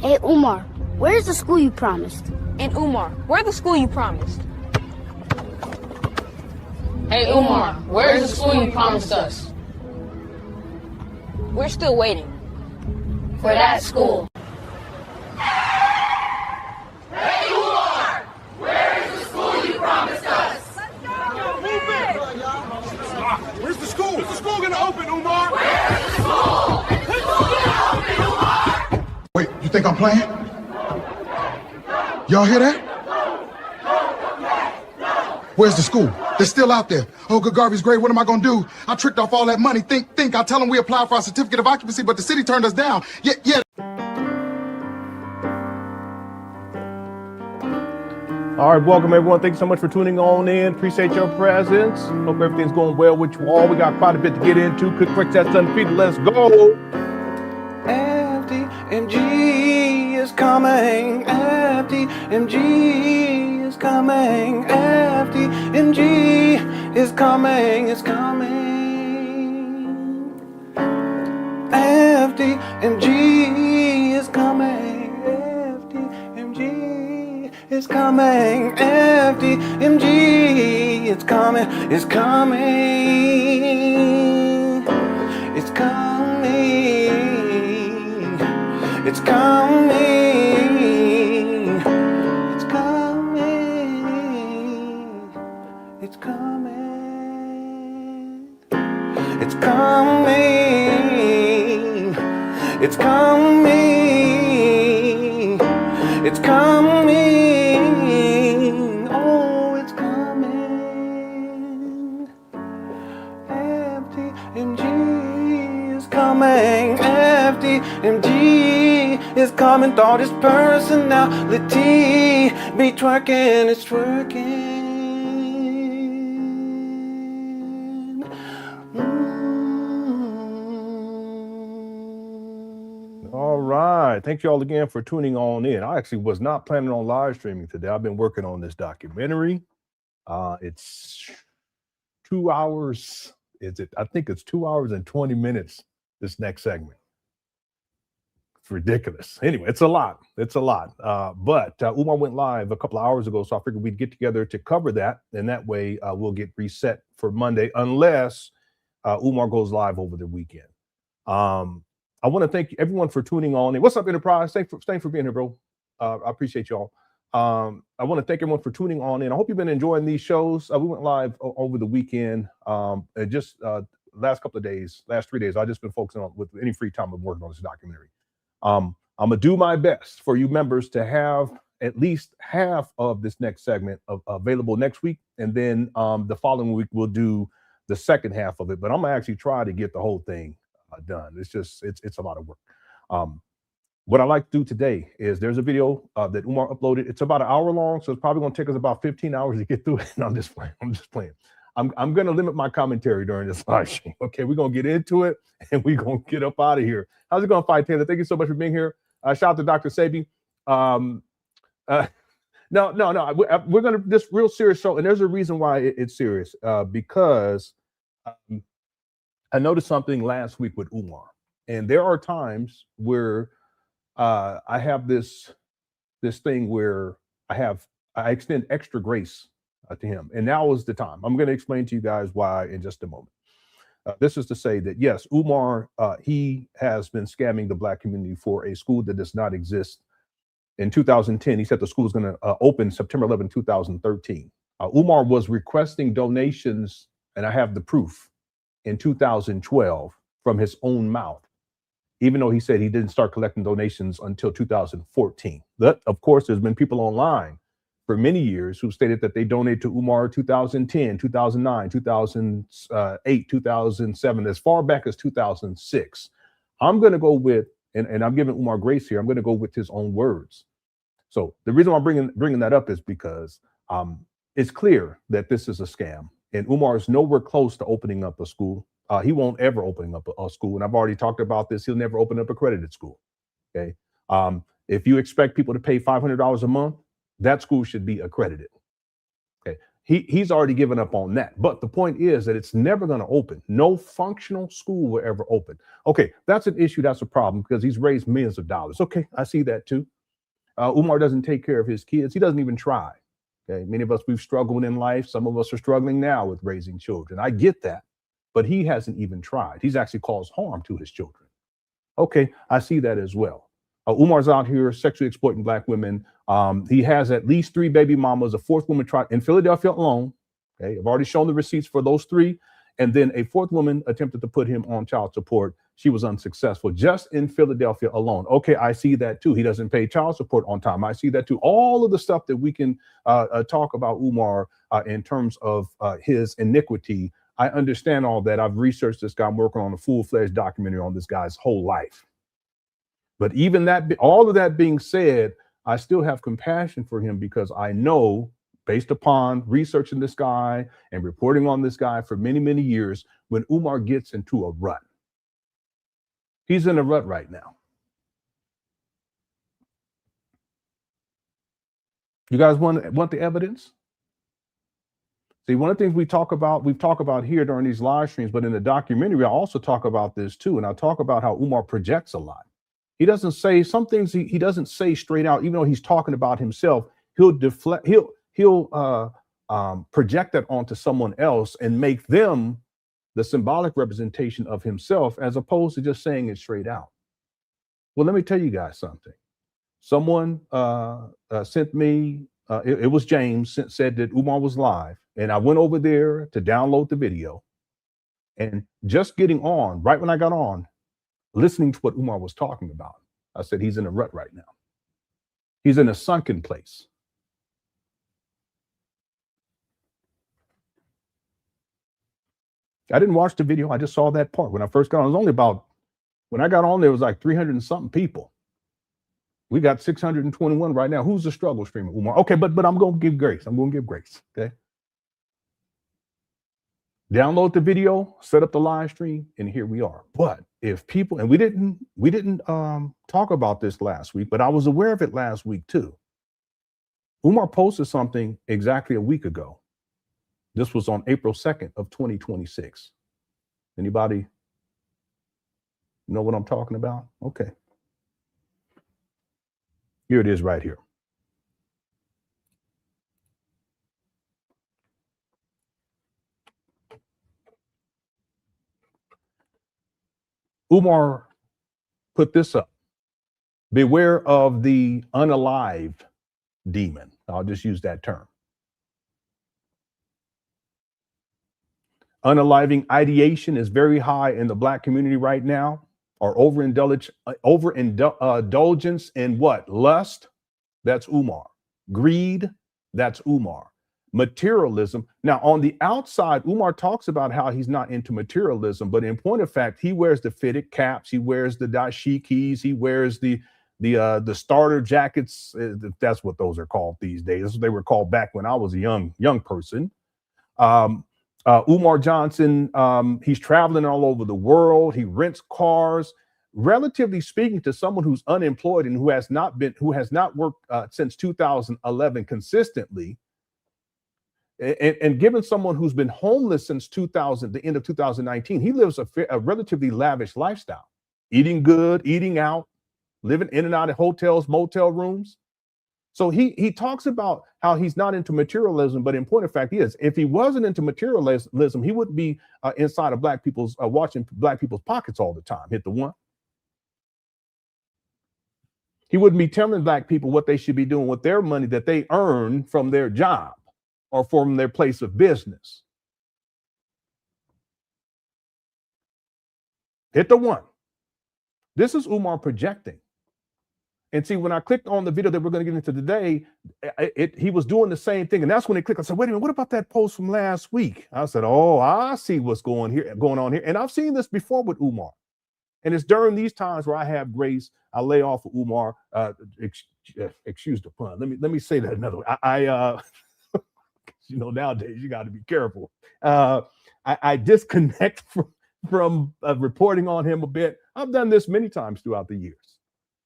Hey, Umar, where's the school you promised? And Umar, where's the school you promised? Hey, Umar, where's the school you promised us? We're still waiting for that school. Hey, Umar, where's the school you promised us? Where's the school? Is the school gonna open, Umar? Where's the school? Is the school gonna open, Umar? Wait, you think I'm playing? Y'all hear that? Where's the school? They're still out there. Oh, good garbage grade, what am I gonna do? I tricked off all that money. Think I tell them we applied for our certificate of occupancy, but the city turned us down. Yeah. All right, welcome everyone. Thank you so much for tuning on in. Appreciate your presence. Hope everything's going well with you all. We got quite a bit to get into. Quick break, that's undefeated. Let's go. FDMG is coming. FDMG is coming. FDMG is coming. It's coming. FDMG is coming. FDMG is coming. FDMG it's coming. It's coming. It's coming. It's coming. It's coming. It's coming. It's coming. It's coming. It's coming. Oh, it's coming. FDMG is coming. FDMG is coming. Thought his personality be twerking. It's twerking. All right. Thank you all again for tuning on in. I actually was not planning on live streaming today. I've been working on this documentary. It's 2 hours. I think it's 2 hours and 20 minutes, this next segment. It's ridiculous. Anyway, it's a lot. It's a lot. But Umar went live a couple of hours ago, so I figured we'd get together to cover that. And that way we'll get reset for Monday, unless Umar goes live over the weekend. I want to thank everyone for tuning on in. What's up, Enterprise? Thanks for being here, bro. I appreciate y'all. I want to thank everyone for tuning on in. I hope you've been enjoying these shows. We went live over the weekend. And just last couple of days, last 3 days, I've just been focusing on, with any free time, I'm working on this documentary. I'm going to do my best for you members to have at least half of this next segment available next week. And then the following week, we'll do the second half of it. But I'm going to actually try to get the whole thing done. It's just, it's a lot of work. What I like to do today is there's a video that Umar uploaded. It's about an hour long, so it's probably going to take us about 15 hours to get through it. No, I'm just playing. I'm going to limit my commentary during this live stream. Okay, we're going to get into it and we're going to get up out of here. How's it going, Fight Taylor? Thank you so much for being here. Shout out to Dr. Sabi. No, we're going to this real serious show, and there's a reason why it's serious. Because I noticed something last week with Umar, and there are times where I have this thing where I extend extra grace to him, and now is the time. I'm going to explain to you guys why in just a moment. This is to say that yes, Umar, he has been scamming the Black community for a school that does not exist. In 2010, he said the school is going to open September 11, 2013. Umar was requesting donations, and I have the proof, in 2012 from his own mouth, even though he said he didn't start collecting donations until 2014. But of course, there's been people online for many years who stated that they donated to Umar 2010, 2009, 2008, 2007, as far back as 2006. I'm going to go with, and I'm giving Umar grace here, I'm going to go with his own words. So the reason why I'm bringing that up is because it's clear that this is a scam. And Umar is nowhere close to opening up a school. He won't ever open up a school. And I've already talked about this. He'll never open up accredited school. Okay. If you expect people to pay $500 a month, that school should be accredited. Okay. He's already given up on that. But the point is that it's never going to open. No functional school will ever open. Okay, that's an issue. That's a problem because he's raised millions of dollars. Okay, I see that too. Umar doesn't take care of his kids. He doesn't even try. Okay, many of us, we've struggled in life. Some of us are struggling now with raising children. I get that, but he hasn't even tried. He's actually caused harm to his children. Okay, I see that as well. Umar's out here sexually exploiting Black women. He has at least 3 baby mamas, a 4th woman tried in Philadelphia alone. Okay, I've already shown the receipts for those 3. And then a 4th woman attempted to put him on child support. She was unsuccessful just in Philadelphia alone. Okay, I see that too. He doesn't pay child support on time. I see that too. All of the stuff that we can talk about Umar in terms of his iniquity, I understand all that. I've researched this guy. I'm working on a full-fledged documentary on this guy's whole life. But even that, all of that being said, I still have compassion for him because I know, based upon researching this guy and reporting on this guy for many, many years, when Umar gets into a rut, he's in a rut right now. You guys want the evidence? See, one of the things we talk about here during these live streams, but in the documentary, I also talk about this too. And I talk about how Umar projects a lot. He doesn't say some things he doesn't say straight out, even though he's talking about himself. He'll deflect, he'll project that onto someone else and make them the symbolic representation of himself, as opposed to just saying it straight out. Well, let me tell you guys something. Someone sent me, it was James, said that Umar was live, and I went over there to download the video, and just getting on, right when I got on, listening to what Umar was talking about, I said, he's in a rut right now. He's in a sunken place. I didn't watch the video. I just saw that part. When I first got on, it was only about, when I got on, there was like 300 and something people. We got 621 right now. Who's the struggle streamer, Umar? Okay, but I'm going to give grace. I'm going to give grace, okay? Download the video, set up the live stream, and here we are. But if people, and we didn't talk about this last week, but I was aware of it last week too. Umar posted something exactly a week ago. This was on April 2nd of 2026. Anybody know what I'm talking about? Okay. Here it is right here. Umar put this up. Beware of the unalived demon. I'll just use that term. Unaliving ideation is very high in the Black community right now. Or overindulgence in what? Lust, that's Umar. Greed, that's Umar. Materialism. Now, on the outside, Umar talks about how he's not into materialism, but in point of fact, he wears the fitted caps, he wears the dashikis, he wears the starter jackets. That's what those are called these days. That's what they were called back when I was a young person. Umar Johnson, he's traveling all over the world. He rents cars. Relatively speaking, to someone who's unemployed and who has not worked since 2011 consistently, and given someone who's been homeless since the end of 2019, he lives a relatively lavish lifestyle, eating good, eating out, living in and out of hotels, motel rooms. So he talks about how he's not into materialism, but in point of fact, he is. If he wasn't into materialism, he wouldn't be inside of Black people's, watching Black people's pockets all the time. Hit the one. He wouldn't be telling Black people what they should be doing with their money that they earn from their job or from their place of business. Hit the one. This is Umar projecting. And see, when I clicked on the video that we're going to get into today, he was doing the same thing. And that's when it clicked. I said, wait a minute, what about that post from last week? I said, oh, I see what's going on here. And I've seen this before with Umar. And it's during these times where I have grace, I lay off of Umar. Excuse the pun. Let me say that another way. Nowadays you got to be careful. I disconnect from reporting on him a bit. I've done this many times throughout the years.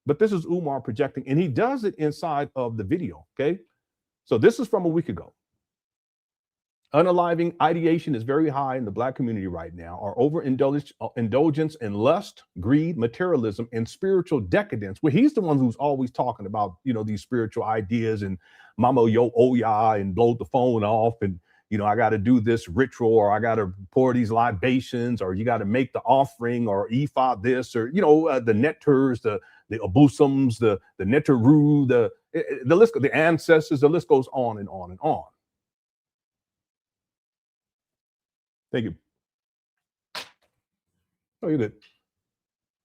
But this is Umar projecting, and he does it inside of the video, okay? So this is from a week ago. Unaliving ideation is very high in the Black community right now. Our overindulgence in lust, greed, materialism, and spiritual decadence. Well, he's the one who's always talking about, you know, these spiritual ideas and mama yo oh ya and blow the phone off and, you know, I got to do this ritual or I got to pour these libations or you got to make the offering or ephod this or, you know, the netters, the abusums, the netteru, the list, the ancestors, the list goes on and on and on. Thank you. Oh, you're good.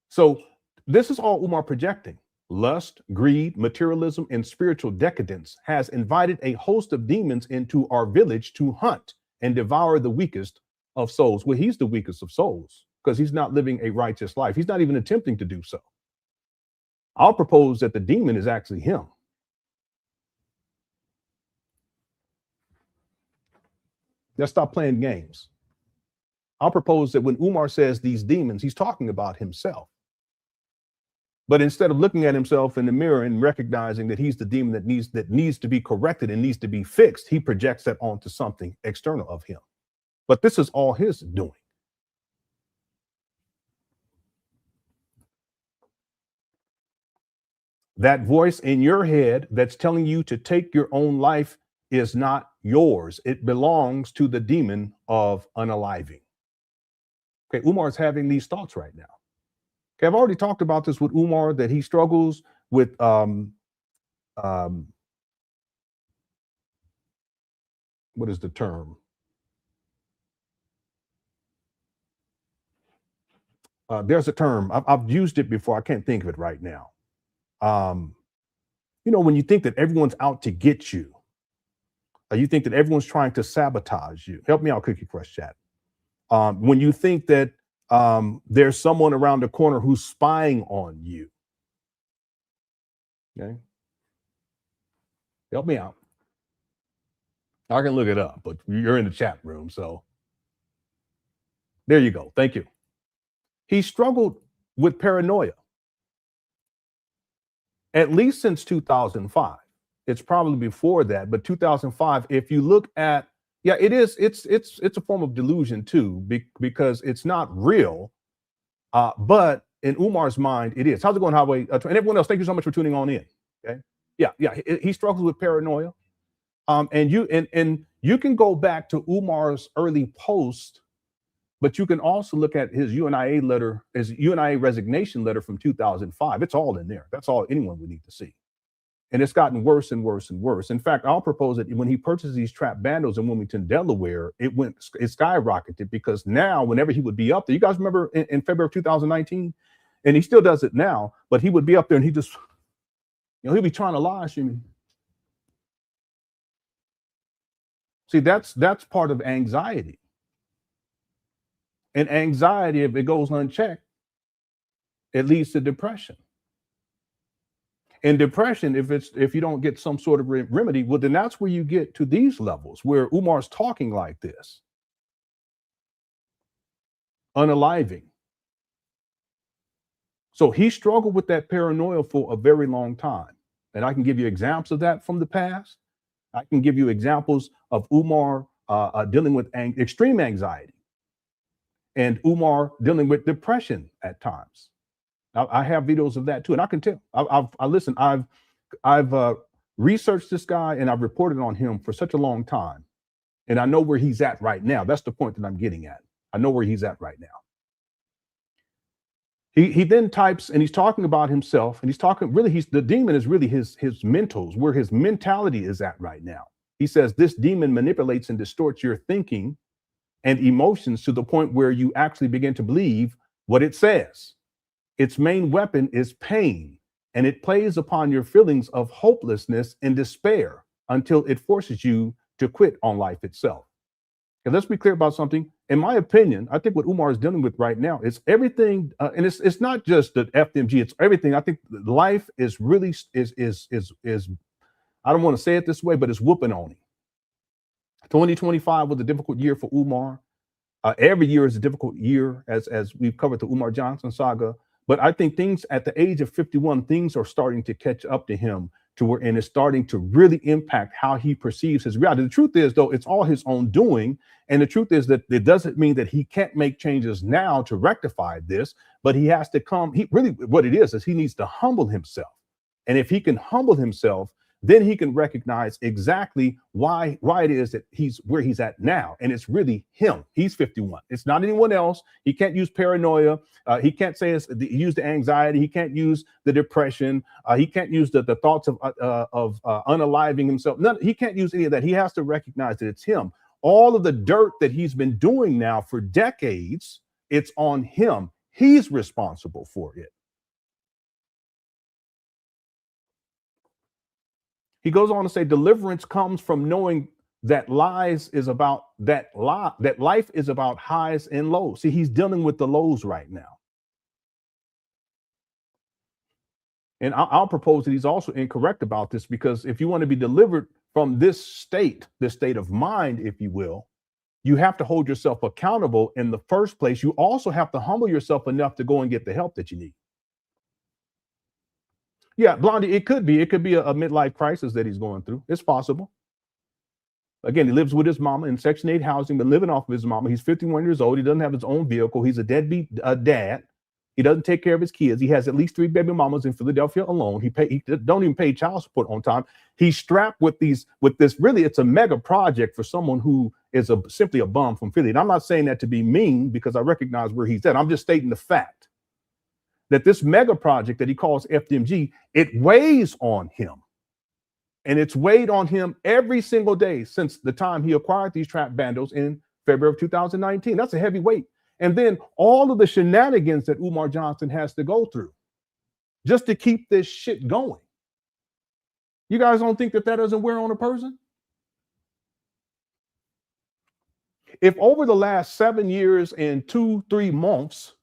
So this is all Umar projecting. Lust, greed, materialism, and spiritual decadence has invited a host of demons into our village to hunt and devour the weakest of souls. Well, he's the weakest of souls because he's not living a righteous life. He's not even attempting to do so. I'll propose that the demon is actually him. Let's stop playing games. I'll propose that when Umar says these demons, he's talking about himself. But instead of looking at himself in the mirror and recognizing that he's the demon that needs to be corrected and needs to be fixed, he projects that onto something external of him. But this is all his doing. That voice in your head that's telling you to take your own life is not yours. It belongs to the demon of unaliving. Okay, Umar's having these thoughts right now. Okay, I've already talked about this with Umar, that he struggles with what is the term? There's a term, I've used it before, I can't think of it right now. You know, when you think that everyone's out to get you, you think that everyone's trying to sabotage you. Help me out, Cookie Crush Chat. When you think that there's someone around the corner who's spying on you. Okay. Help me out. I can look it up, but you're in the chat room, so there you go. Thank you. He struggled with paranoia at least since 2005. It's probably before that, but 2005, if you look at, yeah, it's a form of delusion too, because it's not real, but in Umar's mind, it is. How's it going, Highway? And everyone else, thank you so much for tuning on in. Okay, yeah, he struggles with paranoia, and you can go back to Umar's early post, but you can also look at his UNIA letter, his UNIA resignation letter from 2005. It's all in there. That's all anyone would need to see. And it's gotten worse and worse and worse. In fact, I'll propose that when he purchased these trap bandos in Wilmington, Delaware, it skyrocketed, because now whenever he would be up there, you guys remember in February of 2019, and he still does it now, but he would be up there and he just, you know, he'd be trying to lie to me. See, that's part of anxiety. And anxiety, if it goes unchecked, it leads to depression. And depression, if you don't get some sort of remedy, well, then that's where you get to these levels where Umar's talking like this. Unaliving. So he struggled with that paranoia for a very long time. And I can give you examples of that from the past. I can give you examples of Umar dealing with extreme anxiety, and Umar dealing with depression at times. I have videos of that too, and I can tell. I've researched this guy and I've reported on him for such a long time, and I know where he's at right now. That's the point that I'm getting at. I know where he's at right now. He then types, and he's talking about himself, and he's talking, really, the demon is really his mentals, where his mentality is at right now. He says this demon manipulates and distorts your thinking and emotions to the point where you actually begin to believe what it says. Its main weapon is pain, and it plays upon your feelings of hopelessness and despair until it forces you to quit on life itself. And let's be clear about something. In my opinion, I think what Umar is dealing with right now is everything, and it's not just the FDMG, it's everything. I think life is really is I don't want to say it this way, but it's whooping on him. 2025 was a difficult year for Umar. Every year is a difficult year, as we've covered the Umar Johnson saga. But I think things at the age of 51, things are starting to catch up to him to where, and it's starting to really impact how he perceives his reality. The truth is, though, it's all his own doing. And the truth is that it doesn't mean that he can't make changes now to rectify this, but he has to come. He really, what it is he needs to humble himself. And if he can humble himself, then he can recognize exactly why it is that he's where he's at now. And it's really him. He's 51. It's not anyone else. He can't use paranoia. He can't use the anxiety. He can't use the depression. He can't use the thoughts of unaliving himself. He can't use any of that. He has to recognize that it's him. All of the dirt that he's been doing now for decades, it's on him. He's responsible for it. He goes on to say, deliverance comes from knowing that life is about highs and lows. See, he's dealing with the lows right now. And I'll propose that he's also incorrect about this, because if you want to be delivered from this state of mind, if you will, you have to hold yourself accountable in the first place. You also have to humble yourself enough to go and get the help that you need. Yeah, Blondie, it could be a midlife crisis that he's going through. It's possible. Again, he lives with his mama in Section 8 housing, but living off of his mama. He's 51 years old. He doesn't have his own vehicle. He's a deadbeat dad. He doesn't take care of his kids. He has at least 3 baby mamas in Philadelphia alone. He don't even pay child support on time. He's strapped with this. Really, it's a mega project for someone who is simply a bum from Philly. And I'm not saying that to be mean, because I recognize where he's at. I'm just stating the fact that this mega project that he calls FDMG, it weighs on him. And it's weighed on him every single day since the time he acquired these trap bandos in February of 2019. That's a heavy weight. And then all of the shenanigans that Umar Johnson has to go through just to keep this shit going. You guys don't think that doesn't wear on a person? If over the last 7 years and 2-3 months,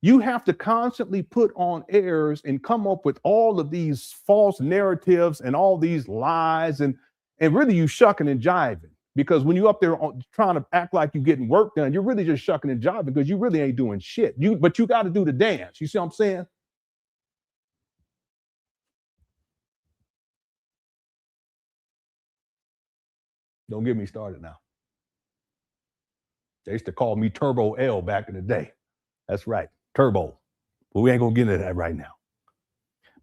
you have to constantly put on airs and come up with all of these false narratives and all these lies, and really you shucking and jiving, because when you up there trying to act like you're getting work done, you're really just shucking and jiving because you really ain't doing shit. But you got to do the dance. You see what I'm saying? Don't get me started now. They used to call me Turbo L back in the day. That's right. Turbo. But we ain't gonna get into that right now.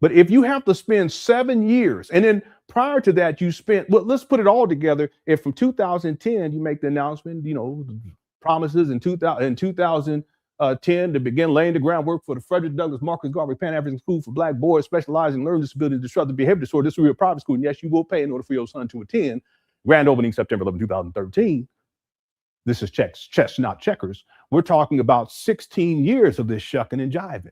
But if you have to spend 7 years, and then prior to that you spent, well, let's put it all together. If from 2010 you make the announcement, promises in 2010 to begin laying the groundwork for the Frederick Douglass Marcus Garvey Pan African School for Black boys specializing in learning disabilities, disruptive behavior disorder. This will be a private school, and yes, you will pay in order for your son to attend. Grand opening September 11, 2013. This is chess, not checkers. We're talking about 16 years of this shucking and jiving.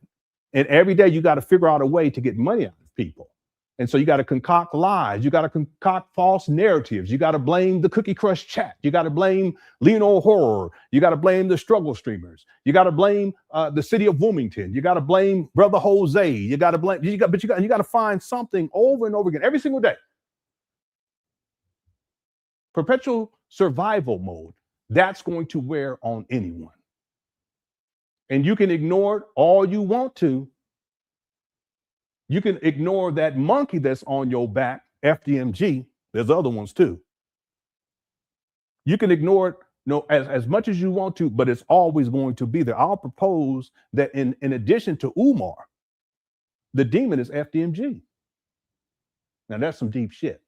And every day you got to figure out a way to get money out of people. And so you got to concoct lies. You got to concoct false narratives. You got to blame the Cookie Crush chat. You got to blame LenonHonor. You got to blame the struggle streamers. You got to blame the city of Wilmington. You got to blame Brother Jose. You got to blame, you got to find something over and over again every single day. Perpetual survival mode. That's going to wear on anyone. And you can ignore it all you want to. You can ignore that monkey that's on your back, FDMG. There's other ones too. You can ignore it as much as you want to, but it's always going to be there. I'll propose that in addition to Umar, the demon is FDMG. Now that's some deep shit.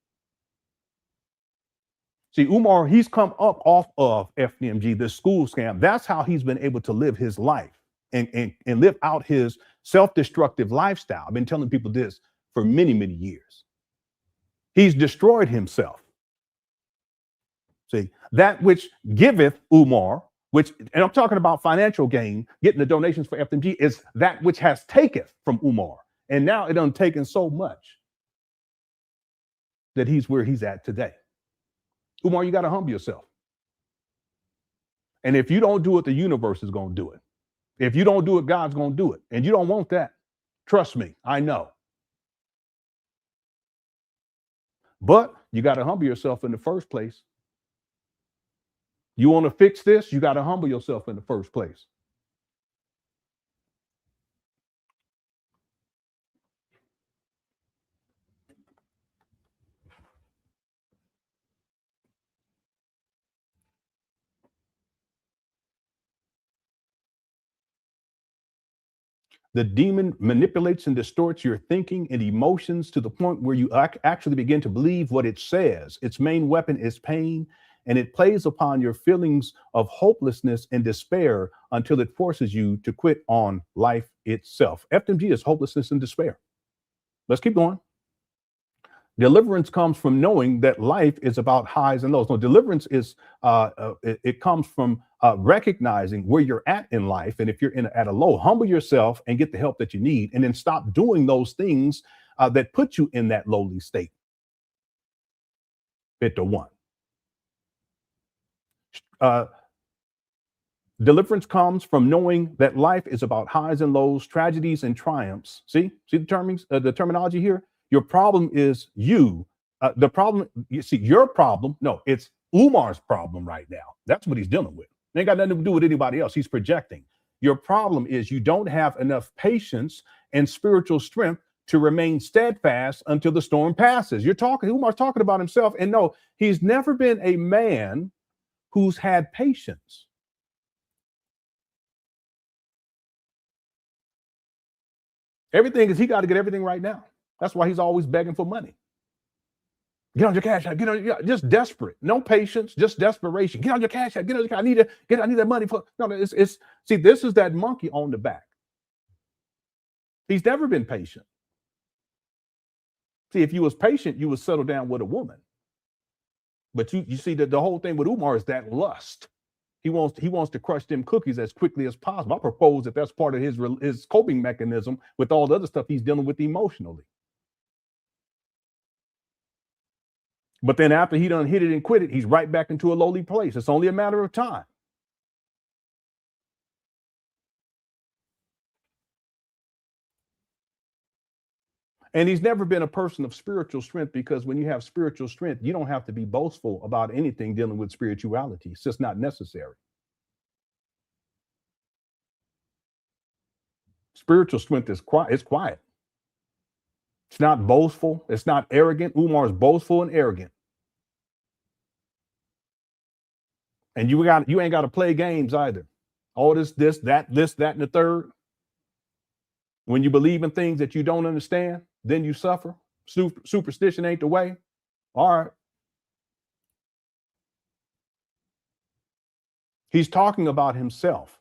See, Umar, he's come up off of FDMG, this school scam. That's how he's been able to live his life and live out his self-destructive lifestyle. I've been telling people this for many, many years. He's destroyed himself. See, that which giveth Umar, and I'm talking about financial gain, getting the donations for FDMG, is that which has taketh from Umar. And now it done taken so much that he's where he's at today. Umar, you got to humble yourself. And if you don't do it, the universe is going to do it. If you don't do it, God's going to do it. And you don't want that. Trust me, I know. But you got to humble yourself in the first place. You want to fix this? You got to humble yourself in the first place. The demon manipulates and distorts your thinking and emotions to the point where you actually begin to believe what it says. Its main weapon is pain, and it plays upon your feelings of hopelessness and despair until it forces you to quit on life itself. FDMG is hopelessness and despair. Let's keep going. Deliverance comes from knowing that life is about highs and lows. No, deliverance is it comes from recognizing where you're at in life, and if you're at a low, humble yourself and get the help that you need, and then stop doing those things that put you in that lowly state. Bit to one. Deliverance comes from knowing that life is about highs and lows, tragedies and triumphs. See the terminology here. Your problem is you. The problem, you see, your problem, no, it's Umar's problem right now. That's what he's dealing with. It ain't got nothing to do with anybody else. He's projecting. Your problem is you don't have enough patience and spiritual strength to remain steadfast until the storm passes. Umar's talking about himself. And no, he's never been a man who's had patience. Everything is, he got to get everything right now. That's why he's always begging for money. Get on your cash app. Just desperate. No patience, just desperation. Get on your cash app. I need that money for. No, it's. See, this is that monkey on the back. He's never been patient. See, if you was patient, you would settle down with a woman. But you see that the whole thing with Umar is that lust. He wants to crush them cookies as quickly as possible. I propose that that's part of his coping mechanism with all the other stuff he's dealing with emotionally. But then after he done hit it and quit it, he's right back into a lowly place. It's only a matter of time. And he's never been a person of spiritual strength, because when you have spiritual strength, you don't have to be boastful about anything dealing with spirituality. It's just not necessary. Spiritual strength is quiet. It's quiet. It's not boastful. It's not arrogant. Umar is boastful and arrogant. And you ain't got to play games either. All this, that, and the third. When you believe in things that you don't understand, then you suffer. Superstition ain't the way. All right. He's talking about himself.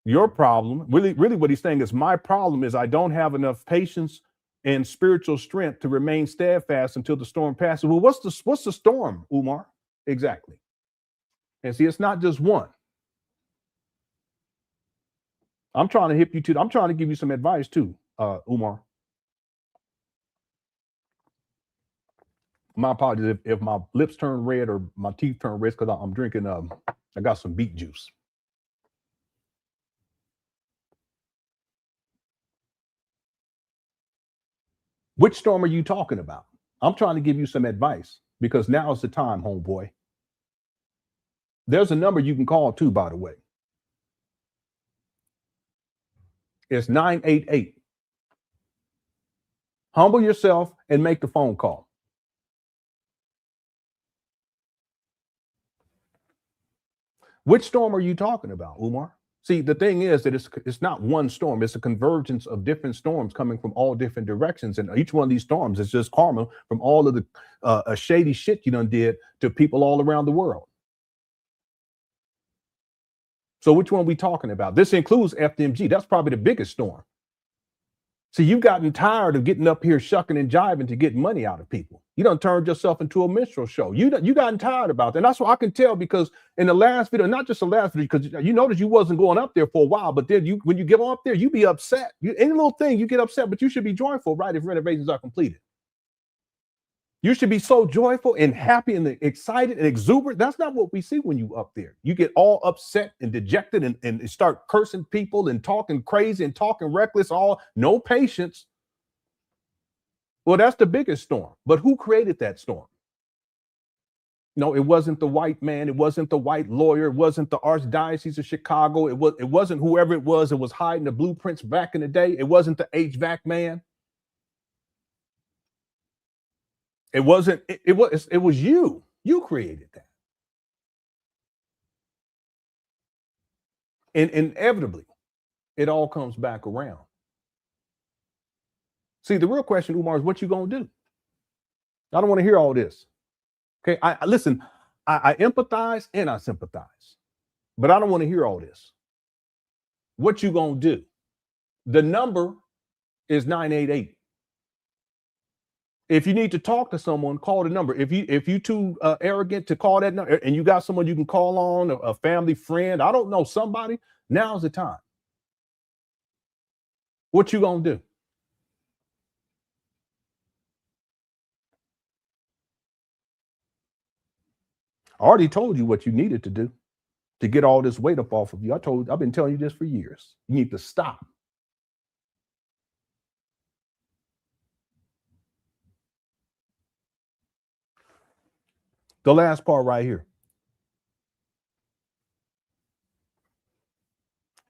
Your problem, really what he's saying is, my problem is I don't have enough patience and spiritual strength to remain steadfast until the storm passes. Well, what's the storm, Umar? Exactly. And see, it's not just one. I'm trying to hip you to. I'm trying to give you some advice too, Umar. My apologies if my lips turn red or my teeth turn red, because I'm drinking. I got some beet juice. Which storm are you talking about? I'm trying to give you some advice, because now is the time, homeboy. There's a number you can call too, by the way. It's 988. Humble yourself and make the phone call. Which storm are you talking about, Umar? See, the thing is that it's not one storm. It's a convergence of different storms coming from all different directions. And each one of these storms is just karma from all of the shady shit you done did to people all around the world. So which one are we talking about? This includes FDMG. That's probably the biggest storm. See, you've gotten tired of getting up here shucking and jiving to get money out of people. You done turned yourself into a minstrel show. You gotten tired about that. And that's what I can tell, because in the last video, not just the last video, because you noticed you wasn't going up there for a while, but then when you get up there, you be upset. Any little thing, you get upset, but you should be joyful, right, if renovations are completed. You should be so joyful and happy and excited and exuberant. That's not what we see when you up there. You get all upset and dejected and start cursing people and talking crazy and talking reckless, no patience. Well, that's the biggest storm. But who created that storm? No, it wasn't the white man. It wasn't the white lawyer. It wasn't the Archdiocese of Chicago. It wasn't whoever it was hiding the blueprints back in the day. It wasn't the HVAC man. It was you. You created that. And inevitably, it all comes back around. See, the real question, Umar, is what you gonna do? I don't want to hear all this. Okay, I listen, I empathize and I sympathize, but I don't want to hear all this. What you gonna do? The number is 988. If you need to talk to someone, call the number. If you too arrogant to call that number, and you got someone you can call on, a family friend, I don't know, somebody, now's the time. What you gonna do? I already told you what you needed to do to get all this weight up off of you. I've been telling you this for years. You need to stop. The last part right here.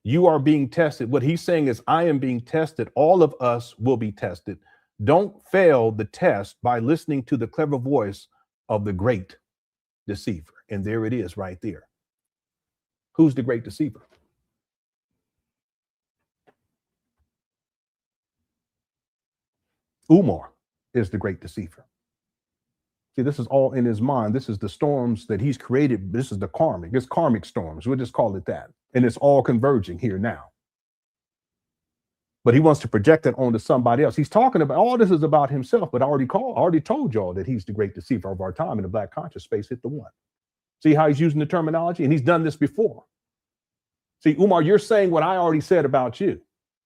You are being tested. What he's saying is, I am being tested. All of us will be tested. Don't fail the test by listening to the clever voice of the great deceiver. And there it is right there. Who's the great deceiver? Umar is the great deceiver. See, this is all in his mind. This is the storms that he's created. This is the karmic. It's karmic storms. We'll just call it that. And it's all converging here now. But he wants to project it onto somebody else. He's talking about, all this is about himself, but I already told y'all that he's the great deceiver of our time in the black conscious space. Hit the one. See how he's using the terminology? And he's done this before. See, Umar, you're saying what I already said about you,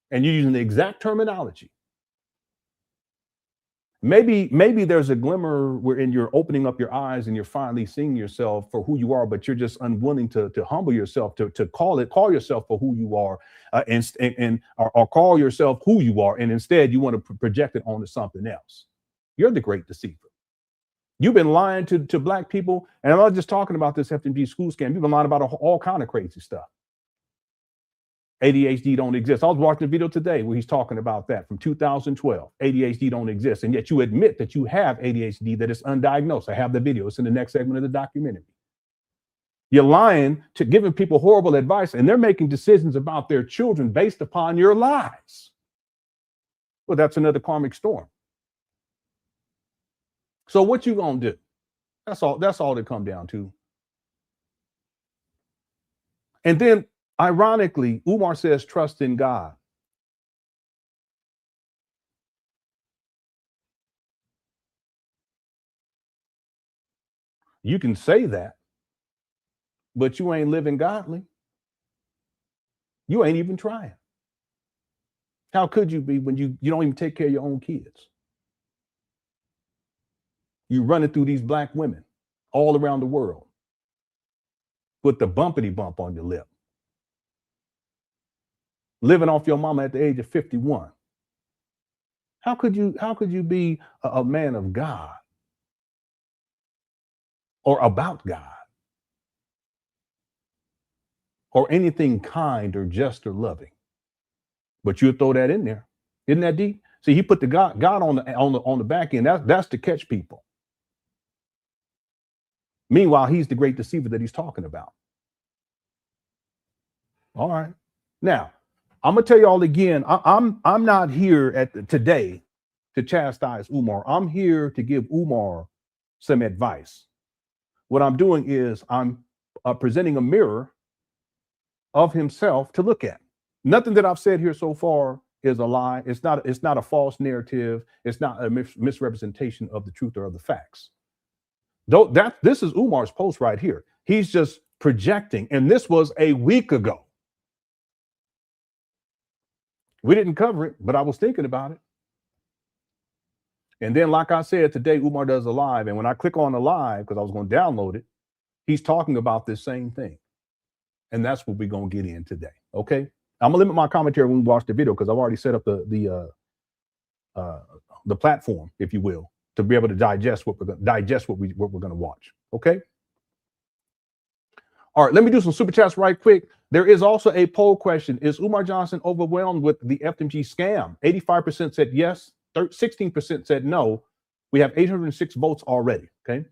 and you're using the exact terminology. Maybe there's a glimmer wherein you're opening up your eyes and you're finally seeing yourself for who you are, but you're just unwilling to humble yourself, to call yourself for who you are, or call yourself who you are, and instead you want to project it onto something else. You're the great deceiver. You've been lying to black people, and I'm not just talking about this FDMG school scam. You've been lying about all kind of crazy stuff. ADHD don't exist. I was watching a video today where he's talking about that from 2012. ADHD don't exist. And yet you admit that you have ADHD, that it's undiagnosed. I have the video. It's in the next segment of the documentary. You're lying to giving people horrible advice, and they're making decisions about their children based upon your lies. Well, that's another karmic storm. So what you gonna do? That's all it come down to. And then, ironically, Umar says, trust in God. You can say that, but you ain't living godly. You ain't even trying. How could you be when you don't even take care of your own kids? You running through these black women all around the world with the bumpity bump on your lip. Living off your mama at the age of 51. How could you be a man of God or about God or anything kind or just or loving? But you throw that in there. Isn't that deep? See, he put the God on the back end. That's to catch people. Meanwhile, he's the great deceiver that he's talking about. All right. Now, I'm gonna tell you all again. I'm not here today to chastise Umar. I'm here to give Umar some advice. What I'm doing is I'm presenting a mirror of himself to look at. Nothing that I've said here so far is a lie. It's not a false narrative. It's not a misrepresentation of the truth or of the facts. This is Umar's post right here. He's just projecting, and this was a week ago. We didn't cover it, but I was thinking about it. And then, like I said, today Umar does a live, and when I click on the live, because I was going to download it, he's talking about this same thing. And that's what we're going to get in today. Okay. I'm gonna limit my commentary when we watch the video, because I've already set up the platform, if you will, to be able to digest what we're going to watch. Okay. All right, let me do some super chats right quick. There is also a poll question. Is Umar Johnson overwhelmed with the FDMG scam? 85% said yes, 16% said no. We have 806 votes already. Okay.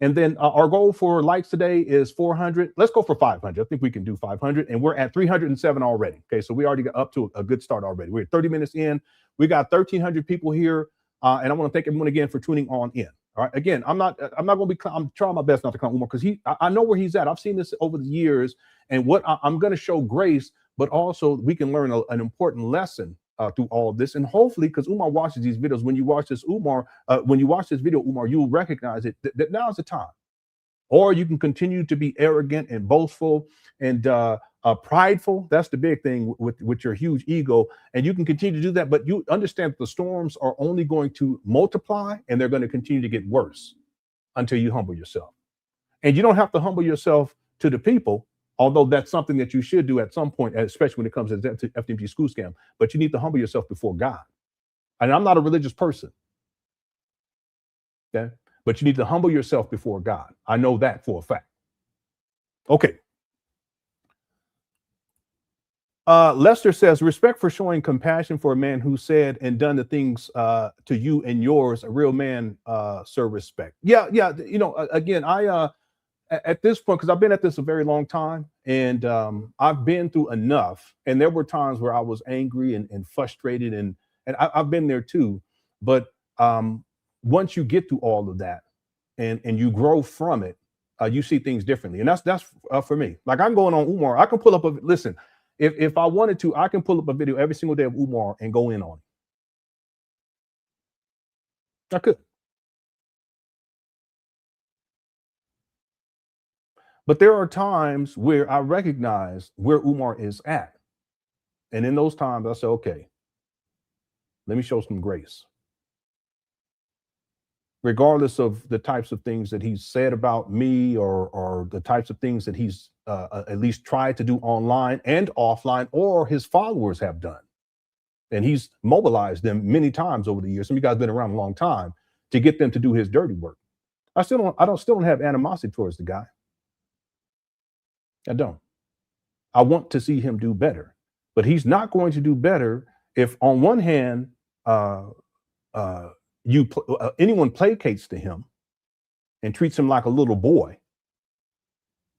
And then our goal for likes today is 400. Let's go for 500. I think we can do 500. And we're at 307 already. Okay, so we already got up to a good start already. We're 30 minutes in. We got 1,300 people here. And I want to thank everyone again for tuning on in. All right. Again, I'm trying my best not to clown Umar because I know where he's at. I've seen this over the years. And what I'm going to show grace, but also we can learn an important lesson through all of this. And hopefully, because Umar watches these videos, when you watch this, video, Umar, you'll recognize it that now's the time. Or you can continue to be arrogant and boastful and prideful. That's the big thing with your huge ego. And you can continue to do that, but you understand that the storms are only going to multiply and they're going to continue to get worse until you humble yourself. And you don't have to humble yourself to the people, although that's something that you should do at some point, especially when it comes to the FDMG school scam. But you need to humble yourself before God. And I'm not a religious person. Okay? But you need to humble yourself before God. I know that for a fact. Okay. Lester says, respect for showing compassion for a man who said and done the things to you and yours. A real man, sir, respect. Yeah. You know, again, at this point, because I've been at this a very long time, and I've been through enough. And there were times where I was angry and frustrated, and I've been there too. But once you get through all of that and you grow from it, you see things differently. And that's for me. Like, I'm going on Umar. I can pull up listen, if I wanted to, I can pull up a video every single day of Umar and go in on it. I could. But there are times where I recognize where Umar is at. And in those times, I say, okay, let me show some grace. Regardless of the types of things that he's said about me or the types of things that he's at least tried to do online and offline, or his followers have done. And he's mobilized them many times over the years. Some of you guys have been around a long time to get them to do his dirty work. I still don't have animosity towards the guy. I don't. I want to see him do better, but he's not going to do better if, on one hand, anyone placates to him and treats him like a little boy.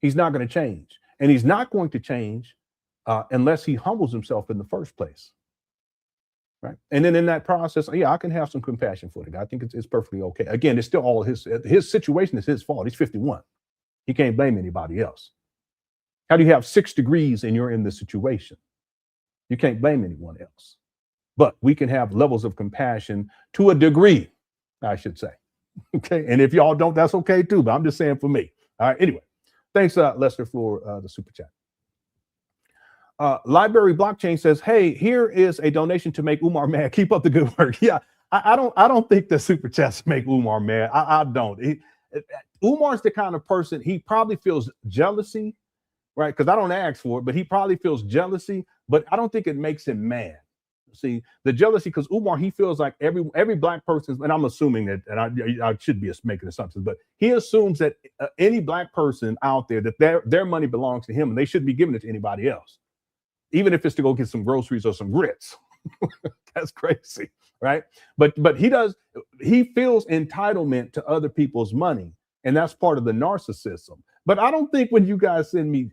He's not going to change, and he's not going to change unless he humbles himself in the first place, right? And then in that process, yeah, I can have some compassion for the guy. I think it's perfectly okay. Again, it's still all his situation is his fault. He's 51. He can't blame anybody else. How do you have 6 degrees and you're in this situation? You can't blame anyone else. But we can have levels of compassion to a degree, I should say. Okay. And if y'all don't, that's okay too. But I'm just saying for me. All right. Anyway, thanks, Lester, for the super chat. Library Blockchain says, hey, here is a donation to make Umar mad. Keep up the good work. Yeah, I don't think the super chats make Umar mad. I don't. Umar's the kind of person, he probably feels jealousy, right? Because I don't ask for it, but he probably feels jealousy, but I don't think it makes him mad. See, the jealousy, because Umar, he feels like every black person, and I'm assuming that, and I should be making assumptions, but he assumes that any black person out there, that their money belongs to him and they shouldn't be giving it to anybody else, even if it's to go get some groceries or some grits. That's crazy, right? But he feels entitlement to other people's money, and that's part of the narcissism. But I don't think when you guys send me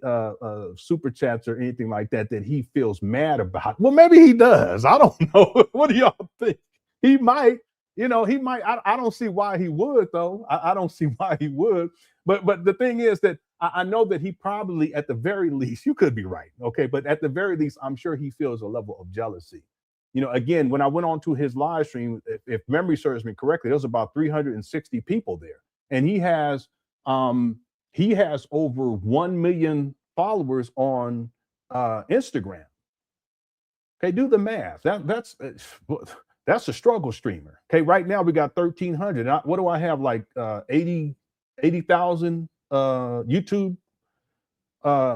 super chats or anything like that, that he feels mad about. Well, maybe he does. I don't know. What do y'all think? He might, he might. I don't see why he would, though. I don't see why he would. But the thing is that I know that he probably, at the very least, you could be right. Okay. But at the very least, I'm sure he feels a level of jealousy. Again, when I went on to his live stream, if memory serves me correctly, there was about 360 people there. And he has over 1 million followers on Instagram. Okay, do the math. That's a struggle streamer. Okay, right now we got 1,300. What do I have? Like 80,000 YouTube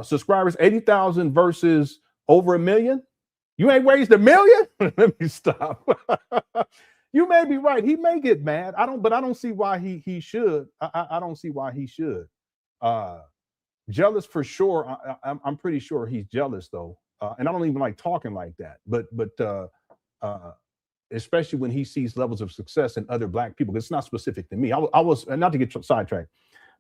subscribers. 80,000 versus over 1 million. You ain't raised 1 million. Let me stop. You may be right. He may get mad. I don't see why he should. I don't see why he should. Jealous for sure. I'm pretty sure he's jealous though. And I don't even like talking like that. But especially when he sees levels of success in other black people. It's not specific to me. I was not to get sidetracked.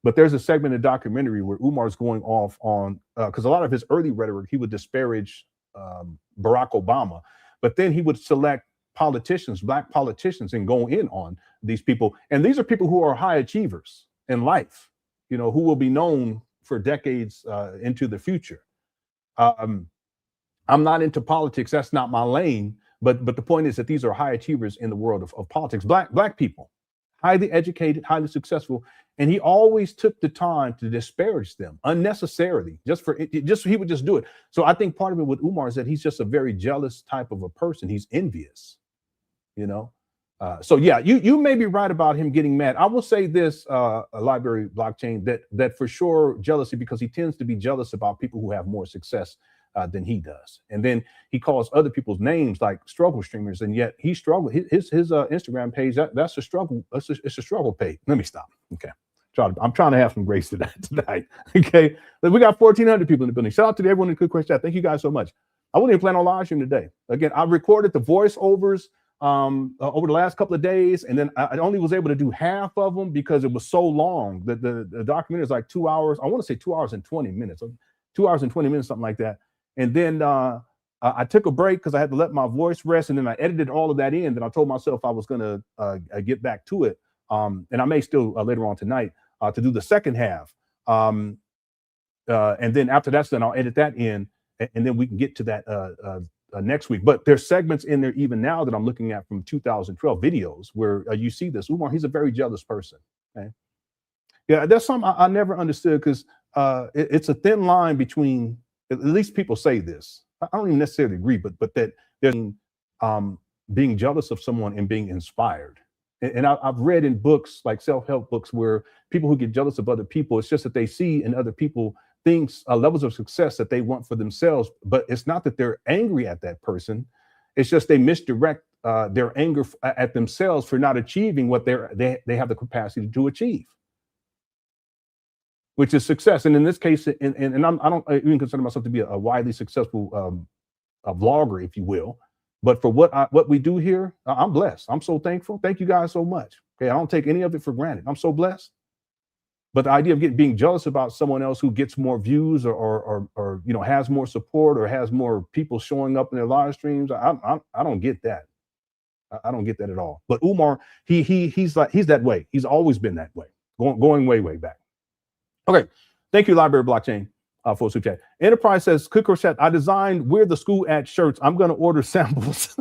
But there's a segment in the documentary where Umar's going off on, because a lot of his early rhetoric, he would disparage Barack Obama, but then he would select politicians, black politicians, and go in on these people. And these are people who are high achievers in life, you know, who will be known for decades into the future. I'm not into politics. That's not my lane. But the point is that these are high achievers in the world of politics, black people, highly educated, highly successful. And he always took the time to disparage them unnecessarily, he would just do it. So I think part of it with Umar is that he's just a very jealous type of a person. He's envious, you know? So yeah, you may be right about him getting mad. I will say this, library blockchain, that for sure jealousy, because he tends to be jealous about people who have more success than he does. And then he calls other people's names like struggle streamers, and yet he struggled. His Instagram page, that's a struggle. It's a struggle page. Let me stop. Okay. I'm trying to have some grace tonight. Okay. We got 1,400 people in the building. Shout out to everyone in the Good Question Chat. Thank you guys so much. I wouldn't even plan on live stream today. Again, I recorded the voiceovers over the last couple of days, and then I only was able to do half of them because it was so long. The documentary is like 2 hours. I want to say 2 hours and 20 minutes, 2 hours and 20 minutes, something like that. And then I took a break because I had to let my voice rest, and then I edited all of that in. Then I told myself I was going to get back to it, and I may still later on tonight to do the second half. And then after that's done, I'll edit that in, and then we can get to that next week. But there's segments in there even now that I'm looking at from 2012 videos where you see this. Umar, he's a very jealous person. Okay? Yeah, that's something I never understood, because it's a thin line between, at least people say this. I don't even necessarily agree, but that there's being jealous of someone and being inspired. And I've read in books like self-help books where people who get jealous of other people, it's just that they see in other people things, levels of success that they want for themselves. But it's not that they're angry at that person. It's just they misdirect their anger at themselves for not achieving what they have the capacity to achieve, which is success. And in this case, and I don't even consider myself to be a widely successful a vlogger, if you will. But for what we do here, I'm blessed. I'm so thankful. Thank you guys so much. Okay, I don't take any of it for granted. I'm so blessed. But the idea of being jealous about someone else who gets more views or you know, has more support or has more people showing up in their live streams, I don't get that. I don't get that at all. But Umar, he's that way. He's always been that way, going way back. Okay, thank you, Library Blockchain, for super chat. Enterprise says, Cook Chat, I designed Where the School At shirts. I'm going to order samples.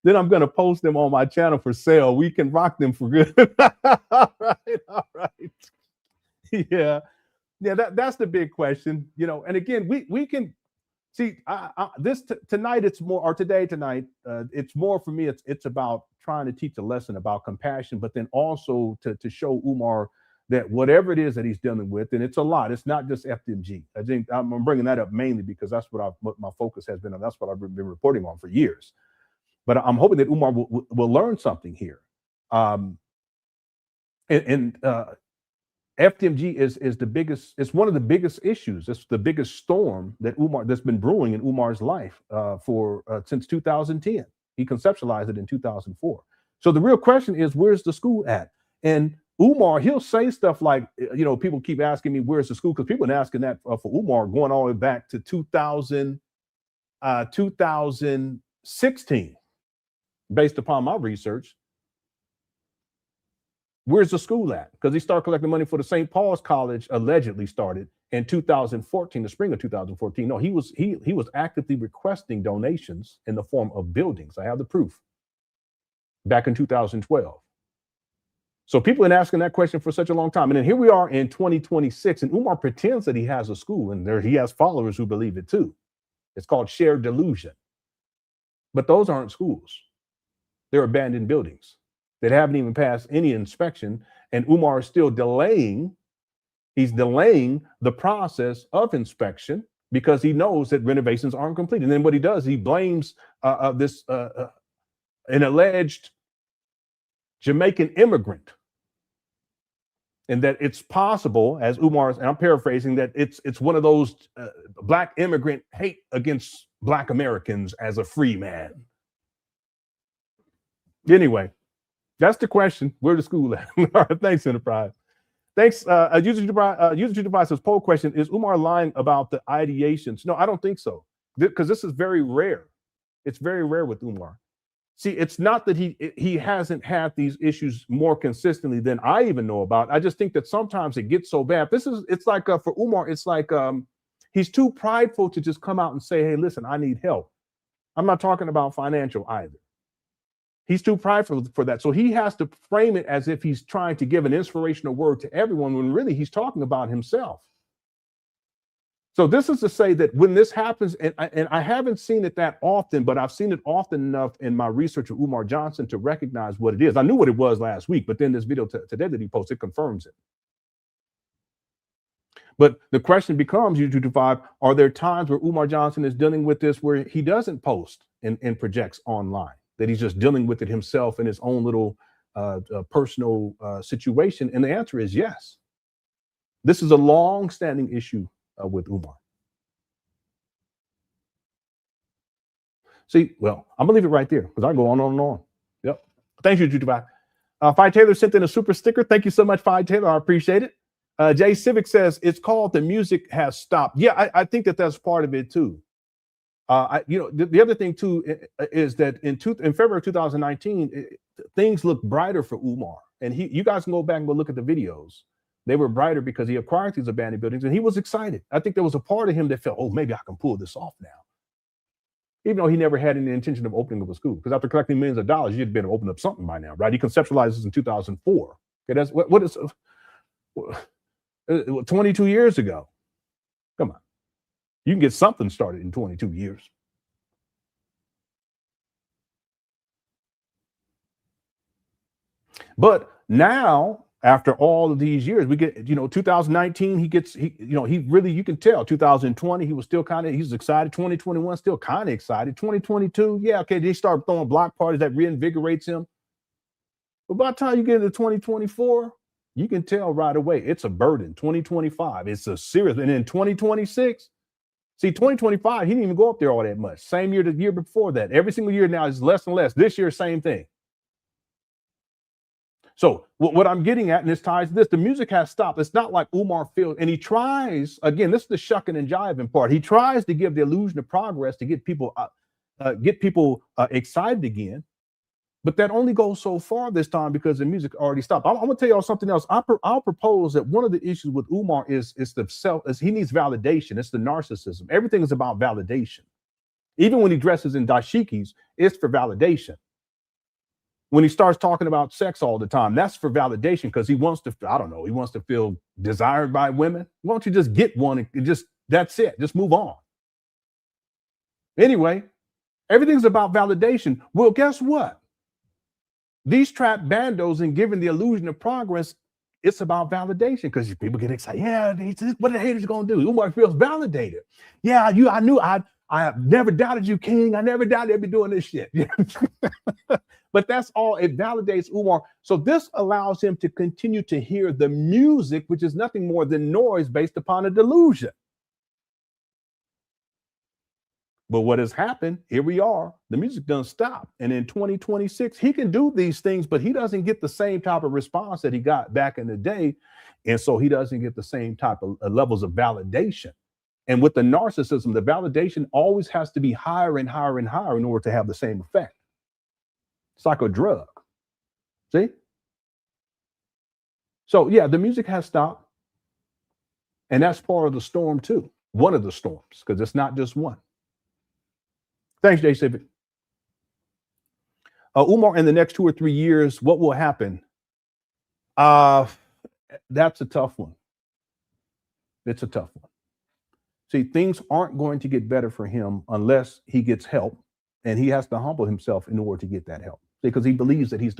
Then I'm going to post them on my channel for sale. We can rock them for good. All right. Yeah, that's the big question, you know. And again, we can see tonight. It's more, or tonight. It's more for me. It's about trying to teach a lesson about compassion, but then also to show Umar that whatever it is that he's dealing with, and it's a lot. It's not just FDMG. I think I'm bringing that up mainly because that's what my focus has been on. That's what I've been reporting on for years. But I'm hoping that Umar will learn something here. FDMG is the biggest. It's one of the biggest issues. It's the biggest storm that's been brewing in Umar's life since 2010. He conceptualized it in 2004. So the real question is, where's the school at? And Umar, he'll say stuff like, you know, people keep asking me, where's the school? Because people have been asking that for Umar going all the way back to 2016. Based upon my research, where's the school at? Because he started collecting money for the St. Paul's College, allegedly started in 2014, the spring of 2014. No, he was actively requesting donations in the form of buildings. I have the proof. Back in 2012. So people have been asking that question for such a long time. And then here we are in 2026, and Umar pretends that he has a school, and he has followers who believe it too. It's called shared delusion. But those aren't schools. They're abandoned buildings that haven't even passed any inspection. And Umar is still delaying. He's delaying the process of inspection because he knows that renovations aren't complete. And then what he does, he blames an alleged Jamaican immigrant. And that it's possible, as Umar, and I'm paraphrasing, that it's one of those black immigrant hate against black Americans as a free man. Anyway, that's the question. Where the school at? All right, thanks, Enterprise. Thanks. User Dubai says, poll question, is Umar lying about the ideations? No, I don't think so. Because this is very rare. It's very rare with Umar. See, it's not that he hasn't had these issues more consistently than I even know about. I just think that sometimes it gets so bad. It's like for Umar, it's like he's too prideful to just come out and say, hey, listen, I need help. I'm not talking about financial either. He's too prideful for that. So he has to frame it as if he's trying to give an inspirational word to everyone when really he's talking about himself. So this is to say that when this happens, and I haven't seen it that often, but I've seen it often enough in my research of Umar Johnson to recognize what it is. I knew what it was last week, but then this video today that he posted confirms it. But the question becomes, U225, are there times where Umar Johnson is dealing with this where he doesn't post and projects online, that he's just dealing with it himself in his own little personal situation? And the answer is yes. This is a long-standing issue with Umar. See, well, I'm gonna leave it right there because I go on and on. Yep. Thank you, Dubai. Fi Taylor sent in a super sticker. Thank you so much, Fi Taylor. I appreciate it. Jay Civic says it's called The Music Has Stopped. Yeah, I think that's part of it too. The other thing too is that in February 2019, things look brighter for Umar, and you guys can go back and go look at the videos. They were brighter because he acquired these abandoned buildings and he was excited. I think there was a part of him that felt, oh, maybe I can pull this off now. Even though he never had any intention of opening up a school, because after collecting millions of dollars, you'd been opening up something by now, right? He conceptualized this in 2004. Okay, that's what is 22 years ago. Come on. You can get something started in 22 years. But now, after all of these years, we get, 2019, he really, you can tell 2020, he was still he's excited. 2021, still kind of excited. 2022, yeah, okay, they start throwing block parties that reinvigorates him. But by the time you get into 2024, you can tell right away, it's a burden. 2025, it's a serious, and in 2026, see, 2025, he didn't even go up there all that much. Same year, the year before that. Every single year now is less and less. This year, same thing. So what I'm getting at, and this ties to this, the music has stopped. It's not like Umar feels, and he tries, again, this is the shucking and jiving part. He tries to give the illusion of progress to get people excited again, but that only goes so far this time because the music already stopped. I'm gonna tell y'all something else. I'll propose that one of the issues with Umar is the self, is he needs validation. It's the narcissism. Everything is about validation. Even when he dresses in dashikis, it's for validation. When he starts talking about sex all the time, that's for validation because he wants to, he wants to feel desired by women. Why don't you just get one and just, that's it, just move on. Anyway, everything's about validation. Well, guess what? These trap bandos and giving the illusion of progress, it's about validation because people get excited. Yeah, what are the haters gonna do? Umar feels validated. Yeah, I have never doubted you, King. I never doubted they'd be doing this shit. But that's all. It validates Umar. So this allows him to continue to hear the music, which is nothing more than noise based upon a delusion. But what has happened, here we are, the music doesn't stop. And in 2026, he can do these things, but he doesn't get the same type of response that he got back in the day. And so he doesn't get the same type of levels of validation. And with the narcissism, the validation always has to be higher and higher and higher in order to have the same effect. It's like a drug. See? So yeah, the music has stopped. And that's part of the storm too. One of the storms, because it's not just one. Thanks, Jay Civic. Umar, in the next 2 or 3 years, what will happen? That's a tough one. It's a tough one. See, things aren't going to get better for him unless he gets help, and he has to humble himself in order to get that help because he believes that he's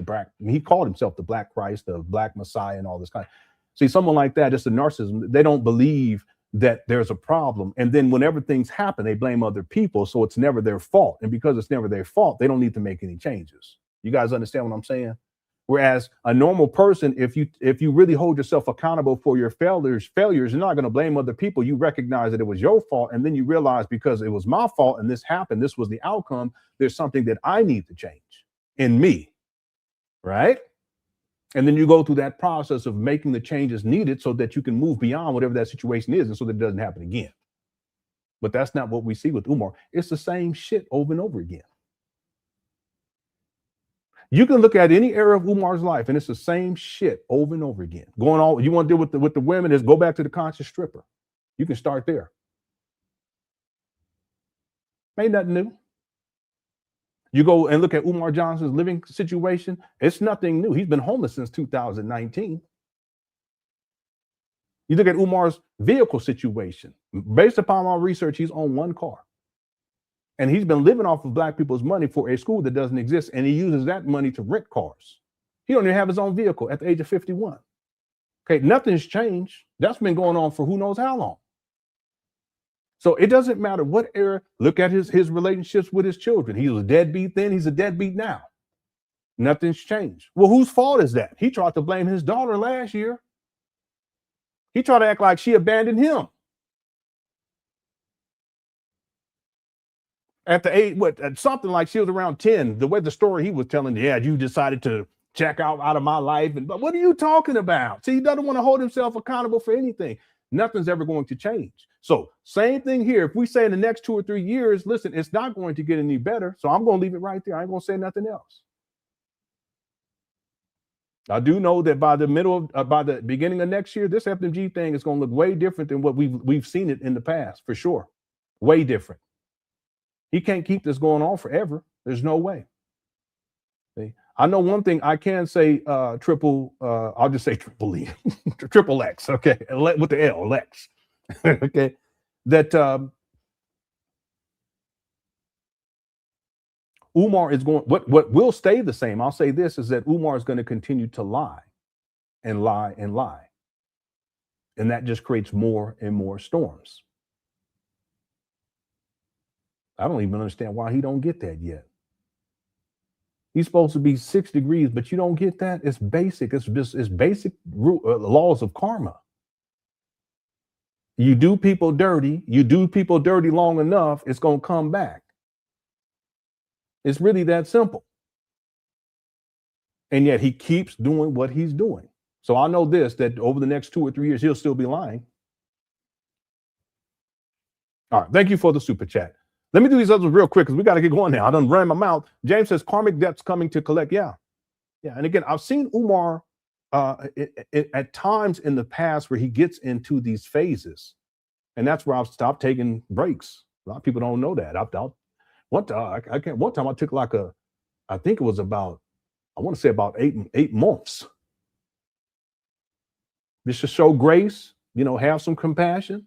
he called himself the Black Christ, the Black Messiah, and all this kind of. See, someone like that, it's a narcissism. They don't believe that there's a problem. And then whenever things happen, they blame other people. So it's never their fault. And because it's never their fault, they don't need to make any changes. You guys understand what I'm saying? Whereas a normal person, if you really hold yourself accountable for your failures, you're not going to blame other people. You recognize that it was your fault. And then you realize because it was my fault and this happened, this was the outcome, there's something that I need to change in me, right? And then you go through that process of making the changes needed so that you can move beyond whatever that situation is and so that it doesn't happen again. But that's not what we see with Umar. It's the same shit over and over again. You can look at any era of Umar's life and it's the same shit over and over again. Going on, you want to deal with the women, is go back to the conscious stripper. You can start there. Ain't nothing new. You go and look at Umar Johnson's living situation. It's nothing new. He's been homeless since 2019. You look at Umar's vehicle situation. Based upon our research, he's on one car. And he's been living off of black people's money for a school that doesn't exist. And he uses that money to rent cars. He don't even have his own vehicle at the age of 51. Okay, nothing's changed. That's been going on for who knows how long. So it doesn't matter what era. Look at his relationships with his children. He was a deadbeat then, he's a deadbeat now. Nothing's changed. Well, whose fault is that? He tried to blame his daughter last year. He tried to act like she abandoned him. At the age, something like she was around 10, the way the story he was telling, yeah, you decided to check out of my life. But what are you talking about? See, he doesn't want to hold himself accountable for anything. Nothing's ever going to change. So same thing here. If we say in the next 2 or 3 years, listen, it's not going to get any better. So I'm going to leave it right there. I ain't going to say nothing else. I do know that by the beginning of next year, this FDMG thing is going to look way different than what we've seen it in the past, for sure. Way different. He can't keep this going on forever. There's no way. See? I know one thing I can say, I'll just say triple E, triple X, okay, with the L, Lex, okay, that Umar is going, what will stay the same, I'll say this, is that Umar is going to continue to lie and lie and lie. And that just creates more and more storms. I don't even understand why he don't get that yet. He's supposed to be 6 degrees, but you don't get that. It's basic. It's basic laws of karma. You do people dirty. You do people dirty long enough, it's going to come back. It's really that simple. And yet he keeps doing what he's doing. So I know this, that over the next 2 or 3 years, he'll still be lying. All right. Thank you for the super chat. Let me do these others real quick because we got to get going now. I done ran my mouth. James says karmic debts coming to collect. Yeah. And again, I've seen Umar at times in the past where he gets into these phases, and that's where I've stopped taking breaks. A lot of people don't know that. One time I took I think it was about, I want to say about eight months. Just to show grace, have some compassion.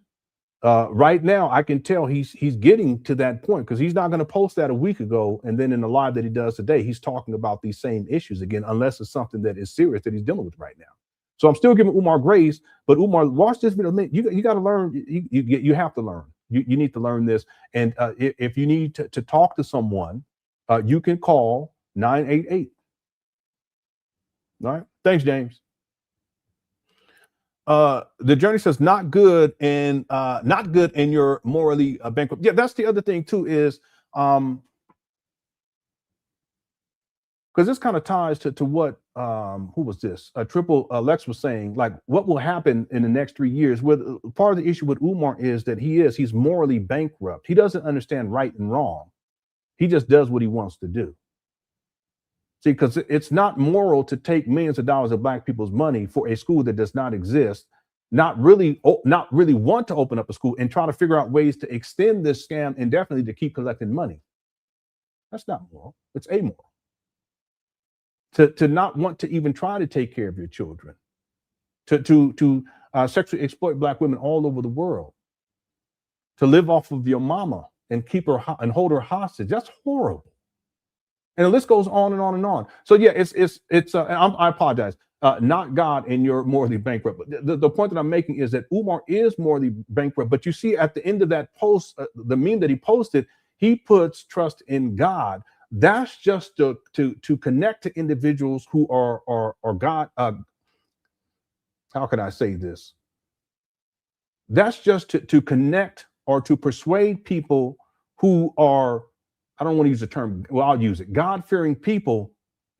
Right now, I can tell he's getting to that point because he's not going to post that a week ago. And then in the live that he does today, he's talking about these same issues again, unless it's something that is serious that he's dealing with right now. So I'm still giving Umar grace, but Umar, watch this video. You got to learn. You have to learn. You need to learn this. And if you need to talk to someone, you can call 988. All right. Thanks, James. The journey says not good and you're morally bankrupt. Yeah, that's the other thing too, is because this kind of ties to what who was this? Triple Lex was saying, like, what will happen in the next 3 years? Part of the issue with Umar is that he's morally bankrupt. He doesn't understand right and wrong. He just does what he wants to do. See, because it's not moral to take millions of dollars of black people's money for a school that does not exist, not really want to open up a school and try to figure out ways to extend this scam indefinitely to keep collecting money. That's not moral. It's amoral. To not want to even try to take care of your children, to sexually exploit black women all over the world, to live off of your mama and keep her and hold her hostage. That's horrible. And the list goes on and on and on. So yeah, I apologize. Not God and you're morally bankrupt. But the point that I'm making is that Umar is morally bankrupt. But you see at the end of that post, the meme that he posted, he puts trust in God. That's just to connect to individuals who are God. How can I say this? That's just to connect or to persuade people who are, I don't want to use the term, well, I'll use it, God-fearing people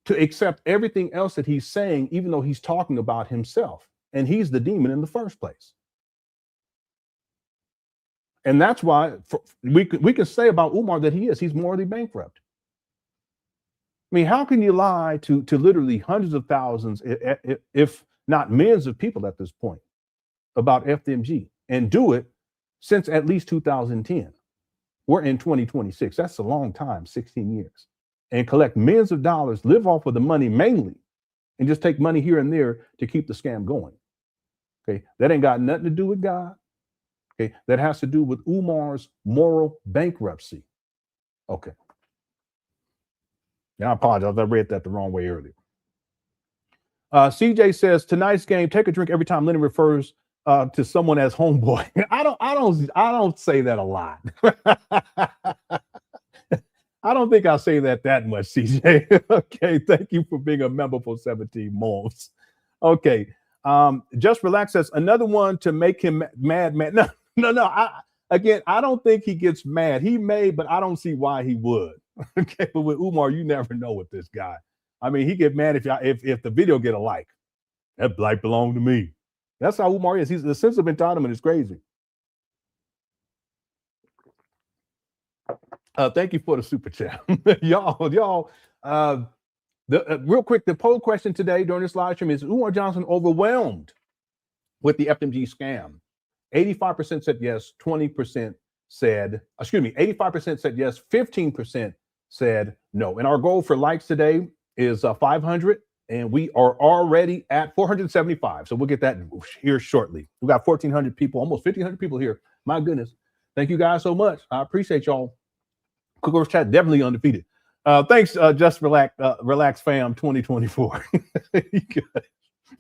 to accept everything else that he's saying, even though he's talking about himself. And he's the demon in the first place. And that's why we can say about Umar that he's morally bankrupt. I mean, how can you lie to literally hundreds of thousands, if not millions of people at this point about FDMG and do it since at least 2010? We're in 2026. That's a long time, 16 years. And collect millions of dollars, live off of the money mainly, and just take money here and there to keep the scam going. Okay, that ain't got nothing to do with God. Okay, that has to do with Umar's moral bankruptcy. Okay. Now I apologize. I read that the wrong way earlier. CJ says tonight's game, take a drink every time Lenon refers to someone as homeboy. I don't say that a lot. I don't think I say that much, CJ. Okay, thank you for being a member for 17 months. Okay, just relax says another one to make him mad. No. I don't think he gets mad. He may, but I don't see why he would. Okay, but with Umar, you never know with this guy. I mean, he get mad if the video get a like. That like belonged to me. That's how Umar is. The sense of entitlement is crazy. Thank you for the super chat, y'all. Real quick, the poll question today during this live stream is: Umar Johnson overwhelmed with the FDMG scam? 85% said yes. 20% said, 85% said yes. 15% said no. And our goal for likes today is 500, and we are already at 475. So we'll get that here shortly. We got 1,400 people, almost 1,500 people here. My goodness, thank you guys so much. I appreciate y'all. Cookers chat definitely undefeated. Thanks, just relax, fam. 2024.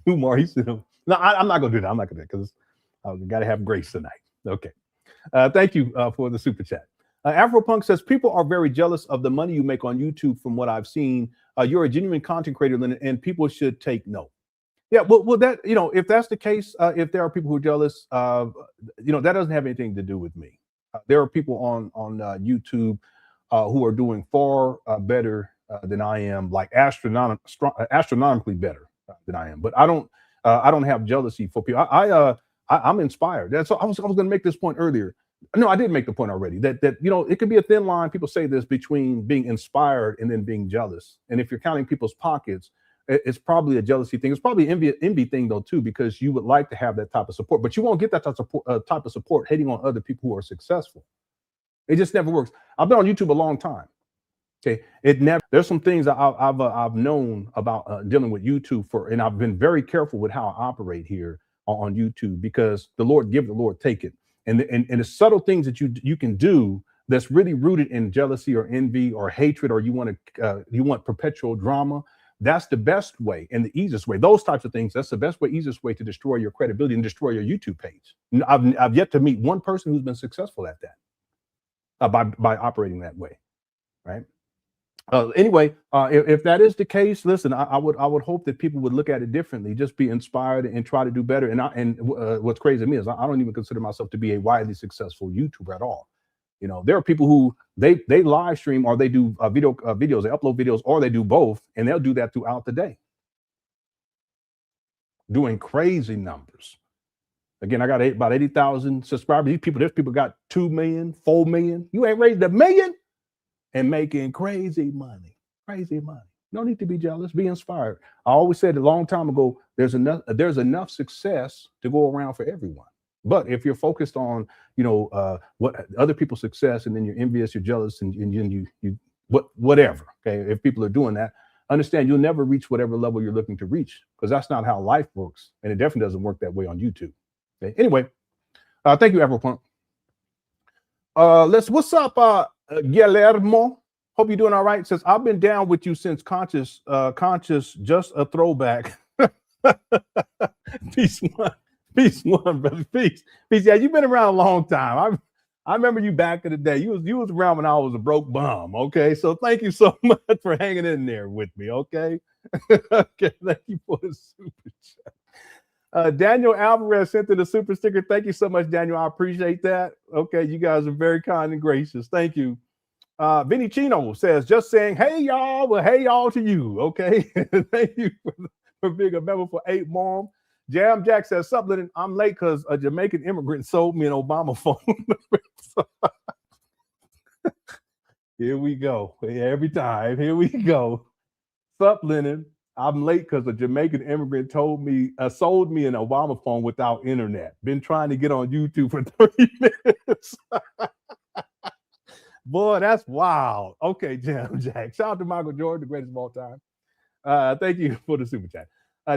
Umar, he said, no, I'm not gonna do that. I'm not gonna do that because we got to have grace tonight. Okay. Thank you for the super chat. Afropunk says people are very jealous of the money you make on YouTube. From what I've seen, you're a genuine content creator, Lenon, and people should take note. Yeah, well, that if that's the case, if there are people who are jealous, that doesn't have anything to do with me. There are people on YouTube who are doing far better than I am, like astronomically better than I am. But I don't have jealousy for people. I'm inspired. That's I was going to make this point earlier. No, I did make the point already that it could be a thin line. People say this between being inspired and then being jealous. And if you're counting people's pockets, it's probably a jealousy thing. It's probably an envy thing though too, because you would like to have that type of support, but you won't get that type of support hating on other people who are successful. It just never works. I've been on YouTube a long time. Okay, there's some things I've known about dealing with YouTube and I've been very careful with how I operate here on YouTube, because the Lord give, the Lord take it. And the subtle things that you can do that's really rooted in jealousy or envy or hatred, or you want perpetual drama. That's the best way and the easiest way. Those types of things, that's the best way, easiest way to destroy your credibility and destroy your YouTube page. I've yet to meet one person who's been successful at that by operating that way, right? Anyway, if that is the case, listen, I would hope that people would look at it differently, just be inspired and try to do better. And what's crazy to me is I don't even consider myself to be a widely successful YouTuber at all. There are people who they live stream or they do videos, they upload videos, or they do both, and they'll do that throughout the day, doing crazy numbers. Again, I got about 80,000 subscribers. There's people got 2 million, 4 million. You ain't raised $1 million. And making crazy money. No need to be jealous. Be inspired. I always said a long time ago, there's enough success to go around for everyone. But if you're focused on, what other people's success, and then you're envious, you're jealous, and you whatever. Okay, if people are doing that, understand you'll never reach whatever level you're looking to reach, because that's not how life works, and it definitely doesn't work that way on YouTube. Okay. Anyway, thank you, Afropunk. What's up, Guillermo? Hope you're doing all right. Says I've been down with you since conscious, just a throwback. Peace one, brother. Peace. Yeah, you've been around a long time. I remember you back in the day. You was around when I was a broke bum. Okay, so thank you so much for hanging in there with me. Okay, okay. Thank you for the super chat. Daniel Alvarez sent in the super sticker. Thank you so much, Daniel. I appreciate that. Okay, you guys are very kind and gracious. Thank you. Vinny Chino says, just saying, hey, y'all. Well, hey, y'all to you. Okay. Thank you for being a member for 8 Mom. Jam Jack says, sup, Lenon, I'm late because a Jamaican immigrant sold me an Obama phone. Here we go. Every time. Here we go. Sup, Lenon, I'm late because a Jamaican immigrant sold me an Obama phone without internet. Been trying to get on YouTube for 30 minutes. Boy, that's wild. Okay, Jam Jack. Shout out to Michael Jordan, the greatest of all time. Thank you for the super chat.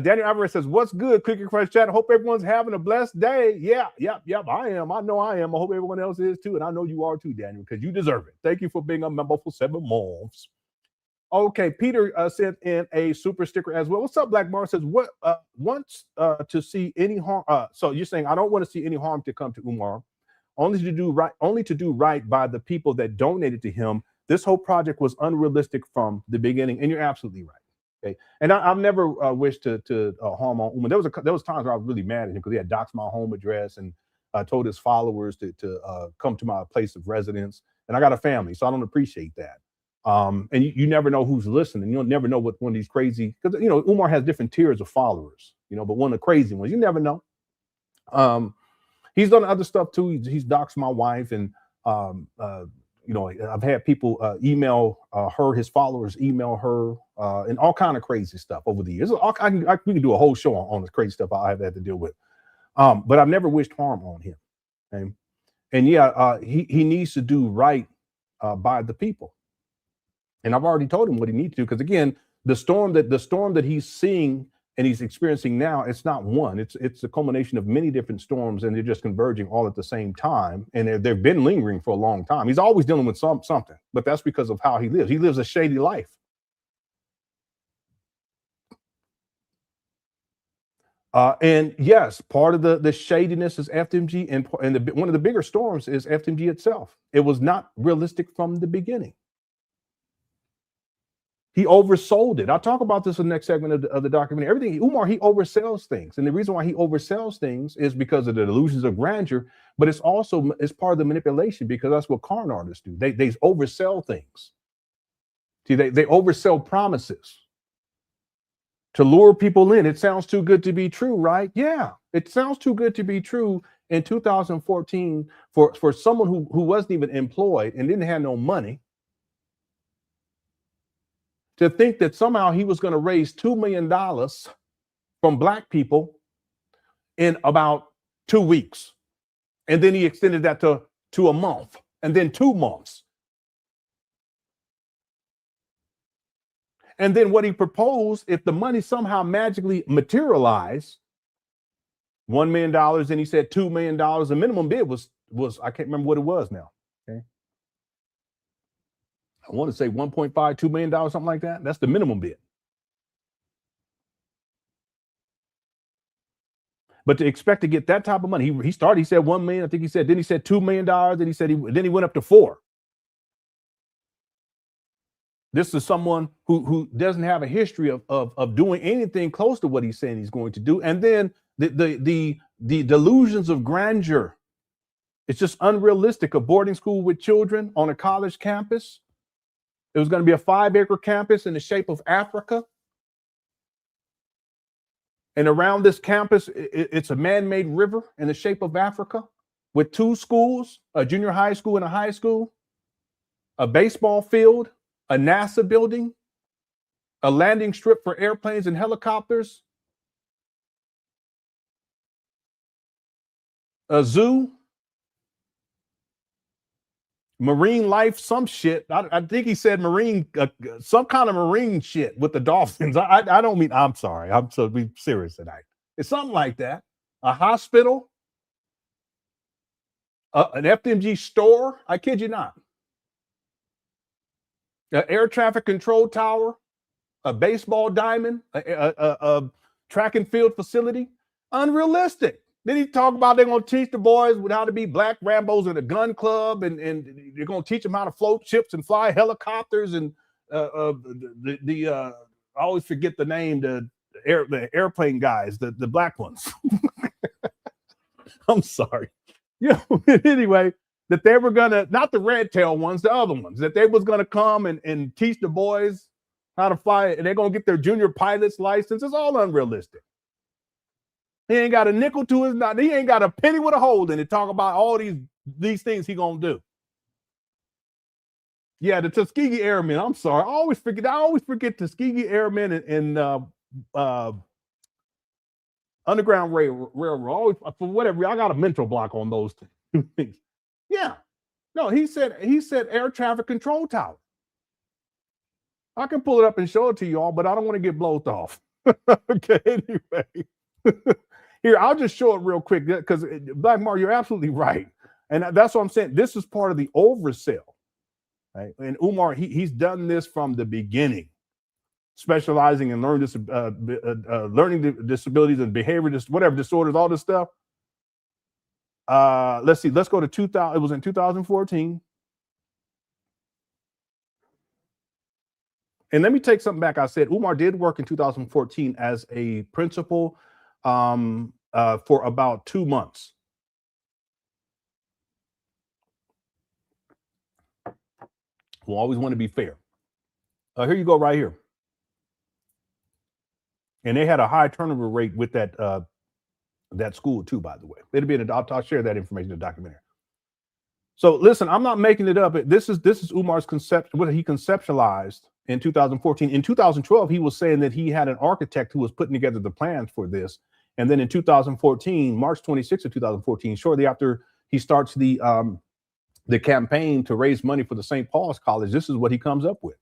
Daniel Alvarez says, what's good, Cookie Crush Chat? I hope everyone's having a blessed day. Yep, I am. I know I am. I hope everyone else is too. And I know you are too, Daniel, because you deserve it. Thank you for being a member for 7 months. Okay, Peter sent in a super sticker as well. What's up, Black Bar? Says, what wants to see any harm? So you're saying, I don't want to see any harm to come to Umar. Only to do right by the people that donated to him. This whole project was unrealistic from the beginning, and you're absolutely right. Okay, and I've never wished to harm on Umar. There was times where I was really mad at him because he had doxed my home address and told his followers to come to my place of residence. And I got a family, so I don't appreciate that. And you never know who's listening. You'll never know what one of these crazy, because Umar has different tiers of followers. But one of the crazy ones, you never know. He's done other stuff too. He's doxed my wife, and I've had people email her, his followers email her, and all kind of crazy stuff over the years. We can do a whole show on the crazy stuff I've had to deal with. But I've never wished harm on him. Okay? And yeah, he needs to do right by the people. And I've already told him what he needs to, because again, the storm that he's seeing and he's experiencing now, it's not one. It's a culmination of many different storms, and they're just converging all at the same time. And they've been lingering for a long time. He's always dealing with something, but that's because of how he lives. He lives a shady life. And yes, part of the shadiness is FDMG, and one of the bigger storms is FDMG itself. It was not realistic from the beginning. He oversold it. I'll talk about this in the next segment of the documentary. Everything, Umar, he oversells things. And the reason why he oversells things is because of the delusions of grandeur, but it's part of the manipulation, because that's what con artists do. They oversell things. See, they oversell promises to lure people in. It sounds too good to be true, right? Yeah, it sounds too good to be true in 2014 for someone who wasn't even employed and didn't have no money, to think that somehow he was going to raise $2 million from Black people in about 2 weeks. And then he extended that to a month, and then 2 months. And then what he proposed, if the money somehow magically materialized, $1 million, and he said $2 million, the minimum bid was I can't remember what it was now. Okay. I want to say $1.5, $2 million, something like that. That's the minimum bid. But to expect to get that type of money, he said 1 million. I think he said $2 million. Then he went up to 4. This is someone who doesn't have a history of doing anything close to what he's saying he's going to do. And then the delusions of grandeur. It's just unrealistic. A boarding school with children on a college campus. It was going to be a 5-acre campus in the shape of Africa. And around this campus, it's a man-made river in the shape of Africa with 2 schools, a junior high school and a high school, a baseball field, a NASA building, a landing strip for airplanes and helicopters, a zoo, marine life, some shit. I think he said marine, some kind of marine shit with the dolphins. I don't mean, I'm sorry. I'm so be serious tonight. It's something like that. A hospital, an FDMG store. I kid you not. An air traffic control tower, a baseball diamond, a track and field facility. Unrealistic. Then he talked about they're going to teach the boys how to be black Rambos in a gun club, and they're going to teach them how to float ships and fly helicopters. And I always forget the name, the airplane guys, the black ones. I'm sorry. Yeah. Anyway, that they were gonna, not the red tail ones, the other ones, that they was gonna come and teach the boys how to fly, and they're gonna get their junior pilot's license. It's all unrealistic. He ain't got a nickel to his nose. He ain't got a penny with a hole in it. Talk about all these things he gonna do. Yeah, the Tuskegee Airmen. I'm sorry, I always forget Tuskegee Airmen and Underground Railroad. Always, for whatever, I got a mental block on those two things. Yeah, no, he said air traffic control tower. I can pull it up and show it to you all, but I don't want to get blown off. Okay, anyway. Here, I'll just show it real quick because Black Mar, you're absolutely right. And that's what I'm saying. This is part of the oversell. Right? And Umar, he's done this from the beginning, specializing in learning disabilities and behavior, whatever disorders, all this stuff. Let's see. Let's go to 2000. It was in 2014. And let me take something back. I said Umar did work in 2014 as a principal for about 2 months. We'll always want to be fair. Here you go, right here. And they had a high turnover rate with that that school too, by the way. It'll be I'll share that information in the documentary. So listen, I'm not making it up. This is Umar's concept, what he conceptualized in 2014. In 2012, he was saying that he had an architect who was putting together the plans for this. And then in 2014, March 26th of 2014, shortly after he starts the campaign to raise money for the St. Paul's College, this is what he comes up with.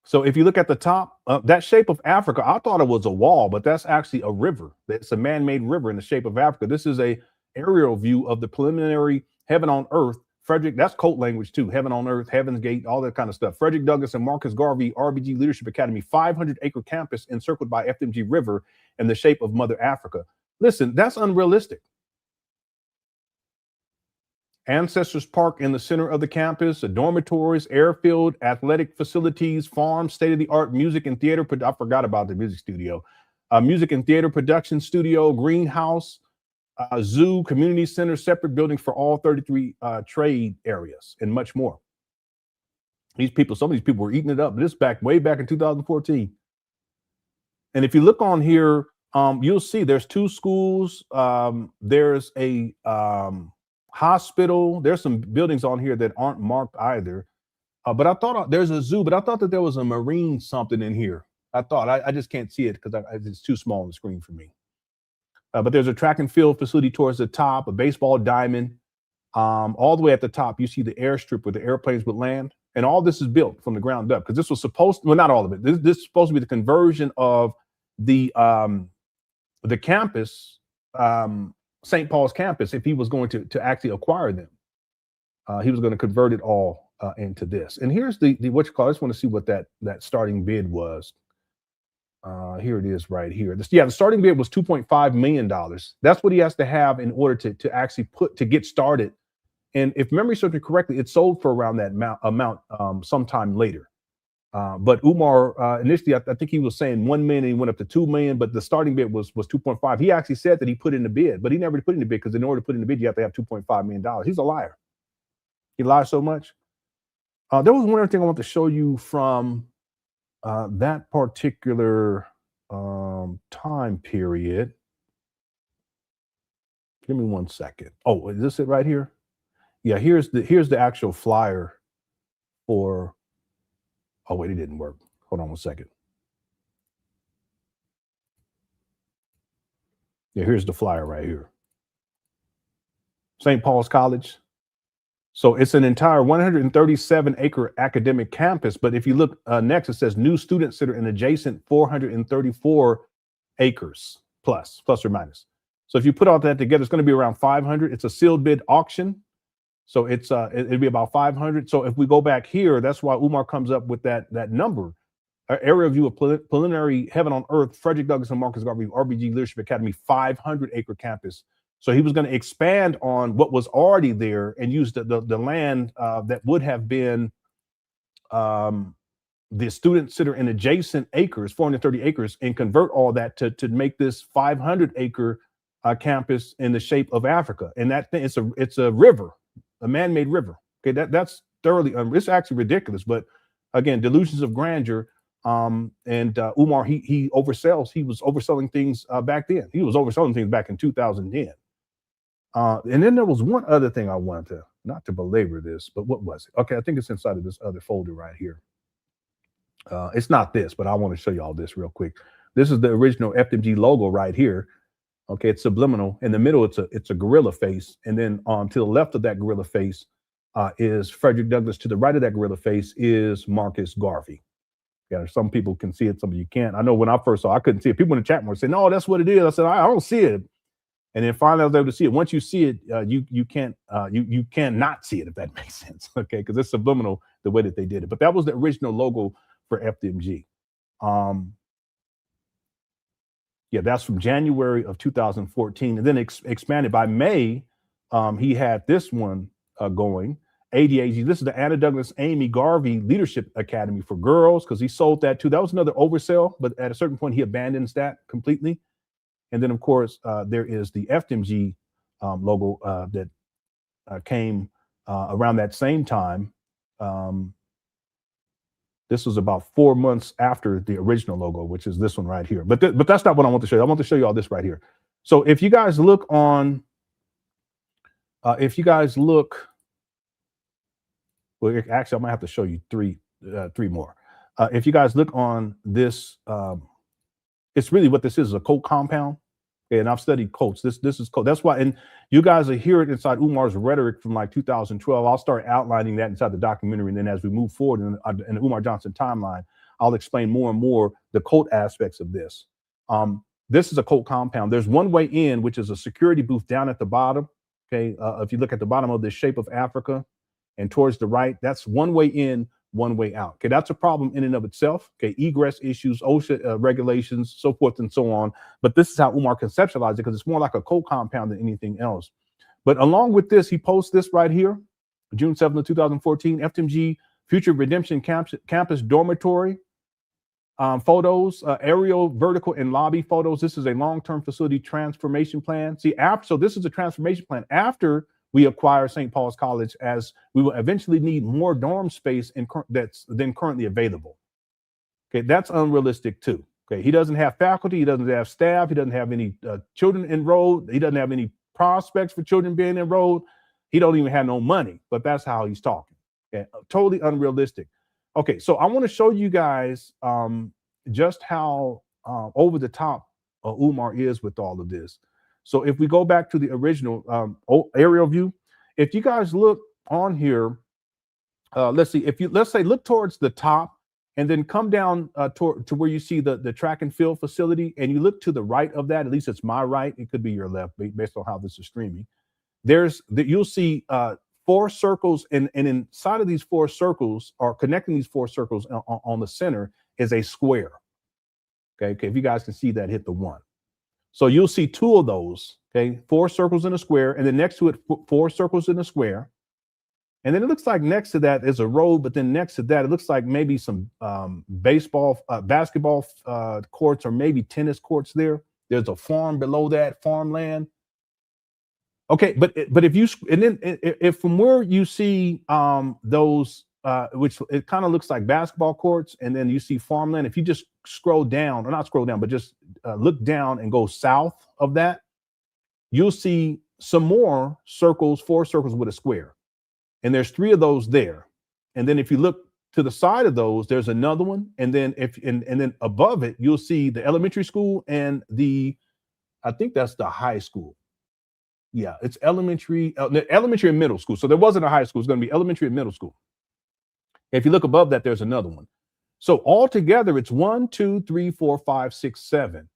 So if you look at the top, that shape of Africa, I thought it was a wall, but that's actually a river. It's a man-made river in the shape of Africa. This is a aerial view of the preliminary Heaven on Earth. Frederick, that's code language too. Heaven on Earth, Heaven's Gate, all that kind of stuff. Frederick Douglass and Marcus Garvey RBG Leadership Academy, 500-acre campus encircled by FDMG River in the shape of Mother Africa. Listen, that's unrealistic. Ancestors Park in the center of the campus, dormitories, airfield, athletic facilities, farms, state-of-the-art music and theater. I forgot about the music studio. Music and theater production studio, greenhouse, zoo, community center, separate buildings for all 33 trade areas, and much more. Some of these people were eating it up. This way back in 2014. And if you look on here, you'll see there's 2 schools. There's a hospital. There's some buildings on here that aren't marked either. But I thought there's a zoo, but I thought that there was a marine something in here. I just can't see it because it's too small on the screen for me. But there's a track and field facility towards the top, a baseball diamond. All the way at the top, you see the airstrip where the airplanes would land. And all this is built from the ground up because this was supposed to, well, not all of it. This is supposed to be the conversion of the campus, St. Paul's campus, if he was going to actually acquire them. He was going to convert it all into this. And here's the what you call, I just want to see what that starting bid was. Here it is right here. The starting bid was $2.5 million. That's what he has to have in order to actually get started. And if memory serves me correctly, it sold for around that amount sometime later. But Umar initially, I think he was saying 1 million, and he went up to 2 million, but the starting bid was 2.5. He actually said that he put in the bid, but he never put in the bid because in order to put in the bid, you have to have $2.5 million. He's a liar. He lies so much. There was one other thing I want to show you from that particular time period. Give me 1 second. Oh, is this it right here? Yeah, here's the actual flyer for. Oh wait, it didn't work. Hold on 1 second. Yeah, here's the flyer right here. St. Paul's College. So it's an entire 137-acre academic campus. But if you look next, it says new student center and adjacent 434 acres plus or minus. So if you put all that together, it's going to be around 500. It's a sealed bid auction. So it's it'd be about 500. So if we go back here, that's why Umar comes up with that number. Area view of preliminary Heaven on Earth, Frederick Douglass and Marcus Garvey RBG Leadership Academy, 500-acre campus. So he was going to expand on what was already there and use the land that would have been the student center and adjacent acres, 430 acres, and convert all that to make this 500-acre campus in the shape of Africa, and that thing, it's a river, a man-made river. Okay, that's thoroughly it's actually ridiculous, but again, delusions of grandeur. And Umar, he oversells. He was overselling things back then. He was overselling things back in 2010. And then there was one other thing I wanted to, not to belabor this, but what was it? Okay, I think it's inside of this other folder right here. It's not this, but I want to show you all this real quick. This is the original FDMG logo right here. Okay, it's subliminal. In the middle, it's a gorilla face, and then to the left of that gorilla face is Frederick Douglass. To the right of that gorilla face is Marcus Garvey. Yeah, some people can see it, some of you can't. I know when I first saw it, I couldn't see it. People in the chat were saying, "No, that's what it is." I said, "I don't see it." And then finally, I was able to see it. Once you see it, you cannot see it, if that makes sense. Okay, because it's subliminal the way that they did it. But that was the original logo for FDMG. Yeah, that's from January of 2014, and then expanded by May. He had this one going. ADAG. This is the Anna Douglas Amy Garvey Leadership Academy for girls, because he sold that too. That was another oversell, but at a certain point he abandons that completely. And then of course there is the FDMG logo that came around that same time. This was about 4 months after the original logo, which is this one right here. But that's not what I want to show you. I want to show you all this right here. So if you guys look on, well, actually, I might have to show you three more. If you guys look on this, it's really what this is a cult compound. Okay, and I've studied cults. This is cult. That's why, and you guys will hear it inside Umar's rhetoric from like 2012. I'll start outlining that inside the documentary, and then as we move forward in the Umar Johnson timeline, I'll explain more and more the cult aspects of this. This is a cult compound. There's one way in, which is a security booth down at the bottom. Okay, if you look at the bottom of this shape of Africa, and towards the right, that's one way in, one way out. Okay, that's a problem in and of itself. Okay, egress issues, OSHA regulations, so forth and so on. But this is how Umar conceptualized it, because it's more like a cult compound than anything else. But along with this, he posts this right here, June 7th of 2014, FDMG Future Redemption Campus Dormitory photos, aerial, vertical, and lobby photos. This is a long-term facility transformation plan. See, so this is a transformation plan after we acquire St. Paul's College, as we will eventually need more dorm space that's than currently available. Okay, that's unrealistic too. Okay, he doesn't have faculty, he doesn't have staff, he doesn't have any children enrolled, he doesn't have any prospects for children being enrolled, he don't even have no money, but that's how he's talking. Okay, totally unrealistic. Okay, so I want to show you guys just how over the top Umar is with all of this. So if we go back to the original aerial view, if you guys look on here, let's see, let's say look towards the top and then come down to where you see the track and field facility, and you look to the right of that, at least it's my right, it could be your left based on how this is streaming. You'll see 4 circles, and inside of these 4 circles, or connecting these 4 circles on the center, is a square. Okay, if you guys can see that, hit the 1. So you'll see 2 of those, okay, 4 circles in a square, and then next to it, 4 circles in a square. And then it looks like next to that is a road, but then next to that, it looks like maybe some basketball courts, or maybe tennis courts there. There's a farm below that, farmland. Okay, but if you, and then if from where you see those, which it kind of looks like basketball courts, and then you see farmland, if you just scroll down, or not scroll down, but just look down and go south of that, you'll see some more circles, 4 circles with a square. And there's 3 of those there. And then if you look to the side of those, there's another one. And then and then above it, you'll see the elementary school and I think that's the high school. Yeah, it's elementary and middle school. So there wasn't a high school, it's going to be elementary and middle school. If you look above that, there's another one. So altogether, it's 1, 2, 3, 4, 5, 6, 7.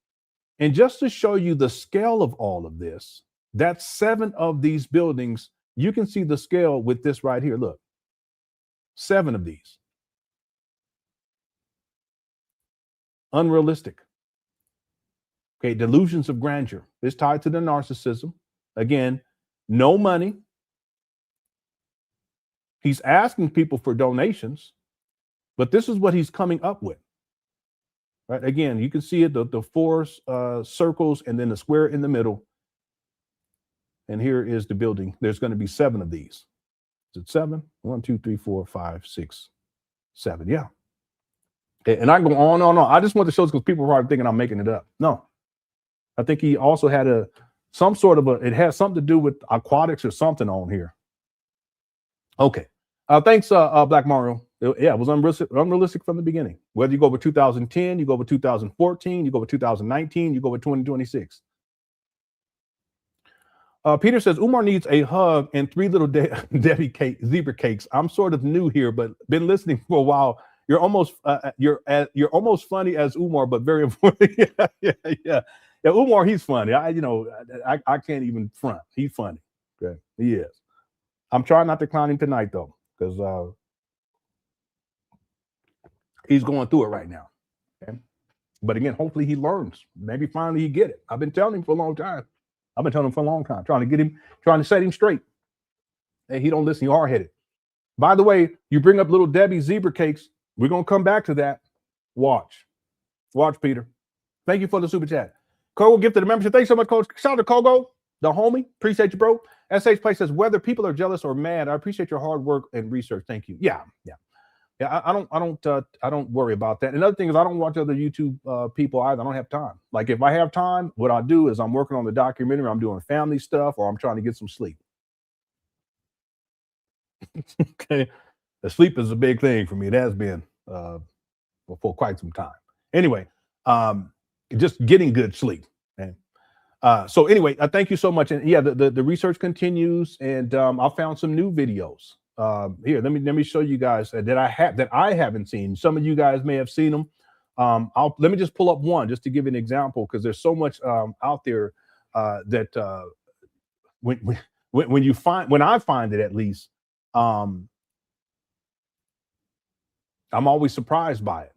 And just to show you the scale of all of this, that's 7 of these buildings. You can see the scale with this right here. Look, 7 of these. Unrealistic. Okay, delusions of grandeur. It's tied to the narcissism. Again, no money. He's asking people for donations, but this is what he's coming up with. Right? Again, you can see it, the 4 circles and then the square in the middle. And here is the building. There's going to be 7 of these. Is it 7? 1, 2, 3, 4, 5, 6, 7. Yeah. And I go on and on. I just want to show this because people are probably thinking I'm making it up. No. I think he also had some sort of it has something to do with aquatics or something on here. Okay. Thanks, Black Mario. Yeah, it was unrealistic from the beginning. Whether you go with 2010, you go with 2014, you go with 2019, you go with 2026. Peter says Umar needs a hug and 3 little Debbie zebra cakes. I'm sort of new here, but been listening for a while. You're almost funny as Umar, but very important. Yeah. Umar, he's funny. I can't even front. He's funny. Okay, he is. I'm trying not to clown him tonight though, because he's going through it right now. Okay? But again, hopefully he learns. Maybe finally he get it. I've been telling him for a long time. Trying to set him straight. Hey, he don't listen. He's hard-headed. By the way, you bring up little Debbie zebra cakes. We're gonna come back to that. Watch, Peter. Thank you for the super chat. Kogo gifted the membership. Thanks so much, Coach. Shout out to Kogo, the homie. Appreciate you, bro. SH Play says whether people are jealous or mad, I appreciate your hard work and research. Thank you. Yeah. I don't worry about that. Another thing is I don't watch other YouTube people either. I don't have time. Like if I have time, what I do is I'm working on the documentary. I'm doing family stuff, or I'm trying to get some sleep. Okay, the sleep is a big thing for me. It has been for quite some time. Anyway, just getting good sleep. Okay? So anyway, thank you so much. And yeah, the research continues, and I found some new videos. Here, let me show you guys that I haven't seen. Some of you guys may have seen them. Let me just pull up one just to give you an example, because there's so much out there that when I find it, at least, I'm always surprised by it.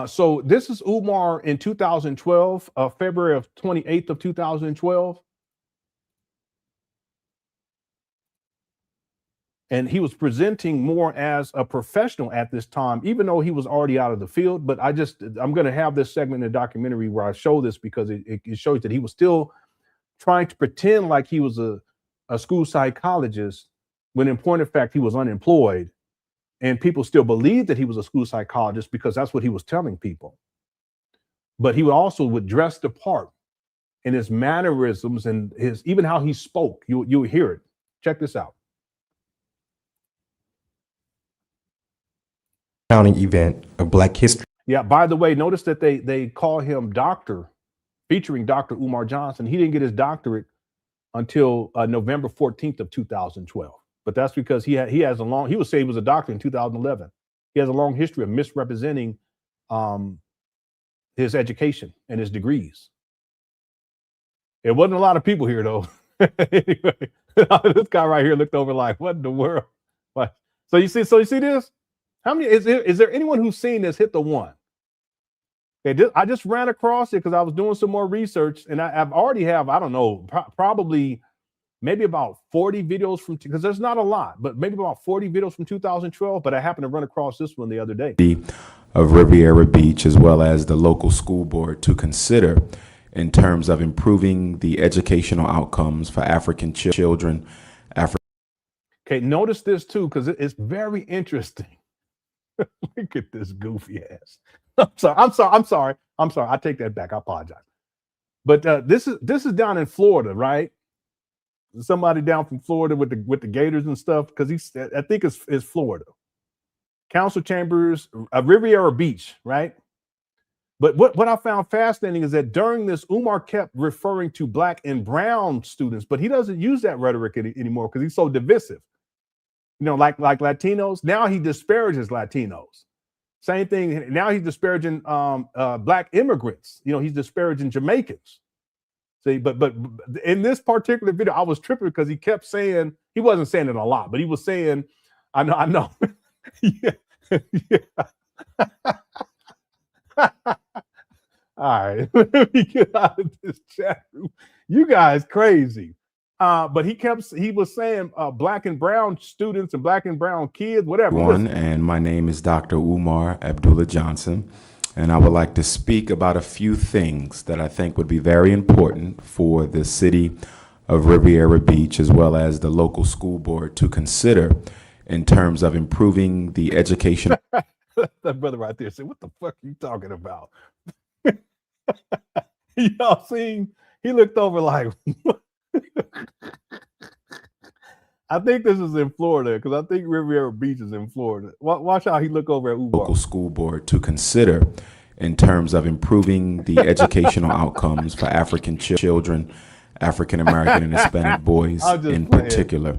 So this is Umar in 2012, February of 28th of 2012. And he was presenting more as a professional at this time, even though he was already out of the field. But I'm going to have this segment in the documentary where I show this, because it shows that he was still trying to pretend like he was a school psychologist, when in point of fact, he was unemployed. And people still believed that he was a school psychologist because that's what he was telling people. But he would dress the part in his mannerisms and even how he spoke. You'll hear it. Check this out. Founding event of Black history. Yeah, by the way, notice that they call him doctor, featuring Dr. Umar Johnson. He didn't get his doctorate until November 14th of 2012. But that's because he would say he was a doctor in 2011. He has a long history of misrepresenting his education and his degrees. It wasn't a lot of people here though. Anyway, this guy right here looked over like, what in the world? What? So you see this? How many is there anyone who's seen this? Hit the 1. Okay, I just ran across it because I was doing some more research, and I've already have, I don't know, probably maybe about 40 videos from, because there's not a lot, but maybe about 40 videos from 2012. But I happened to run across this one the other day. Of Riviera Beach, as well as the local school board, to consider in terms of improving the educational outcomes for African children. Okay, notice this too, because it's very interesting. Look at this goofy ass. I'm sorry. I take that back. I apologize. But this is down in Florida, right? Somebody down from Florida with the Gators and stuff, because I think it's Florida. Council chambers, Riviera Beach, right? But what I found fascinating is that during this, Umar kept referring to Black and brown students, but he doesn't use that rhetoric anymore because he's so divisive. You know, like Latinos. Now he disparages Latinos. Same thing. Now he's disparaging Black immigrants. You know, he's disparaging Jamaicans. See, but in this particular video, I was tripping because he kept saying, he wasn't saying it a lot, but he was saying, I know. Yeah. All right, let me get out of this chat room. You guys crazy. But he was saying Black and brown students and Black and brown kids, whatever. And my name is Dr. Umar Abdullah Johnson. and I would like to speak about a few things that I think would be very important for the city of Riviera Beach, as well as the local school board, to consider in terms of improving the education. That brother right there said, "What the fuck are you talking about?" Y'all seen? He looked over like, I think this is in Florida, because I think Riviera Beach is in Florida. Watch how he look over at Umar. Local school board to consider in terms of improving the educational outcomes for African children, African American and Hispanic boys in particular.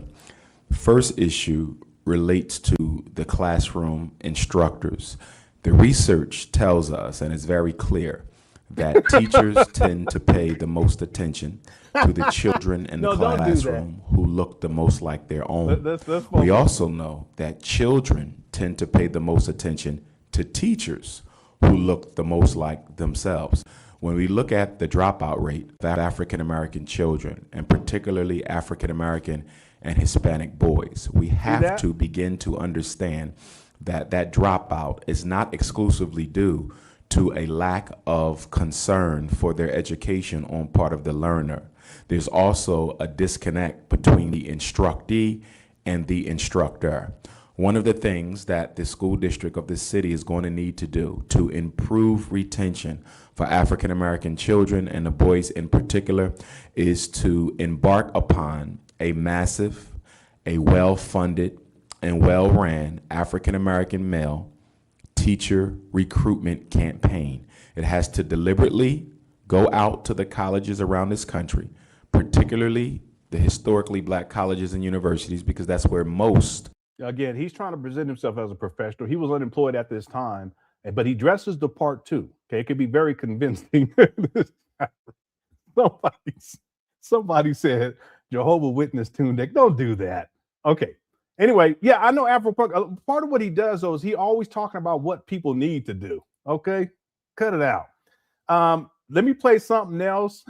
First issue relates to the classroom instructors. The research tells us, and it's very clear, that teachers tend to pay the most attention to the children in the classroom who look the most like their own. We also know that children tend to pay the most attention to teachers who look the most like themselves. When we look at the dropout rate of African American children, and particularly African American and Hispanic boys, we have to begin to understand that that dropout is not exclusively due to a lack of concern for their education on part of the learner. There's also a disconnect between the instructee and the instructor. One of the things that the school district of the city is going to need to do to improve retention for African American children, and the boys in particular, is to embark upon a massive, a well-funded, and well-ran African American male teacher recruitment campaign. It has to deliberately go out to the colleges around this country, particularly the historically black colleges and universities, because that's where most. Again, he's trying to present himself as a professional. He was unemployed at this time, but he dresses the part too. Okay, it could be very convincing. Somebody said Jehovah Witness tune deck. Don't do that. Okay. Anyway, yeah, I know Afropunk. Part of what he does, though, is he always talking about what people need to do. Okay, cut it out. Let me play something else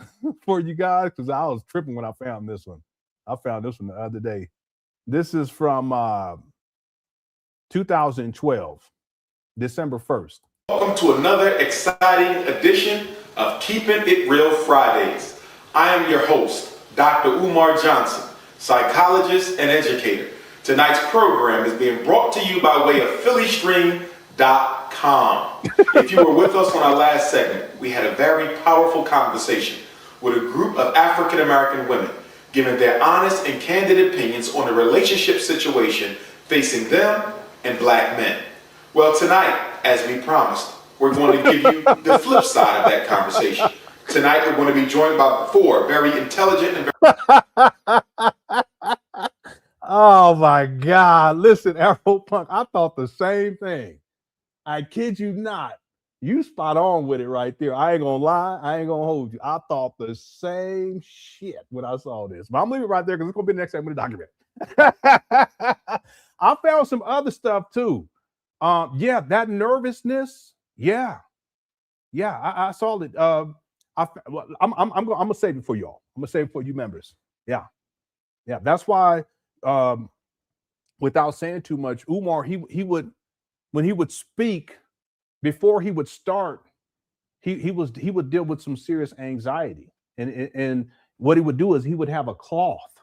for you guys, because I was tripping when I found this one. I found this one the other day. This is from 2012, December 1st. Welcome to another exciting edition of Keeping It Real Fridays. I am your host, Dr. Umar Johnson, psychologist and educator. Tonight's program is being brought to you by way of PhillyStream.com. If you were with us on our last segment, we had a very powerful conversation with a group of African American women giving their honest and candid opinions on the relationship situation facing them and black men. Well, tonight, as we promised, we're going to give you the flip side of that conversation. Tonight, we're going to be joined by four very intelligent and Oh my God. Listen, Afropunk, I thought the same thing. I kid you not. You spot on with it right there. I ain't gonna lie. I ain't gonna hold you. I thought the same shit when I saw this. But I'm leaving it right there because it's gonna be the next segment of the document. I found some other stuff too. Yeah, that nervousness. Yeah. I saw it. I'm gonna save it for y'all. I'm gonna save it for you members. Yeah. That's why. Without saying too much, Umar, he would, when he would speak, before he would start, he would deal with some serious anxiety, and what he would do is he would have a cloth,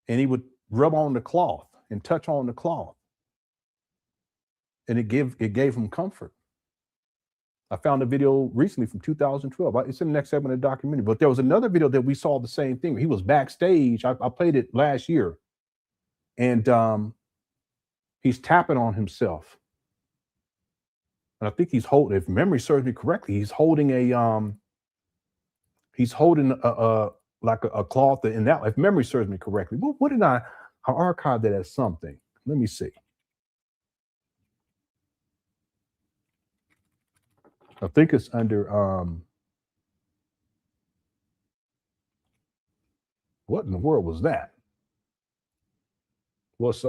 and he would rub on the cloth and touch on the cloth, and it gave him comfort. I found a video recently from 2012. It's in the next segment of the documentary. But there was another video that we saw the same thing. He was backstage. I played it last year. And he's tapping on himself. And I think he's holding, if memory serves me correctly, he's holding a like a cloth in that, if memory serves me correctly. What did I archived that as something? Let me see. I think it's under what in the world was that? What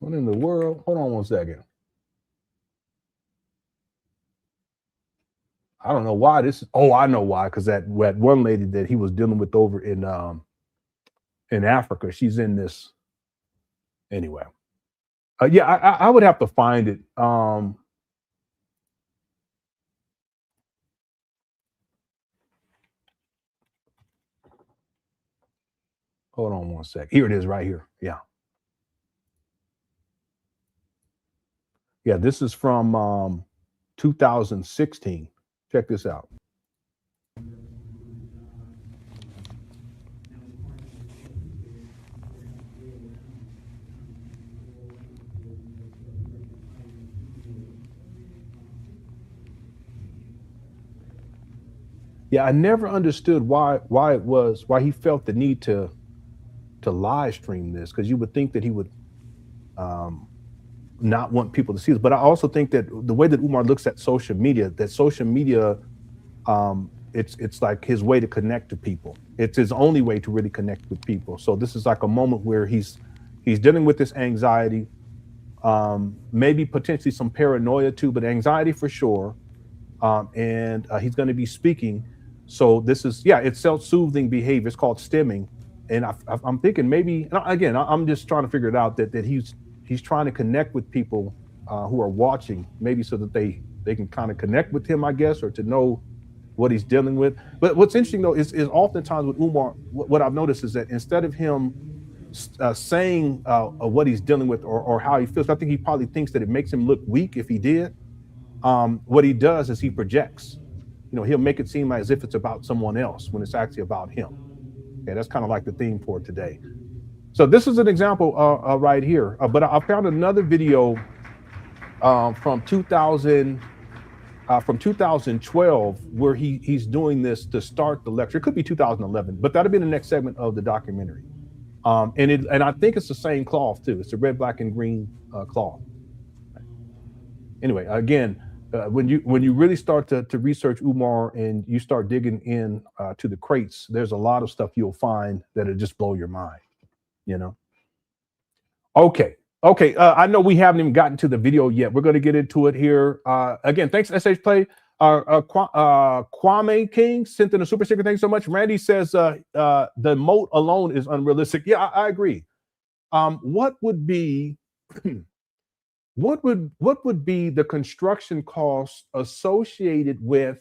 in the world? Hold on one second. I don't know why this. Oh, I know why. Because that one lady that he was dealing with over in Africa, she's in this. Anyway, yeah, I would have to find it. Hold on one sec. Here it is, right here. Yeah, yeah. This is from 2016. Check this out. Yeah, I never understood why he felt the need to live stream this, because you would think that he would not want people to see this. But I also think that the way that Umar looks at social media, it's like his way to connect to people. It's his only way to really connect with people. So this is like a moment where he's dealing with this anxiety, maybe potentially some paranoia too, but anxiety for sure. And he's going to be speaking. So this is, yeah, it's self-soothing behavior. It's called stimming. And I'm thinking maybe, again, I'm just trying to figure it out, that he's trying to connect with people who are watching, maybe so that they can kind of connect with him, I guess, or to know what he's dealing with. But what's interesting though is oftentimes with Umar, what I've noticed is that instead of him saying what he's dealing with or how he feels, I think he probably thinks that it makes him look weak if he did. What he does is he projects. He'll make it seem as if it's about someone else when it's actually about him. Okay, that's kind of like the theme for today. So this is an example right here. But I found another video from 2012 where he's doing this to start the lecture. It could be 2011, but that'll be the next segment of the documentary. And I think it's the same cloth too. It's the red, black, and green cloth. Anyway, again, when you really start to research Umar and you start digging in to the crates, there's a lot of stuff you'll find that'll just blow your mind. Okay. I know we haven't even gotten to the video yet. We're going to get into it here. Again, thanks, SH Play. Kwame King sent in a super sticker. Thanks so much. Randy says the moat alone is unrealistic. Yeah, I agree. What would be what would be the construction costs associated with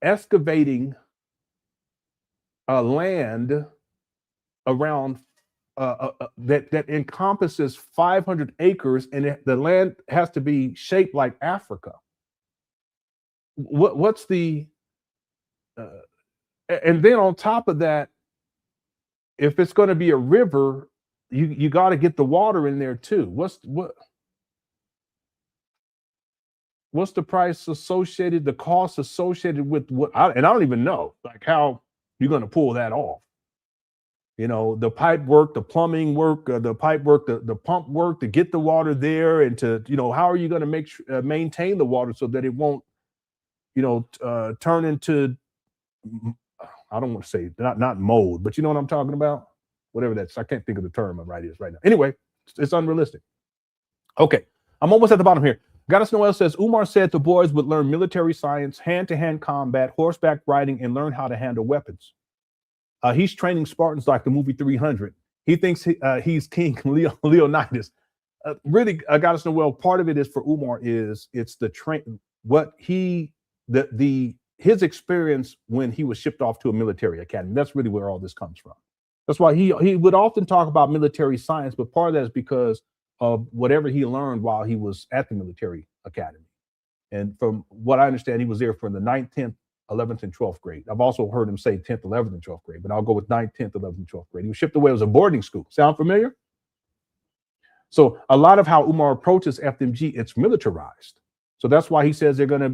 excavating land around that encompasses 500 acres, and the land has to be shaped like Africa? What's the and then on top of that, if it's going to be a river, you got to get the water in there too. What's the price associated, the cost associated with and I don't even know like how you're going to pull that off. The pipe work, the plumbing work, the pipe work, the pump work to get the water there, and to, how are you going to maintain the water so that it won't, turn into, I don't want to say not mold, but you know what I'm talking about? Whatever that's, I can't think of the term right now. Anyway, it's unrealistic. Okay, I'm almost at the bottom here. Goddess Noel says, Umar said the boys would learn military science, hand-to-hand combat, horseback riding, and learn how to handle weapons. He's training Spartans like the movie 300. He thinks he's King Leonidas. Really, Goddess Noel, part of it is for Umar it's the his experience when he was shipped off to a military academy. That's really where all this comes from. That's why he would often talk about military science, but part of that is because of whatever he learned while he was at the military academy. And from what I understand, he was there for the 9th, 10th, 11th, and 12th grade. I've also heard him say 10th, 11th, and 12th grade, but I'll go with 9th, 10th, 11th, and 12th grade. He was shipped away. It was a boarding school. Sound familiar? So a lot of how Umar approaches FDMG, it's militarized. So that's why he says they're going to,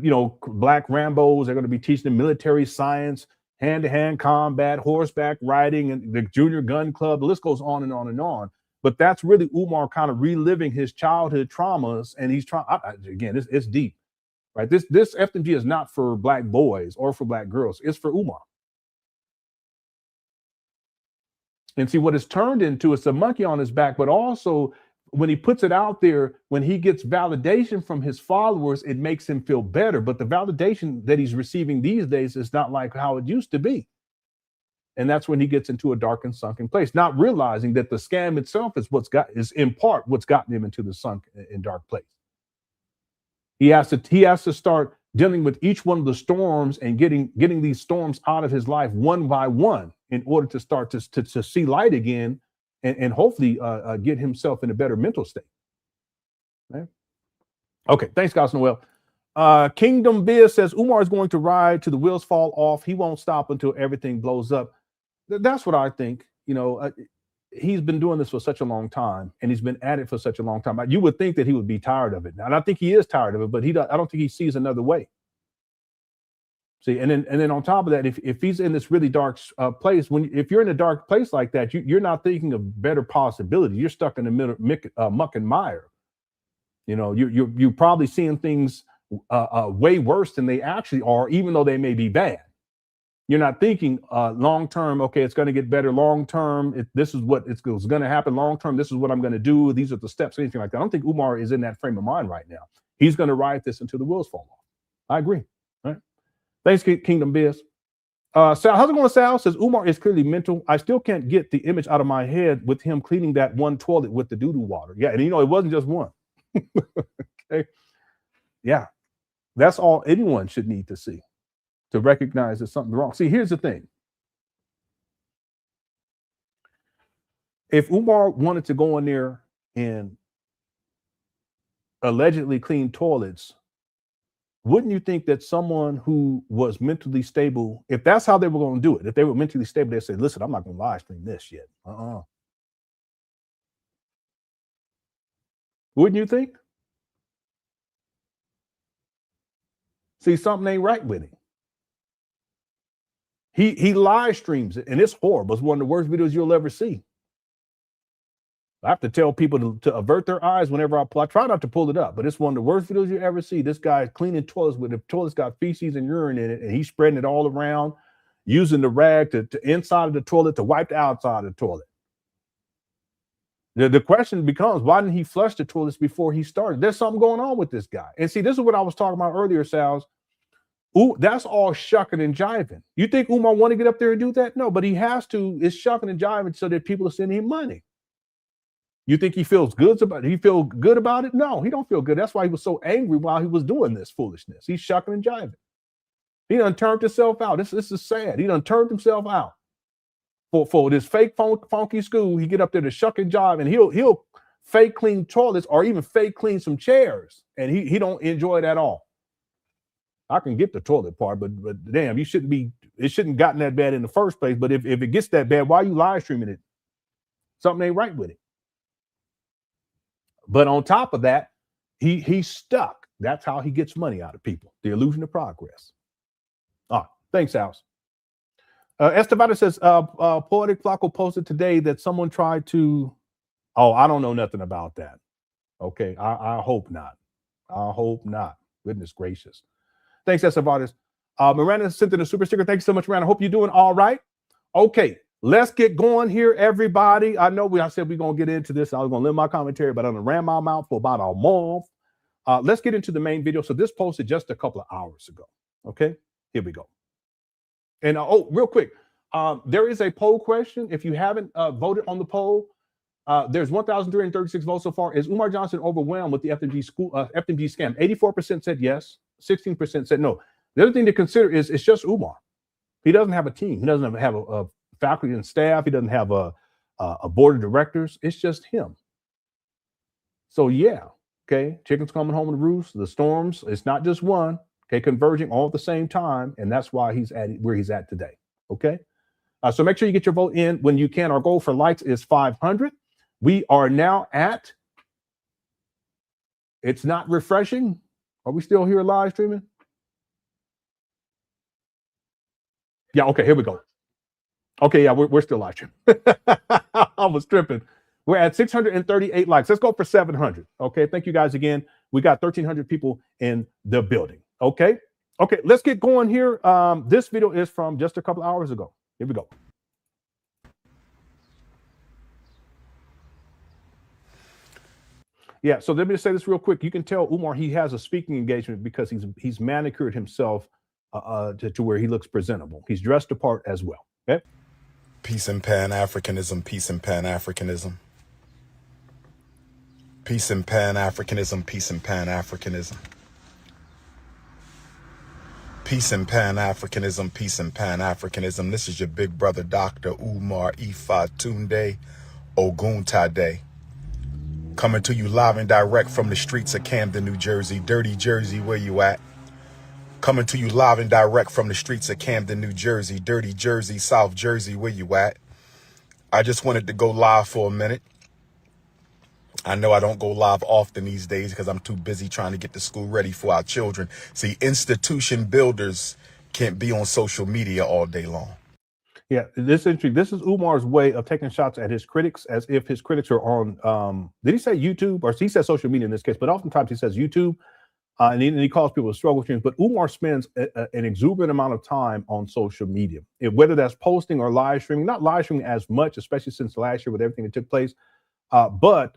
black Rambos, they're going to be teaching them military science, hand-to-hand combat, horseback riding, and the junior gun club. The list goes on and on and on. But that's really Umar kind of reliving his childhood traumas, and he's trying. Again, it's deep, right? This FDMG is not for black boys or for black girls. It's for Umar. And see what it's turned into. It's a monkey on his back, but also when he puts it out there, when he gets validation from his followers, it makes him feel better. But the validation that he's receiving these days is not like how it used to be. And that's when he gets into a dark and sunken place, not realizing that the scam itself is in part what's gotten him into the sunk and dark place. He has to start dealing with each one of the storms and getting these storms out of his life one by one in order to start to see light again and hopefully get himself in a better mental state. Okay, okay, thanks, guys, Noel. Kingdom Biz says Umar is going to ride till the wheels fall off. He won't stop until everything blows up. That's what I think. You know, he's been doing this for such a long time, and he's been at it for such a long time. You would think that he would be tired of it. And I think he is tired of it, but I don't think he sees another way. See, and then on top of that, if he's in this really dark place, if you're in a dark place like that, you're not thinking of better possibilities. You're stuck in the middle, muck and mire. You know, you're probably seeing things way worse than they actually are, even though they may be bad. You're not thinking long term. Okay, it's going to get better long term. This is what it's going to happen long term. This is what I'm going to do. These are the steps. Anything like that. I don't think Umar is in that frame of mind right now. He's going to ride this until the wheels fall off. I agree. All right. Thanks, Kingdom Biz. Sal, how's it going? Sal says Umar is clearly mental. I still can't get the image out of my head with him cleaning that one toilet with the doo-doo water. Yeah, and you know it wasn't just one. Okay. Yeah, that's all anyone should need to see to recognize there's something wrong. See, here's the thing. If Umar wanted to go in there and allegedly clean toilets, wouldn't you think that someone who was mentally stable, if that's how they were going to do it, if they were mentally stable, they'd say, listen, I'm not going to live stream this yet. Wouldn't you think? See, something ain't right with him. He live streams it, and it's horrible. It's one of the worst videos you'll ever see. I have to tell people to avert their eyes whenever I try not to pull it up, but it's one of the worst videos you ever see. This guy cleaning toilets with the toilet's got feces and urine in it, and he's spreading it all around, using the rag to inside of the toilet to wipe the outside of the toilet. The question becomes, why didn't he flush the toilets before he started? There's something going on with this guy. And see, this is what I was talking about earlier, Sals. Ooh, that's all shucking and jiving. You think Umar want to get up there and do that? No, but he has to. It's shucking and jiving so that people are sending him money. You think he feels good about it? He feel good about it? No, he don't feel good. That's why he was so angry while he was doing this foolishness. He's shucking and jiving. He done turned himself out. This is sad. He done turned himself out for this fake funky school. He get up there to shuck and jive, and he'll fake clean toilets or even fake clean some chairs, and he don't enjoy it at all. I can get the toilet part, but damn, it shouldn't gotten that bad in the first place. But if it gets that bad, why are you live streaming it? Something ain't right with it. But on top of that, he's stuck. That's how he gets money out of people. The illusion of progress. Thanks, Alice. Estevada says, Poetic Flacco posted today that someone tried to, I don't know nothing about that. Okay, I hope not. I hope not. Goodness gracious. Thanks, Estevada. Miranda sent in a super sticker. Thanks so much, Miranda. Hope you're doing all right. Okay, let's get going here, everybody. I said we're going to get into this. I was going to limit my commentary, but I'm going to ram my mouth for about a month. Let's get into the main video. So this posted just a couple of hours ago. Okay, here we go. And real quick, there is a poll question. If you haven't voted on the poll, there's 1,336 votes so far. Is Umar Johnson overwhelmed with the FDMG scam? 84% said yes. 16% said no. The other thing to consider is it's just Umar. He doesn't have a team. He doesn't have a faculty and staff. He doesn't have a board of directors. It's just him. So yeah, okay. Chickens coming home to roost. The storms. It's not just one. Okay, converging all at the same time, and that's why he's at where he's at today. Okay, so make sure you get your vote in when you can. Our goal for likes is 500. We are now at. It's not refreshing. Are we still here live streaming? Yeah. Okay. Here we go. Okay. Yeah, we're still live streaming. I was tripping. We're at 638 likes. Let's go for 700. Okay. Thank you guys again. We got 1,300 people in the building. Okay. Okay. Let's get going here. This video is from just a couple hours ago. Here we go. Yeah, so let me just say this real quick. You can tell Umar he has a speaking engagement because he's manicured himself to where he looks presentable. He's dressed the part as well. Okay. Peace and Pan Africanism. Peace and Pan Africanism. Peace and Pan Africanism. Peace and Pan Africanism. Peace and Pan Africanism. Peace and Pan Africanism. This is your big brother, Dr. Umar Tunde Oguntade. Coming to you live and direct from the streets of Camden, New Jersey. Dirty Jersey, where you at? Coming to you live and direct from the streets of Camden, New Jersey. Dirty Jersey, South Jersey, where you at? I just wanted to go live for a minute. I know I don't go live often these days because I'm too busy trying to get the school ready for our children. See, institution builders can't be on social media all day long. Yeah, this is interesting. This is Umar's way of taking shots at his critics as if his critics are on, did he say YouTube? Or he says social media in this case, but oftentimes he says YouTube, and he calls people struggle streams. But Umar spends an exuberant amount of time on social media, whether that's posting or live streaming, not live streaming as much, especially since last year with everything that took place, but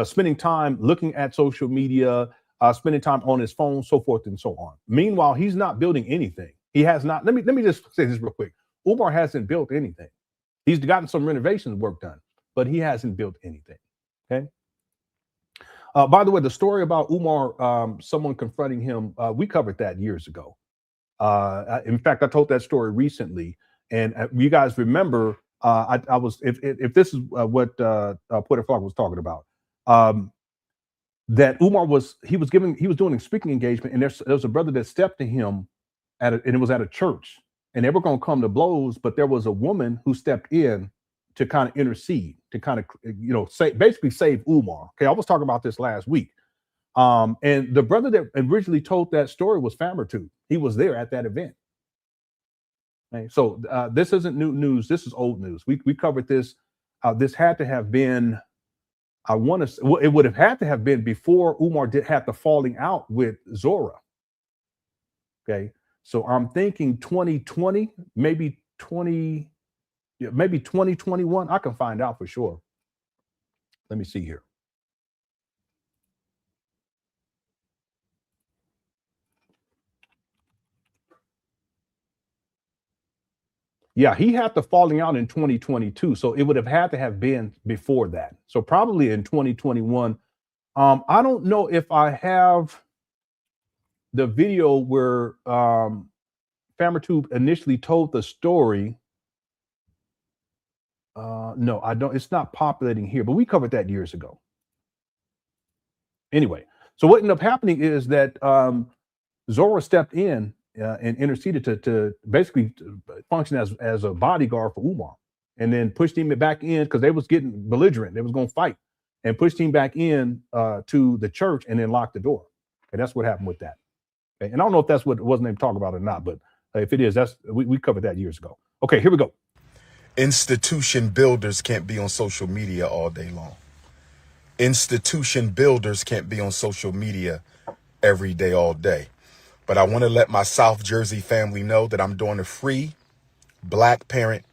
spending time looking at social media, spending time on his phone, so forth and so on. Meanwhile, he's not building anything. He has not. Let me just say this real quick. Umar hasn't built anything. He's gotten some renovations work done, but he hasn't built anything. Okay. By the way, the story about Umar, someone confronting him, we covered that years ago. In fact, I told that story recently, and you guys remember, I was if this is what Puerto Falk was talking about, that Umar was doing a speaking engagement, and there was a brother that stepped to him and it was at a church. And they were going to come to blows, but there was a woman who stepped in to kind of intercede, to kind of, basically save Umar. Okay, I was talking about this last week. And the brother that originally told that story was Famertooth. He was there at that event. Okay, so this isn't new news. This is old news. We covered this. This had to have been, it would have had to have been before Umar had the falling out with Zora. Okay. So I'm thinking 2020, maybe 2021. I can find out for sure. Let me see here. Yeah, he had the falling out in 2022. So it would have had to have been before that. So probably in 2021. I don't know if I have the video where Famertooth initially told the story. No, I don't. It's not populating here, but we covered that years ago. Anyway, so what ended up happening is that Zora stepped in and interceded to basically function as a bodyguard for Umar, and then pushed him back in because they was getting belligerent. They was going to fight, and pushed him back in to the church and then locked the door. And that's what happened with that. Okay, and I don't know if that's what wasn't even talking about or not, but if it is, we covered that years ago. Okay, here we go. Institution builders can't be on social media all day long. Institution builders can't be on social media every day, all day. But I want to let my South Jersey family know that I'm doing a free Black Parent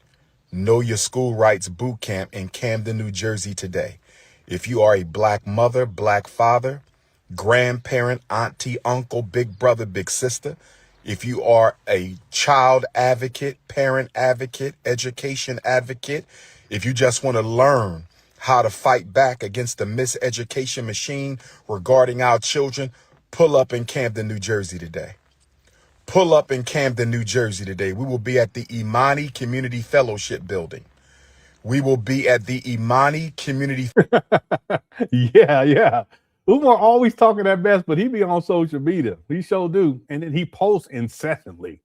Know Your School Rights Boot Camp in Camden, New Jersey today. If you are a Black mother, Black father, grandparent, auntie, uncle, big brother, big sister, if you are a child advocate, parent advocate, education advocate, if you just want to learn how to fight back against the miseducation machine regarding our children, pull up in Camden, New Jersey today. Pull up in Camden, New Jersey today. We will be at the Imani Community Fellowship Building. We will be at the Imani Community. Yeah. Umar always talking that mess, but he be on social media. He sure do. And then he posts incessantly.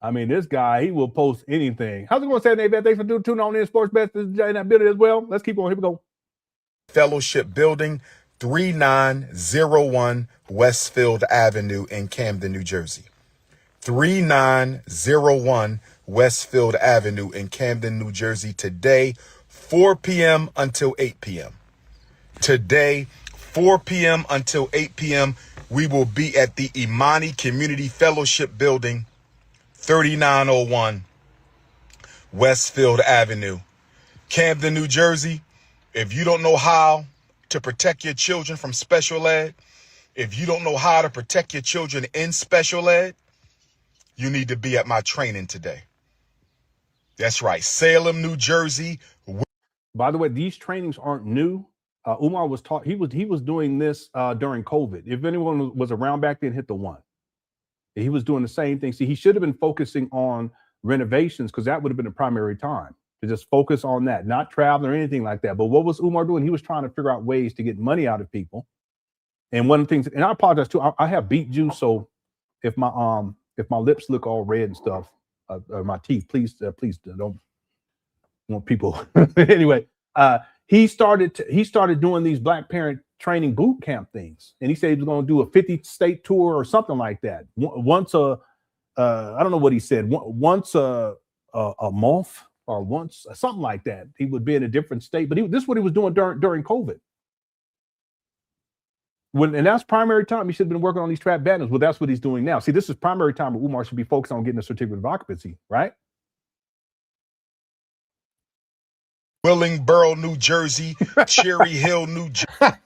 I mean, this guy, he will post anything. How's it going, Saturday, man? Thanks for tuning on in, Sports Best in that building as well. Let's keep on. Here we go. Fellowship Building, 3901 Westfield Avenue in Camden, New Jersey. 3901 Westfield Avenue in Camden, New Jersey today, 4 p.m. until 8 p.m. Today, 4 p.m. until 8 p.m., we will be at the Imani Community Fellowship Building, 3901 Westfield Avenue, Camden, New Jersey. If you don't know how to protect your children from special ed, if you don't know how to protect your children in special ed, you need to be at my training today. That's right. Salem, New Jersey. By the way, these trainings aren't new. Umar was taught, he was doing this during COVID. If anyone was around back then, hit the one. He was doing the same thing. See, he should have been focusing on renovations because that would have been the primary time to just focus on that, not travel or anything like that. But what was Umar doing? He was trying to figure out ways to get money out of people. And one of the things, and I apologize too, I have beet juice, so if my lips look all red and stuff, or my teeth, please don't want people. Anyway, he started doing these Black parent training boot camp things, and he said he was going to do a 50-state tour or something like that. Once I don't know what he said, once a month or once something like that. He would be in a different state, but this is what he was doing during COVID. And that's primary time. He should have been working on these trap banners. Well, that's what he's doing now. See, this is primary time where Umar should be focused on getting a certificate of occupancy, right? Willingboro, New Jersey, Cherry Hill, New Jersey.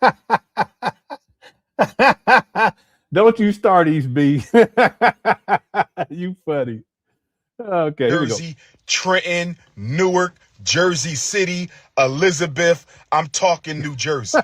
Don't you start, East B. You funny. Okay, Jersey, Trenton, Newark, Jersey City, Elizabeth. I'm talking New Jersey.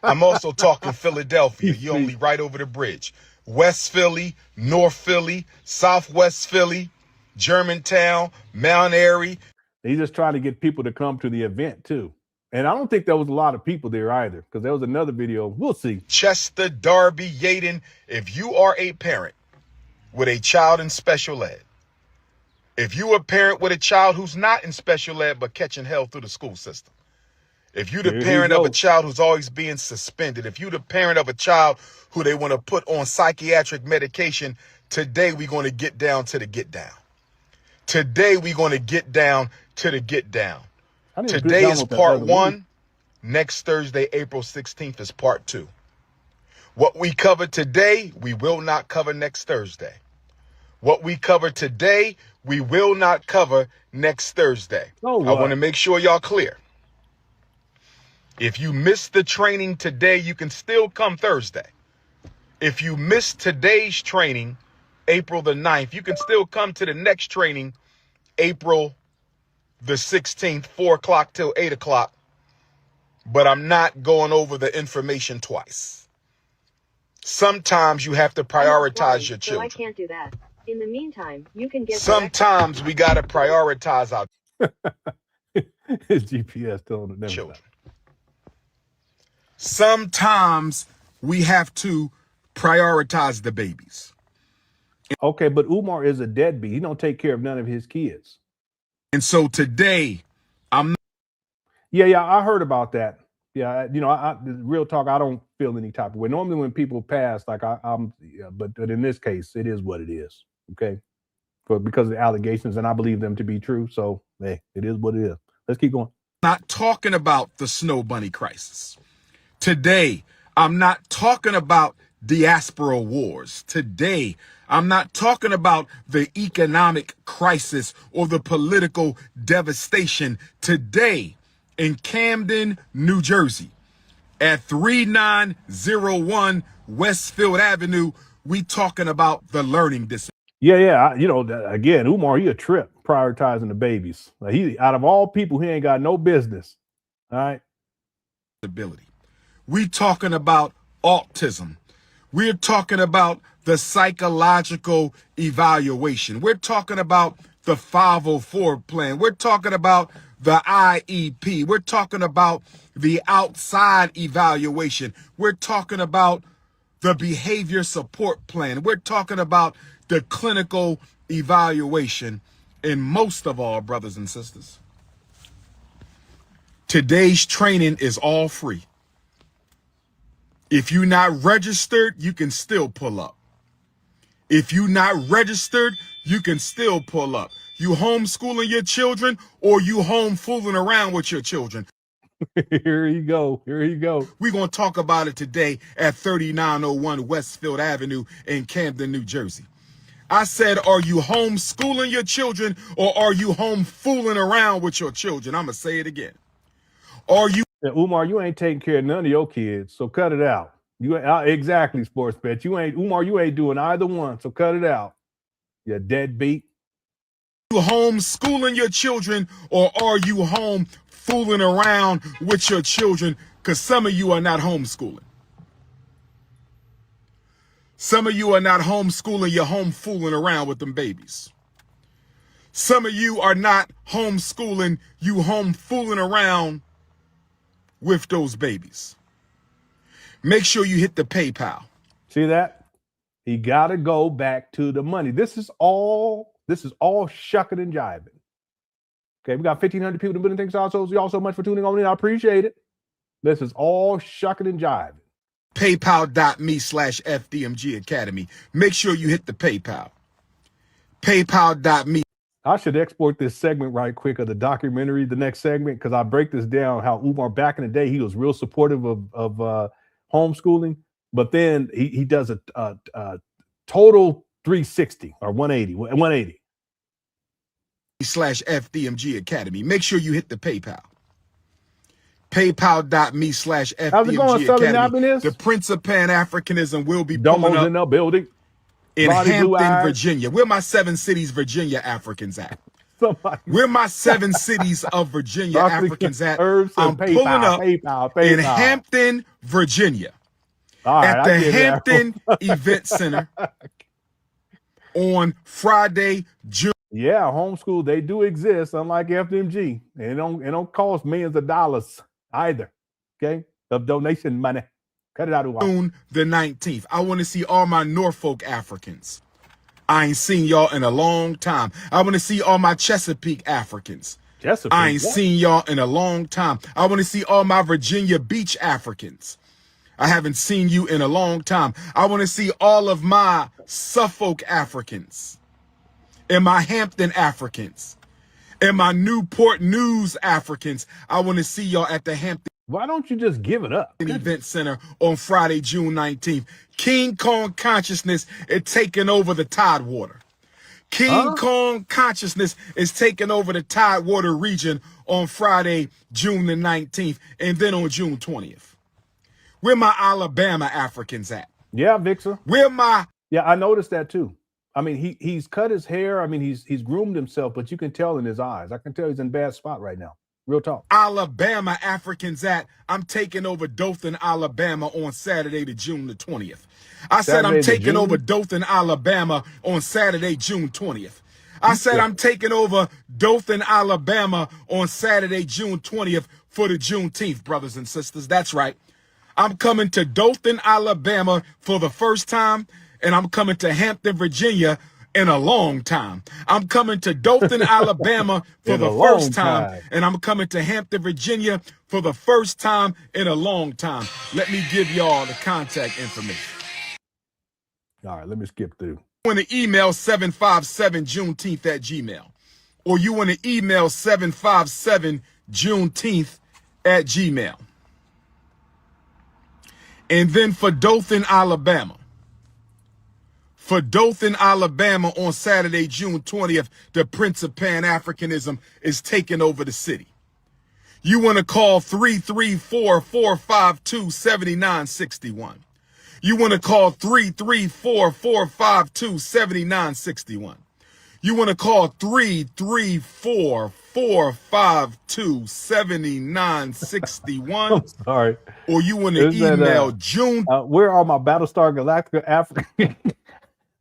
I'm also talking Philadelphia. You're only right over the bridge. West Philly, North Philly, Southwest Philly, Germantown, Mount Airy. He's just trying to get people to come to the event too. And I don't think there was a lot of people there either, because there was another video. We'll see. Chester, Darby, Yaden. If you are a parent with a child in special ed, if you a parent with a child who's not in special ed but catching hell through the school system, if you the parent of a child who's always being suspended, if you the parent of a child who they want to put on psychiatric medication, today we're going to get down to the get down. Today we're going to get down to the get down. Today is part 1. Next Thursday, April 16th is part 2. What we cover today, we will not cover next Thursday. What we cover today, we will not cover next Thursday. I want to make sure y'all clear. If you missed the training today, you can still come Thursday. If you missed today's training, April the 9th, you can still come to the next training, April the 16th, 4 o'clock till 8 o'clock. But I'm not going over the information twice. Sometimes you have to prioritize your children. So I can't do that. In the meantime, you can get. Sometimes we got to prioritize our his GPS telling them children. Sometimes we have to prioritize the babies. Okay, but Umar is a deadbeat. He don't take care of none of his kids. And so today, I'm. Yeah, I heard about that. Yeah, I real talk. I don't feel any type of way. Normally, when people pass, like but in this case, it is what it is. Okay, because of the allegations, and I believe them to be true. So, hey, it is what it is. Let's keep going. Not talking about the Snow Bunny crisis today. I'm not talking about diaspora wars today. I'm not talking about the economic crisis or the political devastation today. In Camden, New Jersey, at 3901 Westfield Avenue, we talking about the learning disability. Yeah. Again, Umar, he a trip prioritizing the babies. Like he, out of all people, he ain't got no business. All right. We talking about autism. We're talking about the psychological evaluation. We're talking about the 504 plan. We're talking about the IEP. We're talking about the outside evaluation. We're talking about the behavior support plan. We're talking about the clinical evaluation. And most of all, brothers and sisters, today's training is all free. If you're not registered, you can still pull up. If you're not registered, you can still pull up. You homeschooling your children or you home fooling around with your children? Here you go. We're going to talk about it today at 3901 Westfield Avenue in Camden, New Jersey. I said, are you homeschooling your children or are you home fooling around with your children? I'm going to say it again. Are you Umar, you ain't taking care of none of your kids, so cut it out. You exactly, sports bet. You ain't Umar, you ain't doing either one, so cut it out. You deadbeat. homeschooling your children, or are you home fooling around with your children? Because some of you are not homeschooling. Some of you are not homeschooling, you're home fooling around with them babies. Some of you are not homeschooling, you home fooling around with those babies. Make sure you hit the PayPal. See that? He got to go back to the money. This is all shucking and jiving. Okay, we got 1,500 people to put in things out. So y'all so much for tuning on in. I appreciate it. This is all shucking and jiving. PayPal.me/FDMG Academy. Make sure you hit the PayPal. PayPal.me. I should export this segment right quick of the documentary, the next segment, because I break this down how Umar back in the day, he was real supportive of homeschooling, but then he does a total 360 or 180. /FDMG Academy. Make sure you hit the PayPal. PayPal.me/FDMG Academy. The Prince of Pan Africanism will be pulling up in the building in Hampton, Virginia. Where my 7 cities Virginia Africans at? Where my 7 cities of Virginia Africans at? I'm pulling up in Hampton, Virginia. At the Hampton Event Center on Friday, June. Yeah, homeschool, they do exist, unlike FDMG. It don't cost millions of dollars either. Okay? Of donation money. Cut it out. June the 19th. I want to see all my Norfolk Africans. I ain't seen y'all in a long time. I want to see all my Chesapeake Africans. I ain't seen y'all in a long time. I want to see all my Virginia Beach Africans. I haven't seen you in a long time. I want to see all of my Suffolk Africans and my Hampton Africans and my Newport News Africans. I want to see y'all at the Hampton. Why don't you just give it up? Event Center on Friday, June 19th. King Kong consciousness is taking over the Tidewater. King Kong consciousness is taking over the Tidewater region on Friday, June the 19th, and then on June 20th. Where my Alabama Africans at? Yeah, Victor. Where my... Yeah, I noticed that too. I mean, he's cut his hair. I mean, he's groomed himself, but you can tell in his eyes. I can tell he's in a bad spot right now. Real talk. Alabama Africans at. I'm taking over Dothan, Alabama on Saturday, to June the 20th. I said I'm taking over Dothan, Alabama on Saturday, June 20th. I said I'm taking over Dothan, Alabama on Saturday, June 20th for the Juneteenth, brothers and sisters. That's right. I'm coming to Dothan, Alabama for the first time, and I'm coming to Hampton, Virginia in a long time. I'm coming to Dothan, Alabama for the first time, and I'm coming to Hampton, Virginia for the first time in a long time. Let me give y'all the contact information. All right, let me skip through. You want to email 757juneteenth@gmail, or you want to email 757juneteenth@gmail. And then for Dothan, Alabama. For Dothan, Alabama on Saturday, June 20th, the Prince of Pan Africanism is taking over the city. You want to call 334-452-7961. You want to call 334-452-7961. You want to call 334-452-7961. I'm sorry. Or you want to email June. Where are my Battlestar Galactica African?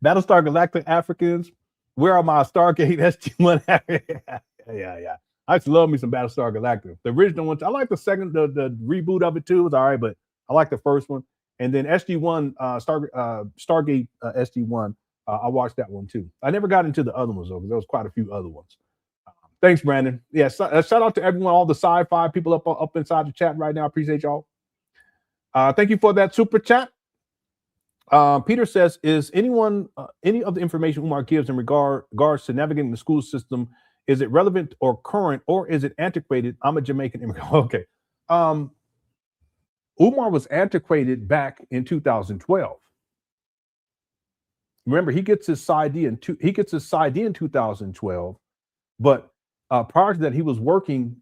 Battlestar Galactic Africans. Where are my Stargate SG-1? Yeah. I just love me some Battlestar Galactica. The original one, I like the second, the reboot of it too. It's all right, but I like the first one. And then SG-1, Stargate SG-1. I watched that one too. I never got into the other ones though, because there was quite a few other ones. Thanks, Brandon. Yeah, shout out to everyone, all the sci-fi people up inside the chat right now. I appreciate y'all. Thank you for that super chat. Peter says, is any of the information Umar gives in regards to navigating the school system, is it relevant or current, or is it antiquated? I'm a Jamaican immigrant. Okay. Umar was antiquated back in 2012. Remember, he gets his PsyD in 2012, but prior to that, he was working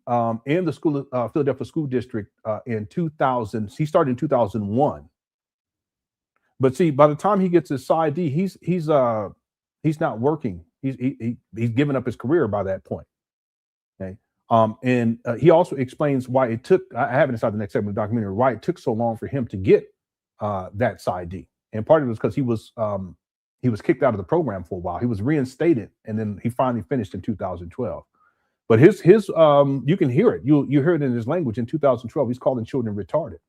in the school, Philadelphia School District in 2000. He started in 2001. But see, by the time he gets his PsyD, he's not working. He's given up his career by that point. Okay. And he also explains why it took. I have it inside the next segment of the documentary. Why it took so long for him to get that PsyD, and part of it was because he was kicked out of the program for a while. He was reinstated, and then he finally finished in 2012. But his you can hear it. You hear it in his language. In 2012, he's calling children retarded.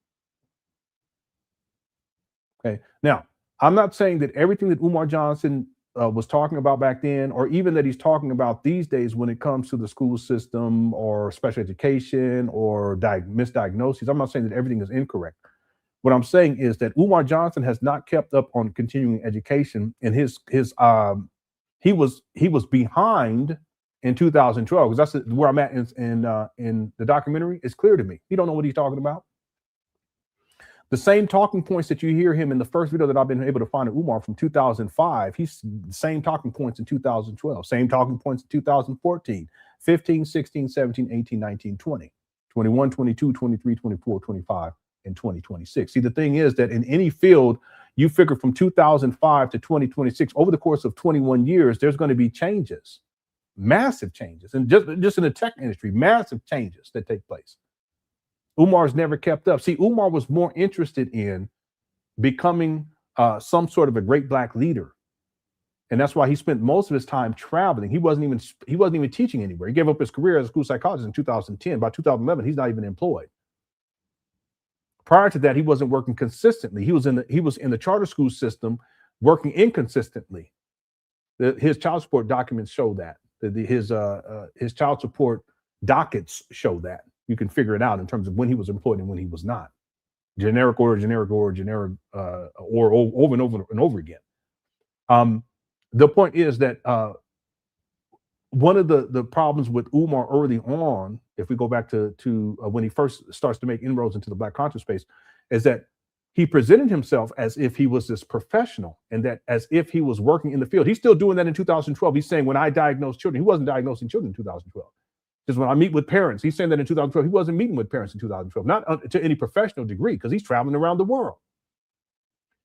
Okay. Now, I'm not saying that everything that Umar Johnson was talking about back then, or even that he's talking about these days when it comes to the school system or special education or misdiagnoses. I'm not saying that everything is incorrect. What I'm saying is that Umar Johnson has not kept up on continuing education, and he was behind in 2012, because that's where I'm at in the documentary. It's clear to me he don't know what he's talking about. The same talking points that you hear him in the first video that I've been able to find of Umar from 2005, he's the same talking points in 2012, same talking points in 2014, 15, 16, 17, 18, 19, 20, 21, 22, 23, 24, 25, and 2026. See, the thing is that in any field, you figure from 2005 to 2026, over the course of 21 years, there's going to be changes, massive changes. And just in the tech industry, massive changes that take place. Umar's never kept up. See, Umar was more interested in becoming some sort of a great black leader. And that's why he spent most of his time traveling. He wasn't even teaching anywhere. He gave up his career as a school psychologist in 2010. By 2011, he's not even employed. Prior to that, he wasn't working consistently. He was in the charter school system working inconsistently. His child support documents show that. His child support dockets show that. You can figure it out in terms of when he was employed and when he was not. Generic order, or over and over again. The point is that one of the problems with Umar early on, if we go back to when he first starts to make inroads into the Black conscious space, is that he presented himself as if he was this professional, and that as if he was working in the field. He's still doing that in 2012. He's saying, when I diagnose children, he wasn't diagnosing children in 2012. Because when I meet with parents, he's saying that in 2012, he wasn't meeting with parents in 2012, not to any professional degree, because he's traveling around the world.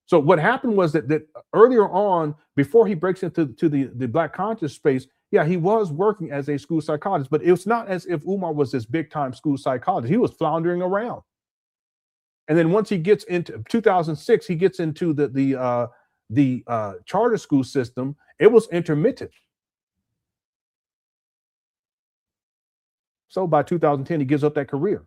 So what happened was that earlier on, before he breaks into the Black conscious space, yeah, he was working as a school psychologist, but it's not as if Umar was this big time school psychologist. He was floundering around. And then once he gets into 2006, he gets into the charter school system. It was intermittent. So by 2010, he gives up that career.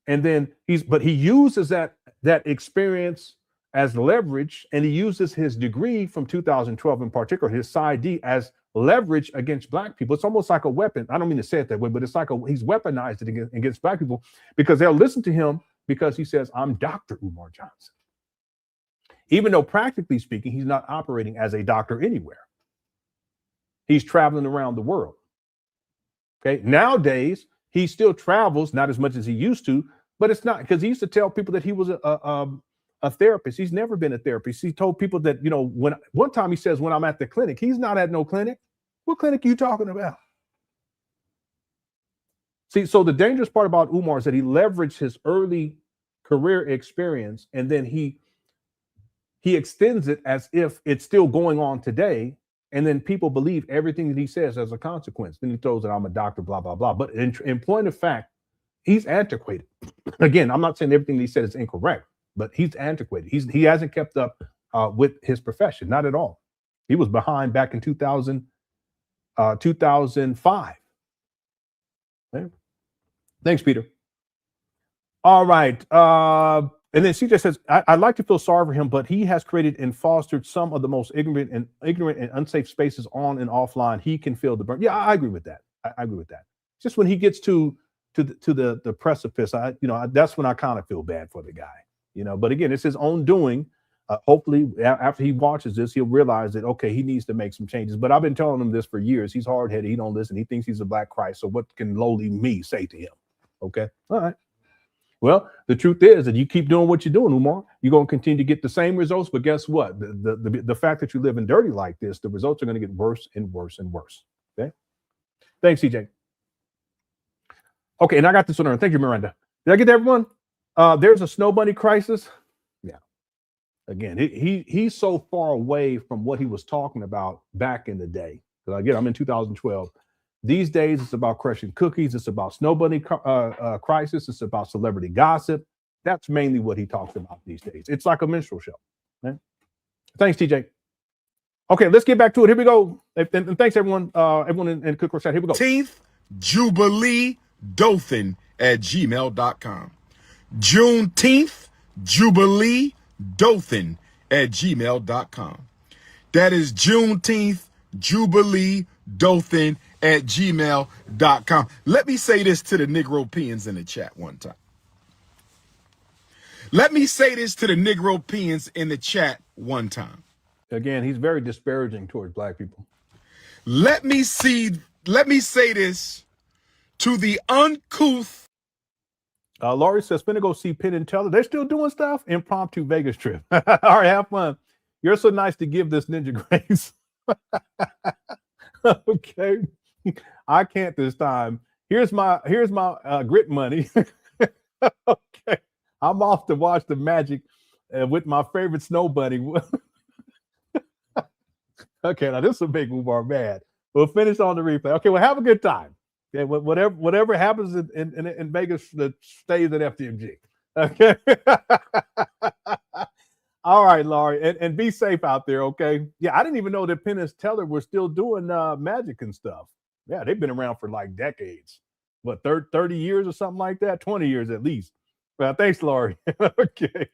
And then he uses that experience as leverage, and he uses his degree from 2012 in particular, his PsyD, as leverage against Black people. It's almost like a weapon. I don't mean to say it that way, but it's like he's weaponized it against Black people, because they'll listen to him because he says, I'm Dr. Umar Johnson. Even though practically speaking, he's not operating as a doctor anywhere. He's traveling around the world. Okay. Nowadays, he still travels, not as much as he used to, but it's not, because he used to tell people that he was a therapist. He's never been a therapist. He told people that, when one time he says, when I'm at the clinic, he's not at no clinic. What clinic are you talking about? See, so the dangerous part about Umar is that he leveraged his early career experience, and then he extends it as if it's still going on today. And then people believe everything that he says as a consequence. Then he throws that I'm a doctor, blah, blah, blah. But in point of fact, he's antiquated. Again, I'm not saying everything that he said is incorrect, but he's antiquated. He hasn't kept up with his profession, not at all. He was behind back in 2005. Okay. Thanks, Peter. All right. And then CJ says, I'd like to feel sorry for him, but he has created and fostered some of the most ignorant and unsafe spaces on and offline. He can feel the burn. Yeah, I agree with that. I agree with that. Just when he gets to the precipice, that's when I kind of feel bad for the guy, But again, it's his own doing. Hopefully, after he watches this, he'll realize that, okay, he needs to make some changes. But I've been telling him this for years. He's hard-headed. He don't listen. He thinks he's a Black Christ. So what can lowly me say to him? Okay. All right. Well, the truth is that you keep doing what you're doing, Umar, you're going to continue to get the same results. But guess what? The fact that you live in dirty like this, the results are going to get worse and worse and worse. Okay. Thanks, CJ. Okay, and I got this one. Thank you, Miranda. Did I get everyone? There's a snow bunny crisis. Yeah. Again, he's so far away from what he was talking about back in the day. Because again, I'm in 2012. These days, it's about crushing cookies. It's about snow bunny crisis. It's about celebrity gossip. That's mainly what he talks about these days. It's like a minstrel show. Right? Thanks, TJ. Okay, let's get back to it. Here we go. And thanks, everyone. Everyone in Cook Chat. Here we go. 18th Jubilee Dothan at gmail.com. Juneteenth Jubilee Dothan at gmail.com. That is Juneteenth Jubilee Dothan at gmail.com. Let me say this to the Negropeans in the chat one time. Let me say this to the Negropeans in the chat one time. Again, he's very disparaging towards black people. Let me say this to the uncouth. Laurie says, finna go see Penn and Teller. They're still doing stuff? Impromptu Vegas trip. All right, have fun. You're so nice to give this ninja grace. Okay. I can't this time. Here's my grit money. Okay. I'm off to watch the Magic with my favorite snow bunny. Okay, now this will make Umar mad. We'll finish on the replay. Okay, well, have a good time. Okay, whatever happens in Vegas that stays at FDMG. Okay. All right, Laurie, and be safe out there. Okay. Yeah, I didn't even know that Penn and Teller were still doing Magic and stuff. Yeah, they've been around for like decades. What, 30 years or something like that? 20 years at least. Well, thanks, Laurie. Okay.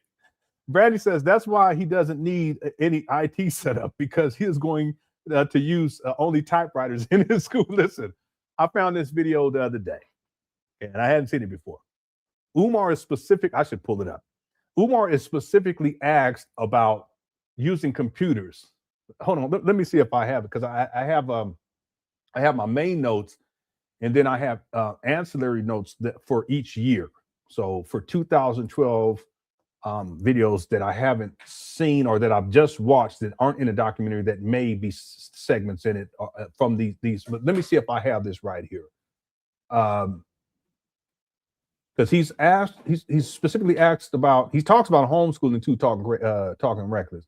Brandy says that's why he doesn't need any IT setup, because he is going to use only typewriters in his school. Listen, I found this video the other day, and I hadn't seen it before. Umar is specific. I should pull it up. Umar is specifically asked about using computers. Hold on, let me see if I have it, because I have my main notes, and then I have ancillary notes for each year. So for 2012 videos that I haven't seen or that I've just watched that aren't in a documentary that may be segments in it from these. But let me see if I have this right here. Because he's specifically asked about, he talks about homeschooling too, talking reckless.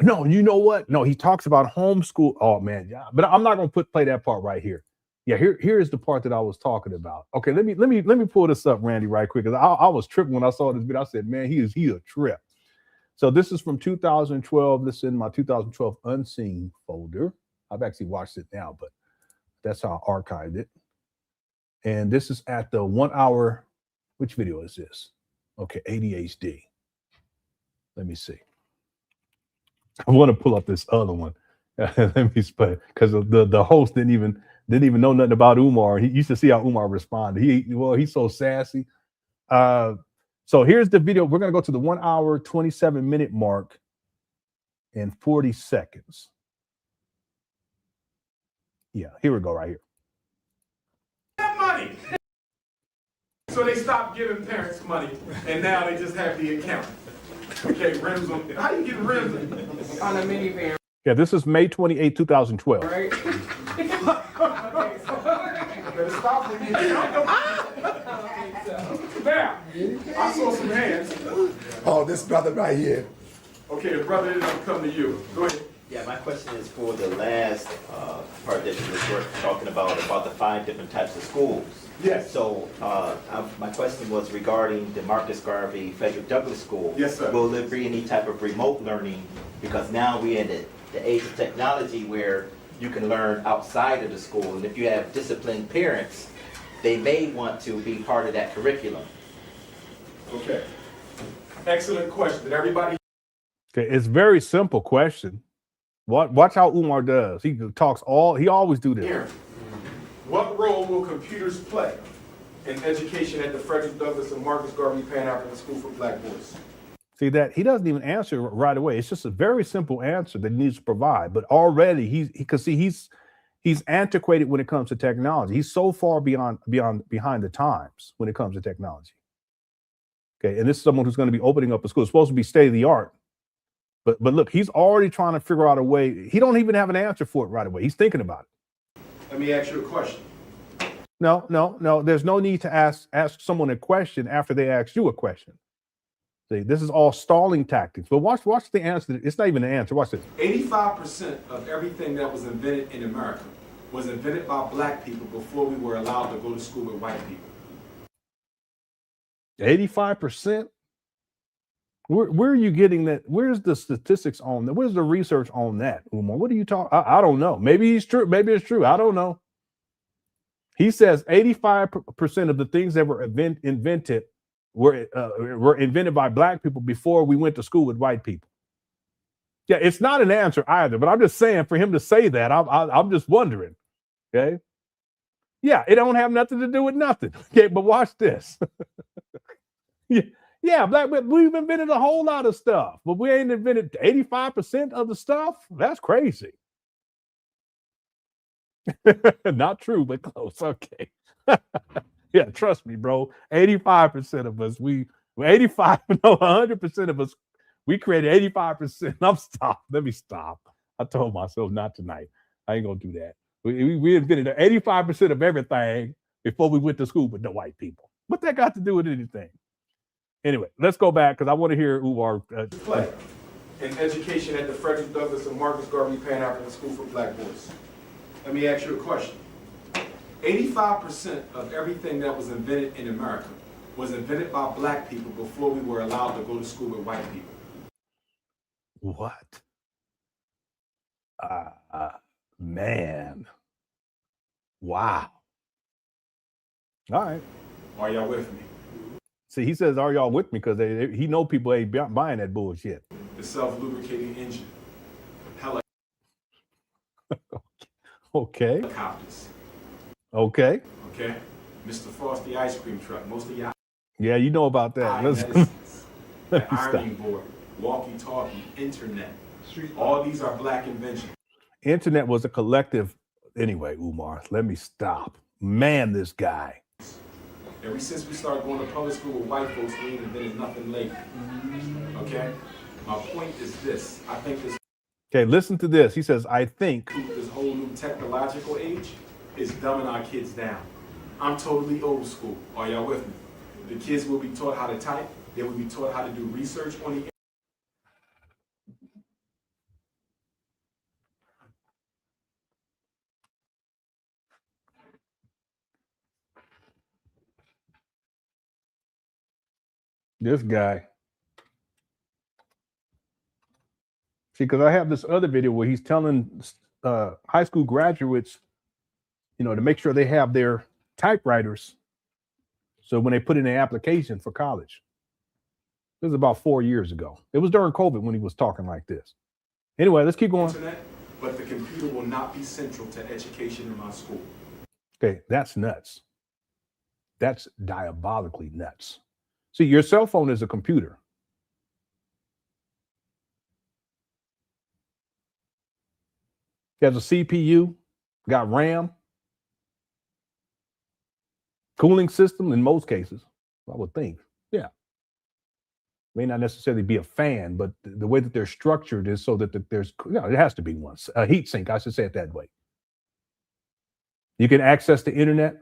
No, you know what? No, he talks about homeschool. Oh man, yeah, but I'm not gonna play that part right here. Yeah, here is the part that I was talking about. Okay, let me pull this up, Randy, right quick, because I was tripping when I saw this video. I said, man, he a trip. So this is from 2012. This is in my 2012 unseen folder. I've actually watched it now, but that's how I archived it. And this is at the 1 hour. Which video is this? Okay, ADHD. Let me see. I want to pull up this other one. Let me split, because the host didn't even know nothing about Umar. He used to see how Umar responded. He's so sassy. So here's the video. We're gonna go to the 1 hour 27-minute mark in 40 seconds. Yeah, here we go right here. Money. So they stopped giving parents money, and now they just have the account. Okay, rims on. How you get rims on a minivan? Yeah, this is May 28, 2012. Right. Better stop with me. Now, I saw some hands. Oh, this brother right here. Okay, the brother didn't come to you. Go ahead. Yeah, my question is for the last part that you were talking about the 5 different types of schools. Yes. So my question was regarding the Marcus Garvey Frederick Douglass School. Yes, sir. Will there be any type of remote learning? Because now we're in the age of technology where you can learn outside of the school. And if you have disciplined parents, they may want to be part of that curriculum. Okay. Excellent question. Did everybody? Okay, it's a very simple question. Watch how Umar does. He always do this. Aaron, what role will computers play in education at the Frederick Douglass and Marcus Garvey Pan African School for Black Boys? See that he doesn't even answer right away. It's just a very simple answer that he needs to provide. But already he's antiquated when it comes to technology. He's so far behind the times when it comes to technology. Okay, and this is someone who's going to be opening up a school. It's supposed to be state of the art. But look, he's already trying to figure out a way. He don't even have an answer for it right away. He's thinking about it. Let me ask you a question. No. There's no need to ask someone a question after they ask you a question. See, this is all stalling tactics. But watch the answer. It's not even an answer. Watch this. 85% of everything that was invented in America was invented by black people before we were allowed to go to school with white people. 85%? Where are you getting that? Where's the statistics on that? Where's the research on that, Umar? What are you talking? I don't know. Maybe he's true. Maybe it's true. I don't know. He says 85% of the things that were invented were invented by black people before we went to school with white people. Yeah, it's not an answer either, but I'm just saying for him to say that, I'm just wondering. Okay. Yeah, it don't have nothing to do with nothing. Okay, but watch this. Yeah, we've invented a whole lot of stuff, but we ain't invented 85% of the stuff. That's crazy. Not true, but close. Okay. Yeah, trust me, bro. 85% of us, 100% of us, we created 85%. Let me stop. I told myself not tonight. I ain't gonna do that. We invented 85% of everything before we went to school with the white people. What that got to do with anything? Anyway, let's go back because I want to hear Umar. Play in education at the Frederick Douglass and Marcus Garvey Pan African School for Black Boys. Let me ask you a question. 85% of everything that was invented in America was invented by black people before we were allowed to go to school with white people. What? Man. Wow. All right. Are y'all with me? See, he says, "Are y'all with me?" Because he know people ain't buying that bullshit. The self-lubricating engine. Okay. Helicopters. Okay. Okay. Mr. Frosty ice cream truck. Most of y'all. Yeah, you know about that. The ironing board, walkie-talkie, internet. All these are black inventions. Internet was a collective. Anyway, Umar, let me stop. Man, this guy. Ever since we started going to public school with white folks, we ain't invented nothing late. Okay? My point is this. I think this. Okay, listen to this. He says, I think. This whole new technological age is dumbing our kids down. I'm totally old school. Are y'all with me? The kids will be taught how to type. They will be taught how to do research on the. This guy. See, because I have this other video where he's telling high school graduates, to make sure they have their typewriters. So when they put in their application for college, this is about 4 years ago. It was during COVID when he was talking like this. Anyway, let's keep going. Internet, but the computer will not be central to education in my school. Okay, that's nuts. That's diabolically nuts. See, your cell phone is a computer. It has a CPU, got RAM, cooling system in most cases, I would think. Yeah. May not necessarily be a fan, but the way that they're structured is so that there's, it has to be one. A heat sink, I should say it that way. You can access the internet.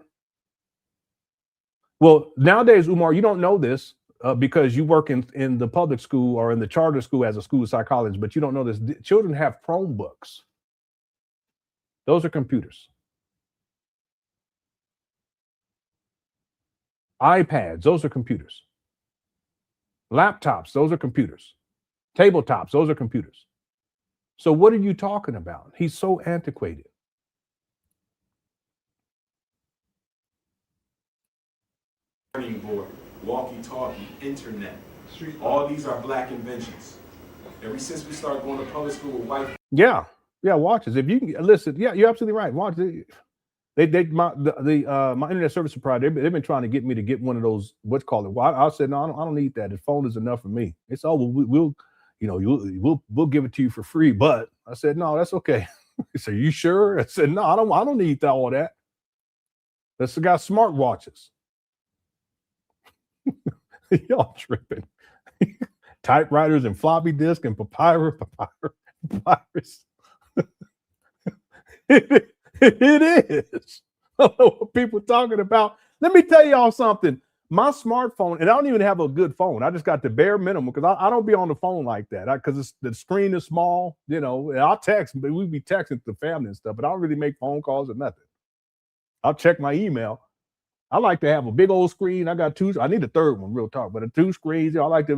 Well, nowadays, Umar, you don't know this because you work in the public school or in the charter school as a school psychologist, but you don't know this. Children have Chromebooks. Those are computers. iPads, those are computers. Laptops, those are computers. Tabletops, those are computers. So what are you talking about? He's so antiquated. Ironing board, walkie-talkie, internet. All these are black inventions. Ever since we started going to public school with white. Yeah, watch this. If you can listen, yeah, you're absolutely right. Watch it. My internet service provider, they've been trying to get me to get one of those, what's called it. Well, I said, no, I don't need that. The phone is enough for me. It's all we'll give it to you for free. But I said, no, that's okay. He said, you sure? I said, no, I don't need all that. That's got smart watches. Y'all tripping. Typewriters and floppy disk and papyrus. It is. What people talking about. Let me tell y'all something. My smartphone, and I don't even have a good phone. I just got the bare minimum because I don't be on the phone like that because the screen is small, you know. And I'll text, but we be texting to the family and stuff, but I don't really make phone calls or nothing. I'll check my email. I like to have a big old screen. I got two. I need a third one, real talk, but 2 screens. I like to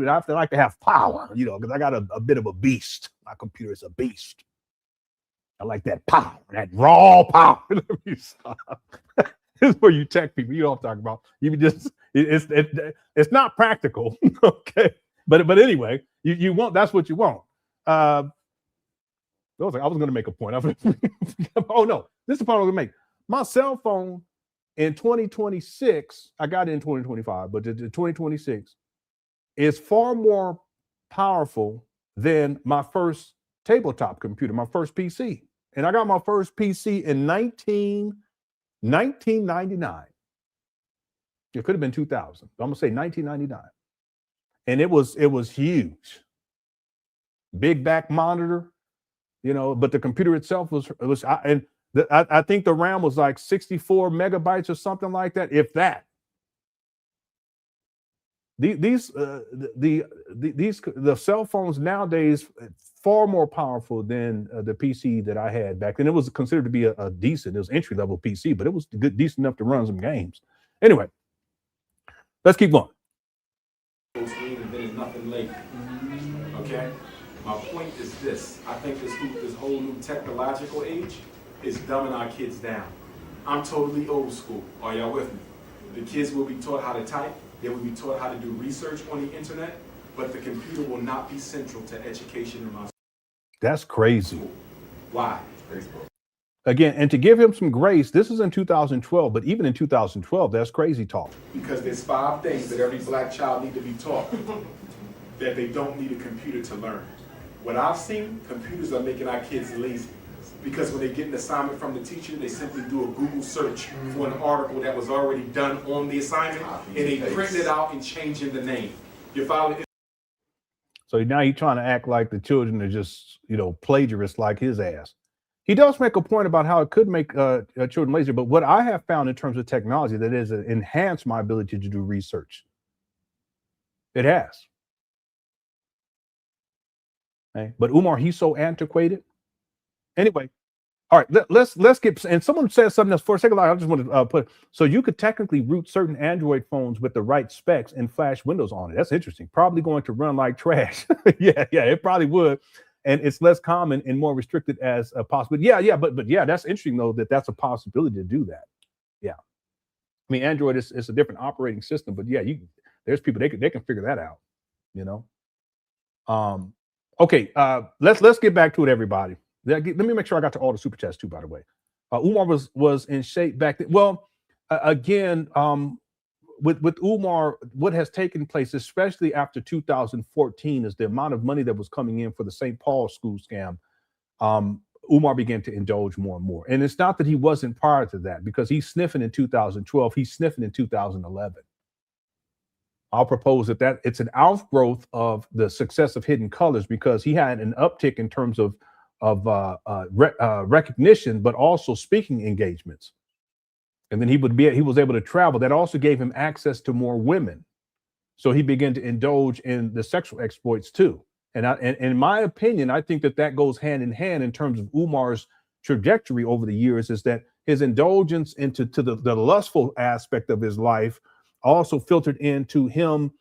have power, you know, because I got a bit of a beast. My computer is a beast. I like that power, that raw power. Let me stop. This is where you tech people. You know what I'm talking about. You just it's not practical, okay? But anyway, you want, that's what you want. I was going to make a point. Oh no, this is the point I was going to make. My cell phone in 2026, I got it in 2025, but the 2026 is far more powerful than my first tabletop computer, my first PC. And I got my first PC in 1999. It could have been 2000. I'm gonna say 1999. And it was huge. Big back monitor, you know, but the computer itself I think the RAM was like 64 megabytes or something like that, if that. The cell phones nowadays far more powerful than the PC that I had back then. It was considered to be a decent, it was entry level PC, but it was decent enough to run some games. Anyway, let's keep going. Then there's nothing late. Okay, my point is this: I think this whole new technological age is dumbing our kids down. I'm totally old school. Are y'all with me? The kids will be taught how to type. They will be taught how to do research on the internet, but the computer will not be central to education in my school. That's crazy. Why? Again, and to give him some grace, this is in 2012, but even in 2012, that's crazy talk. Because there's 5 things that every black child need to be taught that they don't need a computer to learn. What I've seen, computers are making our kids lazy. Because when they get an assignment from the teacher, they simply do a Google search for an article that was already done on the assignment, and they print it out and changing the name. You follow it? So now he's trying to act like the children are just, you know, plagiarists like his ass. He does make a point about how it could make children lazy, but what I have found in terms of technology that has enhanced my ability to do research. It has. Okay. But Umar, he's so antiquated. Anyway, all right, let's get, and someone said something else for a second. I just want to put, so you could technically root certain Android phones with the right specs and flash Windows on it. That's interesting. Probably going to run like trash. yeah, it probably would. And it's less common and more restricted as a possibility. Yeah, but yeah, that's interesting though, that's a possibility to do that. Yeah. I mean, Android is a different operating system, but yeah, there's people, they can figure that out, you know? Okay, let's get back to it, everybody. Let me make sure I got to all the super chats too, by the way. Umar was in shape back then. Well, again, with Umar, what has taken place, especially after 2014, is the amount of money that was coming in for the St. Paul school scam. Umar began to indulge more and more. And it's not that he wasn't prior to that, because he's sniffing in 2012, he's sniffing in 2011. I'll propose that it's an outgrowth of the success of Hidden Colors, because he had an uptick in terms of recognition, but also speaking engagements. And then he was able to travel. That also gave him access to more women. So he began to indulge in the sexual exploits too. And in my opinion, I think that goes hand in hand in terms of Umar's trajectory over the years, is that his indulgence into the lustful aspect of his life also filtered into him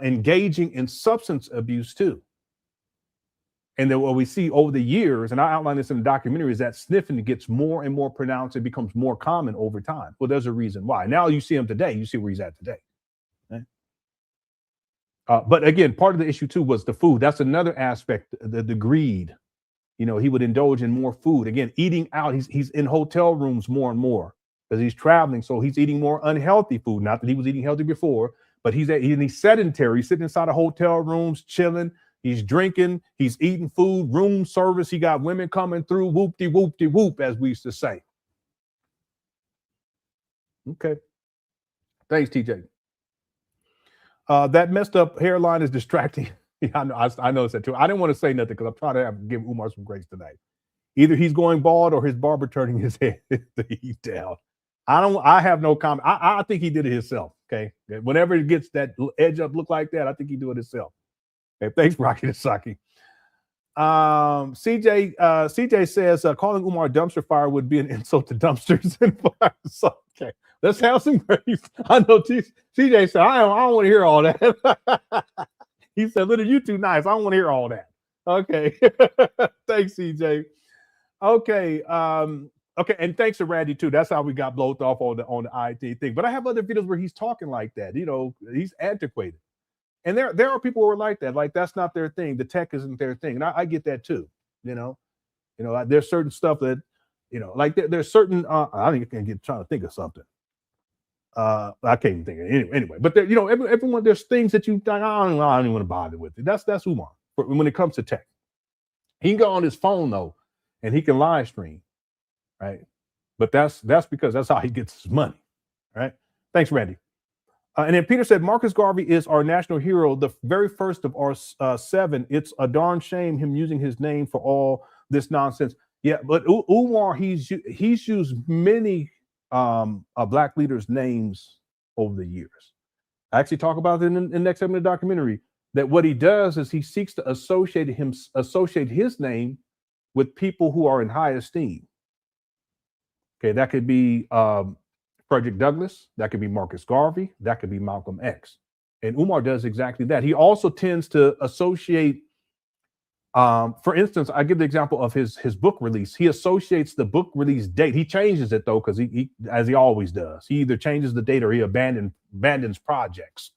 engaging in substance abuse too. And then what we see over the years, and I outline this in the documentary, is that sniffing gets more and more pronounced. It becomes more common over time. Well, there's a reason why. Now you see him today. You see where he's at today. Okay? But again, part of the issue too was the food. That's another aspect, the greed. You know, he would indulge in more food. Again, eating out. He's in hotel rooms more and more because he's traveling. So he's eating more unhealthy food. Not that he was eating healthy before, but he's sedentary. He's sitting inside of hotel rooms, chilling. He's drinking, he's eating food, room service. He got women coming through, whoop-de-whoop-de-whoop, as we used to say. Okay. Thanks, TJ. That messed up hairline is distracting. I noticed that too. I didn't want to say nothing because I'm trying to give Umar some grace tonight. Either he's going bald or his barber turning his head down. I have no comment. I think he did it himself. Okay. Whenever it gets that edge up look like that, I think he do it himself. Okay. Thanks, Rocky Nasaki. CJ says calling Umar dumpster fire would be an insult to dumpsters and fires. Okay. Let's have some grace. I know CJ said, I don't want to hear all that. He said, Leonard, you too nice. I don't want to hear all that. Okay. Thanks, CJ. Okay. Okay, and thanks to Randy too. That's how we got blowed off on the IT thing. But I have other videos where he's talking like that. You know, he's antiquated. And there are people who are like that. Like that's not their thing. The tech isn't their thing. And I get that too. You know, there's certain stuff that, you know, like there's certain. I don't even get trying to think of something. I can't even think of it anyway. But there, you know, everyone there's things that you think I don't even want to bother with it. That's Umar when it comes to tech. He can go on his phone though, and he can live stream. Right, but that's because that's how he gets his money. Right. Thanks, Randy. And then Peter said Marcus Garvey is our national hero, the very first of our 7. It's a darn shame him using his name for all this nonsense. Yeah, but Umar he's used many black leaders' names over the years. I actually talk about it in the next segment of the documentary. That what he does is he seeks to associate his name with people who are in high esteem. Okay, that could be Frederick Douglass, that could be Marcus Garvey, that could be Malcolm X. And Umar does exactly that. He also tends to associate, for instance, I give the example of his book release. He associates the book release date. He changes it though, because he as he always does. He either changes the date or he abandons projects.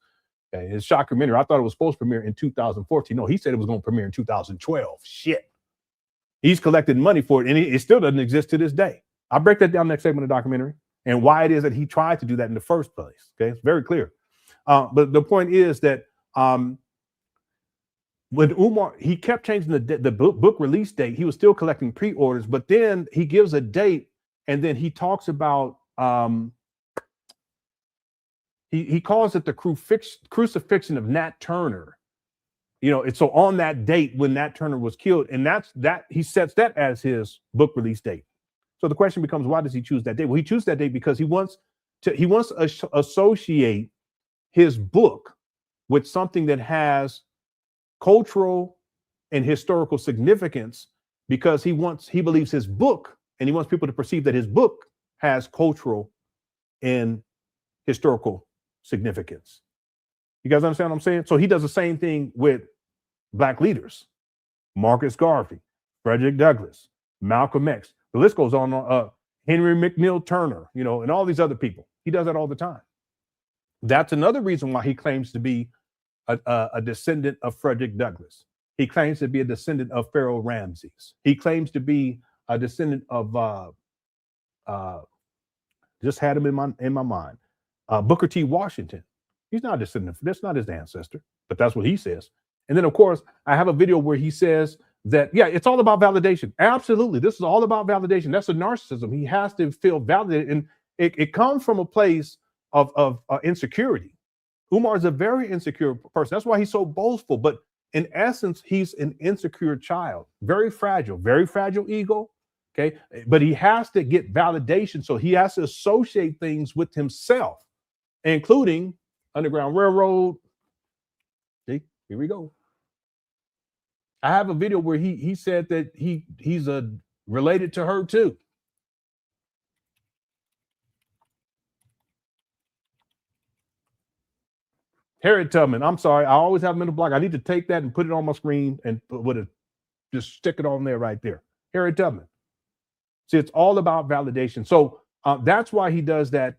Okay, his documentary, I thought it was supposed to premiere in 2014. No, he said it was going to premiere in 2012. Shit. He's collected money for it, and it still doesn't exist to this day. I'll break that down next segment of the documentary and why it is that he tried to do that in the first place. Okay, it's very clear. But the point is that when Umar, he kept changing the book release date, he was still collecting pre-orders, but then he gives a date and then he talks about, he calls it the crucifixion of Nat Turner. You know, it's so on that date when Nat Turner was killed, and that he sets that as his book release date. So the question becomes, why does he choose that date? Well, he chooses that date because he wants to associate his book with something that has cultural and historical significance, because he believes his book, and he wants people to perceive that his book has cultural and historical significance. You guys understand what I'm saying? So he does the same thing with black leaders: Marcus Garvey, Frederick Douglass, Malcolm X. The list goes on. Henry McNeill Turner, you know, and all these other people. He does that all the time. That's another reason why he claims to be a descendant of Frederick Douglass. He claims to be a descendant of Pharaoh Ramses. He claims to be a descendant of just had him in my mind. Booker T. Washington. He's not a descendant. That's not his ancestor, but that's what he says. And then, of course, I have a video where he says that, yeah, it's all about validation. Absolutely. This is all about validation. That's a narcissism. He has to feel validated. And it comes from a place of insecurity. Umar is a very insecure person. That's why he's so boastful. But in essence, he's an insecure child, very fragile ego. Okay. But he has to get validation. So he has to associate things with himself, including Underground Railroad. See, here we go. I have a video where he said that he's related to her too. Harriet Tubman. I'm sorry, I always have a mental block. I need to take that and put it on my screen and just stick it on there right there. Harriet Tubman. See, it's all about validation. So that's why he does that,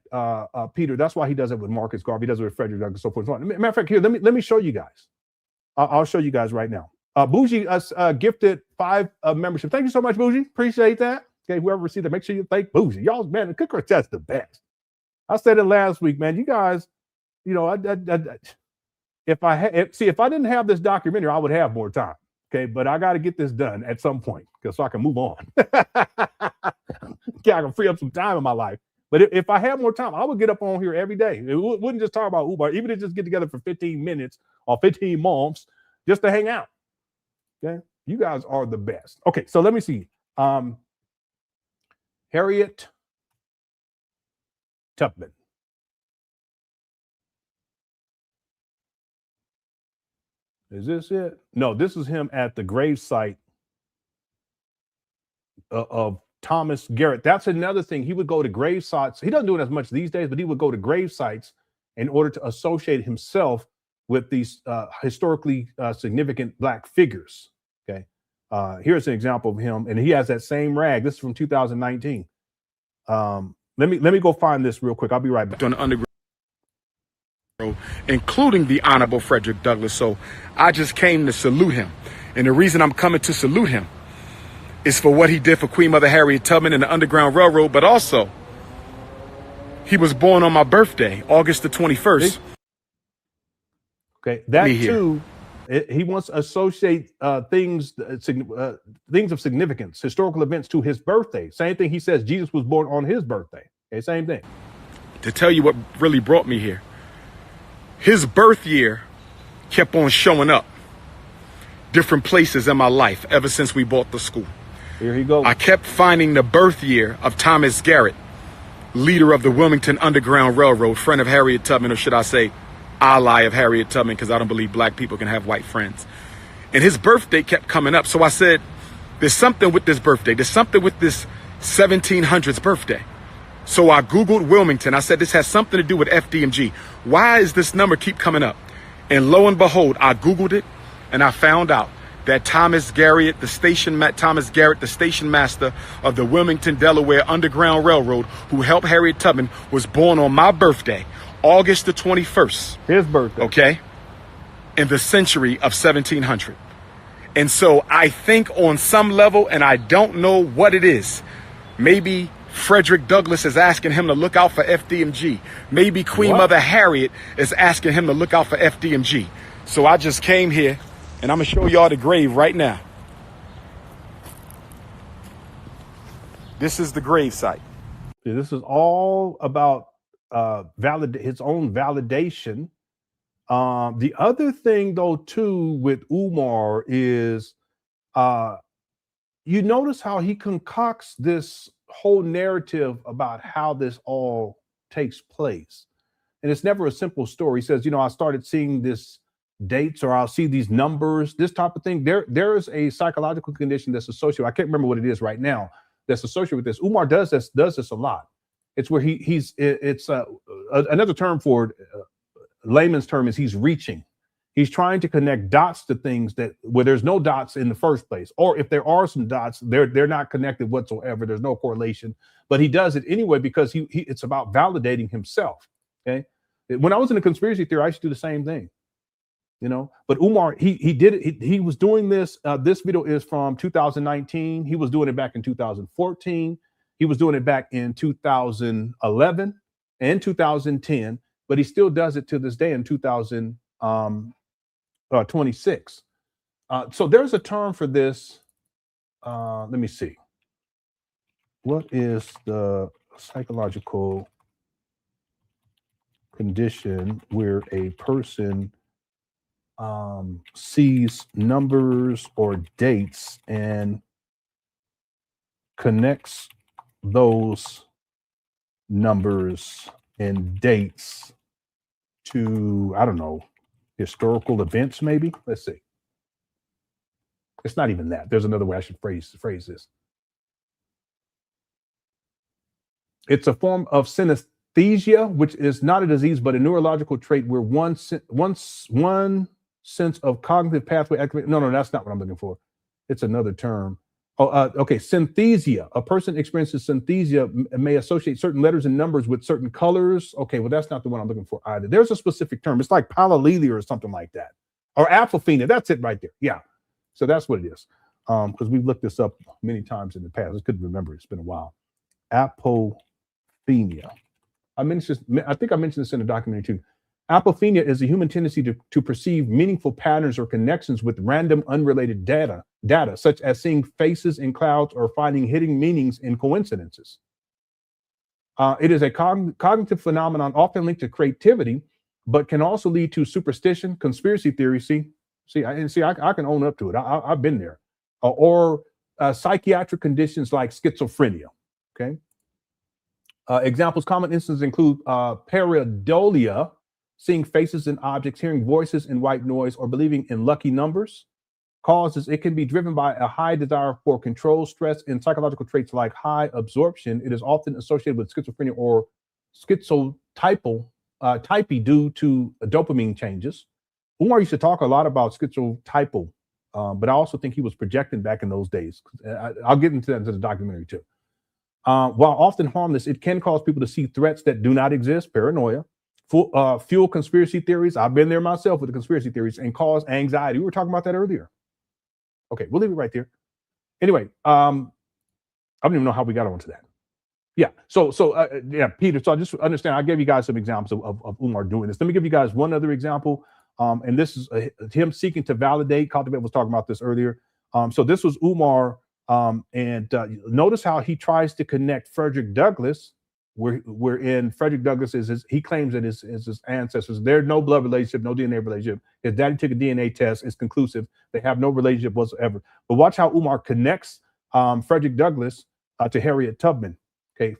Peter. That's why he does it with Marcus Garvey. He does it with Frederick Douglass, so forth and so on. Matter of fact, here, let me show you guys. I'll show you guys right now. Bougie gifted 5 membership. Thank you so much, Bougie. Appreciate that. Okay, whoever received that, make sure you thank Bougie. Y'all, man, the that's the best. I said it last week, man. You guys, you know, if I didn't have this documentary, I would have more time. Okay, but I got to get this done at some point so I can move on. Okay, I can free up some time in my life. But if I had more time, I would get up on here every day. It wouldn't just talk about Umar, even if just get together for 15 minutes or 15 months just to hang out. Okay, you guys are the best. Okay, so let me see. Harriet Tubman. Is this it? No, this is him at the gravesite of Thomas Garrett. That's another thing. He would go to grave sites. He doesn't do it as much these days, but he would go to grave sites in order to associate himself with these historically significant Black figures. Okay, here's an example of him, and he has that same rag. This is from 2019. Let me go find this real quick. I'll be right back. On the underground, including the Honorable Frederick Douglass. So I just came to salute him, and the reason I'm coming to salute him is for what he did for Queen Mother Harriet Tubman and the Underground Railroad, but also he was born on my birthday, August the 21st. Okay, that too, he wants to associate things of significance, historical events to his birthday. Same thing, he says Jesus was born on his birthday. Okay, same thing. To tell you what really brought me here, his birth year kept on showing up different places in my life ever since we bought the school. Here he goes. I kept finding the birth year of Thomas Garrett, leader of the Wilmington Underground Railroad, friend of Harriet Tubman, or should I say ally of Harriet Tubman, because I don't believe Black people can have white friends. And his birthday kept coming up. So I said, there's something with this birthday. There's something with this 1700s birthday. So I Googled Wilmington. I said, this has something to do with FDMG. Why is this number keep coming up? And lo and behold, I Googled it and I found out that Thomas Garrett, the station master of the Wilmington, Delaware Underground Railroad, who helped Harriet Tubman, was born on my birthday, August the 21st. His birthday. Okay. In the century of 1700. And so I think on some level, and I don't know what it is, maybe Frederick Douglass is asking him to look out for FDMG. Maybe Queen Mother Harriet is asking him to look out for FDMG. So I just came here and I'm gonna show y'all the grave right now. This is the grave site. Yeah, this is all about his own validation. The other thing, though, too, with Umar is you notice how he concocts this whole narrative about how this all takes place. And it's never a simple story. He says, I started seeing this dates, or I'll see these numbers, this type of thing. There is a psychological condition that's associated. I can't remember what it is right now that's associated with this. Umar does this a lot. It's where it's another term for it, layman's term is he's reaching. He's trying to connect dots to things where there's no dots in the first place, or if there are some dots, they're not connected whatsoever. There's no correlation, but he does it anyway because it's about validating himself. Okay, when I was in a conspiracy theory, I used to do the same thing. But Umar, he did it. He was doing this. This video is from 2019. He was doing it back in 2014. He was doing it back in 2011 and 2010, but he still does it to this day in 2026. So there's a term for this. Let me see. What is the psychological condition where a person sees numbers or dates and connects those numbers and dates to, I don't know, historical events, maybe? Let's see. It's not even that. There's another way I should phrase this. It's a form of synesthesia, which is not a disease, but a neurological trait where one sense of cognitive pathway activate. No, that's not what I'm looking for. It's another term. Okay, synthesia. A person experiences synthesia may associate certain letters and numbers with certain colors. Okay, well, that's not the one I'm looking for either. There's a specific term. It's like palilelia or something like that. Or apophenia. That's it right there. Yeah. So that's what it is. Because we've looked this up many times in the past. I couldn't remember. It's been a while. Apophenia. I think I mentioned this in the documentary too. Apophenia is a human tendency to perceive meaningful patterns or connections with random unrelated data, such as seeing faces in clouds or finding hidden meanings in coincidences. It is a cognitive phenomenon often linked to creativity, but can also lead to superstition, conspiracy theory. I can own up to it. I've been there. Or psychiatric conditions like schizophrenia. Okay. Examples, common instances include pareidolia, seeing faces and objects, hearing voices in white noise, or believing in lucky numbers. Causes, it can be driven by a high desire for control, stress, and psychological traits like high absorption. It is often associated with schizophrenia or schizotypy due to dopamine changes. Umar used to talk a lot about schizotypal, but I also think he was projecting back in those days. I'll get into that into the documentary too. While often harmless, it can cause people to see threats that do not exist, paranoia, fuel conspiracy theories. I've been there myself with the conspiracy theories, and cause anxiety. We were talking about that earlier. Okay, we'll leave it right there. Anyway, I don't even know how we got onto that. Yeah, yeah, Peter, so I just understand, I gave you guys some examples of Umar doing this. Let me give you guys one other example, and this is him seeking to validate. Cultivate was talking about this earlier. So this was Umar, and notice how he tries to connect Frederick Douglass, wherein Frederick Douglass he claims that his ancestors, there's no blood relationship, no DNA relationship. His daddy took a DNA test, it's conclusive. They have no relationship whatsoever. But watch how Umar connects Frederick Douglass to Harriet Tubman, okay,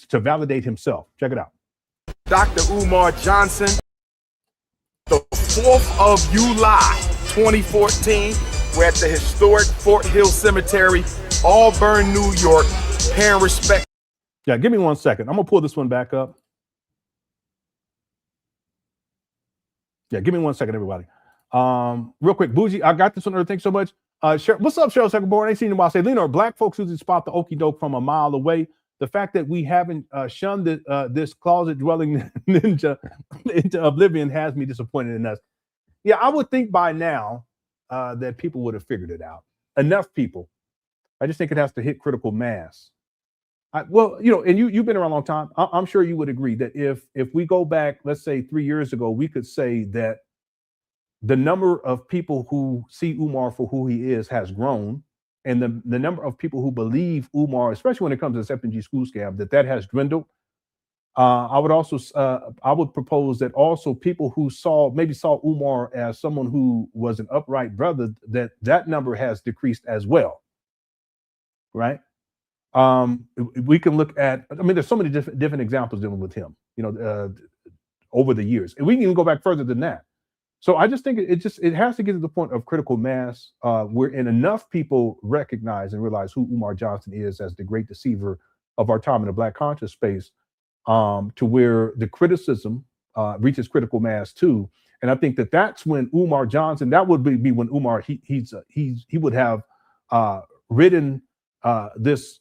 to validate himself. Check it out. Dr. Umar Johnson, the 4th of July, 2014, we're at the historic Fort Hill Cemetery, Auburn, New York, paying respect. Yeah, give me 1 second. I'm gonna pull this one back up. Yeah, give me 1 second, everybody. Real quick, Bougie, I got this one. Thanks so much. What's up, Cheryl Secondborn? I ain't seen you in a while. Say, Lenon, black folks usually spot the okie doke from a mile away. The fact that we haven't shunned this closet-dwelling ninja into oblivion has me disappointed in us. Yeah, I would think by now that people would have figured it out. Enough people. I just think it has to hit critical mass. Well, you know, and you've been around a long time. I'm sure you would agree that if we go back, let's say 3 years ago, we could say that the number of people who see Umar for who he is has grown, and the number of people who believe Umar, especially when it comes to the FDMG school scam, that has dwindled. I would propose that also people who maybe saw Umar as someone who was an upright brother, that number has decreased as well, right? We can look at, I mean, there's so many different examples dealing with him, you know, over the years, and we can even go back further than that. So I just think it has to get to the point of critical mass wherein enough people recognize and realize who Umar Johnson is as the great deceiver of our time in the Black conscious space, to where the criticism reaches critical mass too. And I think that's when Umar Johnson, that would be when Umar he would have ridden this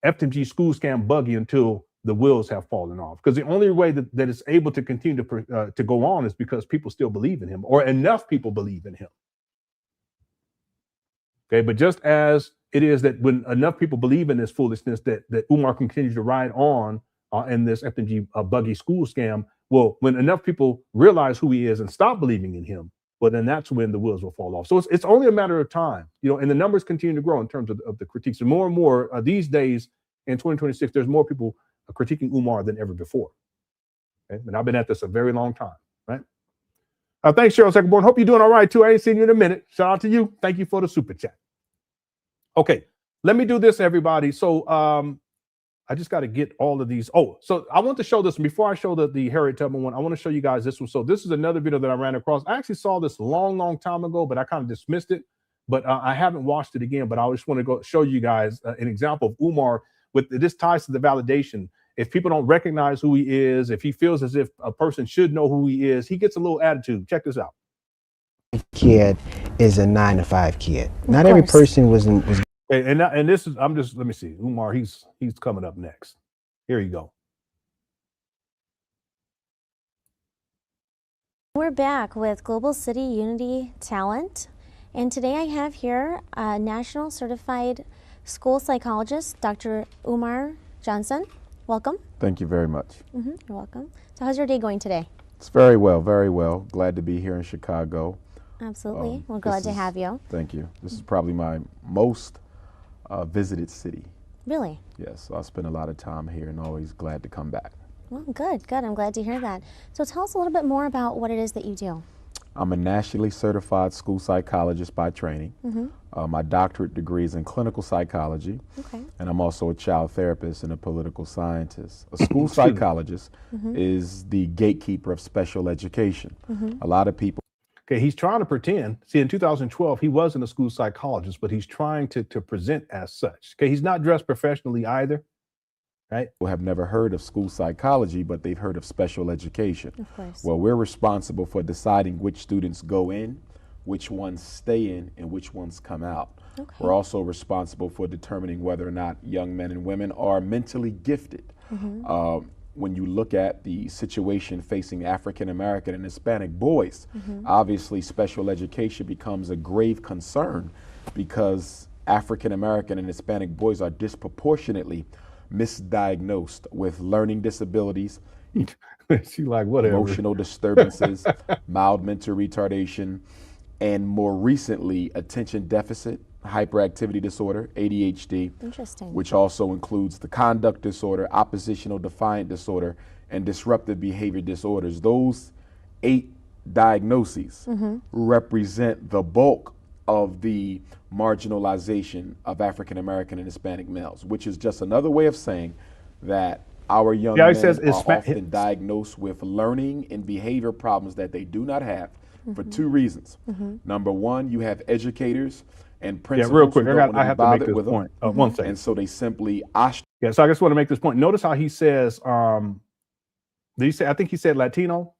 FDMG school scam buggy until the wheels have fallen off. Because the only way that it's able to continue to go on is because people still believe in him, or enough people believe in him. Okay, but just as it is that when enough people believe in this foolishness, that Umar continues to ride on in this FDMG buggy school scam, well, when enough people realize who he is and stop believing in him, well, then that's when the wheels will fall off. So it's only a matter of time, you know, and the numbers continue to grow in terms of the critiques. And more these days in 2026, there's more people critiquing Umar than ever before. Okay? And I've been at this a very long time, right? Thanks, Cheryl Secondborn. Hope you're doing all right, too. I ain't seen you in a minute. Shout out to you. Thank you for the super chat. Okay, let me do this, everybody. So I just got to get all of these. Oh, so I want to show this. Before I show the Harriet Tubman one, I want to show you guys this one. So this is another video that I ran across. I actually saw this a long time ago, but I kind of dismissed it. But I haven't watched it again. But I just want to go show you guys an example of Umar. With this ties to the validation. If people don't recognize who he is, if he feels as if a person should know who he is, he gets a little attitude. Check this out. Kid is a 9-to-5 kid. Not every person was. And this is, let me see. Umar, he's coming up next. Here you go. We're back with Global City Unity Talent. And today I have here a National Certified School Psychologist, Dr. Umar Johnson. Welcome. Thank you very much. You're welcome. So how's your day going today? It's very well, very well. Glad to be here in Chicago. Absolutely. We're glad to have you. Thank you. This is probably my most visited city. Really? Yes, so I spend a lot of time here and always glad to come back. Well, good. I'm glad to hear that. So tell us a little bit more about what it is that you do. I'm a nationally certified school psychologist by training. My doctorate degree is in clinical psychology. And I'm also a child therapist and a political scientist. A school psychologist is the gatekeeper of special education. A lot of people. Okay, he's trying to pretend. See, in 2012, he wasn't a school psychologist, but he's trying to present as such. Okay, he's not dressed professionally either. Right. People have never heard of school psychology, but they've heard of special education. Of course. Well, we're responsible for deciding which students go in, which ones stay in, and which ones come out. We're also responsible for determining whether or not young men and women are mentally gifted. When you look at the situation facing African American and Hispanic boys, obviously special education becomes a grave concern because African American and Hispanic boys are disproportionately misdiagnosed with learning disabilities, she like whatever, emotional disturbances, mild mental retardation, and more recently, attention deficit hyperactivity disorder, ADHD, which also includes the conduct disorder, oppositional defiant disorder, and disruptive behavior disorders. Those 8 diagnoses represent the bulk of the marginalization of African American and Hispanic males, which is just another way of saying that our young men are often diagnosed with learning and behavior problems that they do not have for 2 reasons. Number one, you have educators and principals real quick, who don't I have to make this point. Them, 1 second. And so they simply ostracize. Yeah, so I just want to make this point. Notice how he says, did he say, I think he said Latino.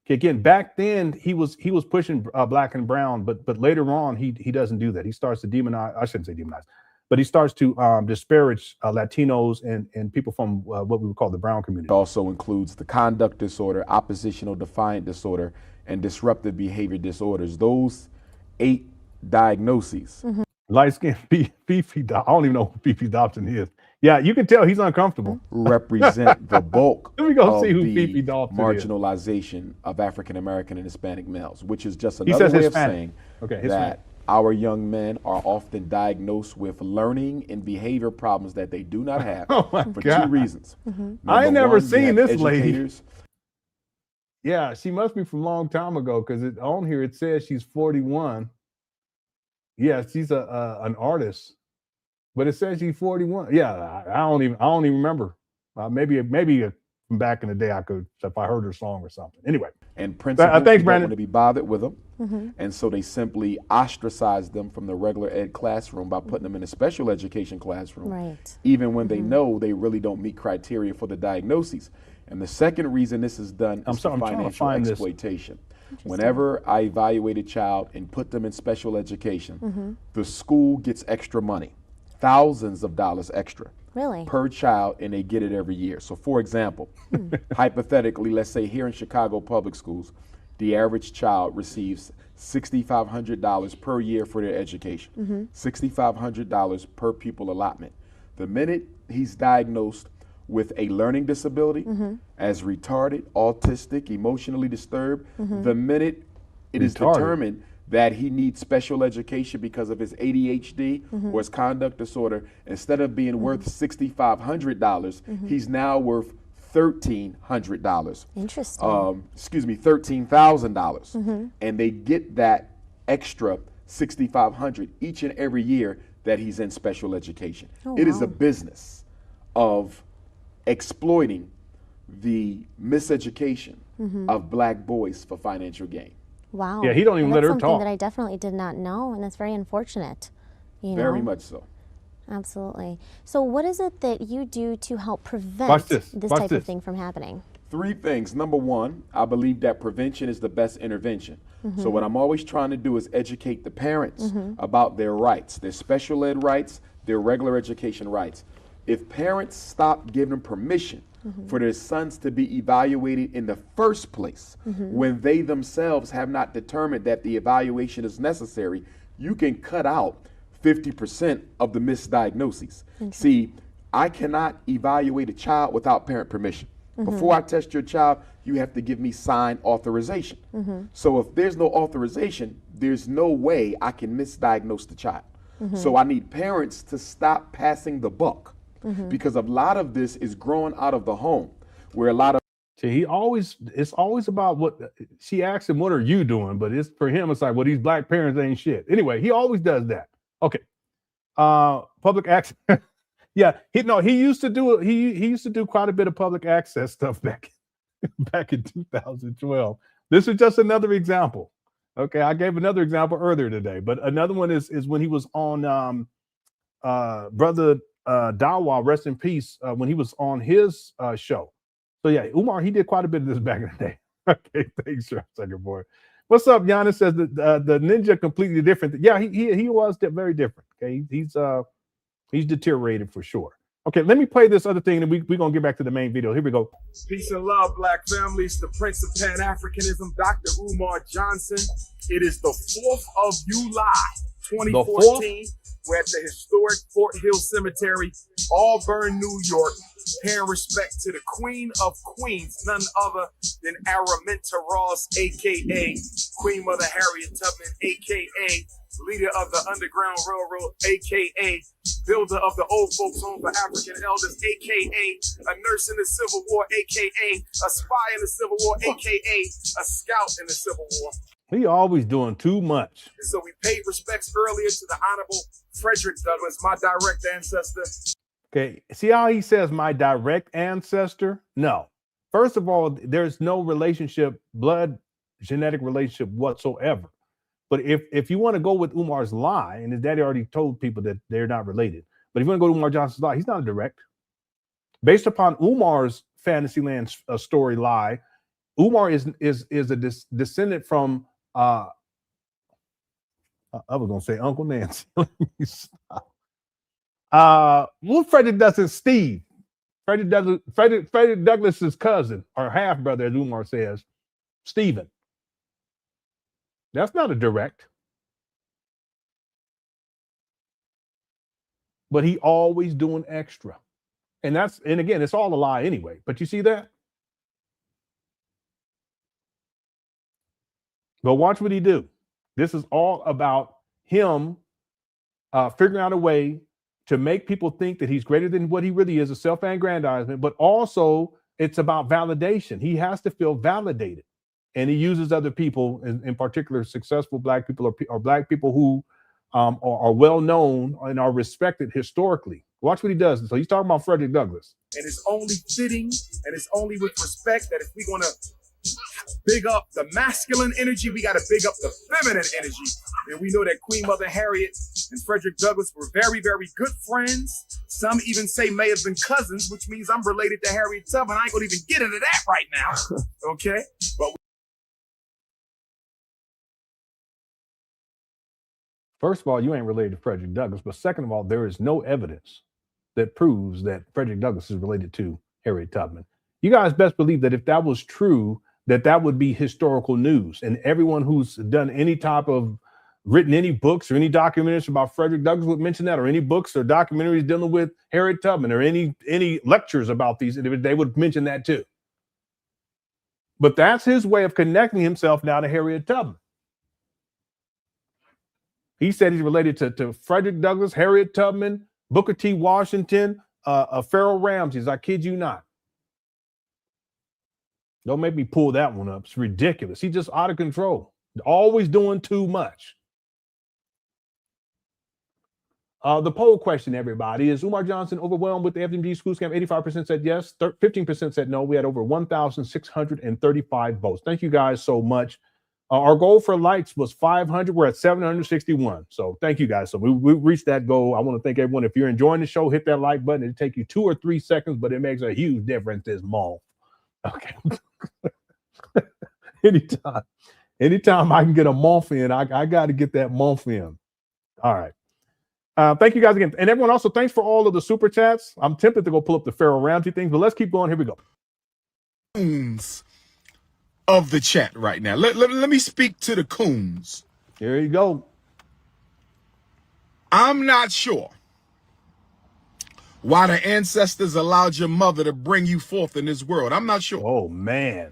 Again, back then he was pushing black and brown, but later on he doesn't do that. He starts to demonize. I shouldn't say demonize, but he starts to disparage Latinos and people from what we would call the brown community. It also includes the conduct disorder, oppositional defiant disorder, and disruptive behavior disorders. Those 8 diagnoses. Light skin, Fifi. I don't even know who Fifi Dobson is. Yeah, you can tell he's uncomfortable. Represent the bulk Let me go of see who the Fifi Dobson marginalization of African American and Hispanic males, which is just another way of saying that our young men are often diagnosed with learning and behavior problems that they do not have for 2 reasons. I ain't never seen this lady. Yeah, she must be from a long time ago because on here it says she's 41. Yeah, she's an artist, but it says she's 41. Yeah, I don't even remember. Maybe from back in the day I could, if I heard her song or something. Anyway, and principals thanks, don't Brandon. want to be bothered with them, and so they simply ostracize them from the regular ed classroom by putting them in a special education classroom, even when they know they really don't meet criteria for the diagnoses. And the second reason this is done is for financial exploitation. Whenever I evaluate a child and put them in special education, the school gets extra money, thousands of dollars extra per child, and they get it every year. So for example, hypothetically, let's say here in Chicago public schools, the average child receives $6,500 per year for their education, $6,500 per pupil allotment. The minute he's diagnosed with a learning disability, as retarded, autistic, emotionally disturbed, the minute it is determined that he needs special education because of his ADHD or his conduct disorder, instead of being worth $6,500, he's now worth $1,300. Interesting. Excuse me, $13,000. And they get that extra $6,500 each and every year that he's in special education. It is a business of exploiting the miseducation of black boys for financial gain. Wow. Yeah, he don't even let her talk. That's talk. something that I definitely did not know, and that's very unfortunate. Very much so. Absolutely. So what is it that you do to help prevent this type of thing from happening? 3 things. Number one, I believe that prevention is the best intervention. So what I'm always trying to do is educate the parents about their rights, their special ed rights, their regular education rights. If parents stop giving permission for their sons to be evaluated in the first place, when they themselves have not determined that the evaluation is necessary, you can cut out 50% of the misdiagnoses. See, I cannot evaluate a child without parent permission. Before I test your child, you have to give me signed authorization. So if there's no authorization, there's no way I can misdiagnose the child. So I need parents to stop passing the buck, because a lot of this is growing out of the home, where a lot of See, it's always about what she asks him, what are you doing? But it's for him, it's like, well, these black parents ain't shit. Anyway, he always does that. Okay. Public access. Yeah, he used to do quite a bit of public access stuff back in 2012. This is just another example. Okay, I gave another example earlier today, but another one is when he was on Brother Dawa, rest in peace, when he was on his show. So yeah, Umar, he did quite a bit of this back in the day. Okay, thanks, second boy. What's up, Giannis? Says the ninja completely different. Yeah, he was very different. Okay, he's deteriorated for sure. Okay, let me play this other thing, and we're gonna get back to the main video. Here we go. Peace and love, black families. The Prince of Pan Africanism, Dr. Umar Johnson. It is the 4th of July, 2014. We're at the historic Fort Hill Cemetery, Auburn, New York, paying respect to the Queen of Queens, none other than Araminta Ross, a.k.a. Queen Mother Harriet Tubman, a.k.a. leader of the Underground Railroad, a.k.a. builder of the Old Folks Home for African Elders, a.k.a. a nurse in the Civil War, a.k.a. a spy in the Civil War, a.k.a. a scout in the Civil War. He always doing too much. And so we paid respects earlier to the Honorable Frederick Douglass, my direct ancestor. Okay, see how he says my direct ancestor? No. First of all, there's no relationship, blood genetic relationship whatsoever. But if you want to go with Umar's lie, and his daddy already told people that they're not related, but if you want to go to Umar Johnson's lie, he's not a direct. Based upon Umar's Fantasyland story lie, Umar is a descendant from I was gonna say Uncle Nancy. Let me stop. Well, Frederick Douglass, Steve. Frederick Douglass's cousin or half brother, as Umar says, Stephen. That's not a direct. But he always doing extra. And again, it's all a lie anyway. But you see that? Go watch what he do. This is all about him figuring out a way to make people think that he's greater than what he really is, a self-aggrandizement, but also it's about validation. He has to feel validated. And he uses other people, in particular, successful black people or black people who are well known and are respected historically. Watch what he does. So he's talking about Frederick Douglass. And it's only fitting and it's only with respect that if we're going to big up the masculine energy, we got to big up the feminine energy. And we know that Queen Mother Harriet and Frederick Douglass were very, very good friends. Some even say may have been cousins, which means I'm related to Harriet Tubman. I ain't going to even get into that right now. Okay? But first of all, you ain't related to Frederick Douglass. But second of all, there is no evidence that proves that Frederick Douglass is related to Harriet Tubman. You guys best believe that if that was true, that would be historical news. And everyone who's done any type of written any books or any documentaries about Frederick Douglass would mention that, or any books or documentaries dealing with Harriet Tubman, or any lectures about these, they would mention that too. But that's his way of connecting himself now to Harriet Tubman. He said he's related to Frederick Douglass, Harriet Tubman, Booker T. Washington, Pharaoh Ramses. I kid you not. Don't make me pull that one up. It's ridiculous. He's just out of control. Always doing too much. The poll question, everybody, is Umar Johnson overwhelmed with the FDMG school scam? 85% said yes. 15% said no. We had over 1,635 votes. Thank you guys so much. Our goal for likes was 500. We're at 761. So thank you guys. So we reached that goal. I want to thank everyone. If you're enjoying the show, hit that like button. It'll take you 2 or 3 seconds, but it makes a huge difference this month. Okay. Anytime I can get a month in, I got to get that month in. All right. Thank you guys again. And everyone also, thanks for all of the super chats. I'm tempted to go pull up the Pharaoh Ramsey things, but let's keep going. Here we go. Of the chat right now. Let me speak to the coons. Here you go. I'm not sure why the ancestors allowed your mother to bring you forth in this world. I'm not sure. Oh, man.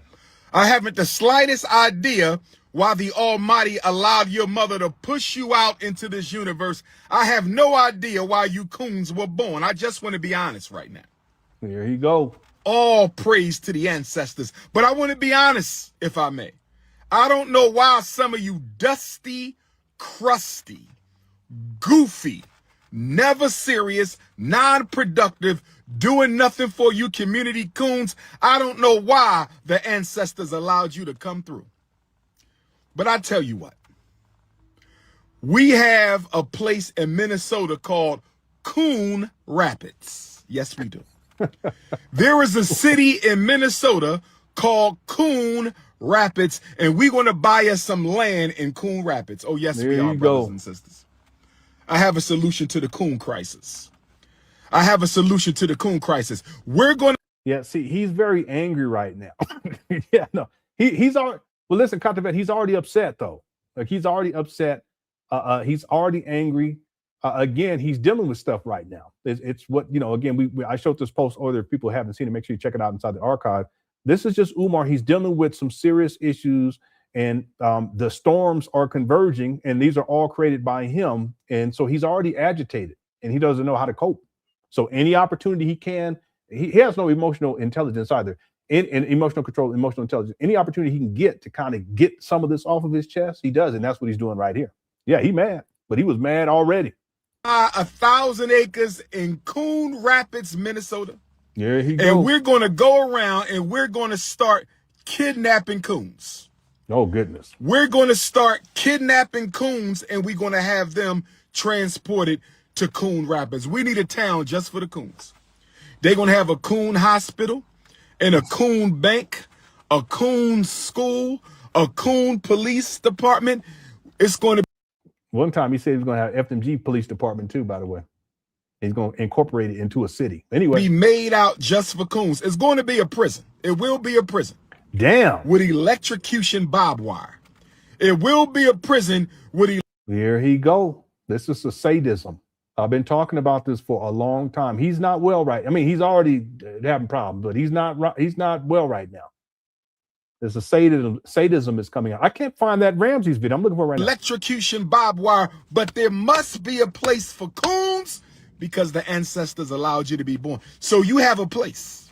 I haven't the slightest idea why the Almighty allowed your mother to push you out into this universe. I have no idea why you coons were born. I just want to be honest right now. Here you go. All praise to the ancestors. But I want to be honest, if I may. I don't know why some of you dusty, crusty, goofy, never serious, non-productive, doing nothing for you community coons, I don't know why the ancestors allowed you to come through. But I tell you what, we have a place in Minnesota called Coon Rapids. Yes, we do. There is a city in Minnesota called Coon Rapids, and we're going to buy us some land in Coon Rapids. Oh, yes, we are, brothers and sisters. I have a solution to the coon crisis. I have a solution to the coon crisis. We're going to... Yeah, see, he's very angry right now. Yeah, no. He's already... Well, listen, Katavet, he's already upset, though. Like, he's already upset. He's already angry. Again, he's dealing with stuff right now. It's what, you know, again, I showed this post earlier. If people haven't seen it, make sure you check it out inside the archive. This is just Umar. He's dealing with some serious issues, and the storms are converging, and these are all created by him. And so he's already agitated, and he doesn't know how to cope. So any opportunity he can, he has no emotional intelligence either. And emotional control, emotional intelligence, any opportunity he can get to kind of get some of this off of his chest, he does. And that's what he's doing right here. Yeah, he mad, but he was mad already. 1,000 acres in Coon Rapids, Minnesota. Yeah, he goes. And we're going to go around and we're going to start kidnapping coons. Oh, goodness. We're going to start kidnapping coons, and we're going to have them transported to Coon Rapids. We need a town just for the coons. They're going to have a coon hospital and a coon bank, a coon school, a coon police department. It's going to... One time he said he was going to have FDMG police department too, by the way. He's going to incorporate it into a city. Anyway. Be made out just for coons. It's going to be a prison. It will be a prison. Damn. With electrocution barbed wire. It will be a prison with... Here he go. This is a sadism. I've been talking about this for a long time. He's not well right. I mean, he's already having problems, but he's not well right now. There's a sadism is coming out. I can't find that Ramsey's video. I'm looking for it right now. Electrocution barbed wire, but there must be a place for coons because the ancestors allowed you to be born. So you have a place.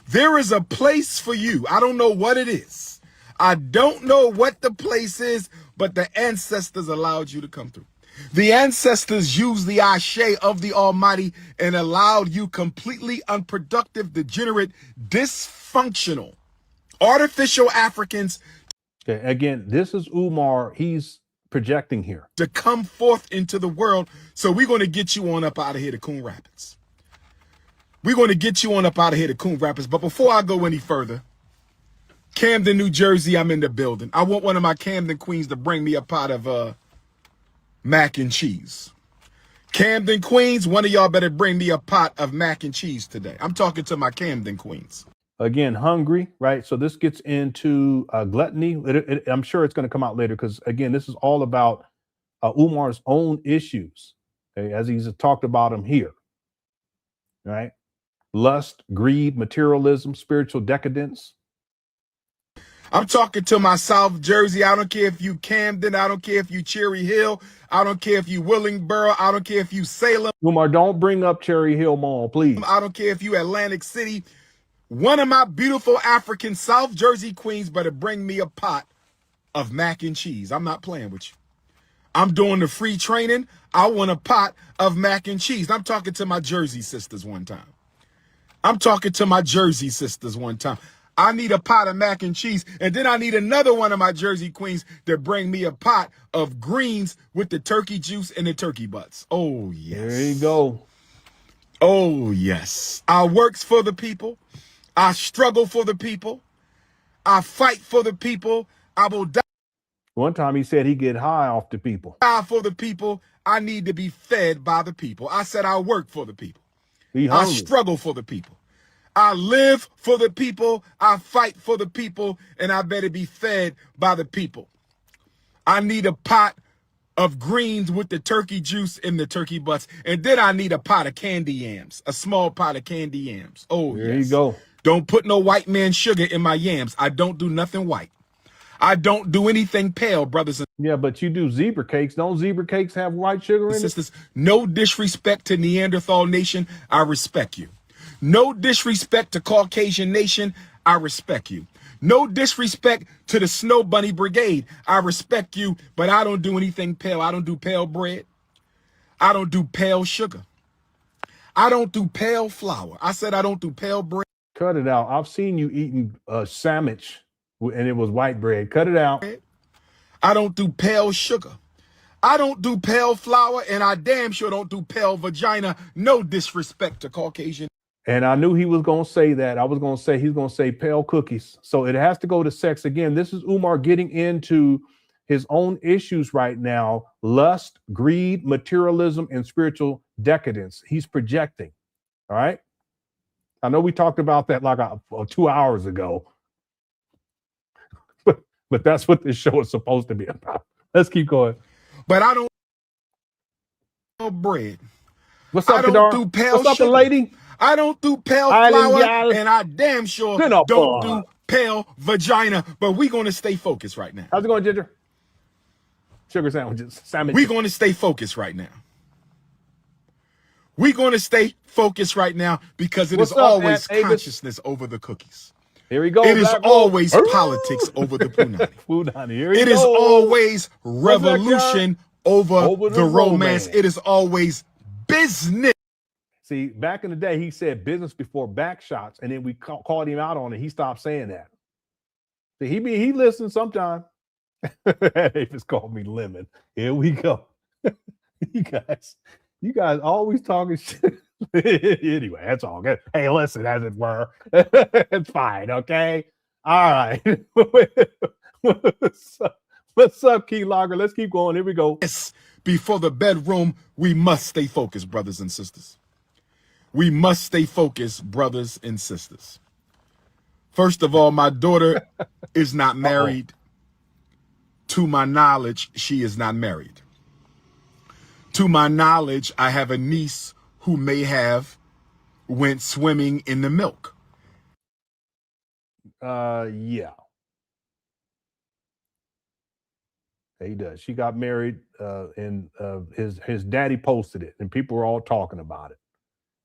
There is a place for you. I don't know what it is. I don't know what the place is, but the ancestors allowed you to come through. The ancestors used the ashe of the Almighty and allowed you completely unproductive, degenerate, dysfunctional, artificial Africans. Okay, again, this is Umar. He's projecting here. To come forth into the world. So we're going to get you on up out of here to Coon Rapids. We're going to get you on up out of here to Coon Rapids. But before I go any further, Camden, New Jersey, I'm in the building. I want one of my Camden queens to bring me a pot of mac and cheese. Camden queens, one of y'all better bring me a pot of mac and cheese today. I'm talking to my Camden queens. Again, hungry, right? So this gets into gluttony. I'm sure it's going to come out later because, again, this is all about Umar's own issues, okay, as he's talked about them here, right? Lust, greed, materialism, spiritual decadence. I'm talking to my South Jersey. I don't care if you Camden. I don't care if you Cherry Hill. I don't care if you Willingboro. I don't care if you Salem. Umar, don't bring up Cherry Hill Mall, please. I don't care if you Atlantic City. One of my beautiful African South Jersey queens better bring me a pot of mac and cheese. I'm not playing with you. I'm doing the free training. I want a pot of mac and cheese. I'm talking to my Jersey sisters one time. I'm talking to my Jersey sisters one time. I need a pot of mac and cheese. And then I need another one of my Jersey queens to bring me a pot of greens with the turkey juice and the turkey butts. Oh, yes. There you go. Oh, yes. I works for the people. I struggle for the people. I fight for the people. I will die. One time he said he get high off the people. Die for the people. I need to be fed by the people. I said I work for the people. I struggle for the people. I live for the people. I fight for the people. And I better be fed by the people. I need a pot of greens with the turkey juice and the turkey butts. And then I need a pot of candy yams. A small pot of candy yams. Oh, there yes. you go. Don't put no white man sugar in my yams. I don't do nothing white. I don't do anything pale, brothers and yeah, but you do zebra cakes. Don't zebra cakes have white sugar in sisters? No disrespect to Neanderthal nation. I respect you. No disrespect to Caucasian Nation, I respect you. No disrespect to the Snow Bunny Brigade, I respect you, but I don't do anything pale. I don't do pale bread. I don't do pale sugar. I don't do pale flour. I said I don't do pale bread. Cut it out. I've seen you eating a sandwich and it was white bread. Cut it out. I don't do pale sugar. I don't do pale flour, and I damn sure don't do pale vagina. No disrespect to Caucasian. And I knew he was going to say that. I was going to say he's going to say pale cookies. So it has to go to sex again. This is Umar getting into his own issues right now: lust, greed, materialism, and spiritual decadence. He's projecting. All right. I know we talked about that like 2 hours ago, but that's what this show is supposed to be about. Let's keep going. But I don't do bread. What's up, I don't do pale What's up, sugar. lady? I don't do pale flour, and I damn sure don't do pale vagina. But we're going to stay focused right now. How's it going, Ginger? Sugar sandwiches. We're going to stay focused right now. We're going to stay focused right now because it is always consciousness over the cookies. Here we go. It is always politics over the punani. It is always revolution over the romance. It is always business. See, back in the day, he said business before back shots, and then we called him out on it. He stopped saying that. See, he listens sometime. They just called me Lemon. Here we go. You guys always talking shit. Anyway, that's all good. Hey, listen, as it were. It's fine, okay? All right. What's up, Key Logger? Let's keep going. Here we go. Yes, before the bedroom, we must stay focused, brothers and sisters. We must stay focused, brothers and sisters. First of all, my daughter is not married. To my knowledge, she is not married. To my knowledge, I have a niece who may have went swimming in the milk. Yeah. He does. She got married, and his daddy posted it, and people were all talking about it.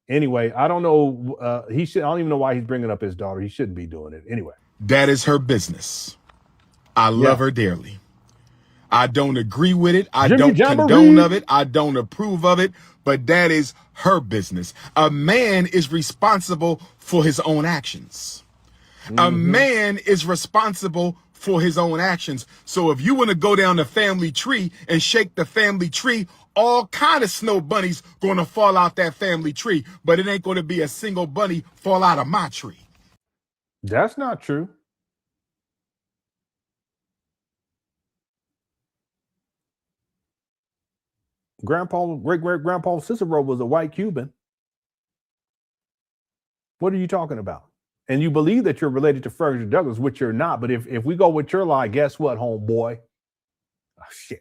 Anyway, I don't know. I don't even know why he's bringing up his daughter. He shouldn't be doing it. Anyway, that is her business. I love her dearly. I don't agree with it. I don't condone of it. I don't approve of it. But that is her business. A man is responsible for his own actions. A man is responsible for his own actions. So if you want to go down the family tree and shake the family tree, all kind of snow bunnies going to fall out that family tree. But it ain't going to be a single bunny fall out of my tree. That's not true. Great-great-grandpa Cicero was a white Cuban. What are you talking about? And you believe that you're related to Frederick Douglass, which you're not. But if we go with your lie, guess what, homeboy? Oh, shit.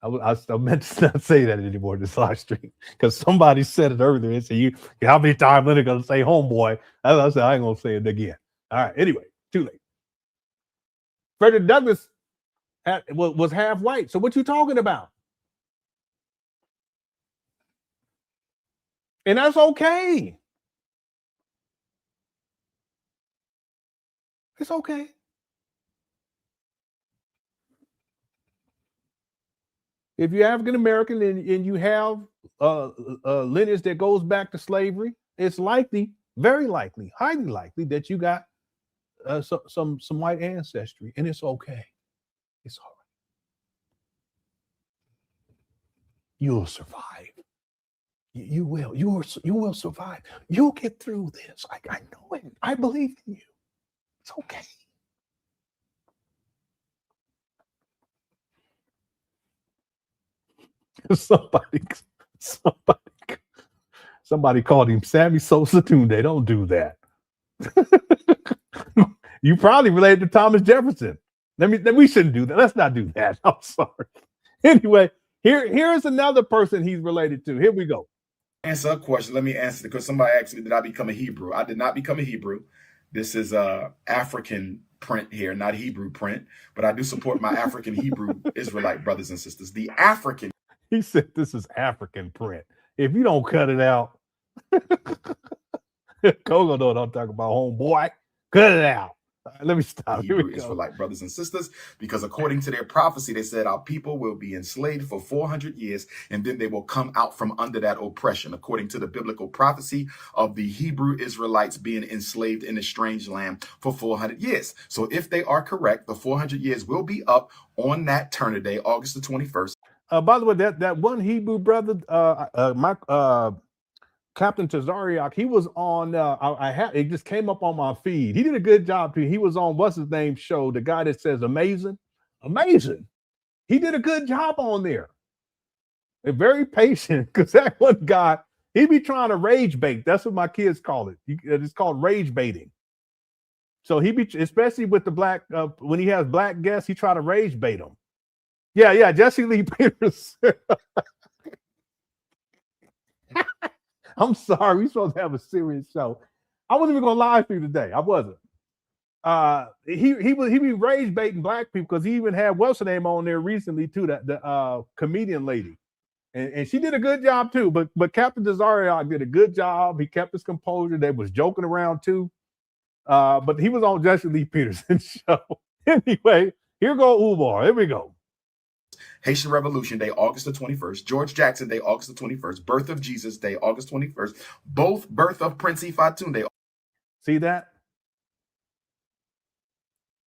I meant to not say that anymore in this live stream because somebody said it earlier. And said, how many times Leonard going to say homeboy? I said, I ain't going to say it again. All right. Anyway, too late. Frederick Douglass was half white. So what you talking about? And that's okay. It's okay. If you're African American and you have lineage that goes back to slavery, it's likely, very likely, highly likely that you got some white ancestry, and it's okay. It's all right. You'll survive. You will. You will survive. You'll get through this. I know it. I believe in you. It's okay. Somebody called him Sammy Sosa Tunde. Don't do that. You probably related to Thomas Jefferson. We shouldn't do that. Let's not do that. I'm sorry. Anyway, here's another person he's related to. Here we go. Answer a question. Let me answer it because somebody asked me, did I become a Hebrew? I did not become a Hebrew. This is African print here, not Hebrew print, but I do support my African Hebrew Israelite brothers and sisters. The African. He said this is African print. If you don't cut it out, Kogo know what I'm talking about, homeboy. Cut it out. All right, let me stop. Here we Hebrew go. Israelite brothers and sisters, because according to their prophecy, they said our people will be enslaved for 400 years, and then they will come out from under that oppression, according to the biblical prophecy of the Hebrew Israelites being enslaved in a strange land for 400 years. So if they are correct, the 400 years will be up on that Turner Day, August the 21st. By the way, that one Hebrew brother, Captain Tazariak, he was on. It just came up on my feed. He did a good job too. He was on what's his name show, the guy that says amazing. He did a good job on there. And very patient, because that one guy, he be trying to rage bait. That's what my kids call it. It's called rage baiting. So he be, especially with the black, when he has black guests, he try to rage bait them. Yeah, Jesse Lee Peters. I'm sorry, we're supposed to have a serious show. I wasn't even gonna lie to you today. I wasn't. He be rage baiting black people, because he even had what's her name on there recently too, that the comedian lady, and she did a good job too. But Captain Desariak did a good job. He kept his composure. They was joking around too. But he was on Jesse Lee Peterson's show. Anyway, here go Umar. Here we go. Haitian Revolution Day, August the 21st. George Jackson Day, August the 21st. Birth of Jesus Day, August 21st. Both birth of Prince Ifatunde. See that?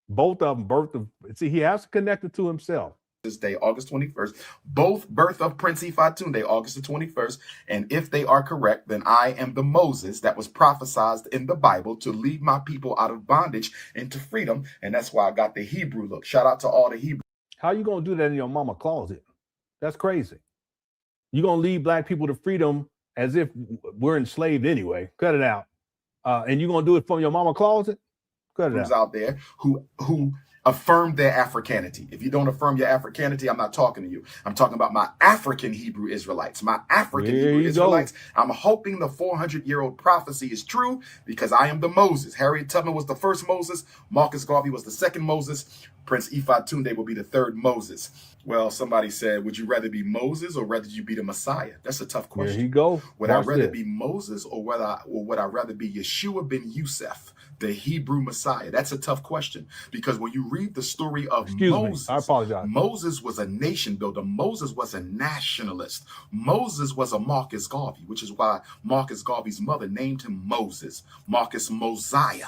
Both of them birth of. See, he has to connect it to himself. This day, August 21st. Both birth of Prince Ifatunde, August the 21st. And if they are correct, then I am the Moses that was prophesied in the Bible to lead my people out of bondage into freedom. And that's why I got the Hebrew look. Shout out to all the Hebrew. How you gonna do that in your mama closet? That's crazy. You gonna lead black people to freedom as if we're enslaved anyway? Cut it out. And you gonna do it from your mama closet? Cut it out. There who affirm their Africanity. If you don't affirm your Africanity, I'm not talking to you. I'm talking about my African Hebrew Israelites. My African Hebrew Israelites. I'm hoping the 400-year-old prophecy is true, because I am the Moses. Harriet Tubman was the first Moses. Marcus Garvey was the second Moses. Prince Ifatunde will be the third Moses. Well, somebody said, would you rather be Moses or rather you be the Messiah? That's a tough question. There you go. Would I rather be Moses or would I rather be Yeshua ben Yusuf, the Hebrew Messiah? That's a tough question, because when you read the story of Moses, I apologize. Moses was a nation builder. Moses was a nationalist. Moses was a Marcus Garvey, which is why Marcus Garvey's mother named him Moses, Marcus Mosiah.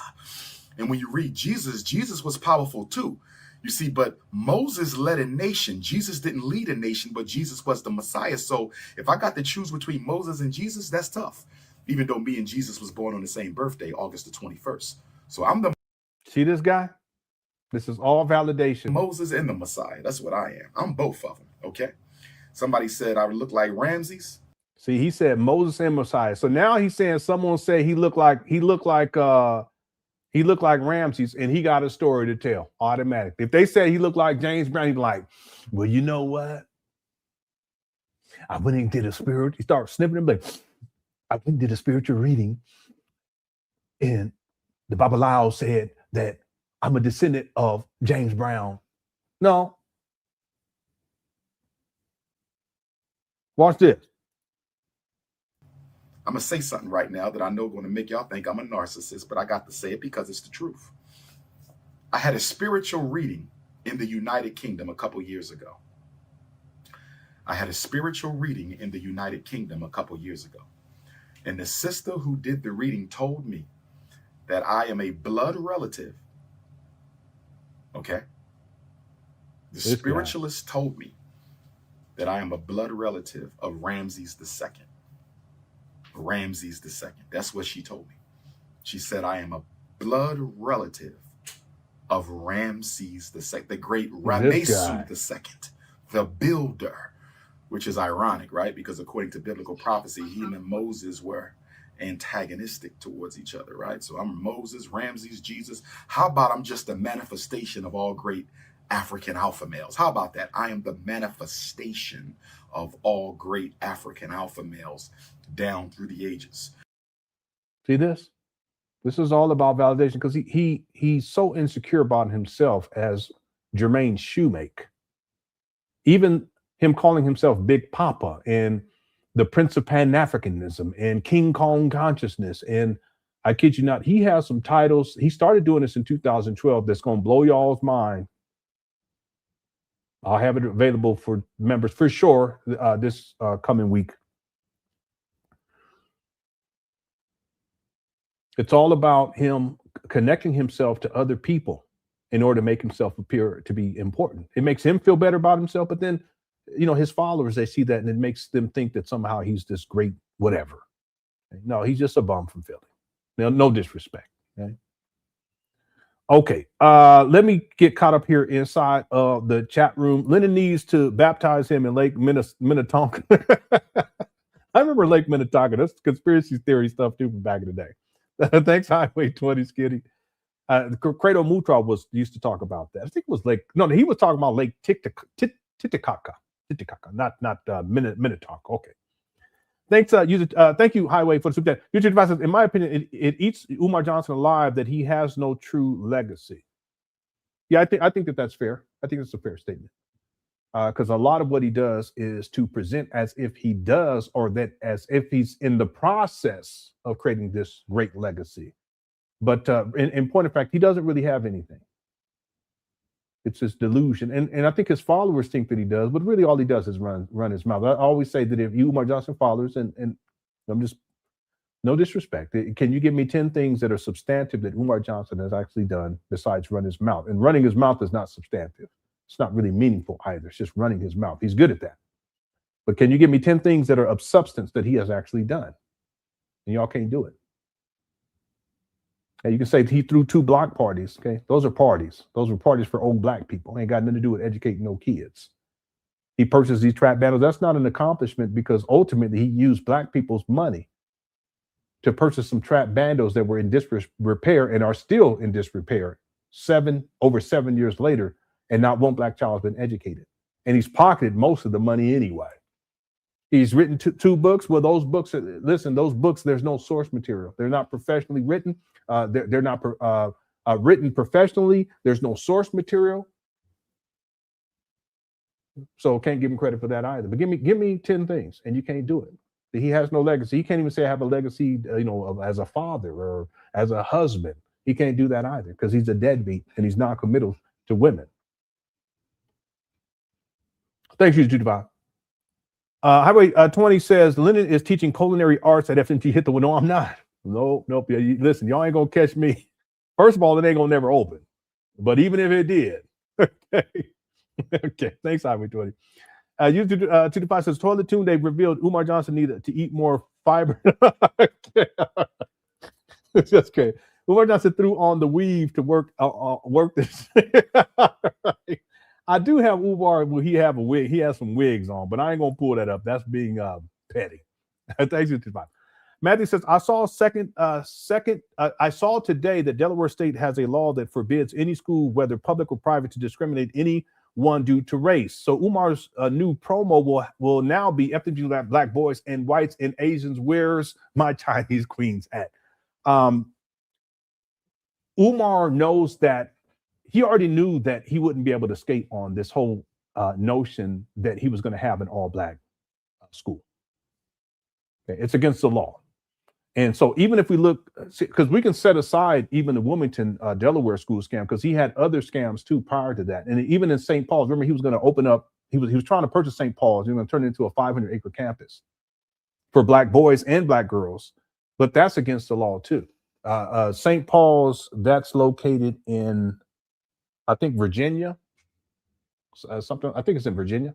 And when you read Jesus, Jesus was powerful too. You see, but Moses led a nation. Jesus didn't lead a nation, but Jesus was the Messiah. So if I got to choose between Moses and Jesus, that's tough. Even though me and Jesus was born on the same birthday, August the 21st. So I'm the... See this guy? This is all validation. Moses and the Messiah. That's what I am. I'm both of them, okay? Somebody said I would look like Ramses. See, he said Moses and Messiah. So now he's saying someone said he looked like Ramses, and he got a story to tell automatically. If they say he looked like James Brown, he'd be like, well, you know what? I went and did a spirit. He started sniffing him, like, I went and did a spiritual reading, and the Babalao said that I'm a descendant of James Brown. No. Watch this. I'm going to say something right now that I know going to make y'all think I'm a narcissist, but I got to say it because it's the truth. I had a spiritual reading in the United Kingdom a couple years ago. And the sister who did the reading told me that I am a blood relative. Okay? The spiritualist told me that I am a blood relative of Ramses II. Ramses II. That's what she told me. She said, I am a blood relative of Ramses II, the great Ramesu II, the builder, which is ironic, right? Because according to biblical prophecy, he and Moses were antagonistic towards each other, right? So I'm Moses, Ramses, Jesus. How about I'm just a manifestation of all great African alpha males? How about that? I am the manifestation of all great African alpha males down through the ages. See this? This is all about validation, because he's so insecure about himself as Jermaine Shoemake. Even him calling himself Big Papa and the Prince of Pan Africanism and King Kong consciousness. And I kid you not, he has some titles. He started doing this in 2012 that's going to blow y'all's mind. I'll have it available for members for sure this coming week. It's all about him connecting himself to other people in order to make himself appear to be important. It makes him feel better about himself, but then, you know, his followers, they see that and it makes them think that somehow he's this great whatever. No, he's just a bum from Philly. No disrespect. Okay, let me get caught up here inside of the chat room. Lenon needs to baptize him in Lake Minnetonka. I remember Lake Minnetonka. That's conspiracy theory stuff too from back in the day. Thanks, Highway 20, Skitty. Credo Mutra used to talk about that. I think it was he was talking about Lake Titicaca, not Minnetonka. Okay. Thanks, thank you, Highway, for the super chat. YouTube advice, in my opinion, it eats Umar Johnson alive that he has no true legacy. Yeah, I think that's fair. I think it's a fair statement. Because a lot of what he does is to present as if he does, or that as if he's in the process of creating this great legacy. But in point of fact, he doesn't really have anything. It's his delusion. And I think his followers think that he does, but really all he does is run his mouth. I always say that if you Umar Johnson followers, and I'm just, no disrespect, can you give me 10 things that are substantive that Umar Johnson has actually done besides run his mouth? And running his mouth is not substantive. It's not really meaningful either. It's just running his mouth. He's good at that. But can you give me 10 things that are of substance that he has actually done? And y'all can't do it. And you can say he threw 2 block parties. Okay, those are parties. Those were parties for old black people. Ain't got nothing to do with educating no kids. He purchased these trap bandos. That's not an accomplishment because ultimately he used black people's money to purchase some trap bandos that were in disrepair and are still in disrepair over 7 years later, and not one black child has been educated. And he's pocketed most of the money anyway. He's written 2 books. Well, those books, listen, those books, there's no source material. They're not professionally written. They're not written professionally. There's no source material. So can't give him credit for that either. But give me 10 things, and you can't do it. He has no legacy. He can't even say I have a legacy, as a father or as a husband. He can't do that either because he's a deadbeat and he's non-committal to women. Thanks, you, Judah. Highway 20 says Lenon is teaching culinary arts at FDMG. Hit the window. No, I'm not. Nope. Listen, y'all ain't gonna catch me. First of all, it ain't gonna never open. But even if it did, okay. Thanks, Highway 20. YouTube to the pot says Toilet Tune. They've revealed Umar Johnson needed to eat more fiber. It's just crazy. Umar Johnson threw on the weave to work this. I do have Umar. Will he have a wig? He has some wigs on, but I ain't gonna pull that up. That's being petty. Thanks, you to the pot. Matthew says, I saw I saw today that Delaware State has a law that forbids any school, whether public or private, to discriminate anyone due to race. So Umar's new promo will now be FDMG black boys and whites and Asians. Where's my Chinese queens at? Umar knows that he already knew that he wouldn't be able to skate on this whole notion that he was going to have an all-black school. Okay, it's against the law. And so even if we look, because we can set aside even the Wilmington, Delaware school scam, because he had other scams too prior to that. And even in St. Paul's, remember he was going to open up, he was trying to purchase St. Paul's. He was going to turn it into a 500-acre campus for black boys and black girls. But that's against the law too. St. Paul's, that's located in, I think, Virginia. I think it's in Virginia.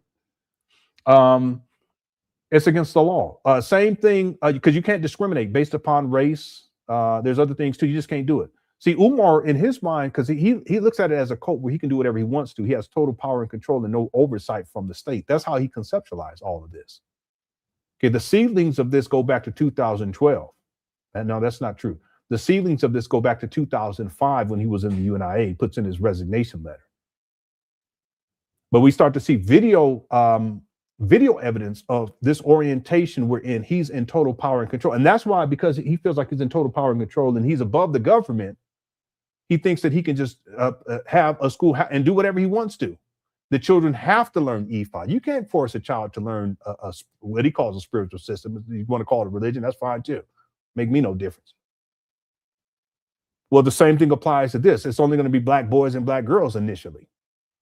It's against the law. Same thing, because you can't discriminate based upon race. There's other things too. You just can't do it. See, Umar, in his mind, because he looks at it as a cult where he can do whatever he wants to. He has total power and control and no oversight from the state. That's how he conceptualized all of this. Okay, the seedlings of this go back to 2012. And no, that's not true. The seedlings of this go back to 2005 when he was in the UNIA. He puts in his resignation letter. But we start to see video evidence of this orientation wherein he's in total power and control. And that's why, because he feels like he's in total power and control and he's above the government, he thinks that he can just have a school and do whatever he wants to. The children have to learn Ephod. You can't force a child to learn what he calls a spiritual system. If you want to call it a religion, that's fine too. Make me no difference. Well, the same thing applies to this. It's only going to be black boys and black girls initially.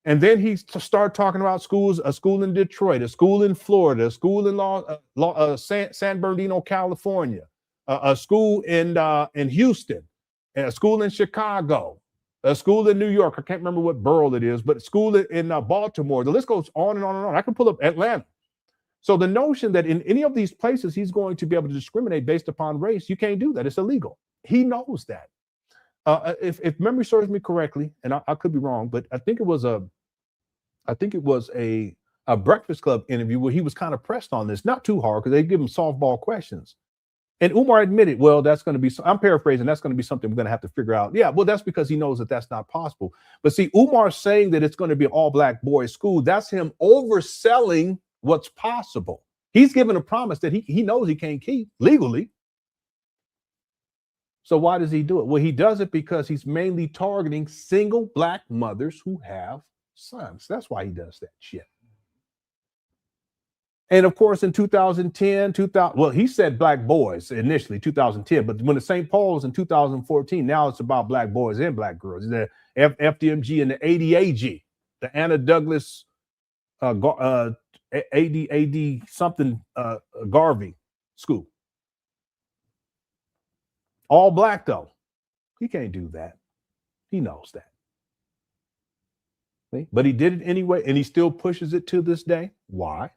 And then he started talking about schools, a school in Detroit, a school in Florida, a school in San Bernardino, California, a school in Houston, and a school in Chicago, a school in New York. I can't remember what borough it is, but a school in Baltimore. The list goes on and on and on. I can pull up Atlanta. So the notion that in any of these places he's going to be able to discriminate based upon race, you can't do that. It's illegal. He knows that. If memory serves me correctly, and I could be wrong, but I think it was a Breakfast Club interview where he was kind of pressed on this, not too hard because they give him softball questions. And Umar admitted, well, that's going to be, I'm paraphrasing, that's going to be something we're going to have to figure out. Yeah, well, that's because he knows that that's not possible. But see, Umar saying that it's going to be an all black boys school, that's him overselling what's possible. He's given a promise that he knows he can't keep legally. So why does he do it? Well, he does it because he's mainly targeting single black mothers who have sons. That's why he does that shit. And of course, in 2010, well, he said black boys initially, 2010, but when the St. Paul's in 2014, now it's about black boys and black girls. The FDMG and the ADAG, the Anna Douglas AD something Garvey school. All black though. He can't do that. He knows that. See? But he did it anyway, and he still pushes it to this day. Why?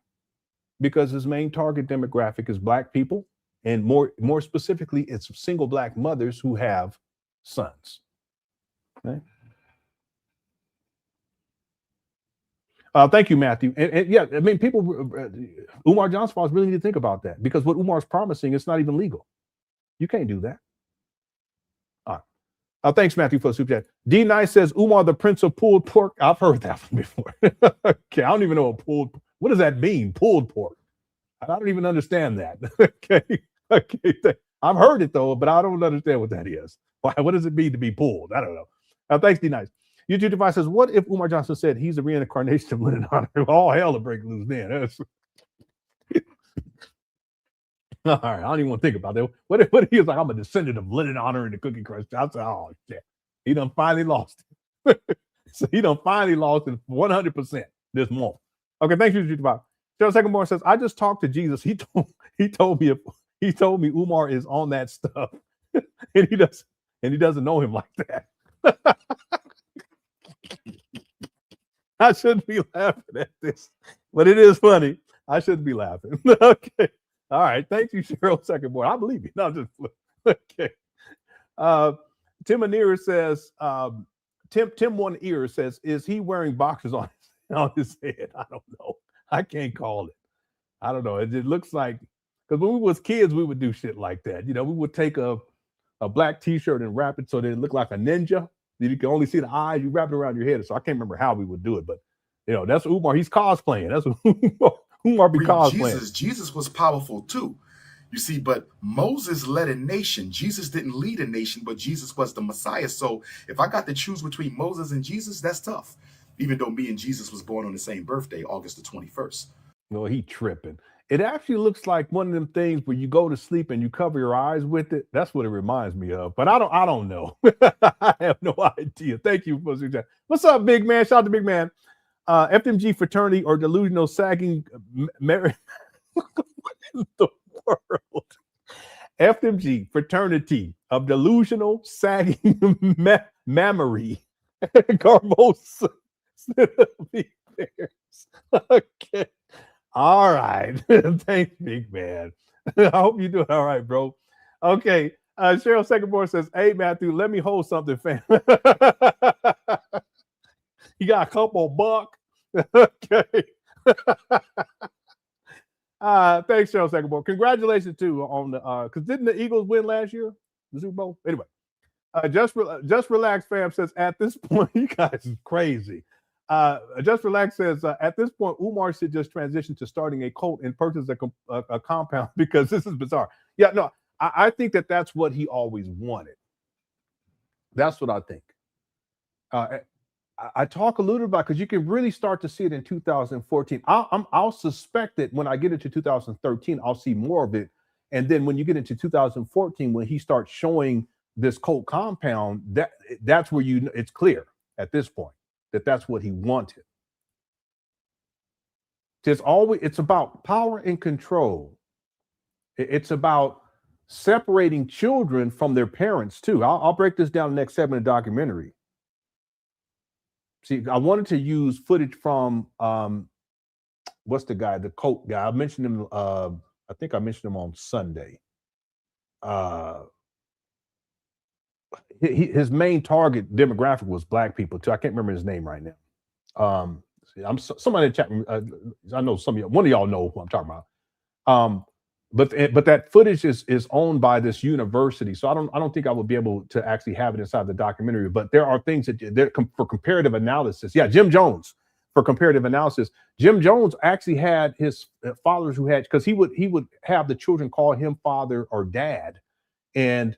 Because his main target demographic is black people, and more specifically, it's single black mothers who have sons. Okay? Thank you, Matthew. And yeah, I mean, people, Umar Johnson fathers really need to think about that, because what Umar's promising, it's not even legal. You can't do that. All right. Thanks, Matthew, for the super chat. D Nice says Umar the Prince of Pulled Pork. I've heard that one before. Okay, I don't even know what does that mean? Pulled pork. I don't even understand that. Okay. I've heard it though, but I don't understand what that is. Why? What does it mean to be pulled? I don't know. Thanks, D Nice. YouTube device says, what if Umar Johnson said he's a reincarnation of LenonHonor? All hell to break loose then. All right, I don't even want to think about that. What if he was like, I'm a descendant of LenonHonor and the Cookie Crush? I said, oh shit, he done finally lost it. So he done finally lost it 100% this month. Okay, thank you, YouTube device. Cheryl Secondborn says, I just talked to Jesus. He told me Umar is on that stuff, and he doesn't know him like that. I shouldn't be laughing at this, but it is funny. I shouldn't be laughing. Okay. All right. Thank you, Cheryl Secondborn. I believe you. No, just okay. Tim Anir says, Tim One Ear says, is he wearing boxers on his head? I don't know. I can't call it. I don't know. It looks like, because when we was kids, we would do shit like that. You know, we would take a black t-shirt and wrap it so that it looked like a ninja. You can only see the eyes. You wrap it around your head. So I can't remember how we would do it, but you know, that's Umar. He's cosplaying. That's what Umar be cosplaying. Jesus was powerful too. You see, but Moses led a nation. Jesus didn't lead a nation, but Jesus was the Messiah. So if I got to choose between Moses and Jesus, that's tough. Even though me and Jesus was born on the same birthday, August the 21st. No, he tripping. It actually looks like one of them things where you go to sleep and you cover your eyes with it. That's what it reminds me of. But I don't know. I have no idea. Thank you for that. What's up, big man? Shout out to big man. FDMG fraternity or delusional sagging marriage. What in the world? FDMG fraternity of delusional sagging mammary. Garbos. Okay. All right. Thanks, big man. I hope you're doing all right, bro. Okay. Cheryl Secondborn says, hey, Matthew, let me hold something, fam. You got a couple buck. Okay. Thanks, Cheryl Secondborn. Congratulations, too, on the because didn't the Eagles win last year? The Super Bowl? Anyway. Just Relax fam says, at this point, you guys is crazy. Just Relax says, at this point, Umar should just transition to starting a cult and purchase a compound because this is bizarre. Yeah, no, I think that's what he always wanted. That's what I think. I talk a little about, because you can really start to see it in 2014. I'll suspect that when I get into 2013, I'll see more of it. And then when you get into 2014, when he starts showing this cult compound, that's where it's clear at this point that that's what he wanted. It's about power and control. It's about separating children from their parents too. I'll break this down in the next segment of the documentary. See, I wanted to use footage from what's the guy, the cult guy? I mentioned him. I think I mentioned him on Sunday. His main target demographic was Black people too. I can't remember his name right now. Somebody in the chat. I know one of y'all know who I'm talking about. But that footage is owned by this university, so I don't think I would be able to actually have it inside the documentary. But there are things for comparative analysis. Yeah, Jim Jones for comparative analysis. Jim Jones actually had his fathers who had, because he would have the children call him father or dad, and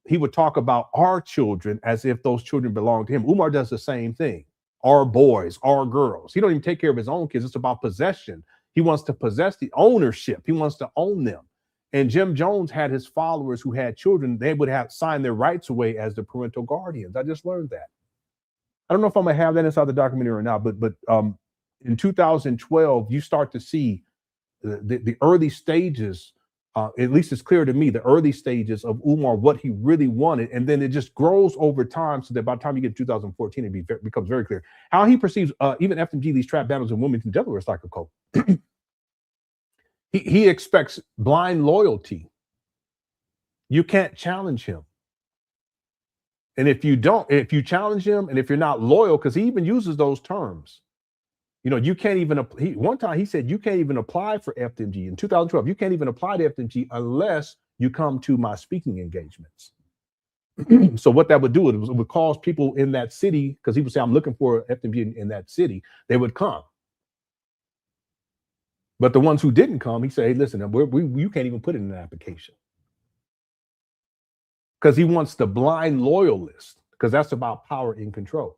he would talk about our children as if those children belong to him. Umar does the same thing. Our boys, our girls. He don't even take care of his own kids. It's about possession. He wants to possess the ownership. He wants to own them. And Jim Jones had his followers who had children. They would have signed their rights away as the parental guardians. I just learned that. I don't know if I'm gonna have that inside the documentary or not, but in 2012, you start to see the early stages. At least it's clear to me, the early stages of Umar, what he really wanted, and then it just grows over time, so that by the time you get to 2014, it becomes very clear how he perceives even FDMG, these trap battles in Wilmington, Delaware, is like a cult. He expects blind loyalty. You can't challenge him. And if you challenge him, and if you're not loyal, because he even uses those terms, you can't even, one time he said, you can't even apply for FDMG in 2012. You can't even apply to FDMG unless you come to my speaking engagements. So what that would do, it would cause people in that city, because he would say, I'm looking for FDMG in that city, they would come. But the ones who didn't come, he said, hey, listen, you can't even put it in an application. Because he wants the blind loyalist, because that's about power and control.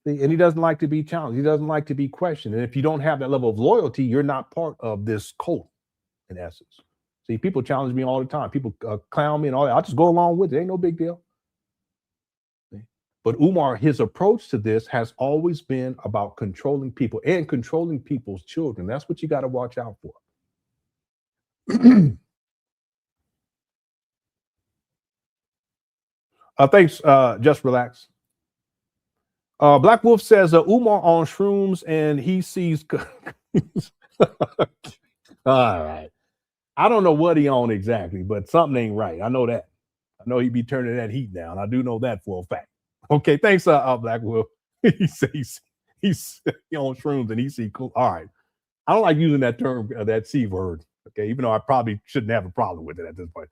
And he doesn't like to be challenged. He doesn't like to be questioned. And if you don't have that level of loyalty, you're not part of this cult, in essence. See, people challenge me all the time. People clown me and all that. I just go along with it. Ain't no big deal. But Umar, his approach to this has always been about controlling people and controlling people's children. That's what you got to watch out for. Thanks, Just Relax. Black Wolf says Umar on shrooms and he sees. All right. I don't know what he on exactly, but something ain't right. I know that. I know he be turning that heat down. I do know that for a fact. Okay, thanks, Black Wolf. He says he's on shrooms and he see cool. All right. I don't like using that term, that C word. Okay, even though I probably shouldn't have a problem with it at this point.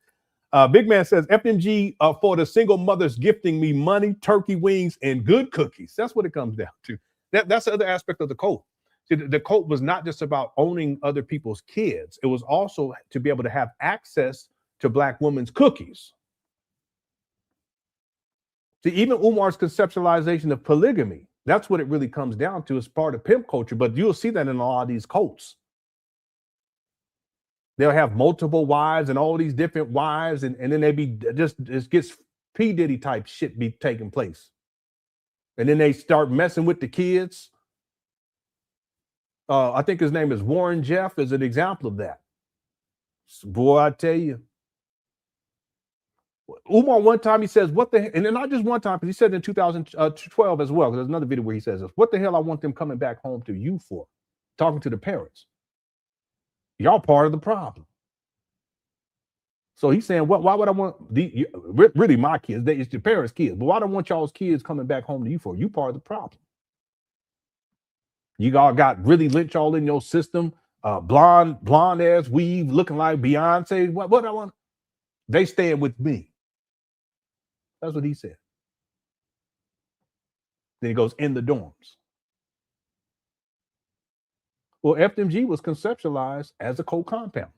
Big Man says, FDMG for the single mothers gifting me money, turkey wings, and good cookies. That's what it comes down to. That's the other aspect of the cult. See, the cult was not just about owning other people's kids. It was also to be able to have access to Black women's cookies. See, even Umar's conceptualization of polygamy, that's what it really comes down to. It's part of pimp culture, but you'll see that in a lot of these cults. They'll have multiple wives and all these different wives, and then they be just gets P. Diddy type shit be taking place. And then they start messing with the kids. I think his name is Warren Jeff is an example of that. Boy, I tell you. Umar, one time he says, what the, and then not just one time, but he said in 2012 as well, because there's another video where he says this, what the hell I want them coming back home to you for? Talking to the parents. Y'all part of the problem. So he's saying, why would I want really my kids? It's your parents' kids, but why do I want y'all's kids coming back home to you for? You part of the problem. You all got really Lynch all in your system, blonde ass weave, looking like Beyonce. What I want? They staying with me. That's what he said. Then he goes, in the dorms. Well, FDMG was conceptualized as a cult compound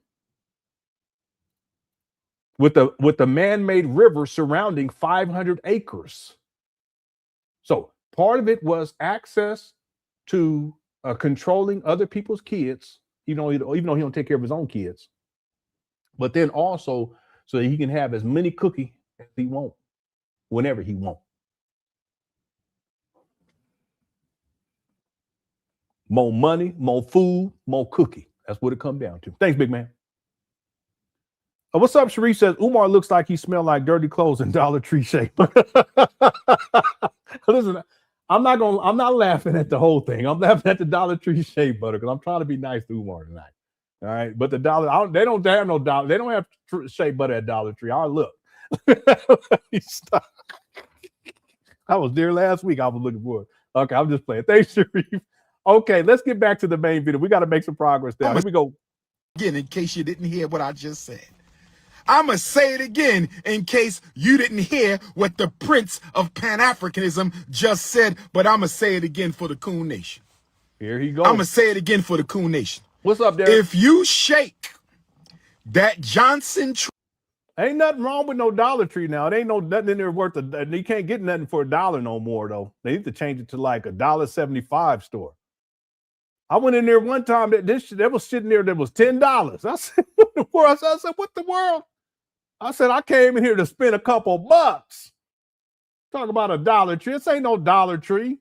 with a man-made river surrounding 500 acres. So part of it was access to controlling other people's kids, even though he don't take care of his own kids. But then also so that he can have as many cookies as he wants, whenever he wants. More money, more food, more cookie. That's what it comes down to. Thanks, big man. What's up, Sharif says, Umar looks like he smelled like dirty clothes and Dollar Tree shape. Listen, I'm not laughing at the whole thing. I'm laughing at the Dollar Tree shea butter because I'm trying to be nice to Umar tonight. All right. But the they don't have no dollar. They don't have shea butter at Dollar Tree. I'll look. Stop. I was there last week. I was looking for it. Okay, I'm just playing. Thanks, Sharif. Okay, let's get back to the main video. We got to make some progress there. Here we go. Again, in case you didn't hear what I just said. I'm going to say it again in case you didn't hear what the Prince of Pan Africanism just said, but I'm going to say it again for the Coon Nation. Here he goes. I'm going to say it again for the Coon Nation. What's up, Derek? If you shake that Johnson tree. Ain't nothing wrong with no Dollar Tree now. It ain't nothing in there worth you can't get nothing for $1 no more, though. They need to change it to like $1.75 store. I went in there one time. There was sitting there that was $10. I said, what the world? I said, what the world? I said, I came in here to spend a couple bucks. Talk about a Dollar Tree. This ain't no Dollar Tree.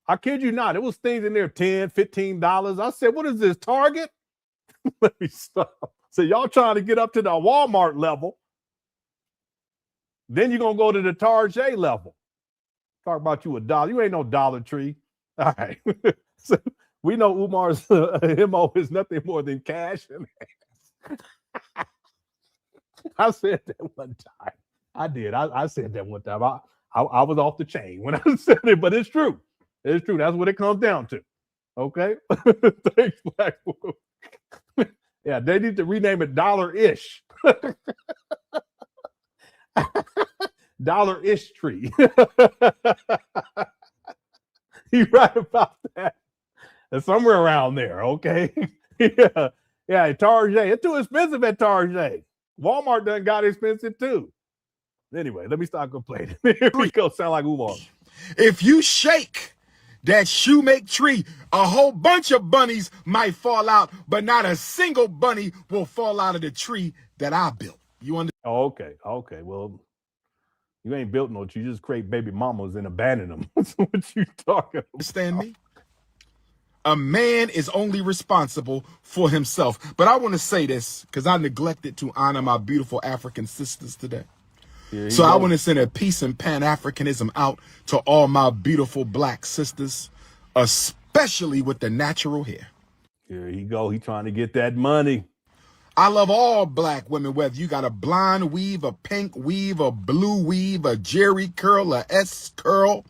I kid you not. It was things in there, $10, $15. I said, what is this, Target? Let me stop. So y'all trying to get up to the Walmart level. Then you're going to go to the Target level. Talk about you $1. You ain't no Dollar Tree. All right. So we know Umar's MO is nothing more than cash and ass. I said that one time. I did. I said that one time. I was off the chain when I said it, but it's true. It's true. That's what it comes down to. Okay? Thanks, Black Wolf. Yeah, they need to rename it Dollar-ish. Dollar-ish tree. You're right about that. It's somewhere around there, okay? Yeah, Target. It's too expensive at Target. Walmart done got expensive too. Anyway, let me stop complaining. Here we go. Sound like Umar. If you shake that Shoemake tree, a whole bunch of bunnies might fall out, but not a single bunny will fall out of the tree that I built. You understand? Oh, okay. Well, you ain't built no tree. You just create baby mamas and abandon them. That's what you talking about. Understand me? A man is only responsible for himself. But I want to say this because I neglected to honor my beautiful African sisters today. So I want to send a peace and Pan-Africanism out to all my beautiful black sisters, especially with the natural hair. Here he go. He trying to get that money. I love all black women, whether you got a blonde weave, a pink weave, a blue weave, a Jerry curl, a S curl.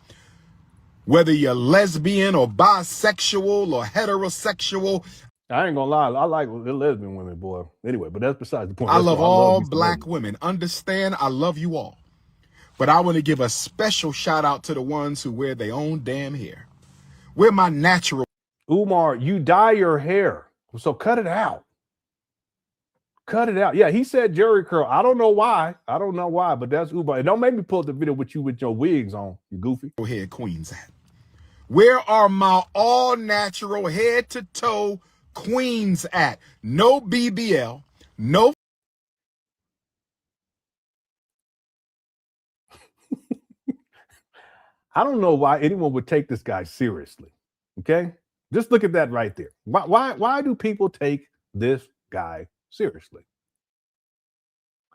Whether you're lesbian or bisexual or heterosexual. I ain't gonna lie. I like the lesbian women, boy. Anyway, but that's besides the point. I love all black women. Understand, I love you all. But I want to give a special shout out to the ones who wear their own damn hair. Wear my natural. Umar, you dye your hair. So cut it out. Cut it out. Yeah, he said Jerry curl. I don't know why. But that's Umar. And don't make me pull up the video with you with your wigs on, you goofy. Head queens at. Where are my all natural head to toe queens at? No BBL, no. I don't know why anyone would take this guy seriously. Okay? Just look at that right there. Why do people take this guy seriously?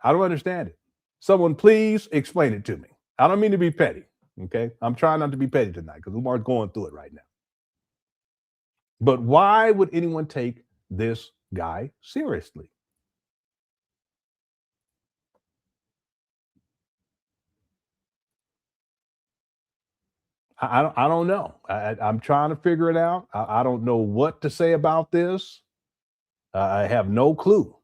I don't understand it. Someone please explain it to me. I don't mean to be petty. Okay, I'm trying not to be petty tonight because Umar's going through it right now. But why would anyone take this guy seriously? I don't know. I'm trying to figure it out. I don't know what to say about this. I have no clue.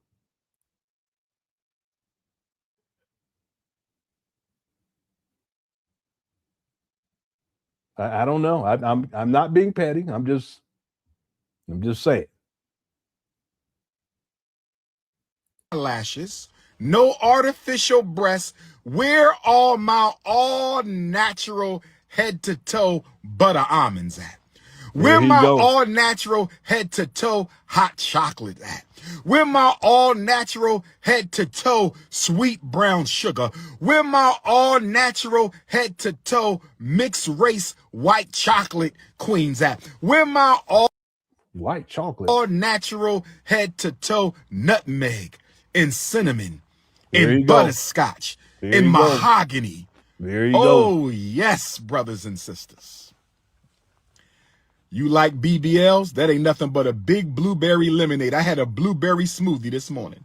I don't know. I'm not being petty. I'm just saying. Lashes, no artificial breasts. Where are my all natural head to toe butter almonds at? Where my all natural head to toe hot chocolate at? Where my all natural head to toe sweet brown sugar? Where my all natural head to toe mixed race white chocolate queens at? Where my all white chocolate all natural head to toe nutmeg and cinnamon and butterscotch and mahogany? There you go. Oh yes, brothers and sisters. You like BBLs? That ain't nothing but a big blueberry lemonade. I had a blueberry smoothie this morning.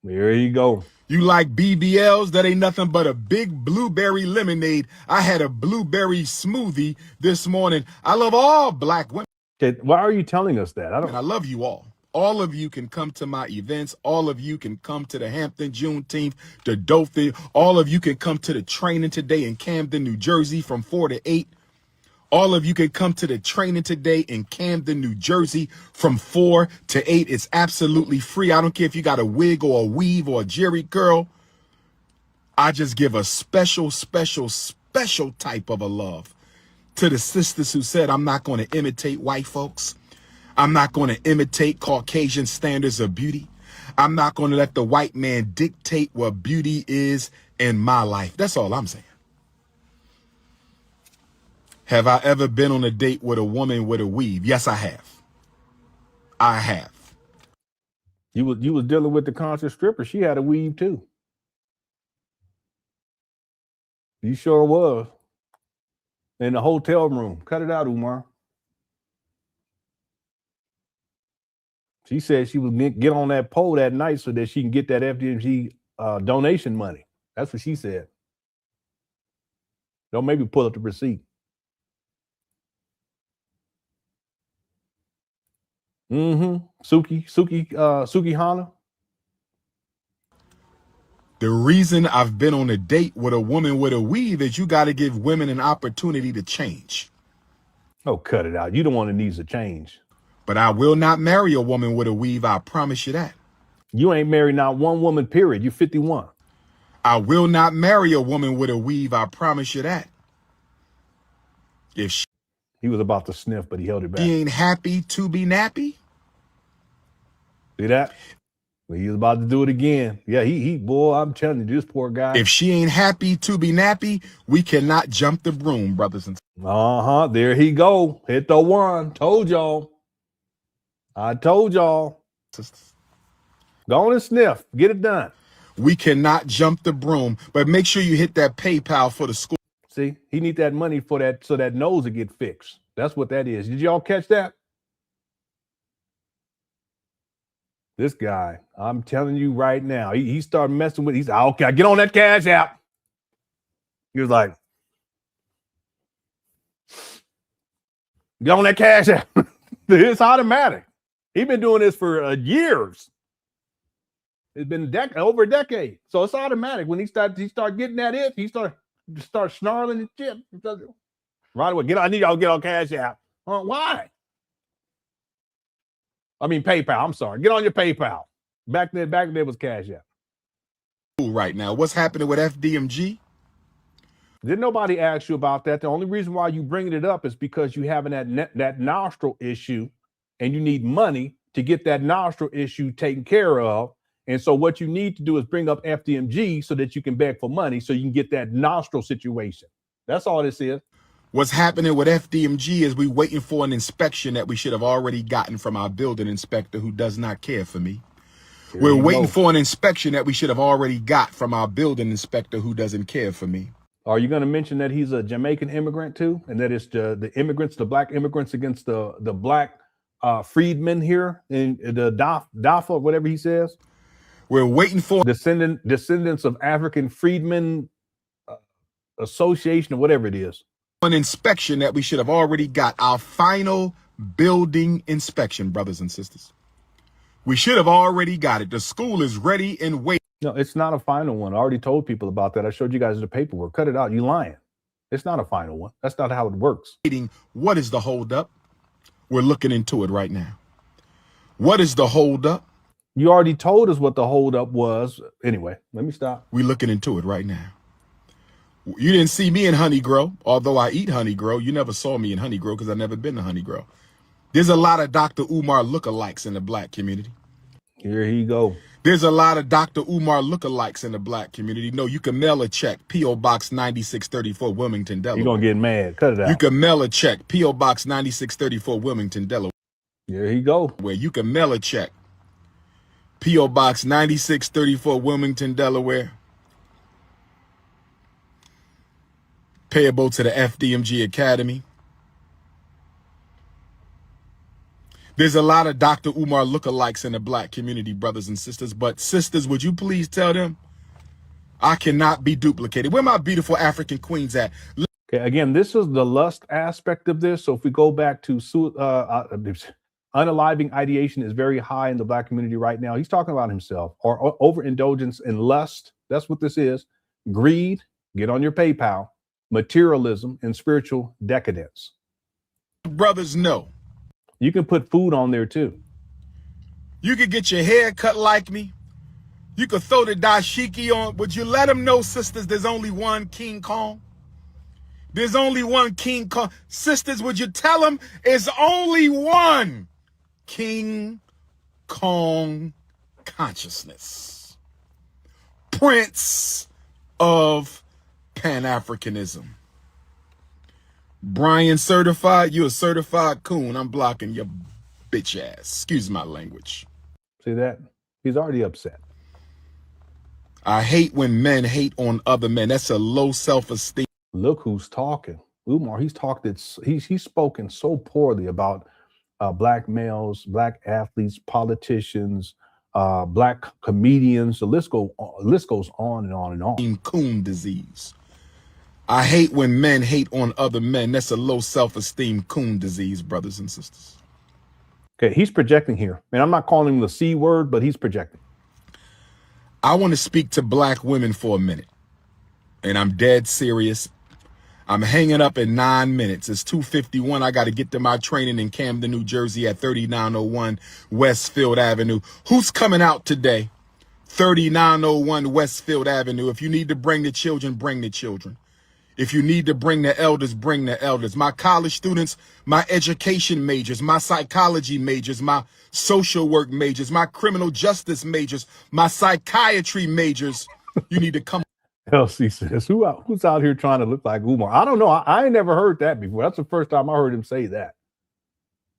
There you go. You like BBLs? That ain't nothing but a big blueberry lemonade. I had a blueberry smoothie this morning. I love all black women. Okay, why are you telling us that? I love you all. All of you can come to my events. All of you can come to the Hampton Juneteenth, the Dothan. All of you can come to the training today in Camden, New Jersey from 4 to 8. All of you can come to the training today in Camden, New Jersey from 4 to 8. It's absolutely free. I don't care if you got a wig or a weave or a jerry curl. I just give a special, special, special type of a love to the sisters who said, I'm not going to imitate white folks. I'm not going to imitate Caucasian standards of beauty. I'm not going to let the white man dictate what beauty is in my life. That's all I'm saying. Have I ever been on a date with a woman with a weave? Yes, I have. I have. You was dealing with the concert stripper. She had a weave too. You sure was. In the hotel room. Cut it out, Umar. She said she would get on that pole that night so that she can get that FDMG donation money. That's what she said. Don't maybe pull up the receipt. Suki Hana. The reason I've been on a date with a woman with a weave is you got to give women an opportunity to change. Oh, cut it out. You don't want to need to change. But I will not marry a woman with a weave. I promise you that. You ain't married not one woman, period. You're 51. I will not marry a woman with a weave. I promise you that. If he was about to sniff, but he held it back. She ain't happy to be nappy. See that? Well, he was about to do it again. Yeah, he boy, I'm telling you, this poor guy. If she ain't happy to be nappy, we cannot jump the broom, brothers and sisters. There he go. Hit the one. Told y'all. I told y'all. Go on and sniff. Get it done. We cannot jump the broom, but make sure you hit that PayPal for the school. See, he need that money for that so that nose will get fixed. That's what that is. Did y'all catch that? This guy, I'm telling you right now, he started messing with, he's like, okay, get on that Cash App. He was like, get on that Cash App. It's automatic. He's been doing this for years. It's been over a decade. So it's automatic. When he start getting that itch, he start snarling and shit. Right away, I need y'all to get on Cash App. Why? I mean PayPal. I'm sorry. Get on your PayPal. Back then was Cash App. Right now, what's happening with FDMG? Didn't nobody ask you about that? The only reason why you bringing it up is because you having that nostril issue, and you need money to get that nostril issue taken care of. And so what you need to do is bring up FDMG so that you can beg for money so you can get that nostril situation. That's all this is. What's happening with FDMG is we waiting for an inspection that we should have already gotten from our building inspector who does not care for me. We're waiting for an inspection that we should have already got from our building inspector who doesn't care for me. Are you going to mention that he's a Jamaican immigrant too? And that it's the immigrants, the black immigrants against the black freedmen here in the DAFA, whatever he says? We're waiting for descendants of African freedmen association or whatever it is. An inspection that we should have already got, our final building inspection, brothers and sisters. We should have already got it. The school is ready and waiting. No, it's not a final one. I already told people about that. I showed you guys the paperwork. Cut it out. You lying. It's not a final one. That's not how it works. What is the holdup? We're looking into it right now. What is the holdup? You already told us what the holdup was. Anyway, let me stop. We're looking into it right now. You didn't see me in Honey Grow, although I eat Honey Grow. You never saw me in Honey Grow because I've never been to Honey Grow. There's a lot of Dr. Umar lookalikes in the black community. Here he go. There's a lot of Dr. Umar lookalikes in the black community. No, you can mail a check, P.O. Box 9634, Wilmington, Delaware. You're going to get mad. Cut it out. You can mail a check, P.O. Box 9634, Wilmington, Delaware. Here he go. Where you can mail a check, P.O. Box 9634, Wilmington, Delaware. Payable to the FDMG Academy. There's a lot of Dr. Umar lookalikes in the black community, brothers and sisters. But sisters, would you please tell them I cannot be duplicated? Where my beautiful African queens at? Okay, again, this is the lust aspect of this. So if we go back to unaliving ideation is very high in the black community right now. He's talking about himself or overindulgence in lust. That's what this is. Greed, get on your PayPal, materialism, and spiritual decadence. Brothers know. You can put food on there too. You could get your hair cut like me. You could throw the dashiki on. Would you let them know, sisters, there's only one King Kong? There's only one King Kong. Sisters, would you tell them it's only one King Kong consciousness? Prince of Pan Africanism. Brian certified, you a certified coon. I'm blocking your bitch ass. Excuse my language. See that? He's already upset. I hate when men hate on other men. That's a low self-esteem. Look who's talking. Umar, he's spoken so poorly about black males, black athletes, politicians, black comedians. The list goes on and on and on. Coon disease. I hate when men hate on other men. That's a low self-esteem coon disease, brothers and sisters. Okay, he's projecting here. And I'm not calling him the C word, but he's projecting. I want to speak to black women for a minute. And I'm dead serious. I'm hanging up in 9 minutes. It's 2:51. I got to get to my training in Camden, New Jersey at 3901 Westfield Avenue. Who's coming out today? 3901 Westfield Avenue. If you need to bring the children, bring the children. If you need to bring the elders, bring the elders. My college students, my education majors, my psychology majors, my social work majors, my criminal justice majors, my psychiatry majors. You need to come. LC says, who's out here trying to look like Umar? I don't know. I ain't never heard that before. That's the first time I heard him say that.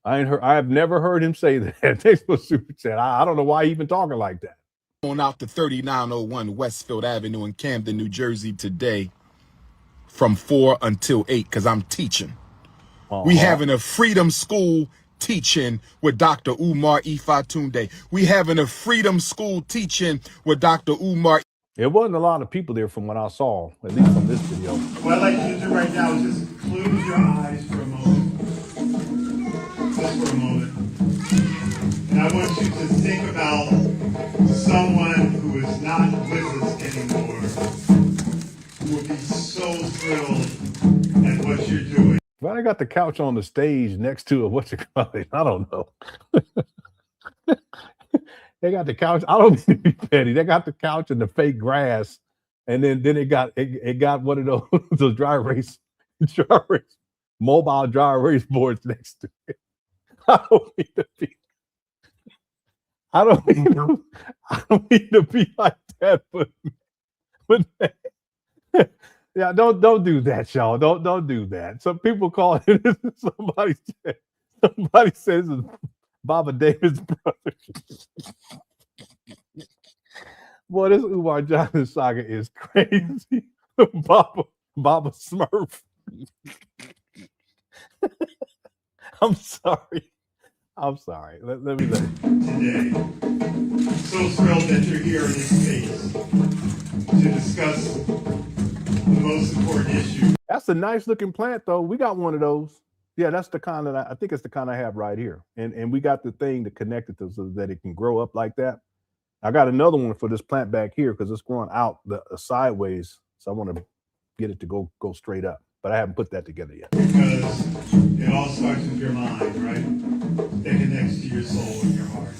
I've never heard him say that. Thanks for super chat. I don't know why he even talking like that. On out to 3901 Westfield Avenue in Camden, New Jersey today from 4 until 8 because I'm teaching. We having a freedom school teaching with Dr. Umar Ifatunde. We having a freedom school teaching with Dr. Umar. There wasn't a lot of people there from what I saw, at least from this video. What I'd like you to do right now is just close your eyes for a moment. Just for a moment. And I want you to think about someone who is not with us anymore, who would be so thrilled at what you're doing. Well, I got the couch on the stage next to it. What's it called? I don't know. They got the couch. I don't mean to be petty. They got the couch and the fake grass, and then it got one of those mobile dry erase boards next to it. I don't mean to be like that, but yeah, don't do that, y'all. Don't do that. Some people call it. Somebody says it's Baba David's brother. Boy, this Umar Johnson saga is crazy. Baba Smurf. I'm sorry. Let me let it. Today, so thrilled that you're here in this space to discuss the most important issue. That's a nice looking plant, though. We got one of those. Yeah, that's the kind that I think it's the kind I have right here. And we got the thing to connect it to so that it can grow up like that. I got another one for this plant back here because it's growing out the sideways. So I want to get it to go straight up. But I haven't put that together yet. Because it all starts with your mind, right? That connects to your soul and your heart.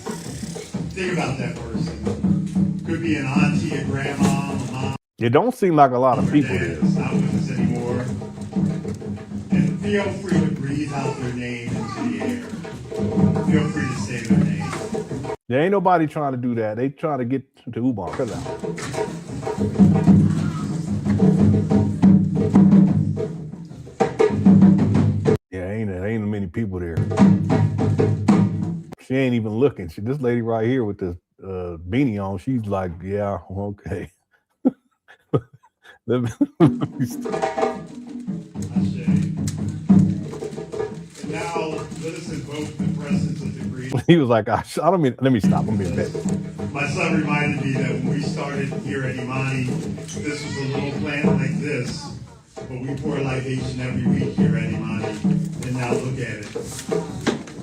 Think about that person. Could be an auntie, a grandma, a mom. It don't seem like a lot of people there. Not with us anymore. And feel free to breathe out their name into the air. Feel free to say their name. There ain't nobody trying to do that. They trying to get to Umar. Cut it out. Yeah, ain't many people there. She ain't even looking. This lady right here with this beanie on, she's like, yeah, okay. Now, let us invoke the presence of the great. He was like, I don't mean, let me stop. I'm being bad. My son reminded me that when we started here at Imani, this was a little plant like this, but we pour libation every week here at Imani, and now look at it.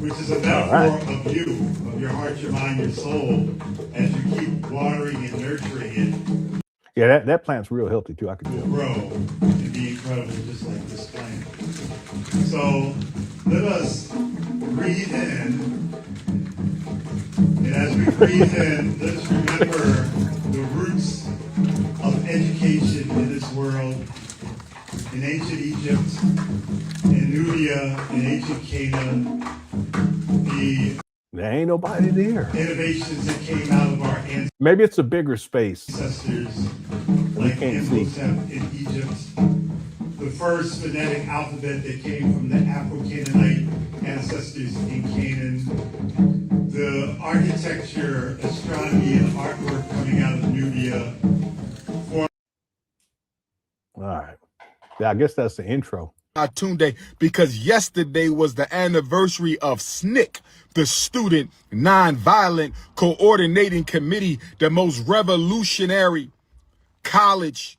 Which is a metaphor of you, of your heart, your mind, your soul, as you keep watering and nurturing it. Yeah, that plant's real healthy too. I can tell. Grow and be incredible, just like this plant. So let us breathe in, and as we breathe in, let's remember the roots of education in this world, in ancient Egypt, in Nubia, in ancient Canaan. There ain't nobody there. Innovations that came out of our ancestors. Maybe it's a bigger space. Like Imhotep in Egypt. The first phonetic alphabet that came from the Afro-Canaanite ancestors in Canaan. The architecture, astronomy, and artwork coming out of Nubia. All right. Yeah, I guess that's the intro. Tunde, because yesterday was the anniversary of SNCC, the Student Nonviolent Coordinating Committee, the most revolutionary college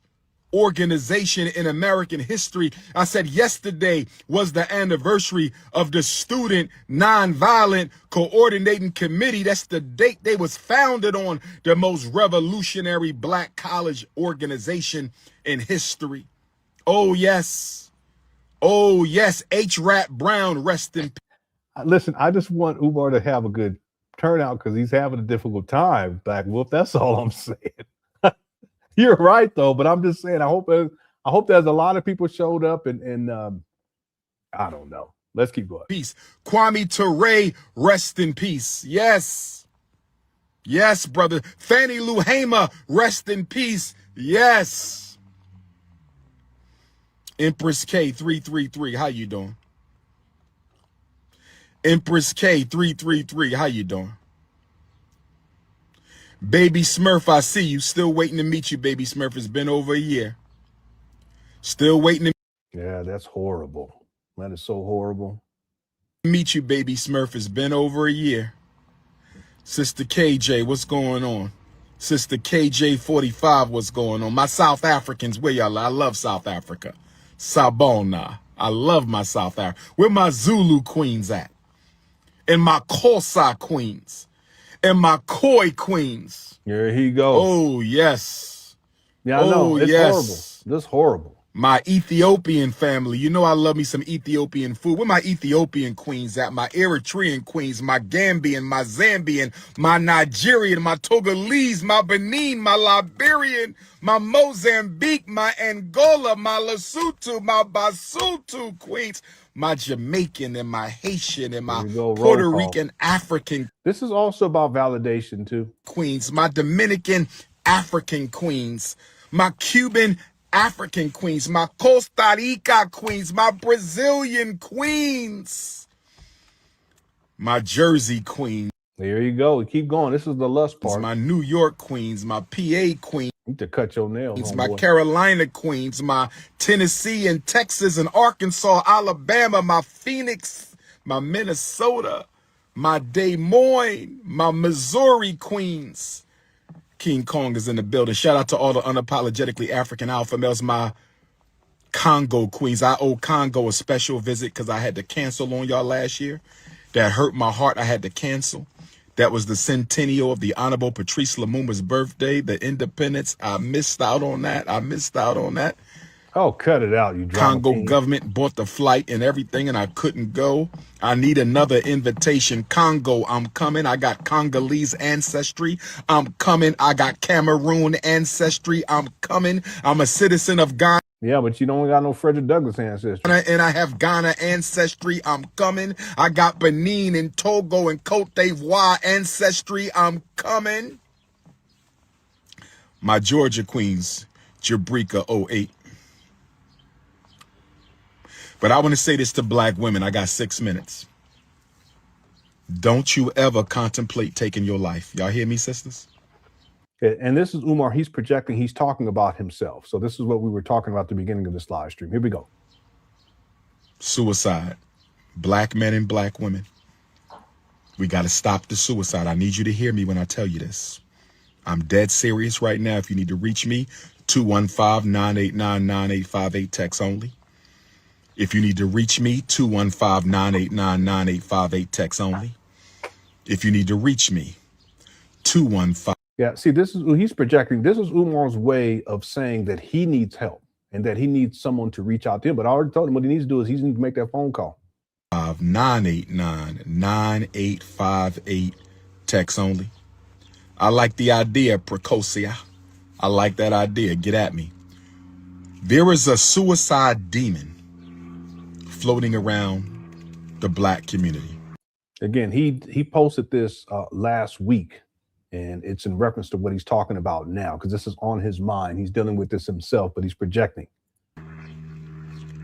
organization in American history. I said yesterday was the anniversary of the Student Nonviolent Coordinating Committee. That's the date they was founded on, the most revolutionary black college organization in history. Oh, yes. Oh, yes. H. Rat Brown, rest in peace. Listen, I just want Umar to have a good turnout because he's having a difficult time. Black Wolf, that's all I'm saying. You're right, though, but I'm just saying, I hope there's a lot of people showed up and I don't know. Let's keep going. Peace. Kwame Ture, rest in peace. Yes. Yes, brother. Fannie Lou Hamer, rest in peace. Yes. Empress K 333, how you doing? Empress K 333, how you doing? Baby Smurf, I see you. Still waiting to meet you, Baby Smurf. It's been over a year. Still waiting to Yeah, that's horrible. That is so horrible. Meet you, Baby Smurf. It's been over a year. Sister KJ, what's going on? Sister KJ 45, what's going on? My South Africans, where y'all at? I love South Africa. Sabona. I love my South Africa. Where my Zulu queens at? And my Xhosa queens. And my Khoi queens. There he goes. Oh, yes. Yeah, I know. It's horrible. This horrible. My Ethiopian family. You know I love me some Ethiopian food. Where my Ethiopian queens at? My Eritrean queens, my Gambian, my Zambian, my Nigerian, my Togolese, my Benin, my Liberian, my Mozambique, my Angola, my Lesotho, my Basutu queens, my Jamaican and my Haitian and my Puerto Rican African. This is also about validation too. Queens, my Dominican African queens, my Cuban African queens, my Costa Rica queens, my Brazilian queens, my Jersey queens. There you go. Keep going. This is the lust part. My New York queens, my PA queens. You need to cut your nails. My Carolina queens, my Tennessee and Texas and Arkansas, Alabama, my Phoenix, my Minnesota, my Des Moines, my Missouri queens. King Kong is in the building. Shout out to all the unapologetically African alpha males. My Congo queens. I owe Congo a special visit because I had to cancel on y'all last year. That hurt my heart. I had to cancel. That was the centennial of the Honorable Patrice Lumumba's birthday, the independence. I missed out on that. Oh, cut it out, you drama Congo king. government bought the flight and everything, and I couldn't go. I need another invitation. Congo, I'm coming. I got Congolese ancestry. I'm coming. I got Cameroon ancestry. I'm coming. I'm a citizen of Ghana. Yeah, but you don't got no Frederick Douglass ancestry. And I have Ghana ancestry. I'm coming. I got Benin and Togo and Cote d'Ivoire ancestry. I'm coming. My Georgia queens, Jabrika 08. But I want to say this to black women. I got 6 minutes. Don't you ever contemplate taking your life. Y'all hear me, sisters? Okay, and this is Umar. He's projecting. He's talking about himself. So this is what we were talking about at the beginning of this live stream. Here we go. Suicide. Black men and black women. We got to stop the suicide. I need you to hear me when I tell you this. I'm dead serious right now. If you need to reach me, 215-989-9858, text only. If you need to reach me, 215-989-9858, text only. If you need to reach me, 215. Yeah, see, this is he's projecting. This is Umar's way of saying that he needs help and that he needs someone to reach out to him. But I already told him what he needs to do is he needs to make that phone call. 989-9858, text only. I like the idea, Precocia. I like that idea. Get at me. There is a suicide demon floating around the black community. Again, he posted this last week, and it's in reference to what he's talking about now, because this is on his mind. He's dealing with this himself, but he's projecting.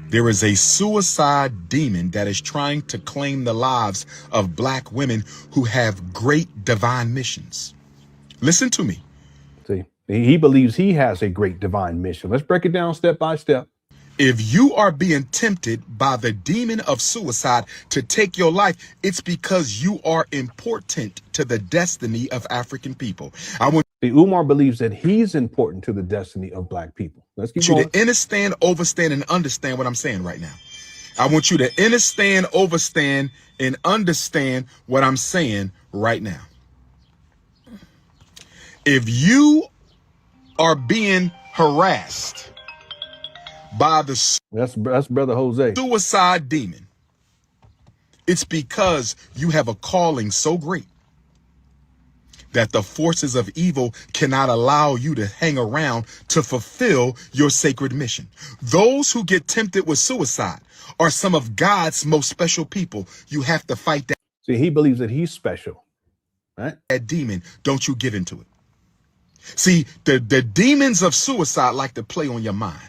There is a suicide demon that is trying to claim the lives of black women who have great divine missions. Listen to me. See, he believes he has a great divine mission. Let's break it down step by step. If you are being tempted by the demon of suicide to take your life, it's because you are important to the destiny of African people. Umar believes that he's important to the destiny of black people. Let's keep going. You to understand, overstand, and understand what I'm saying right now. I want you to understand, overstand, and understand what I'm saying right now. If you are being harassed by the that's brother Jose suicide demon, it's because you have a calling so great that the forces of evil cannot allow you to hang around to fulfill your sacred mission. Those who get tempted with suicide are some of God's most special people. You have to fight that. See, he believes that he's special, right? That demon, don't you give into it. See, the demons of suicide like to play on your mind.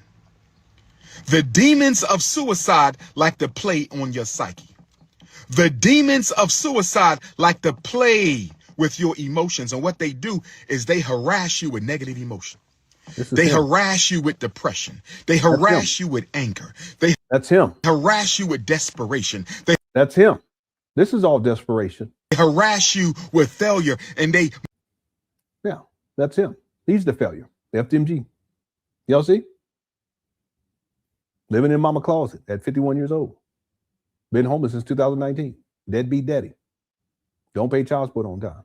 The demons of suicide like to play on your psyche. The demons of suicide like to play with your emotions. And what they do is they harass you with negative emotion. They harass you with depression. They harass you with anger. That's him. Harass you with desperation. That's him. This is all desperation. They harass you with failure. And yeah, that's him. He's the failure. The FDMG. Y'all see? Living in mama closet at 51 years old. Been homeless since 2019. Deadbeat daddy. Don't pay child support on time.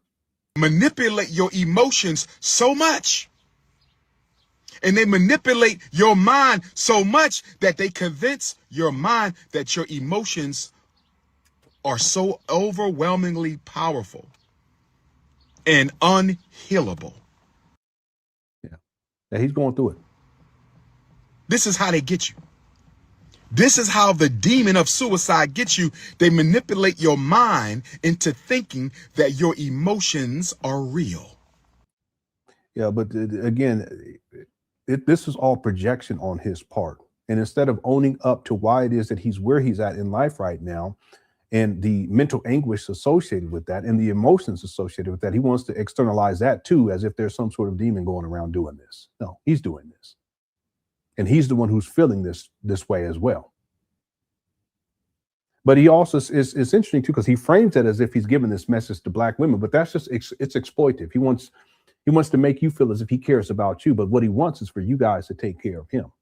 Manipulate your emotions so much. And they manipulate your mind so much that they convince your mind that your emotions are so overwhelmingly powerful and unhealable. Yeah. And he's going through it. This is how they get you. This is how the demon of suicide gets you. They manipulate your mind into thinking that your emotions are real. Yeah, but again, this is all projection on his part. And instead of owning up to why it is that he's where he's at in life right now, and the mental anguish associated with that and the emotions associated with that, he wants to externalize that too, as if there's some sort of demon going around doing this. No, he's doing this. And he's the one who's feeling this way as well. But he also is interesting too, because he frames it as if he's giving this message to black women, but that's just, it's exploitive. He wants to make you feel as if he cares about you, but what he wants is for you guys to take care of him.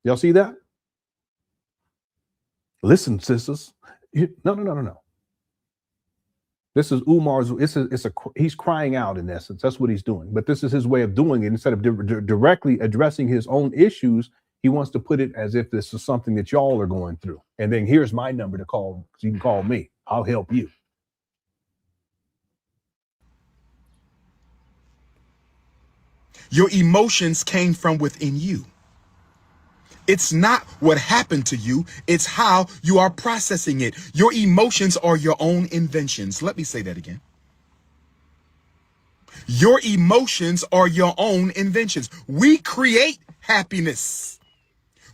Y'all see that? Listen, sisters. No. This is Umar's, he's crying out in essence. That's what he's doing. But this is his way of doing it. Instead of directly addressing his own issues, He wants to put it as if this is something that y'all are going through. And then here's my number to call. You can call me. I'll help you. Your emotions came from within you. It's not what happened to you. It's how you are processing it. Your emotions are your own inventions. Let me say that again. Your emotions are your own inventions. We create happiness.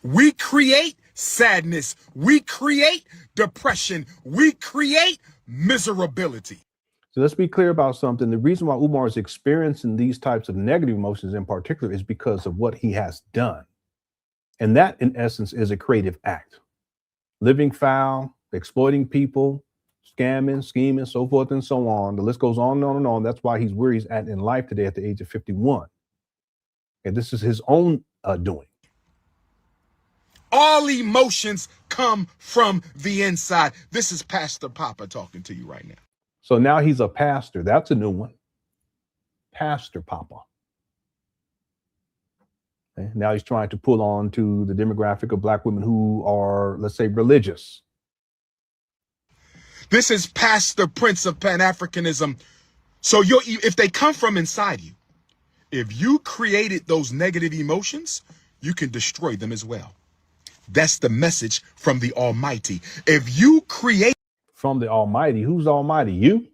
We create sadness. We create depression. We create miserability. So let's be clear about something. The reason why Umar is experiencing these types of negative emotions in particular is because of what he has done. And that, in essence, is a creative act. Living foul, exploiting people, scamming, scheming, so forth and so on. The list goes on and on and on. That's why he's where he's at in life today at the age of 51. And this is his own doing. All emotions come from the inside. This is Pastor Papa talking to you right now. So now he's a pastor. That's a new one. Pastor Papa. Okay. Now he's trying to pull on to the demographic of Black women who are, let's say, religious. This is Pastor Prince of Pan Africanism. So if they come from inside you, if you created those negative emotions, you can destroy them as well. That's the message from the Almighty. If you create from the Almighty, who's Almighty? You?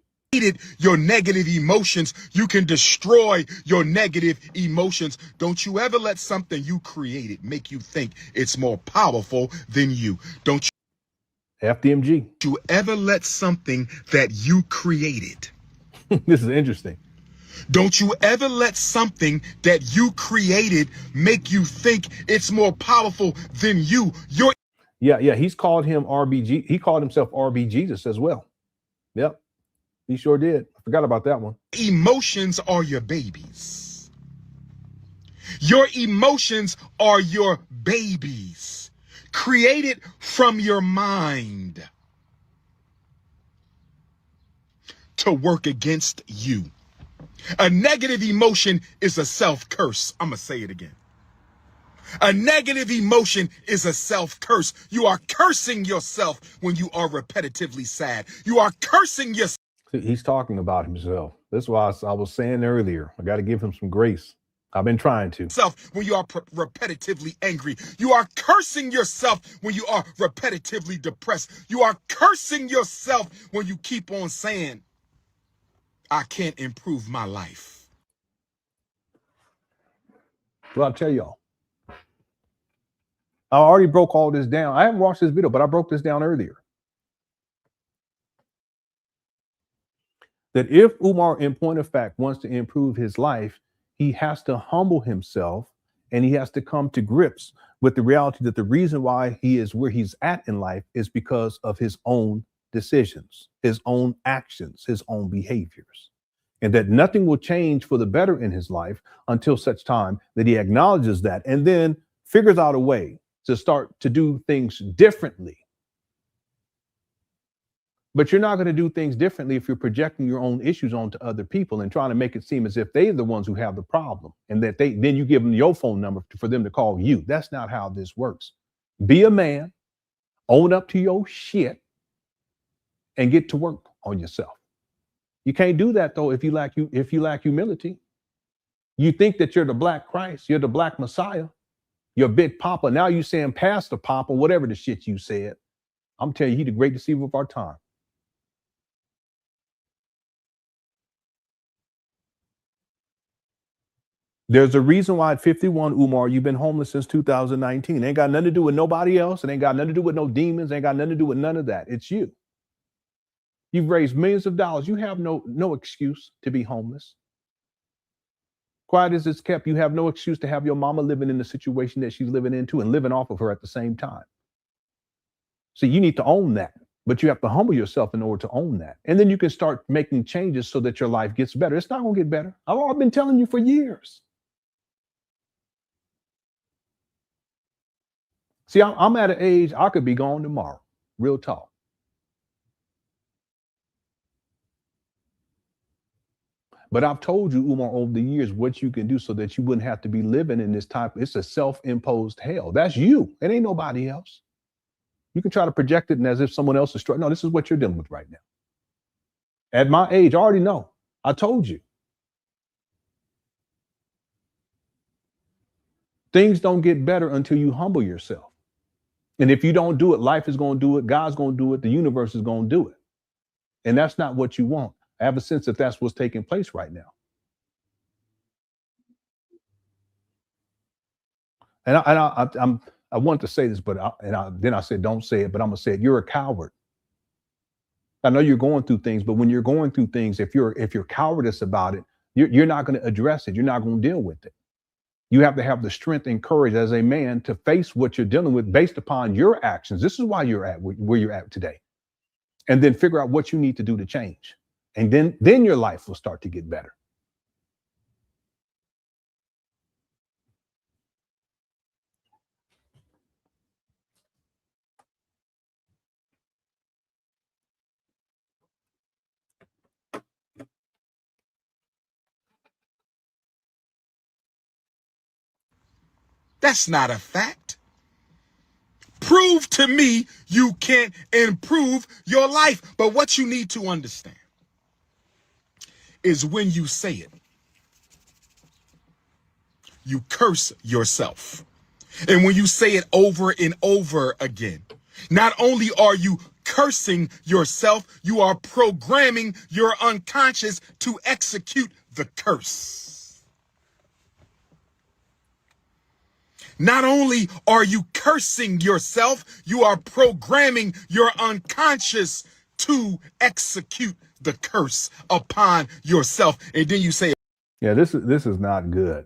Your negative emotions, you can destroy your negative emotions. Don't you ever let something you created make you think it's more powerful than you. Don't you FDMG. You ever let something that you created. This is interesting. Don't you ever let something that you created make you think it's more powerful than you. Yeah. He's called him RBG. He called himself RB Jesus as well. Yep. He sure did. I forgot about that one. Emotions are your babies. Your emotions are your babies. Created from your mind to work against you. A negative emotion is a self-curse. I'm going to say it again. A negative emotion is a self-curse. You are cursing yourself when you are repetitively sad. You are cursing yourself. He's talking about himself. That's why I was saying earlier, I got to give him some grace. I've been trying to. When you are repetitively angry, you are cursing yourself when you are repetitively depressed. You are cursing yourself when you keep on saying, I can't improve my life. Well, I'll tell y'all. I already broke all this down. I haven't watched this video, but I broke this down earlier. That if Umar, in point of fact, wants to improve his life, he has to humble himself and he has to come to grips with the reality that the reason why he is where he's at in life is because of his own decisions, his own actions, his own behaviors. And that nothing will change for the better in his life until such time that he acknowledges that and then figures out a way to start to do things differently. But you're not going to do things differently if you're projecting your own issues onto other people and trying to make it seem as if they're the ones who have the problem and that then you give them your phone number for them to call you. That's not how this works. Be a man, own up to your shit, and get to work on yourself. You can't do that though if you lack humility. You think that you're the Black Christ, you're the Black Messiah, you're Big Papa. Now you saying Pastor Papa, whatever the shit you said. I'm telling you, he the great deceiver of our time. There's a reason why at 51, Umar, you've been homeless since 2019. It ain't got nothing to do with nobody else. It ain't got nothing to do with no demons. It ain't got nothing to do with none of that. It's you. You've raised millions of dollars. You have no excuse to be homeless. Quiet as it's kept, you have no excuse to have your mama living in the situation that she's living into and living off of her at the same time. So you need to own that, but you have to humble yourself in order to own that. And then you can start making changes so that your life gets better. It's not going to get better. I've been telling you for years. See, I'm at an age, I could be gone tomorrow. Real talk. But I've told you, Umar, over the years, what you can do so that you wouldn't have to be living in this type. It's a self-imposed hell. That's you. It ain't nobody else. You can try to project it and as if someone else is struggling. No, this is what you're dealing with right now. At my age, I already know. I told you. Things don't get better until you humble yourself. And if you don't do it, life is going to do it. God's going to do it. The universe is going to do it. And that's not what you want. I have a sense that that's what's taking place right now. And I want to say this, but then I said, don't say it, but I'm going to say it. You're a coward. I know you're going through things, but when you're going through things, if you're cowardice about it, you're not going to address it. You're not going to deal with it. You have to have the strength and courage as a man to face what you're dealing with based upon your actions. This is why you're at where you're at today. And then figure out what you need to do to change. And then your life will start to get better. That's not a fact. Prove to me you can't improve your life. But what you need to understand is when you say it, you curse yourself. And when you say it over and over again, not only are you cursing yourself, you are programming your unconscious to execute the curse. Not only are you cursing yourself, you are programming your unconscious to execute the curse upon yourself. And then you say, yeah, this is not good.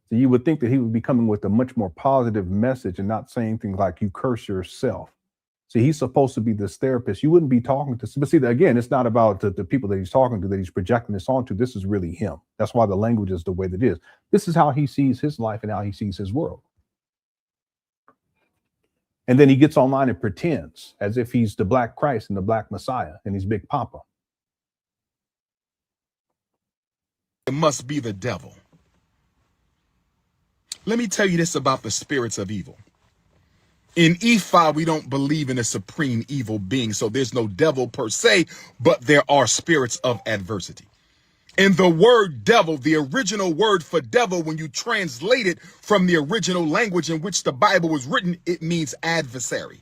So you would think that he would be coming with a much more positive message and not saying things like you curse yourself. See, he's supposed to be this therapist. You wouldn't be talking to, but see, again, it's not about the people that he's talking to, that he's projecting this onto. This is really him. That's why the language is the way that it is. This is how he sees his life and how he sees his world. And then he gets online and pretends as if he's the Black Christ and the Black Messiah and he's Big Papa. it must be the devil. Let me tell you this about the spirits of evil. In Ifa, we don't believe in a supreme evil being, so there's no devil per se, but there are spirits of adversity. And the word devil, the original word for devil, when you translate it from the original language in which the Bible was written, it means adversary.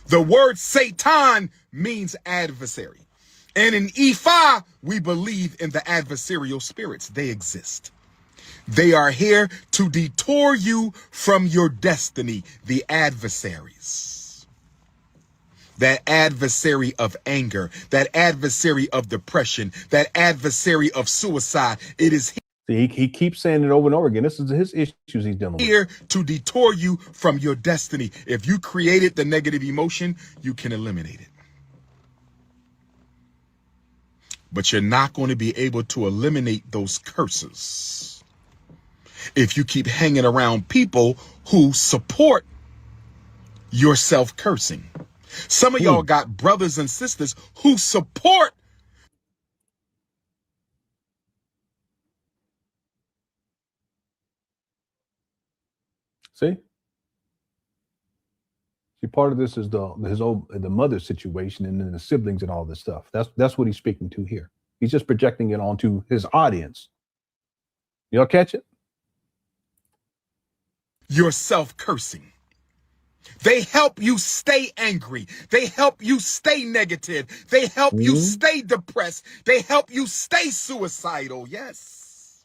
The word Satan means adversary. And in Ifa, we believe in the adversarial spirits. They exist. They are here to detour you from your destiny, the adversaries. That adversary of anger, that adversary of depression, that adversary of suicide. It is he keeps saying it over and over again. This is his issues he's dealing with. Here to detour you from your destiny. If you created the negative emotion, you can eliminate it. But you're not going to be able to eliminate those curses if you keep hanging around people who support your self-cursing. Some of y'all got brothers and sisters who support. See, part of this is the mother situation and then the siblings and all this stuff. That's what he's speaking to here. He's just projecting it onto his audience. Y'all catch it? Your self-cursing. They help you stay angry. They help you stay negative. They help you stay depressed. They help you stay suicidal. Yes.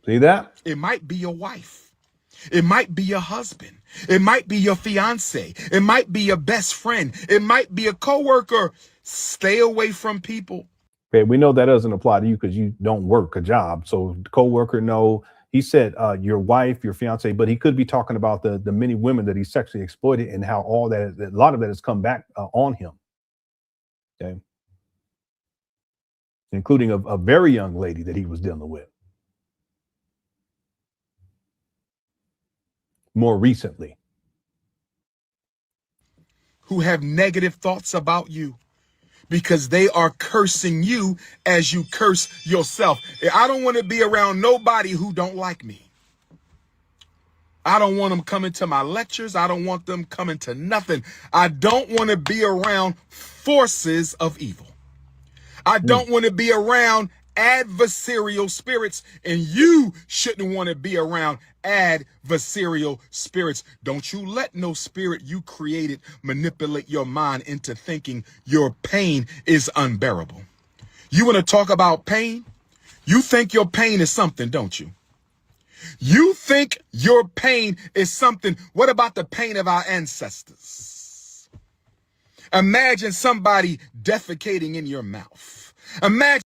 See that? It might be your wife. It might be your husband. It might be your fiance. It might be your best friend. It might be a coworker. Stay away from people. Okay, we know that doesn't apply to you because you don't work a job. So coworker, no. He said your wife, your fiance, but he could be talking about the many women that he sexually exploited and how all that, a lot of that has come back on him. Okay. Including a very young lady that he was dealing with. More recently. Who have negative thoughts about you. because they are cursing you as you curse yourself. I don't want to be around nobody who don't like me. I don't want them coming to my lectures. I don't want them coming to nothing. I don't want to be around forces of evil. I don't want to be around adversarial spirits, and you shouldn't want to be around adversarial spirits. Don't you let no spirit you created manipulate your mind into thinking your pain is unbearable. You want to talk about pain? You think your pain is something, don't you? You think your pain is something. What about the pain of our ancestors? Imagine somebody defecating in your mouth. Imagine.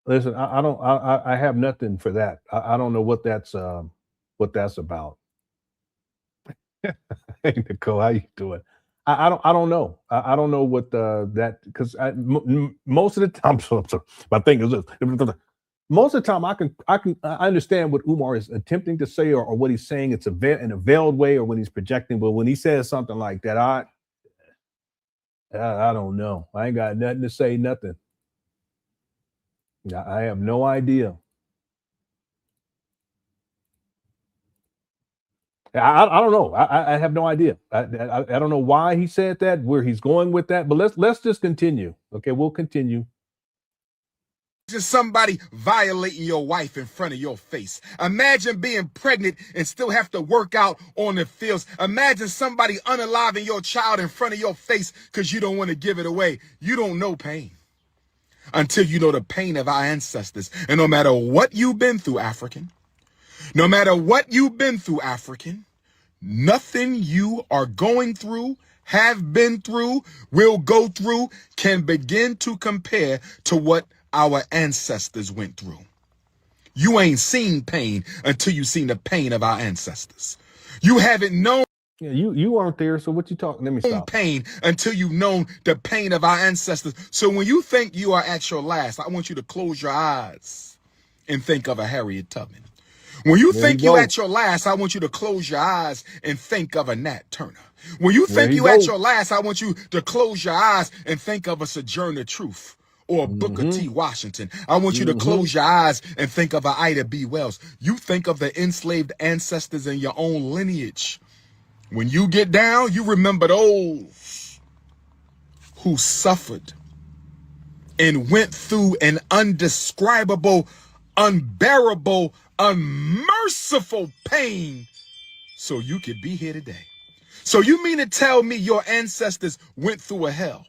Listen, I have nothing for that. I don't know what that's about. Hey, Nicole, how you doing? I don't know. I don't know what that, because most of the time, my thing is this. Most of the time, I understand what Umar is attempting to say, or what he's saying. It's in a veiled way, or when he's projecting. But when he says something like that, I don't know. I ain't got nothing to say. Nothing. I have no idea. I don't know. I have no idea. I don't know why he said that, where he's going with that. But let's just continue. Okay, we'll continue. Just somebody violating your wife in front of your face. Imagine being pregnant and still have to work out on the fields. Imagine somebody unaliving your child in front of your face because you don't want to give it away. You don't know pain until you know the pain of our ancestors. And no matter what you've been through, African, no matter what you've been through, African, nothing you are going through, have been through, will go through, can begin to compare to what our ancestors went through. You ain't seen pain until you seen the pain of our ancestors. You haven't known. Yeah, you weren't there, so what you talking? Let me stop. Pain until you've known the pain of our ancestors. So when you think you are at your last, I want you to close your eyes and think of a Harriet Tubman. When you think you're at your last, I want you to close your eyes and think of a Nat Turner. When you think you're at your last, I want you to close your eyes and think of a Sojourner Truth or Booker T. Washington. I want you to close your eyes and think of a Ida B. Wells. You think of the enslaved ancestors in your own lineage. When you get down, you remember those who suffered and went through an undescribable, unbearable, unmerciful pain so you could be here today. So you mean to tell me your ancestors went through a hell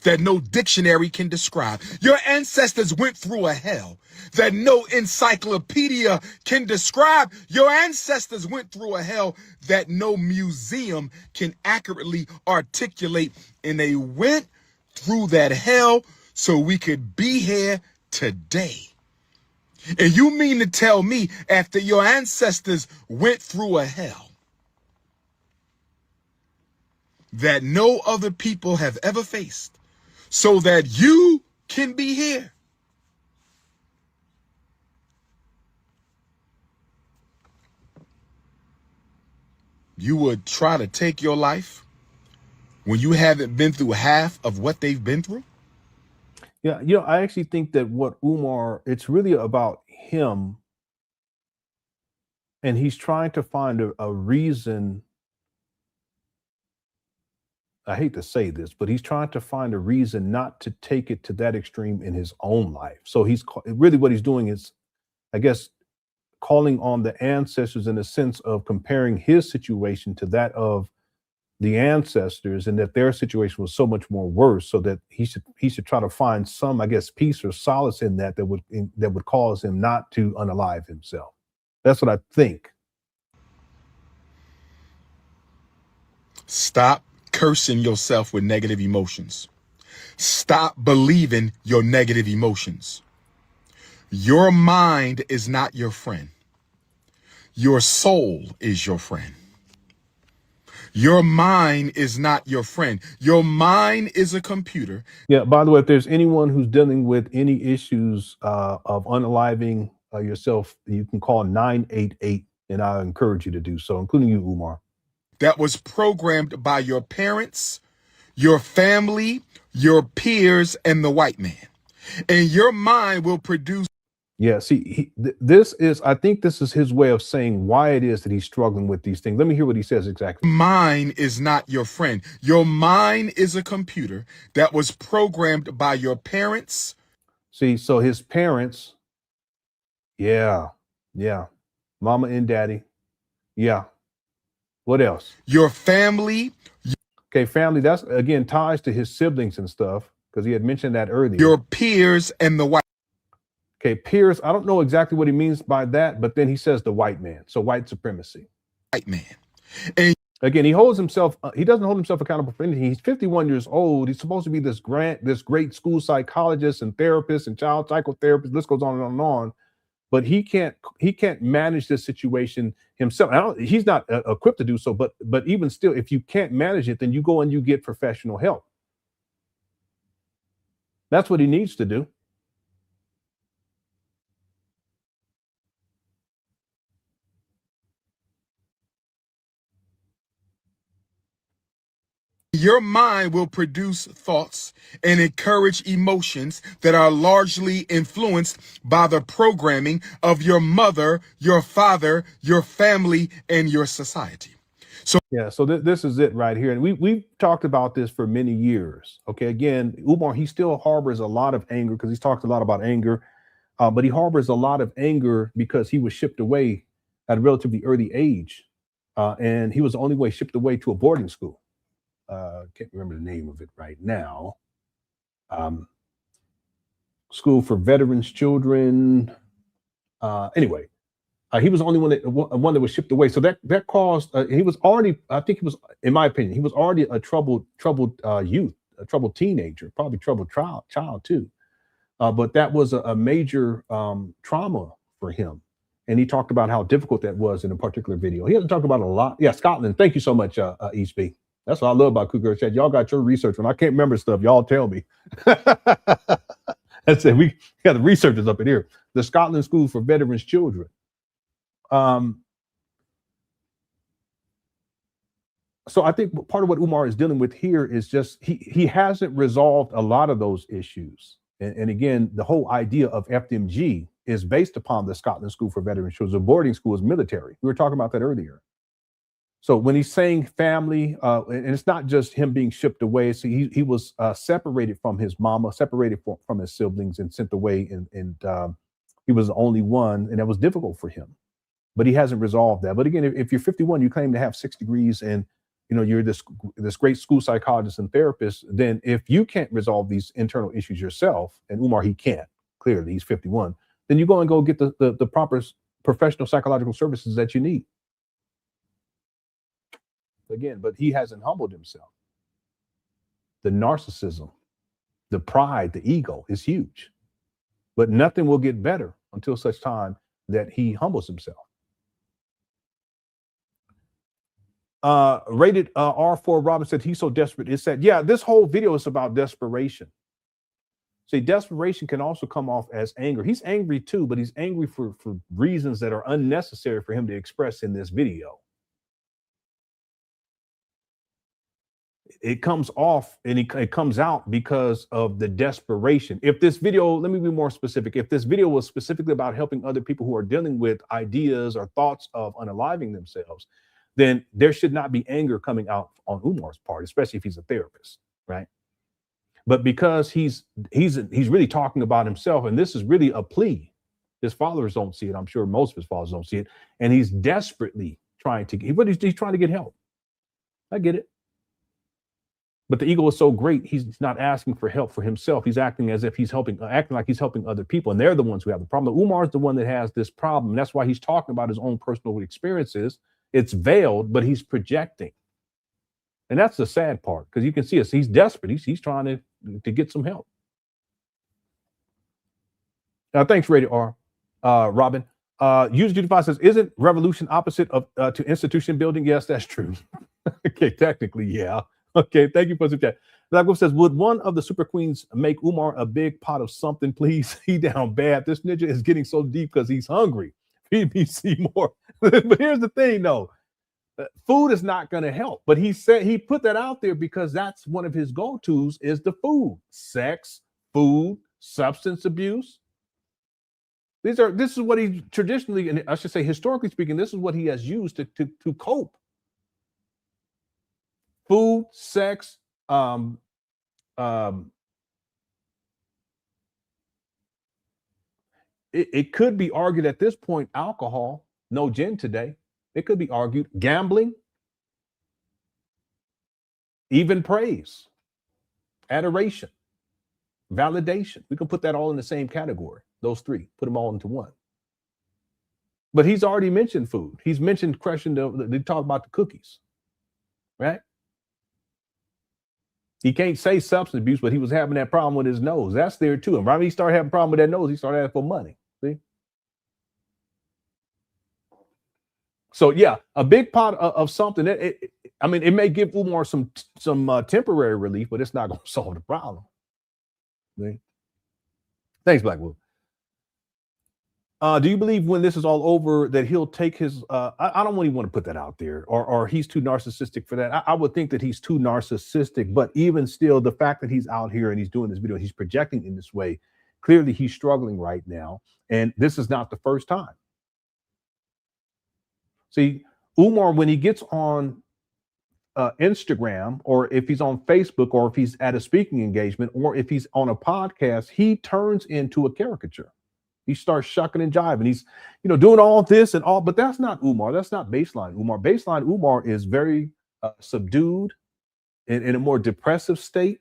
that no dictionary can describe? Your ancestors went through a hell that no encyclopedia can describe. Your ancestors went through a hell that no museum can accurately articulate. And they went through that hell so we could be here today. And you mean to tell me after your ancestors went through a hell that no other people have ever faced so that you can be here? You would try to take your life when you haven't been through half of what they've been through? Yeah, I actually think that what Umar, it's really about him, and he's trying to find a reason. I hate to say this, but he's trying to find a reason not to take it to that extreme in his own life. So he's really, what he's doing is, I guess, calling on the ancestors in the sense of comparing his situation to that of the ancestors, and that their situation was so much more worse, so that he should try to find some, I guess, peace or solace in that would cause him not to unalive himself. That's what I think. Stop cursing yourself with negative emotions. Stop believing your negative emotions. Your mind is not your friend. Your soul is your friend. Your mind is not your friend. Your mind is a computer. Yeah, by the way, if there's anyone who's dealing with any issues of unaliving yourself, you can call 988, and I encourage you to do so, including you, Umar. That was programmed by your parents, your family, your peers, and the white man. And your mind will produce. Yeah, see, this is, I think this is his way of saying why it is that he's struggling with these things. Let me hear what he says exactly. Mind is not your friend. Your mind is a computer that was programmed by your parents. See, so his parents, yeah, mama and daddy, yeah. What else? Your family. Okay, family, that's, again, ties to his siblings and stuff, because he had mentioned that earlier. Your peers and the white. Okay, peers, I don't know exactly what he means by that, but then he says the white man, so white supremacy. White man. And again, he holds himself, he doesn't hold himself accountable for anything. He's 51 years old. He's supposed to be this great school psychologist and therapist and child psychotherapist. This goes on and on and on. But he can't manage this situation himself. He's not equipped to do so, but even still, if you can't manage it, then you go and you get professional help. That's what he needs to do. Your mind will produce thoughts and encourage emotions that are largely influenced by the programming of your mother, your father, your family, and your society. So yeah, so this is it right here. And we've talked about this for many years. Okay, again, Umar, he still harbors a lot of anger because he's talked a lot about anger, but he harbors a lot of anger because he was shipped away at a relatively early age. And he was the only way shipped away to a boarding school. Can't remember the name of it right now. School for Veterans Children. Anyway, he was the only one that was shipped away. So that caused. He was already. I think he was, in my opinion, he was already a troubled youth, a troubled teenager, probably troubled child too. But that was a major trauma for him. And he talked about how difficult that was in a particular video. He hasn't talked about it a lot. Yeah, Scotland. Thank you so much, East B. That's what I love about Cougar Chat. Y'all got your research. When I can't remember stuff, y'all tell me. That's it. We got the researchers up in here. The Scotland School for Veterans Children. So I think part of what Umar is dealing with here is just he hasn't resolved a lot of those issues. And again, the whole idea of FDMG is based upon the Scotland School for Veterans Children. The boarding school is military. We were talking about that earlier. So when he's saying family, and it's not just him being shipped away. So he was separated from his mama, separated from his siblings, and sent away. And he was the only one, and that was difficult for him. But he hasn't resolved that. But again, if you're 51, you claim to have 6 degrees, and you're this great school psychologist and therapist. Then if you can't resolve these internal issues yourself, and Umar, he can't. Clearly, he's 51. Then you go and get the proper professional psychological services that you need. Again, but he hasn't humbled himself. The narcissism, the pride, the ego is huge. But nothing will get better until such time that he humbles himself. Rated R4 Robin said he's so desperate. It said, yeah, this whole video is about desperation. See, desperation can also come off as anger. He's angry too, but he's angry for reasons that are unnecessary for him to express in this video. It comes off and it comes out because of the desperation. If this video, let me be more specific. If this video was specifically about helping other people who are dealing with ideas or thoughts of unaliving themselves, then there should not be anger coming out on Umar's part, especially if he's a therapist, right? But because he's really talking about himself, and this is really a plea. His followers don't see it. I'm sure most of his followers don't see it. And he's desperately trying to, he's trying to get help. I get it. But the ego is so great, he's not asking for help for himself. He's acting as if acting like he's helping other people, and they're the ones who have the problem. Umar's the one that has this problem. And that's why he's talking about his own personal experiences. It's veiled, but he's projecting. And that's the sad part, because you can see he's desperate. He's trying to get some help. Now, thanks, Rated R. Robin. User 25 says, isn't revolution opposite of to institution building? Yes, that's true. Okay, technically, yeah. Okay, thank you for the chat. Black Wolf says, would one of the super queens make Umar a big pot of something, please? He down bad. This ninja is getting so deep because he's hungry. Feed me more. But here's the thing, though. Food is not going to help. But he said he put that out there because that's one of his go-tos is the food. Sex, food, substance abuse. This is what he traditionally, and I should say historically speaking, this is what he has used to cope. Food, sex, it could be argued at this point, alcohol, no gin today. It could be argued gambling, even praise, adoration, validation. We can put that all in the same category. Those three, put them all into one. But he's already mentioned food. He's mentioned crushing they talk about the cookies, right? He can't say substance abuse, but he was having that problem with his nose. That's there too. And right when he started having a problem with that nose, he started asking for money. See? So yeah, a big pot of something. I mean, it may give Umar some temporary relief, but it's not going to solve the problem. See? Thanks, Black Wolf. Do you believe when this is all over that he'll take his, I don't really want to put that out there, or he's too narcissistic for that. I would think that he's too narcissistic, but even still, the fact that he's out here and he's doing this video, he's projecting in this way, clearly he's struggling right now. And this is not the first time. See, Umar, when he gets on Instagram, or if he's on Facebook, or if he's at a speaking engagement, or if he's on a podcast, he turns into a caricature. He starts shucking and jiving. He's, doing all this and all, but that's not Umar. That's not baseline Umar. Baseline Umar is very subdued, in a more depressive state.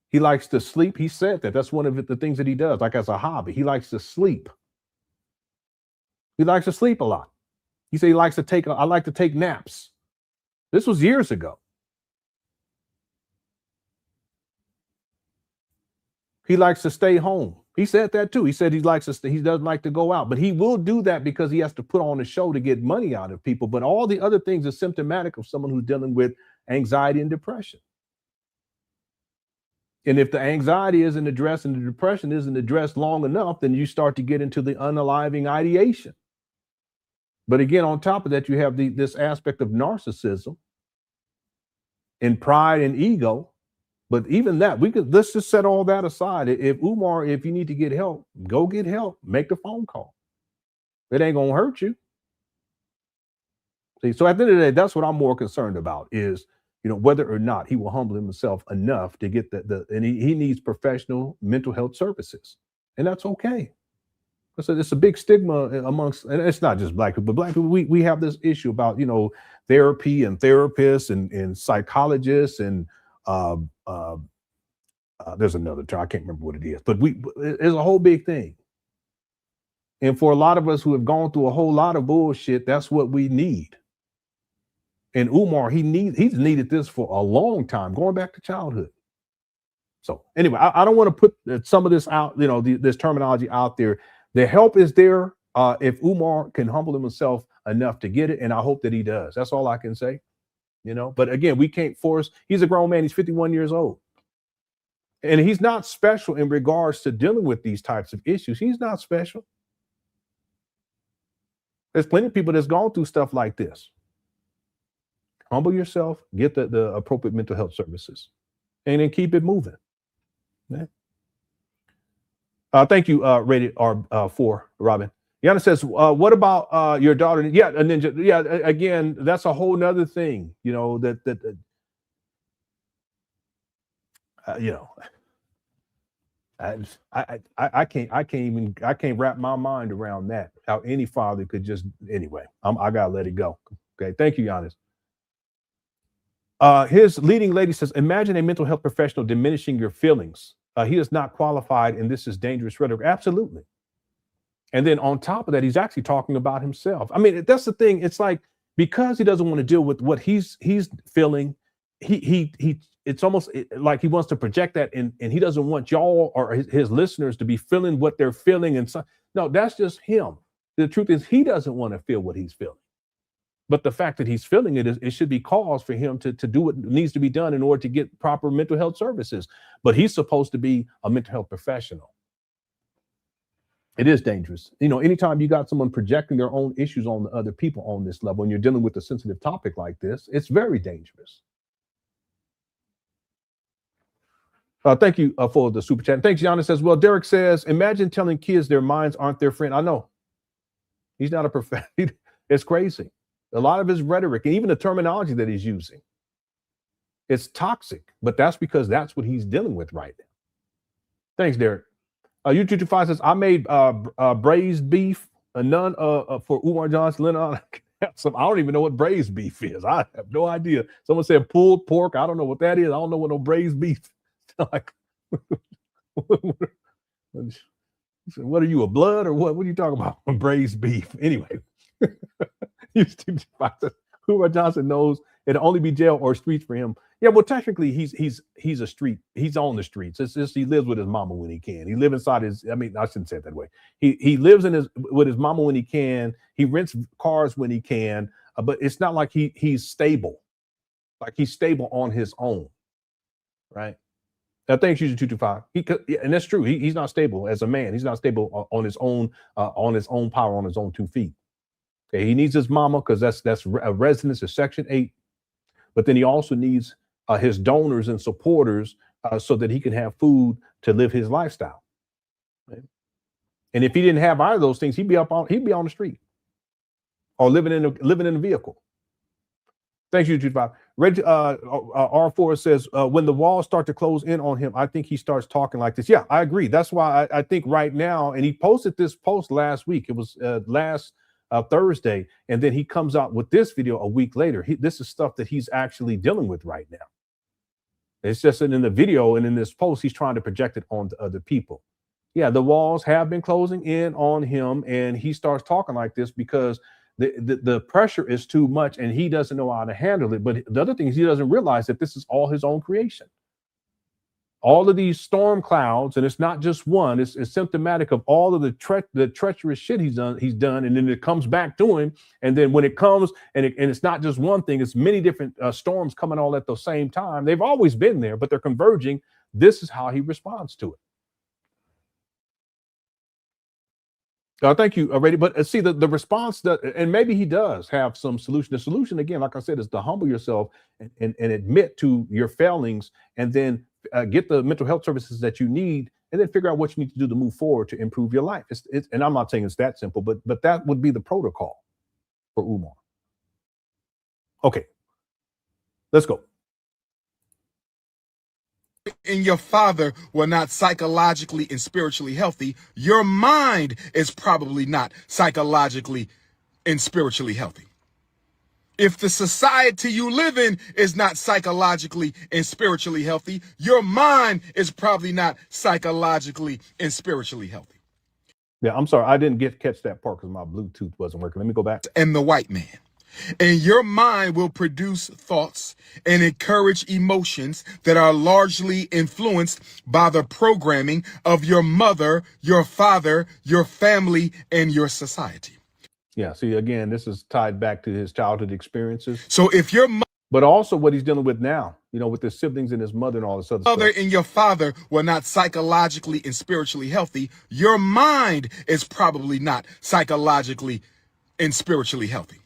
He likes to sleep. He said that. That's one of the things that he does, like as a hobby. He likes to sleep. He likes to sleep a lot. He said he likes to take, I like to take naps. This was years ago. He likes to stay home. He said that too. He said he doesn't like to go out, but he will do that because he has to put on a show to get money out of people. But all the other things are symptomatic of someone who's dealing with anxiety and depression. And if the anxiety isn't addressed and the depression isn't addressed long enough, then you start to get into the unaliving ideation. But again, on top of that, you have this aspect of narcissism and pride and ego. But even that, let's just set all that aside. If you need to get help, go get help. Make the phone call. It ain't gonna hurt you. See, so at the end of the day, that's what I'm more concerned about is, whether or not he will humble himself enough to get and he needs professional mental health services, and that's okay. So it's a big stigma amongst, and it's not just Black people, but Black people, we have this issue about, therapy and therapists and psychologists and there's another term, I can't remember what it is, but it's a whole big thing. And for a lot of us who have gone through a whole lot of bullshit, that's what we need. And Umar, he's needed this for a long time, going back to childhood. So anyway, I don't want to put some of this out, this terminology out there. The help is there if Umar can humble himself enough to get it, and I hope that he does. That's all I can say. But again, we can't force. He's a grown man. He's 51 years old. And he's not special in regards to dealing with these types of issues. He's not special. There's plenty of people that's gone through stuff like this. Humble yourself, get the appropriate mental health services, and then keep it moving. Yeah. Thank you, Rated R4, Robin. Yana says, what about your daughter? Yeah, a ninja. Yeah, again, that's a whole nother thing, I can't wrap my mind around that. How any father could just, anyway, I gotta let it go. Okay, thank you, Giannis. His leading lady says, imagine a mental health professional diminishing your feelings. He is not qualified, and this is dangerous rhetoric. Absolutely. And then on top of that, he's actually talking about himself. I mean, that's the thing. It's like, because he doesn't want to deal with what he's feeling, it's almost like he wants to project that, and he doesn't want y'all or his listeners to be feeling what they're feeling. And so, no, that's just him. The truth is, he doesn't want to feel what he's feeling. But the fact that he's feeling it, it should be cause for him to do what needs to be done in order to get proper mental health services. But he's supposed to be a mental health professional. It is dangerous. You know, anytime you got someone projecting their own issues on the other people on this level, and you're dealing with a sensitive topic like this, it's very dangerous. Thank you for the super chat. Thanks, Giannis says, well, Derek says, imagine telling kids their minds aren't their friend. I know. He's not a professional. It's crazy. A lot of his rhetoric and even the terminology that he's using, it's toxic, but that's because that's what he's dealing with right now. Thanks, Derek. U225 says, I made braised beef, none for Umar Johnson, Lenon. I don't even know what braised beef is. I have no idea. Someone said pulled pork. I don't know what that is. I don't know what no braised beef. Like, what are you, a blood or what? What are you talking about? Braised beef. Anyway, Umar Johnson knows it'll only be jail or streets for him. Yeah, well, technically, he's a street. He's on the streets. It's just he lives with his mama when he can. He lives inside his. I mean, I shouldn't say it that way. He lives with his mama when he can. He rents cars when he can. But it's not like he's stable. Like he's stable on his own, right? Thanks, user 225. And that's true. He's not stable as a man. He's not stable on his own power, on his own 2 feet. Okay, he needs his mama because that's a residence of Section 8. But then he also needs his donors and supporters so that he can have food to live his lifestyle. Right? And if he didn't have either of those things, he'd be on the street or living in a vehicle. Thanks, you 225. R4 says, when the walls start to close in on him, I think he starts talking like this. Yeah, I agree. That's why I think right now, and he posted this post last week. It was last Thursday, and then he comes out with this video a week later. This is stuff that he's actually dealing with right now. It's just that in the video and in this post, he's trying to project it onto other people. Yeah, the walls have been closing in on him, and he starts talking like this because the pressure is too much and he doesn't know how to handle it. But the other thing is he doesn't realize that this is all his own creation. All of these storm clouds, and it's not just one, it's symptomatic of all of the treacherous shit he's done, and then it comes back to him. And then when it comes, and it's not just one thing, it's many different storms coming all at the same time. They've always been there, but they're converging. This is how he responds to it. Thank you, already. But see, the response that, and maybe he does have some solution. The solution, again, like I said, is to humble yourself and admit to your failings, and then get the mental health services that you need, and then figure out what you need to do to move forward to improve your life. And I'm not saying it's that simple, but that would be the protocol for Umar. Okay, let's go. And your father were not psychologically and spiritually healthy, your mind is probably not psychologically and spiritually healthy. If the society you live in is not psychologically and spiritually healthy, your mind is probably not psychologically and spiritually healthy. Yeah, I'm sorry. I didn't catch that part because my Bluetooth wasn't working. Let me go back. And the white man. And your mind will produce thoughts and encourage emotions that are largely influenced by the programming of your mother, your father, your family, and your society. Yeah, see, again, this is tied back to his childhood experiences. So if your but also what he's dealing with now, you know, with his siblings and his mother and all this other stuff. Mother and your father were not psychologically and spiritually healthy, your mind is probably not psychologically and spiritually healthy.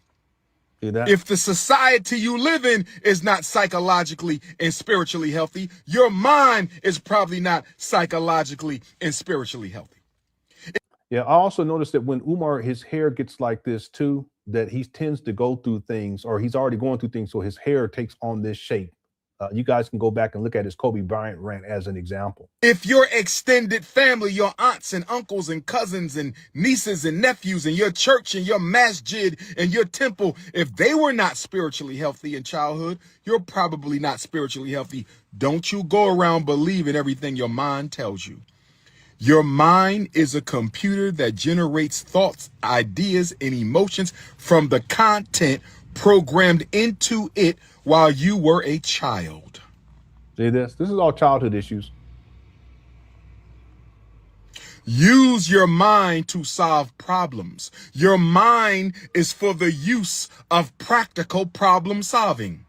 If the society you live in is not psychologically and spiritually healthy, your mind is probably not psychologically and spiritually healthy. Yeah, I also noticed that when Umar, his hair gets like this too, that he tends to go through things, or he's already going through things, so his hair takes on this shape. You guys can go back and look at his Kobe Bryant rant as an example. If your extended family, your aunts and uncles and cousins and nieces and nephews and your church and your masjid and your temple, if they were not spiritually healthy in childhood, you're probably not spiritually healthy. Don't you go around believing everything your mind tells you. Your mind is a computer that generates thoughts, ideas, and emotions from the content programmed into it while you were a child. See this? This is all childhood issues. Use your mind to solve problems. Your mind is for the use of practical problem solving.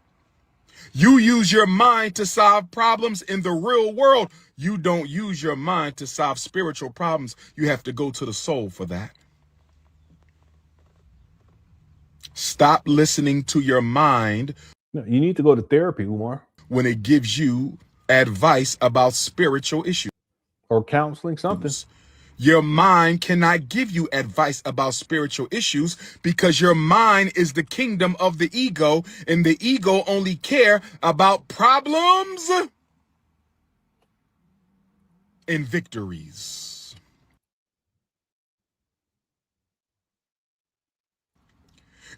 You use your mind to solve problems in the real world. You don't use your mind to solve spiritual problems. You have to go to the soul for that. Stop listening to your mind. No, you need to go to therapy, Umar. When it gives you advice about spiritual issues. Or counseling, something. Your mind cannot give you advice about spiritual issues because your mind is the kingdom of the ego, and the ego only care about problems and victories.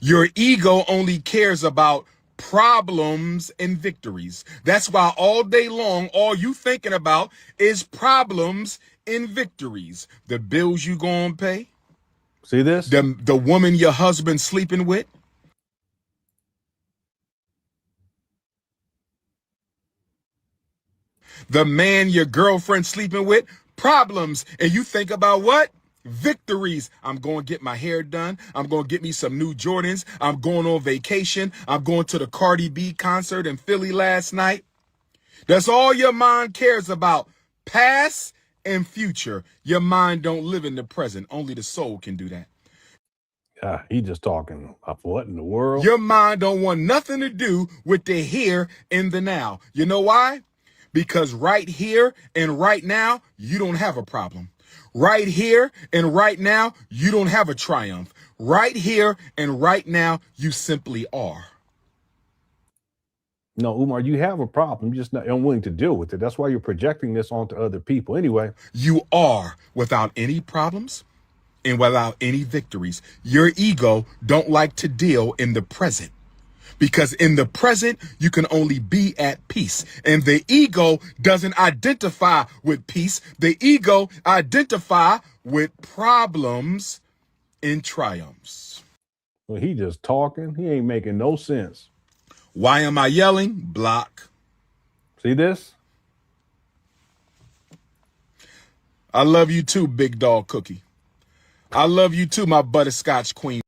Your ego only cares about problems and victories. That's why all day long, all you thinking about is problems and victories. The bills you gonna pay. See this? The woman your husband sleeping with. The man your girlfriend sleeping with. Problems. And you think about what? Victories. I'm going to get my hair done. I'm going to get me some new Jordans. I'm going on vacation. I'm going to the Cardi B concert in Philly last night. That's all your mind cares about. Past and future. Your mind don't live in the present. Only the soul can do that. He just talking about what in the world? Your mind don't want nothing to do with the here and the now. You know why? Because right here and right now, you don't have a problem. Right here and right now, you don't have a triumph. Right here and right now, you simply are. No, Umar, you have a problem. You're just not unwilling to deal with it. That's why you're projecting this onto other people. Anyway. You are without any problems and without any victories. Your ego don't like to deal in the present. Because in the present, you can only be at peace. And the ego doesn't identify with peace. The ego identify with problems and triumphs. Well, he just talking. He ain't making no sense. Why am I yelling? Block. See this? I love you too, Big Dog Cookie. I love you too, my butterscotch queen.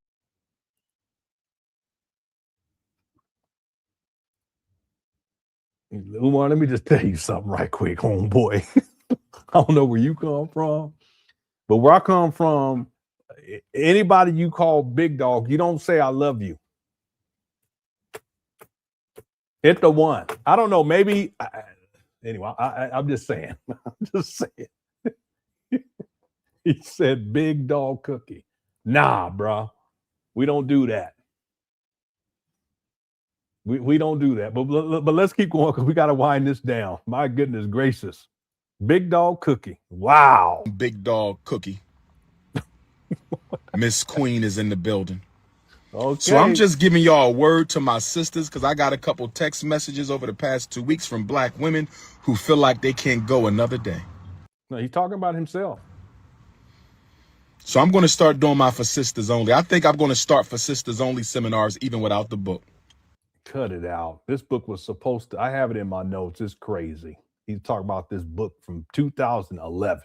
Umar, let me just tell you something right quick, homeboy. I don't know where you come from, but where I come from, anybody you call big dog, you don't say I love you. Hit the one. I don't know, maybe, anyway, I'm just saying. I'm just saying. He said big dog cookie. Nah, bro, we don't do that. We don't do that, but let's keep going because we got to wind this down. My goodness gracious. Big dog cookie. Wow. Big dog cookie. Miss Queen is in the building. Okay. So I'm just giving y'all a word to my sisters because I got a couple text messages over the past 2 weeks from black women who feel like they can't go another day. No, he's talking about himself. So I'm going to start doing my For Sisters Only. I think I'm going to start For Sisters Only seminars even without the book. Cut it out. This book was supposed to, I have it in my notes. It's crazy. He's talking about this book from 2011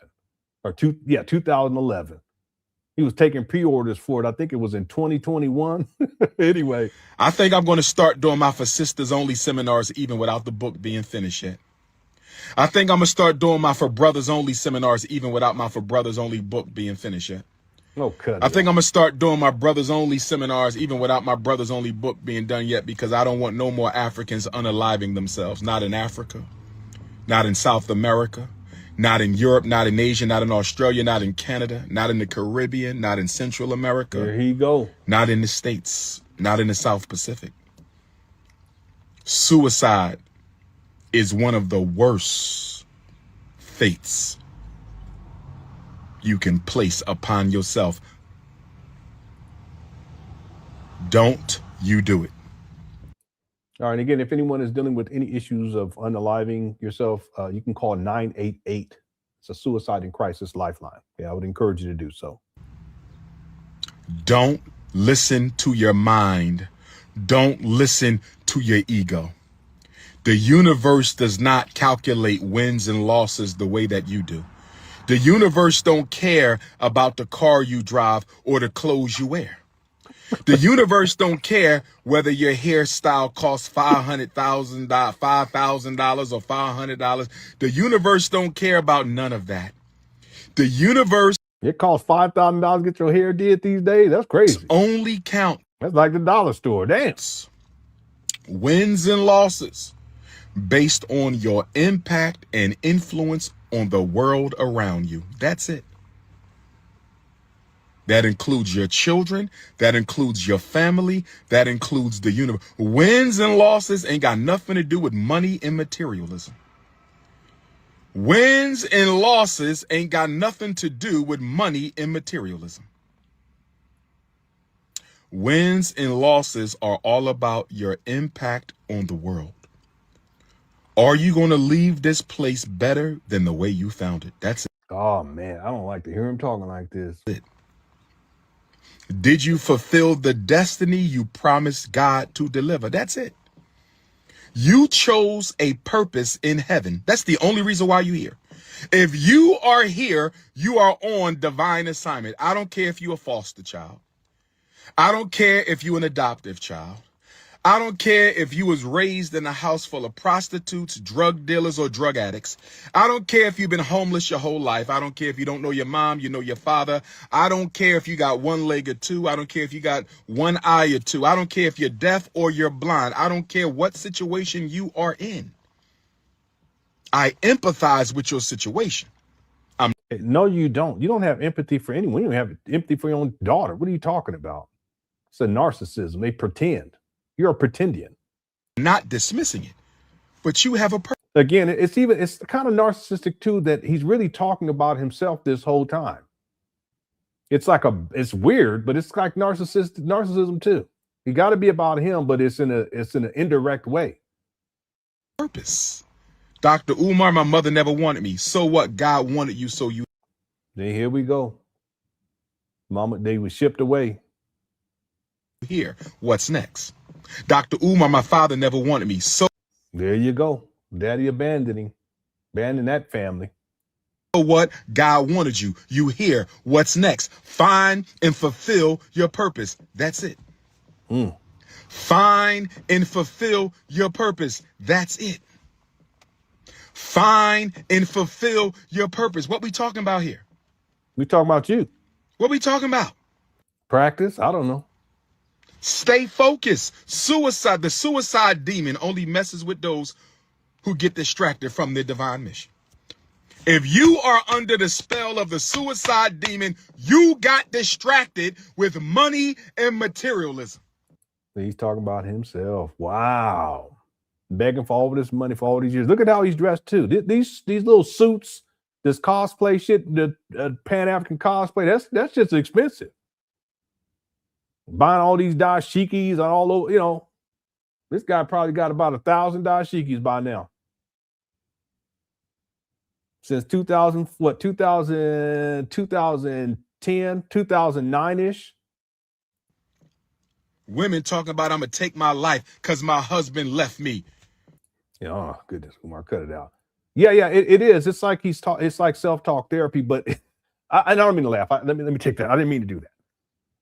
or 2011. He was taking pre-orders for it. I think it was in 2021. Anyway. I think I'm going to start doing my For Sisters Only seminars even without the book being finished yet. I think I'm going to start doing my For Brothers Only seminars even without my For Brothers Only book being finished yet. No, cut I think I'm going to start doing my Brothers Only seminars even without my Brothers Only book being done yet because I don't want no more Africans unaliving themselves. Not in Africa, not in South America, not in Europe, not in Asia, not in Australia, not in Canada, not in the Caribbean, not in Central America. There he go. Not in the States, not in the South Pacific. Suicide is one of the worst fates you can place upon yourself. Don't you do it. All right. Again, if anyone is dealing with any issues of unaliving yourself, you can call 988. It's a suicide and crisis lifeline. Yeah, I would encourage you to do so. Don't listen to your mind. Don't listen to your ego. The universe does not calculate wins and losses the way that you do. The universe don't care about the car you drive or the clothes you wear. The universe don't care whether your hairstyle costs $500,000 or $500. The universe don't care about none of that. The universe. It costs $5,000 to get your hair did these days. That's crazy. Only count. That's like the dollar store. Damn. Wins and losses based on your impact and influence on the world around you. That's it. That includes your children. That includes your family. That includes the universe. Wins and losses ain't got nothing to do with money and materialism. Wins and losses ain't got nothing to do with money and materialism. Wins and losses are all about your impact on the world. Are you going to leave this place better than the way you found it? That's it. Oh, man, I don't like to hear him talking like this. Did you fulfill the destiny you promised God to deliver? That's it. You chose a purpose in heaven. That's the only reason why you're here. If you are here, you are on divine assignment. I don't care if you're a foster child. I don't care if you're an adoptive child. I don't care if you was raised in a house full of prostitutes, drug dealers, or drug addicts. I don't care if you've been homeless your whole life. I don't care if you don't know your mom, you know your father. I don't care if you got one leg or two. I don't care if you got one eye or two. I don't care if you're deaf or you're blind. I don't care what situation you are in. I empathize with your situation. No, you don't. You don't have empathy for anyone. You don't have empathy for your own daughter. What are you talking about? It's a narcissism. They pretend. You're a pretendian. Not dismissing it, but you have a purpose. Again, it's kind of narcissistic too that he's really talking about himself this whole time. It's it's weird, but it's like narcissism too. You got to be about him, but it's in an indirect way. Purpose. Dr. Umar, my mother never wanted me. So what? God wanted you, so you. Then here we go. Mama, they were shipped away. Here, what's next? Dr. Umar, my father never wanted me. So there you go. Daddy abandoned that family. So what? God wanted you. You here. What's next? Find and fulfill your purpose. That's it. Find and fulfill your purpose. That's it. Find and fulfill your purpose. What we talking about here? We talking about you. What we talking about? Practice? I don't know. Stay focused. Suicide, the suicide demon only messes with those who get distracted from their divine mission. If you are under the spell of the suicide demon, you got distracted with money and materialism. He's talking about himself. Wow. Begging for all this money for all these years. Look at how he's dressed too. These little suits, this cosplay shit, the Pan African cosplay, that's just expensive. Buying all these dashikis and all over, this guy probably got about 1,000 dashikis by now. Since 2010, 2009-ish. Women talking about I'm going to take my life because my husband left me. Oh, goodness, Umar, cut it out. Yeah, it is. It's like it's like self-talk therapy, but I don't mean to laugh. Let me take that. I didn't mean to do that.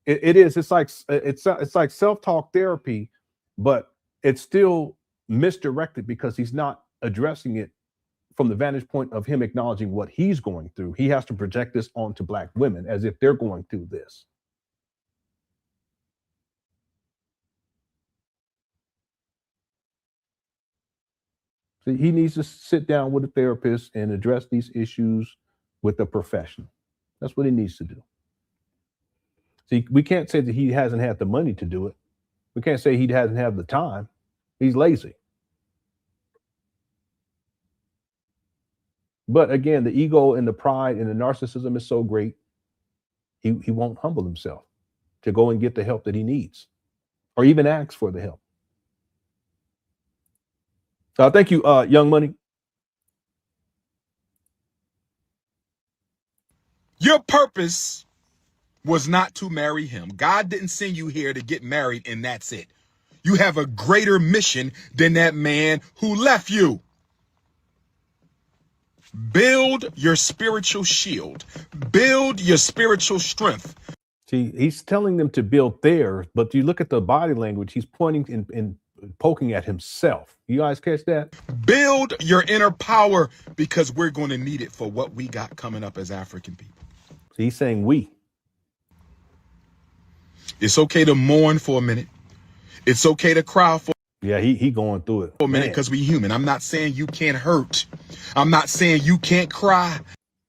It is. It's like self-talk therapy, but it's still misdirected because he's not addressing it from the vantage point of him acknowledging what he's going through. He has to project this onto Black women as if they're going through this. So he needs to sit down with a therapist and address these issues with a professional. That's what he needs to do. See, we can't say that he hasn't had the money to do it. We can't say he hasn't had the time. He's lazy. But again, the ego and the pride and the narcissism is so great, he won't humble himself to go and get the help that he needs or even ask for the help. Thank you, Young Money. Your purpose was not to marry him. God didn't send you here to get married and that's it. You have a greater mission than that man who left you. Build your spiritual shield. Build your spiritual strength. See, he's telling them to build theirs, but you look at the body language, he's pointing and poking at himself. You guys catch that? Build your inner power because we're going to need it for what we got coming up as African people. So he's saying we. It's okay to mourn for a minute. It's okay to cry for Yeah, he going through it for a minute because we're human. I'm not saying you can't hurt. I'm not saying you can't cry.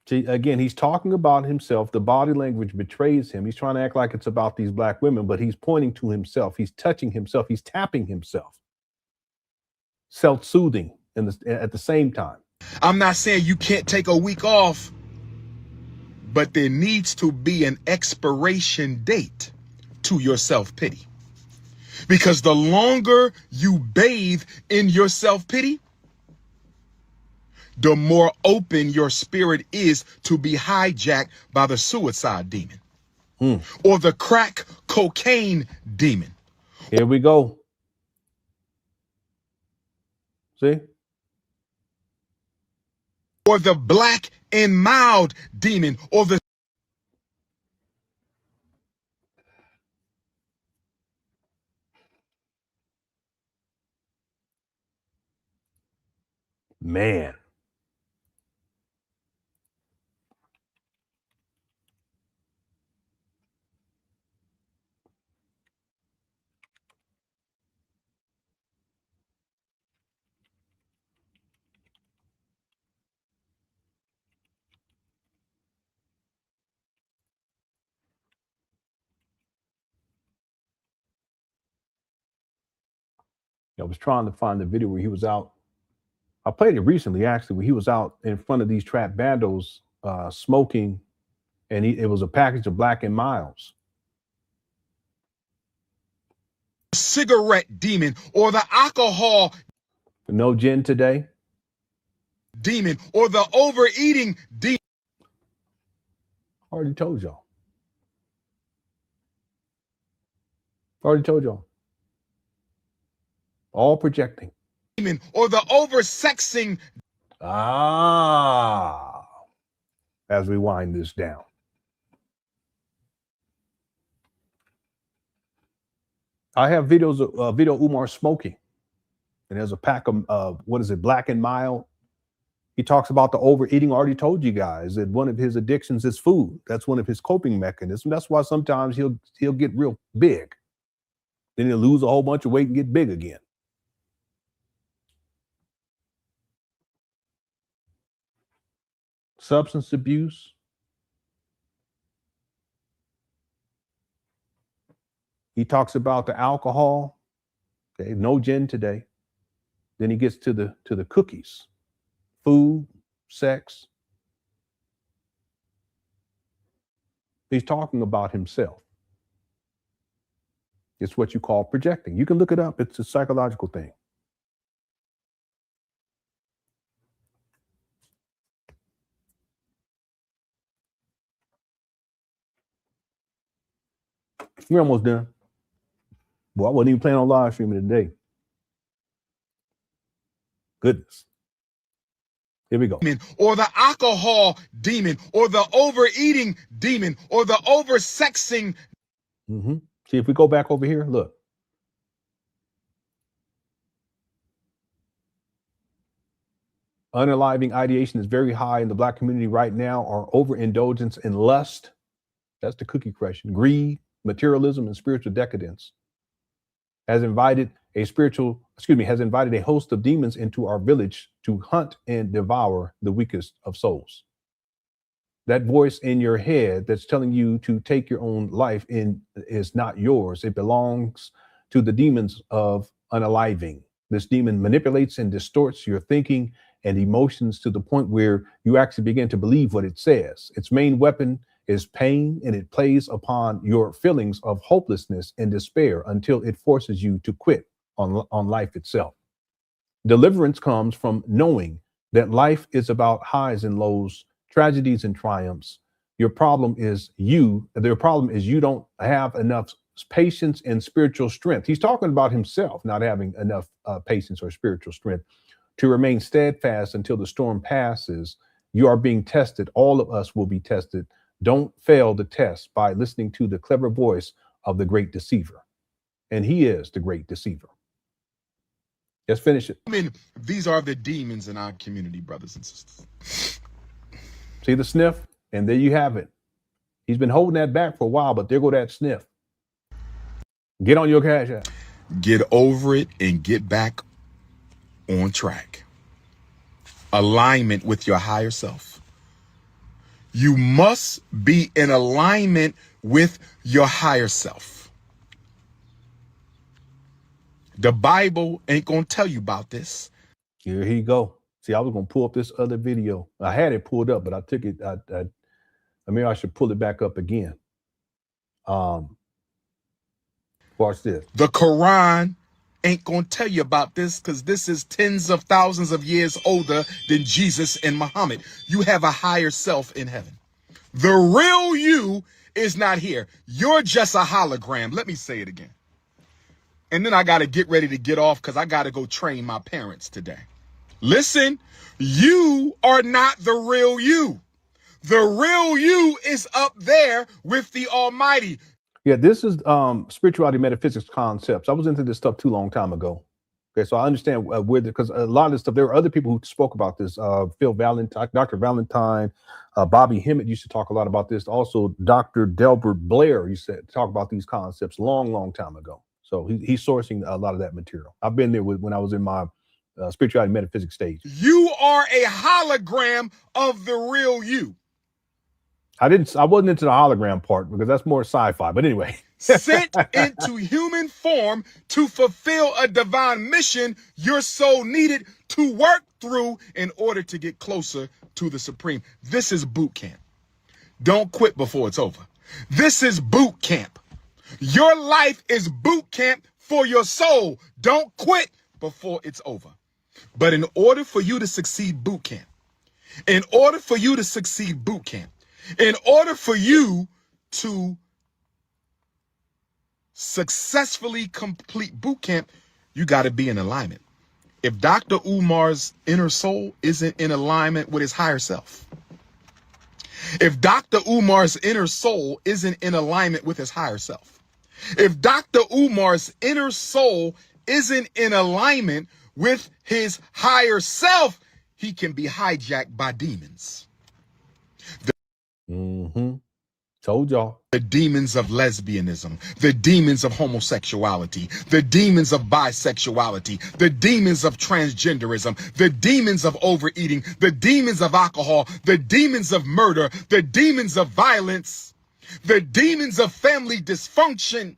See, again, he's talking about himself. The body language betrays him. He's trying to act like it's about these black women, but he's pointing to himself. He's touching himself. He's tapping himself. Self-soothing at the same time. I'm not saying you can't take a week off, but there needs to be an expiration date to your self-pity. Because the longer you bathe in your self-pity, the more open your spirit is to be hijacked by the suicide demon or the crack cocaine demon. Here we go. See? Or the black and mild demon or the man. I was trying to find the video where he was out. I played it recently, actually, where he was out in front of these trap bandos smoking, and it was a package of Black and Milds. cigarette demon or the alcohol no gin today demon or the overeating demon. Already told y'all. Already told y'all. All projecting. Demon or the oversexing. As we wind this down. I have videos of video Umar smoking. And there's a pack of what is it, Black and Mild. He talks about the overeating. I already told you guys that one of his addictions is food. That's one of his coping mechanisms. That's why sometimes he'll get real big. Then he'll lose a whole bunch of weight and get big again. Substance abuse. He talks about the alcohol. Okay, no gin today. Then he gets to the cookies, food, sex. He's talking about himself. It's what you call projecting. You can look it up. It's a psychological thing. We're almost done. Well, I wasn't even planning on live streaming today. Goodness. Here we go. Or the alcohol demon, or the overeating demon, or the oversexing. Mm-hmm. See, if we go back over here, look. Unaliving ideation is very high in the Black community right now, or overindulgence in lust. That's the cookie question. Greed, materialism, and spiritual decadence has invited a host of demons into our village to hunt and devour the weakest of souls. That voice in your head that's telling you to take your own life is not yours. It belongs to the demons of unaliving. This demon manipulates and distorts your thinking and emotions to the point where you actually begin to believe what it says. Its main weapon is pain, and it plays upon your feelings of hopelessness and despair until it forces you to quit on life itself. Deliverance comes from knowing that life is about highs and lows, tragedies and triumphs. Your problem is you don't have enough patience and spiritual strength. He's talking about himself not having enough patience or spiritual strength to remain steadfast until the storm passes You are being tested. All of us will be tested. Don't fail the test by listening to the clever voice of the great deceiver. And he is the great deceiver. Let's finish it. I mean, these are the demons in our community, brothers and sisters. See the sniff? And there you have it. He's been holding that back for a while, but there go that sniff. Get on your cash app. Get over it and get back on track. Alignment with your higher self. You must be in alignment with your higher self. The Bible ain't gonna tell you about this. Here he go. See, I was gonna pull up this other video. I had it pulled up, but I took it. Maybe I should pull it back up again. Watch this. The Quran ain't gonna tell you about this because this is tens of thousands of years older than Jesus and Muhammad. You have a higher self in heaven. The real you is not here. You're just a hologram. Let me say it again. And then I got to get ready to get off because I got to go train my parents today. Listen, you are not the real you. The real you is up there with the Almighty. Yeah, this is spirituality metaphysics concepts. I was into this stuff too long time ago. Okay, so I understand where, because a lot of this stuff, there were other people who spoke about this. Phil Valentine, Dr. Valentine, Bobby Hemmett used to talk a lot about this. Also, Dr. Delbert Blair used to talk about these concepts long time ago. So he's sourcing a lot of that material. I've been there when I was in my spirituality metaphysics stage. You are a hologram of the real you. I wasn't into the hologram part because that's more sci-fi. But anyway. Sent into human form to fulfill a divine mission your soul needed to work through in order to get closer to the Supreme. This is boot camp. Don't quit before it's over. This is boot camp. Your life is boot camp for your soul. Don't quit before it's over. But in order for you to succeed boot camp, in order for you to succeed boot camp, in order for you to successfully complete boot camp, you got to be in alignment. If Dr. Umar's inner soul isn't in alignment with his higher self, if Dr. Umar's inner soul isn't in alignment with his higher self, if Dr. Umar's inner soul isn't in alignment with his higher self, he can be hijacked by demons. Told y'all. The demons of lesbianism, the demons of homosexuality, the demons of bisexuality, the demons of transgenderism, the demons of overeating, the demons of alcohol, the demons of murder, the demons of violence, the demons of family dysfunction.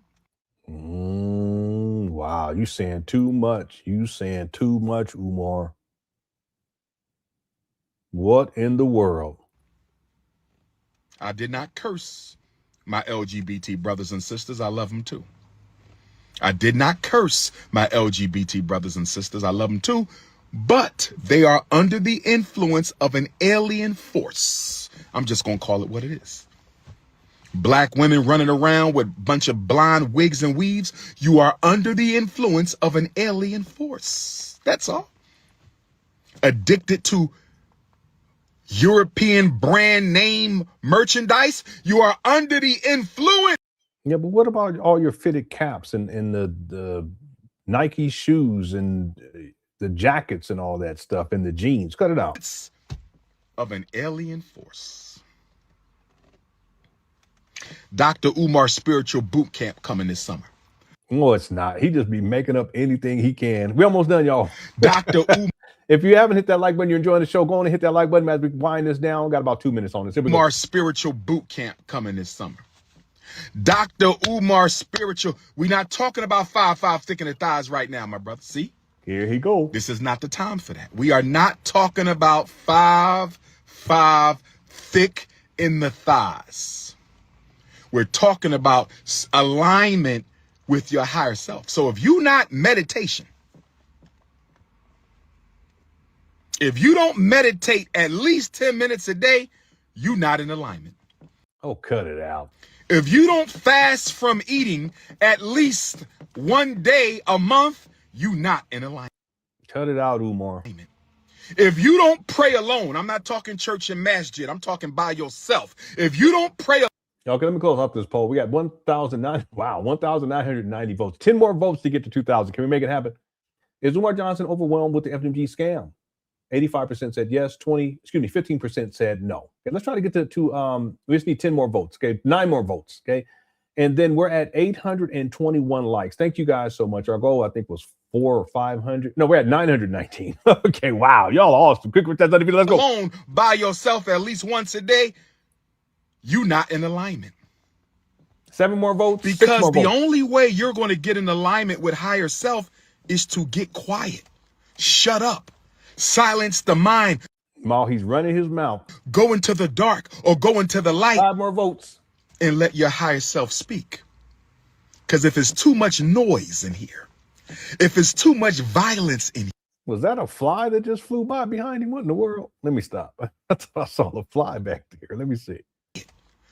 Wow, you saying too much. You saying too much, Umar. What in the world? I did not curse my LGBT brothers and sisters. I love them too. I did not curse my LGBT brothers and sisters. I love them too. But they are under the influence of an alien force. I'm just going to call it what it is. Black women running around with a bunch of blonde wigs and weaves. You are under the influence of an alien force. That's all. Addicted to European brand name merchandise. You are under the influence. Yeah, but what about all your fitted caps and the Nike shoes and the jackets and all that stuff and the jeans? Cut it out. Of an alien force. Dr. Umar's spiritual boot camp coming this summer. No, it's not. He just be making up anything he can. We almost done, y'all. Dr. Umar. If you haven't hit that like button, you're enjoying the show, go on and hit that like button as we wind this down. We got about 2 minutes on this. Umar spiritual boot camp coming this summer. Dr. Umar spiritual. We're not talking about 5'5" thick in the thighs right now, my brother. See? Here he go. This is not the time for that. We are not talking about 5'5" thick in the thighs. We're talking about alignment with your higher self. So if you're not meditation, if you don't meditate at least 10 minutes a day, you're not in alignment. Oh, cut it out. If you don't fast from eating at least one day a month, you're not in alignment. Cut it out, Umar. If you don't pray alone, I'm not talking church and masjid, I'm talking by yourself. If you don't pray okay, let me close up this poll. We got 1,990 votes. 10 more votes to get to 2,000. Can we make it happen? Is Umar Johnson overwhelmed with the FDMG scam? 85% said yes. 15% said no. Okay, let's try to get to we just need 10 more votes. Okay, 9 more votes. Okay, and then we're at 821 likes. Thank you guys so much. Our goal, I think, was 400 or 500. No, we're at 919. Okay, wow, y'all are awesome. Quick, let's go. Alone by yourself at least once a day, you not in alignment. 7 more votes. Because the only way you're going to get in alignment with higher self is to get quiet, shut up, silence the mind. While he's running his mouth. Go into the dark or go into the light. 5 more votes. And let your higher self speak. Because if it's too much noise in here, if it's too much violence in here. Was that a fly that just flew by behind him? What in the world? Let me stop. I saw the fly back there. Let me see.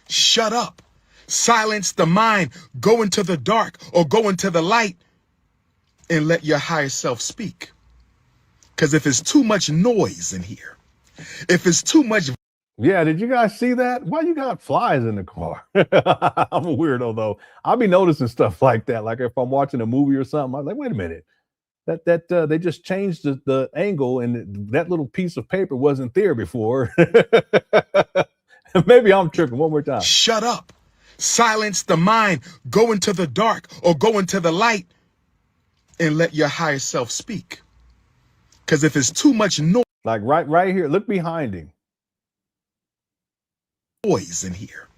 Shut up. Silence the mind. Go into the dark or go into the light and let your higher self speak. Because if it's too much noise in here, if it's too much. Yeah, did you guys see that? Why you got flies in the car? I'm a weirdo, though. I'll be noticing stuff like that. Like if I'm watching a movie or something, I'm like, wait a minute. That they just changed the angle and that little piece of paper wasn't there before. Maybe I'm tripping. One more time. Shut up. Silence the mind. Go into the dark or go into the light and let your higher self speak. Because if it's too much noise. Like right here, look behind him. Noise in here.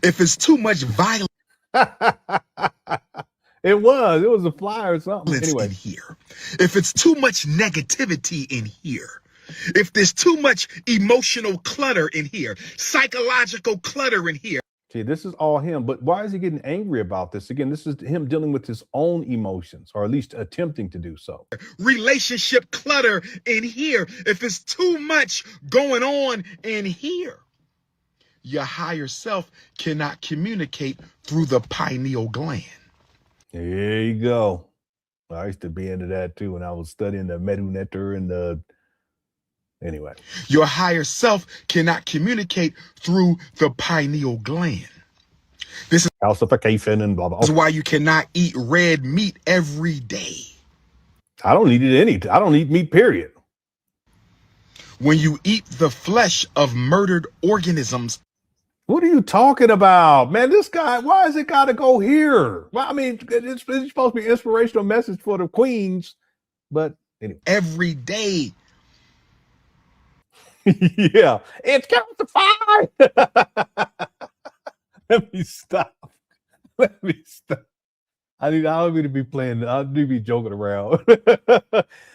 If it's too much violence. It was a fly or something. Anyway. In here. If it's too much negativity in here. If there's too much emotional clutter in here, psychological clutter in here. See, this is all him, but why is he getting angry about this? Again, this is him dealing with his own emotions, or at least attempting to do so. Relationship clutter in here. If it's too much going on in here, your higher self cannot communicate through the pineal gland. There you go. I used to be into that too when I was studying the Medunetter and the. Anyway, your higher self cannot communicate through the pineal gland. This is calcification and blah blah. This is why you cannot eat red meat every day. I don't eat I don't eat meat, period. When you eat the flesh of murdered organisms. What are you talking about, man? This guy, why has it got to go here? Well, I mean, it's supposed to be an inspirational message for the queens, but anyway. Every day. Yeah, it's calcified. Let me stop. I don't need to be playing. I do be joking around.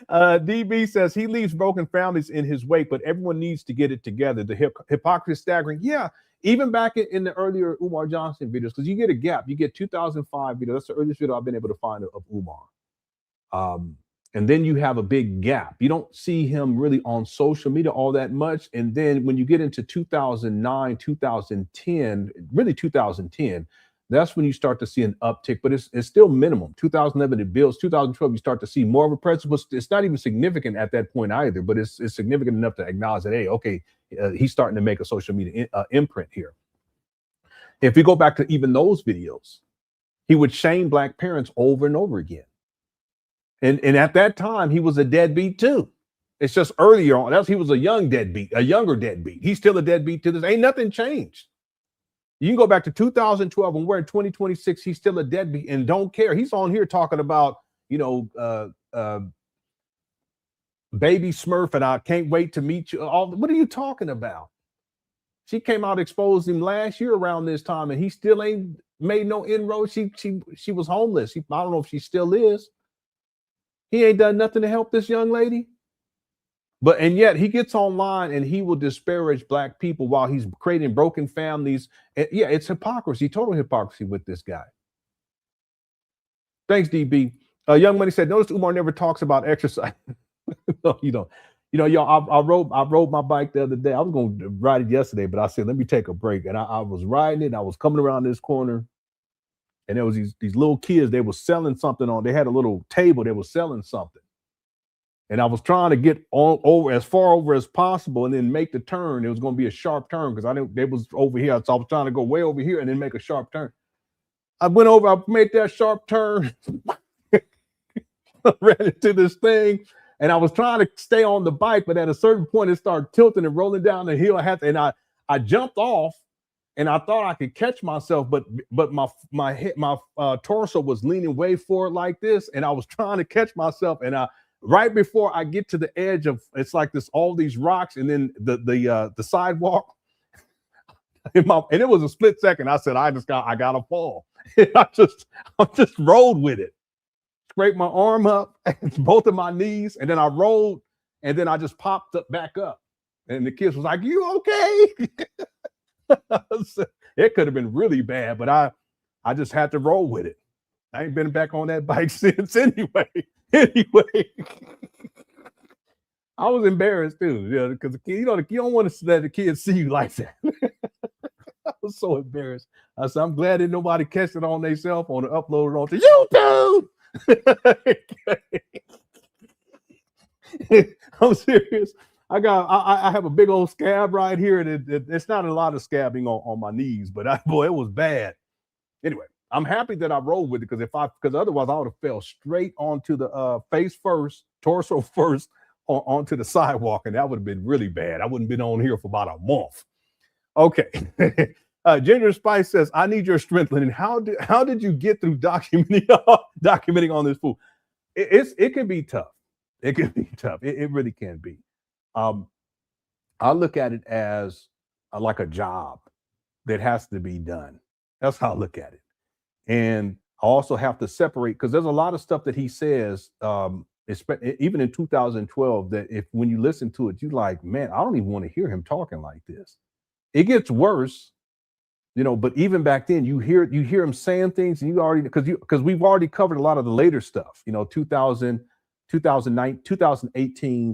DB says he leaves broken families in his wake, but everyone needs to get it together. The hypocrisy is staggering. Yeah, even back in the earlier Umar Johnson videos, because you get a gap. You get 2005 video. That's the earliest video I've been able to find of Umar. And then you have a big gap. You don't see him really on social media all that much. And then when you get into 2009, 2010, really 2010, that's when you start to see an uptick, but it's still minimum. 2011, it builds. 2012, you start to see more of a presence, but it's not even significant at that point either, but it's significant enough to acknowledge that, hey, okay, he's starting to make a social media imprint here. If we go back to even those videos, he would shame Black parents over and over again. And at that time, he was a deadbeat too. It's just earlier on, he was a young deadbeat, a younger deadbeat. He's still a deadbeat to this. Ain't nothing changed. You can go back to 2012 and we're in 2026. He's still a deadbeat and don't care. He's on here talking about, baby Smurf and I can't wait to meet you. What are you talking about? She came out, exposed him last year around this time, and he still ain't made no inroads. She was homeless. I don't know if she still is. He ain't done nothing to help this young lady. And yet he gets online and he will disparage Black people while he's creating broken families. And yeah, it's hypocrisy, total hypocrisy with this guy. Thanks, DB. Young Money said, notice Umar never talks about exercise. No, you don't. Y'all, I rode my bike the other day. I was going to ride it yesterday, but I said, let me take a break. And I was riding it and I was coming around this corner. And there was these little kids, they were selling something they had a little table, they were selling something. And I was trying to get over as far over as possible and then make the turn. It was going to be a sharp turn because I didn't, it was over here. So I was trying to go way over here and then make a sharp turn. I went over, I made that sharp turn, ran into this thing, and I was trying to stay on the bike, but at a certain point it started tilting and rolling down the hill. I jumped off and I thought I could catch myself, but my torso was leaning way forward like this, and I was trying to catch myself, and right before I get to the edge of, it's like this, all these rocks, and then the sidewalk, and it was a split second. I said, I gotta fall. I just rolled with it, scraped my arm up, both of my knees, and then I rolled, and then I just popped up back up, and the kids was like, "You okay?" It could have been really bad, but I just had to roll with it. I ain't been back on that bike since anyway. Anyway, I was embarrassed too, because you don't want to let the kids see you like that. I was so embarrassed. I said, I'm glad that nobody catch it on their cell phone and upload it onto YouTube. I'm serious. I have a big old scab right here, and it's not a lot of scabbing on my knees, but boy, it was bad. Anyway, I'm happy that I rolled with it, because otherwise I would have fell straight onto the face first, torso first, onto the sidewalk, and that would have been really bad. I wouldn't have been on here for about a month. Okay. Ginger Spice says, I need your strength, Lennon. How did you get through documenting on this fool? It can be tough. It can be tough. It really can be. I look at it as like a job that has to be done. That's how I look at it. And I also have to separate, because there's a lot of stuff that he says, even in 2012, that when you listen to it, you're like, man, I don't even want to hear him talking like this. It gets worse, but even back then, you hear him saying things, and because we've already covered a lot of the later stuff, 2018,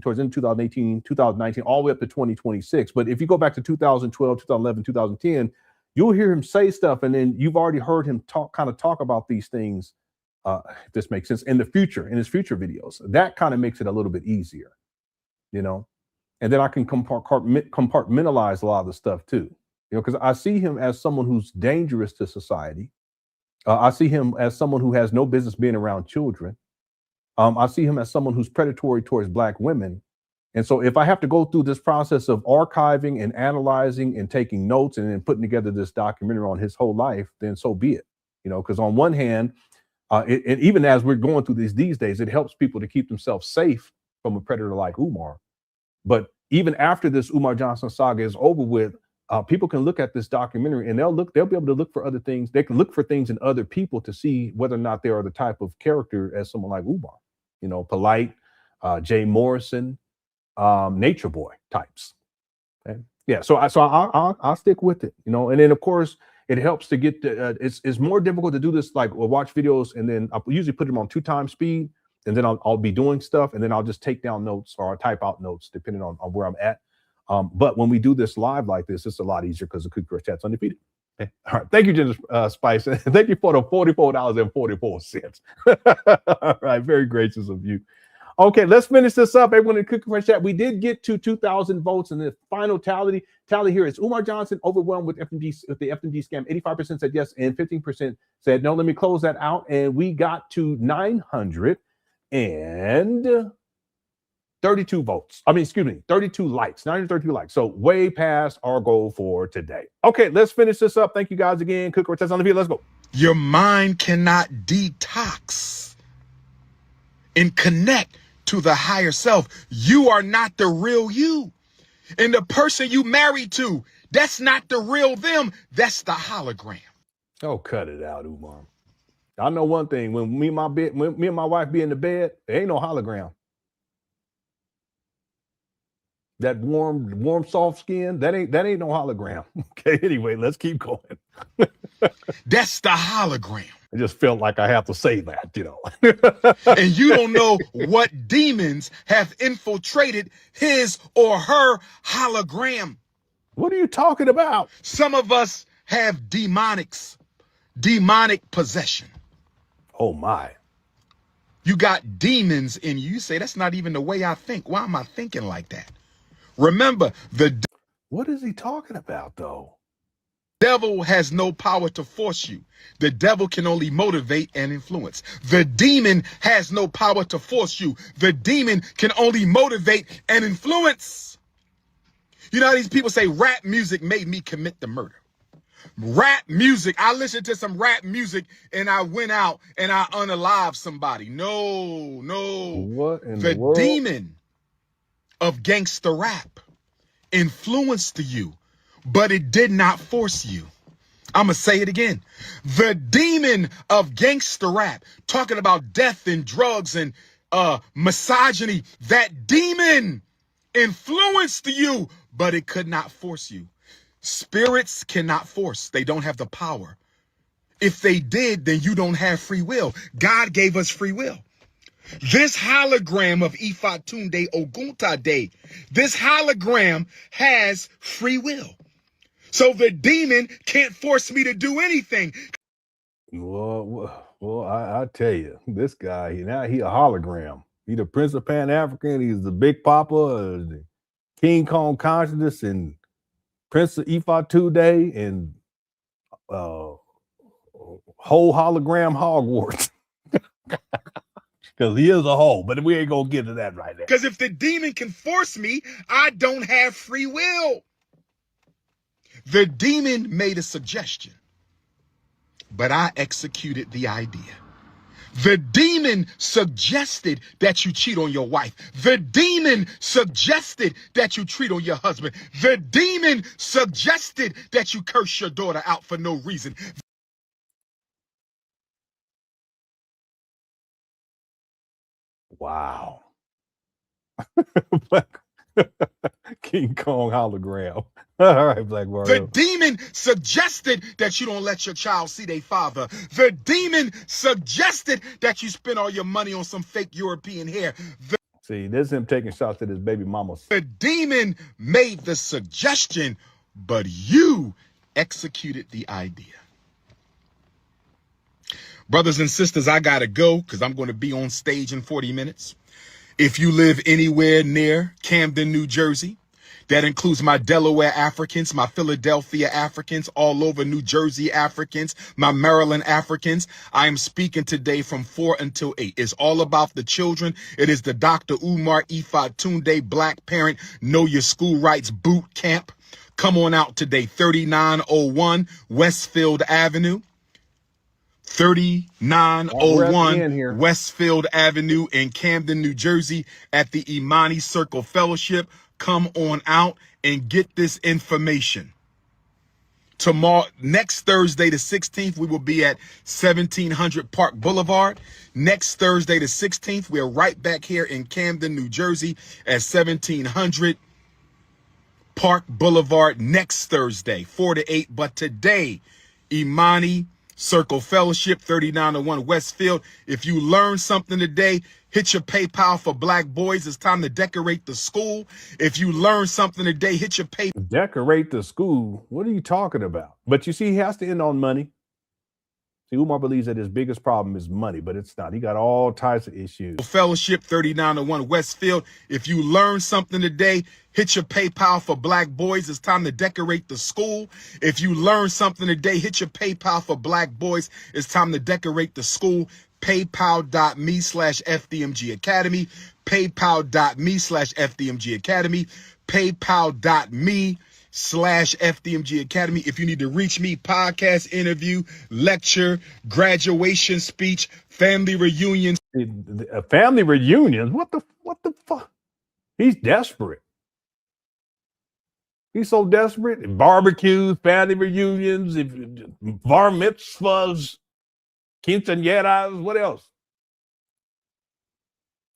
towards the end of 2018, 2019, all the way up to 2026. But if you go back to 2012, 2011, 2010, you'll hear him say stuff, and then you've already heard him talk about these things, if this makes sense, in his future videos. That kind of makes it a little bit easier, and then I can compartmentalize a lot of the stuff too, because I see him as someone who's dangerous to society. I see him as someone who has no business being around children. I see him as someone who's predatory towards Black women. And so if I have to go through this process of archiving and analyzing and taking notes and then putting together this documentary on his whole life, then so be it. Because on one hand, and even as we're going through these days, it helps people to keep themselves safe from a predator like Umar. But even after this Umar Johnson saga is over with, people can look at this documentary and they'll be able to look for other things. They can look for things in other people to see whether or not they are the type of character as someone like Umar, Polite, Jay Morrison, Nature Boy types. Okay? Yeah, so I'll stick with it, and then of course it helps to get it's more difficult to do this, like we'll watch videos and then I usually put them on 2x speed, and then I'll be doing stuff, and then I'll just take down notes or I'll type out notes depending on where I'm at. But when we do this live like this, it's a lot easier because the Cookie Chat's undefeated. Okay. All right, thank you, Ginger Spice. Thank you for the $44.44. All right, very gracious of you. Okay, let's finish this up. Everyone in the Cookie Chat, we did get to 2,000 votes, and the final tally here is Umar Johnson overwhelmed with the FDMG scam. 85% said yes, and 15% said no. Let me close that out, and we got to 932 votes. 32 likes, 932 likes. So way past our goal for today. Okay, let's finish this up. Thank you guys again. Cookie Chat's on the video. Let's go. Your mind cannot detox and connect to the higher self. You are not the real you. And the person you married to, that's not the real them. That's the hologram. Oh, cut it out, Umar. I know one thing. When me and my wife be in the bed, there ain't no hologram. That warm, soft skin, that ain't no hologram. Okay, anyway, let's keep going. That's the hologram. I just felt like I have to say that, And you don't know what demons have infiltrated his or her hologram. What are you talking about? Some of us have demonic possession. Oh my. You got demons in you. You say, that's not even the way I think. Why am I thinking like that? Remember, what is he talking about, though? Devil has no power to force you. The devil can only motivate and influence. The demon has no power to force you. The demon can only motivate and influence. You know how these people say rap music made me commit the murder. Rap music. I listened to some rap music and I went out and I unalived somebody. No. What in the world? The demon of gangster rap influenced you, but it did not force you. I'm going to say it again. The demon of gangster rap, talking about death and drugs and misogyny, that demon influenced you, but it could not force you. Spirits cannot force. They don't have the power. If they did, then you don't have free will. God gave us free will. This hologram of Ifatunde Oguntade, this hologram has free will. So the demon can't force me to do anything. Well, I tell you, this guy, now he a hologram. He the Prince of Pan African. He's the Big Papa, the King Kong Consciousness, and Prince of Ifatunde, and whole hologram Hogwarts. Because he is a whole, but we ain't gonna get to that right now. Because if the demon can force me, I don't have free will. The demon made a suggestion, but I executed the idea. The demon suggested that you cheat on your wife. The demon suggested that you cheat on your husband. The demon suggested that you curse your daughter out for no reason. Wow. King Kong hologram. All right, Black Mario. The demon suggested that you don't let your child see their father. The demon suggested that you spend all your money on some fake European hair. See, this is him taking shots at his baby mama. The demon made the suggestion, but you executed the idea. Brothers and sisters, I gotta go because I'm going to be on stage in 40 minutes. If you live anywhere near Camden, New Jersey, that includes my Delaware Africans, my Philadelphia Africans, all over New Jersey Africans, my Maryland Africans. I am speaking today from 4 until 8. It's all about the children. It is the Dr. Umar Ifatunde Black Parent Know Your School Rights Boot Camp. Come on out today, 3901 Westfield Avenue. 3901 Westfield Avenue in Camden, New Jersey at the Imani Circle Fellowship. Come on out and get this information. Tomorrow, next Thursday, the 16th, we will be at 1700 Park Boulevard. Next Thursday, the 16th, we're right back here in Camden, New Jersey at 1700 Park Boulevard next Thursday, 4 to 8. But today, Imani Circle Fellowship, 3901 Westfield. If you learned something today, hit your PayPal for Black boys. It's time to decorate the school. If you learned something today, hit your PayPal. Decorate the school? What are you talking about? But you see, he has to end on money. See, Umar believes that his biggest problem is money, but it's not. He got all types of issues. Fellowship, 3901 Westfield. If you learned something today, hit your PayPal for Black boys. It's time to decorate the school. If you learned something today, hit your PayPal for Black boys. It's time to decorate the school. PayPal.me/FDMG Academy. PayPal.me/FDMG Academy. PayPal.me/FDMG Academy. If you need to reach me, podcast, interview, lecture, graduation speech, family reunions. Family reunions? What the fuck? He's desperate. He's so desperate. Barbecues, family reunions, bar mitzvahs, quinceañeras, what else?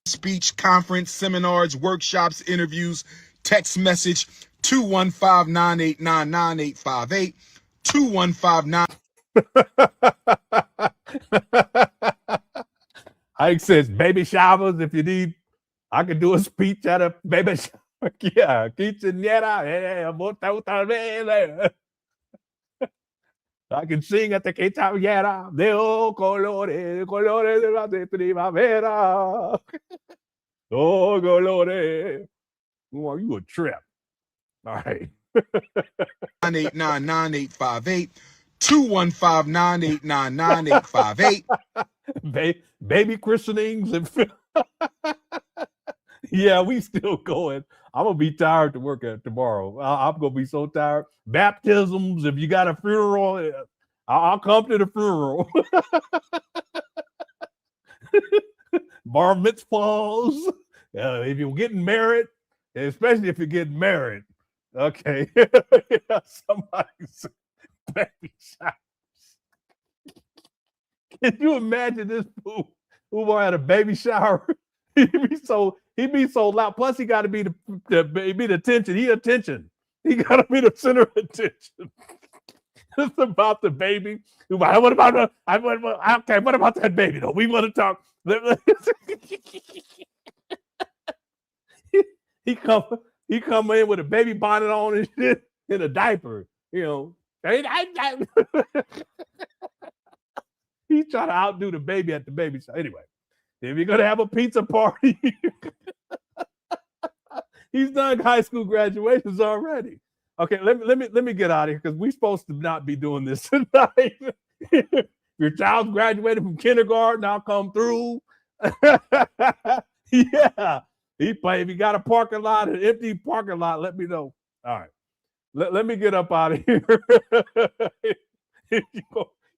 Speech, conference, seminars, workshops, interviews, text message, 215-989-9858, 2159. Ike says baby showers if you need. I could do a speech at a baby shower. Yeah, quinceañera. I can sing at the quinceañera de colores, colores de primavera. Oh, colores. Are you a trip? All right. 989-9858, 215-989-9858. Baby christenings and yeah, we still going. I'm gonna be tired to work at tomorrow. I'm gonna be so tired. Baptisms. If you got a funeral, I'll come to the funeral. Bar mitzvahs. If you're getting married, especially if you're getting married. Okay. Somebody's baby showers. Can you imagine this fool who had a baby shower? He'd be so loud. Plus, he got to be the attention. He attention. He got to be the center of attention. It's about the baby. What about okay? What about that baby though? We want to talk. He come in with a baby bonnet on and shit in a diaper. You know, he's trying to outdo the baby at the baby shower. Anyway, if you're gonna have a pizza party, he's done high school graduations already. Okay, let me get out of here because we're supposed to not be doing this tonight. Your child's graduated from kindergarten, I'll come through. Yeah. If you got a parking lot, an empty parking lot, let me know. All right. Let me get up out of here. You're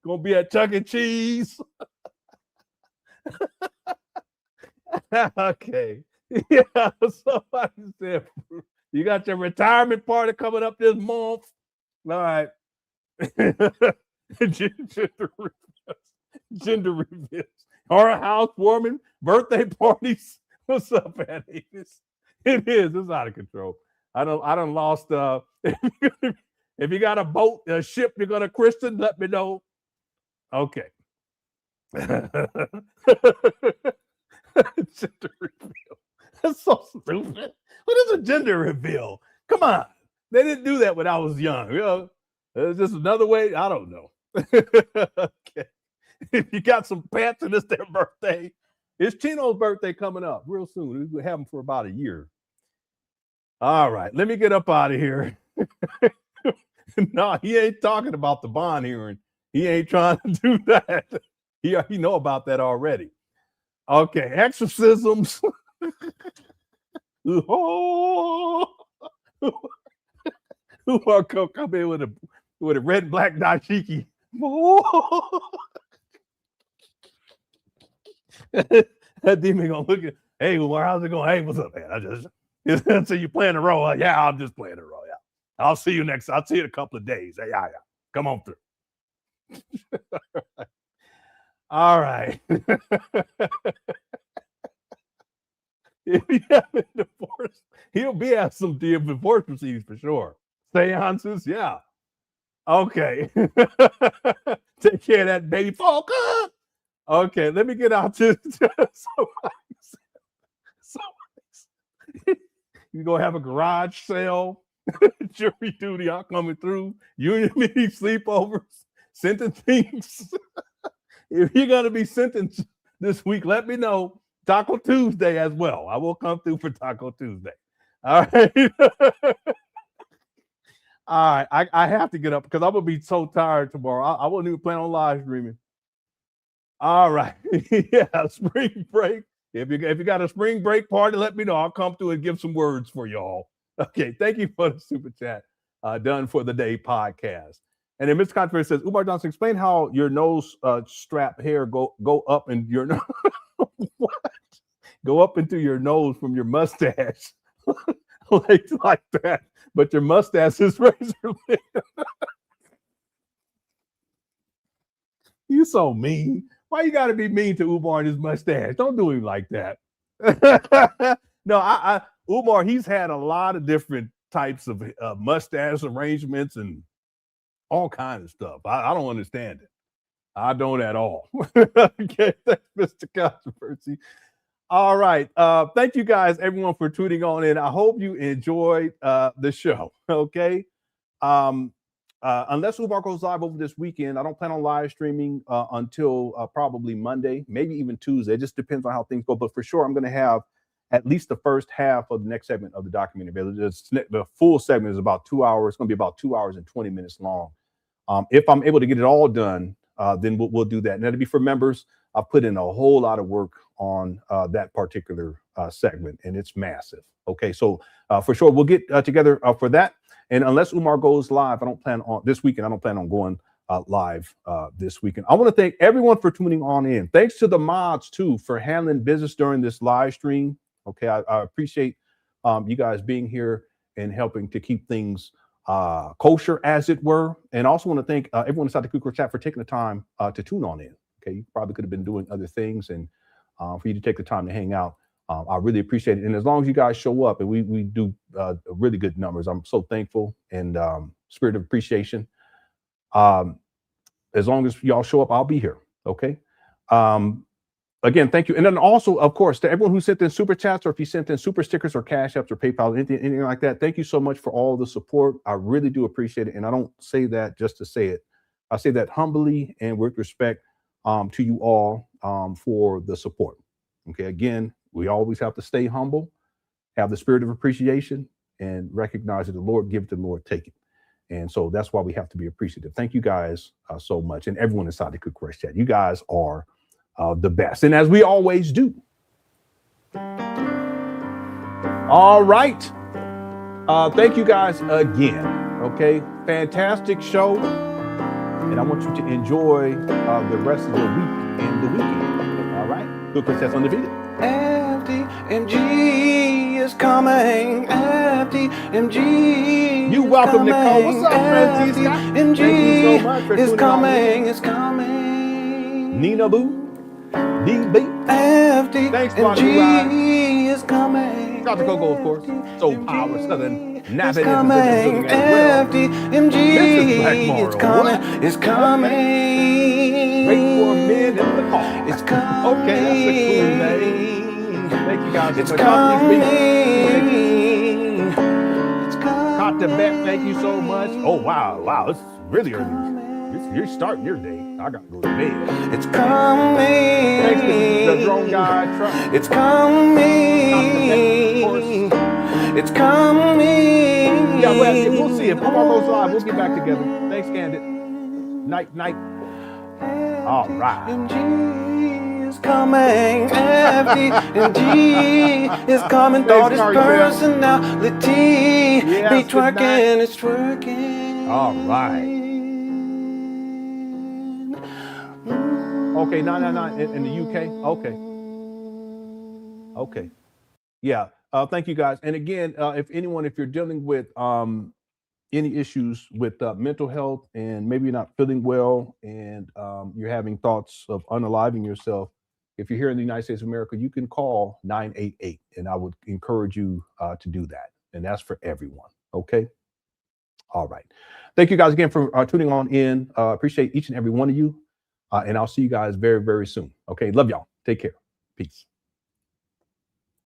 gonna be at Chuck E. Cheese. Okay. Yeah, somebody said you got your retirement party coming up this month. All right. Gender reveals. Our housewarming, birthday parties. What's up, man? It is. It's out of control. I done lost. If you got a boat, a ship, you're gonna christen, let me know. Okay. Gender reveal. That's so stupid. What is a gender reveal? Come on. They didn't do that when I was young. You know, it's just another way. I don't know. Okay. If you got some pets and it's their birthday, it's Chino's birthday coming up real soon. We have him for about a year. All right, let me get up out of here. No, he ain't talking about the bond hearing. He ain't trying to do that. He know about that already. Okay, exorcisms. Oh, who are come in with a red and black dashiki? Oh. That demon gonna look at, hey, Umar, how's it going? Hey, what's up, man? I just so you playing the role. Yeah, I'm just playing the role. Yeah, I'll see you in a couple of days. Yeah. Come on through. All right. If he haven't divorced, he'll be at some divorce proceedings for sure. Seances, yeah. Okay. Take care of that baby. Focus. Okay, let me get out to you gonna have a garage sale, jury duty, I'm coming through, union meeting, sleepovers, sentencing. If you're gonna be sentenced this week, let me know. Taco Tuesday as well. I will come through for Taco Tuesday. All right. All right, I have to get up because I'm gonna be so tired tomorrow. I won't even plan on live streaming. All right. Yeah, spring break. If you got a spring break party, let me know. I'll come through and give some words for y'all. Okay, thank you for the super chat. Done for the day podcast. And then Mr. Controversy says, Umar Johnson, explain how your nose strap hair go up in your nose. What? Go up into your nose from your mustache. like that. But your mustache is razor thin. You so mean. Why you got to be mean to Umar and his mustache? Don't do him like that. No, Umar, he's had a lot of different types of mustache arrangements and all kinds of stuff. I don't understand it. I don't at all. Okay, thanks, Mr. Controversy. All right. Thank you guys, everyone, for tuning on in. I hope you enjoyed the show. Okay. unless Umar goes live over this weekend, I don't plan on live streaming until probably Monday, maybe even Tuesday. It just depends on how things go. But for sure, I'm going to have at least the first half of the next segment of the documentary. The full segment is about 2 hours. It's going to be about 2 hours and 20 minutes long. If I'm able to get it all done, then we'll do that. And that'll be for members. I've put in a whole lot of work on that particular segment, and it's massive. Okay, so for sure, we'll get together for that. And unless Umar goes live, I don't plan on this weekend. I don't plan on going live this weekend. I want to thank everyone for tuning on in. Thanks to the mods too for handling business during this live stream. Okay, I appreciate you guys being here and helping to keep things kosher, as it were. And also want to thank everyone inside the Kukra chat for taking the time to tune on in. Okay, you probably could have been doing other things, and for you to take the time to hang out. I really appreciate it. And as long as you guys show up, and we do really good numbers, I'm so thankful, and spirit of appreciation. As long as y'all show up, I'll be here. Okay. Again, thank you. And then also, of course, to everyone who sent in super chats, or if you sent in super stickers or cash apps or PayPal, anything like that, thank you so much for all the support. I really do appreciate it. And I don't say that just to say it. I say that humbly and with respect to you all for the support. Okay. Again, we always have to stay humble, have the spirit of appreciation, and recognize that the Lord give it, the Lord take it. And so that's why we have to be appreciative. Thank you guys so much. And everyone inside the Cook Crush chat, you guys are the best. And as we always do. All right. Thank you guys again. Okay. Fantastic show. And I want you to enjoy the rest of the week and the weekend. All right. Cook Princess Undefeated. FDMG is coming. FDMG. You welcome, Nicole. What's up, Francisca? FDMG so much for is coming. It's coming. Nina Boo. DB. FDMG is coming. Dr. Coco, of course. Soul Power Southern. It's coming. FDMG is coming. It's coming. Wait for a minute in the car. It's coming. Okay, that's a cool name. Thank you guys. It's coming. It's coming. Caught the bet. Thank you so much. Oh, wow. Wow. It's really early. You're starting your day. I got to go to bed. It's coming. Thanks to the drone guy. It's coming. It's coming. Yeah, we'll see. If Umar goes live, we'll get back together. Thanks, Candid. Night. All right. FDMG is coming. FDMG is coming. Thought his personality. Be twerking, it's twerking. All right. Okay, 999 in the UK. Okay. Yeah. Thank you guys. And again, if you're dealing with any issues with mental health, and maybe you're not feeling well, and you're having thoughts of unaliving yourself, if you're here in the United States of America, you can call 988, and I would encourage you to do that. And that's for everyone. Okay. All right. Thank you guys again for tuning on in. Appreciate each and every one of you. And I'll see you guys very, very soon. Okay. Love y'all. Take care. Peace.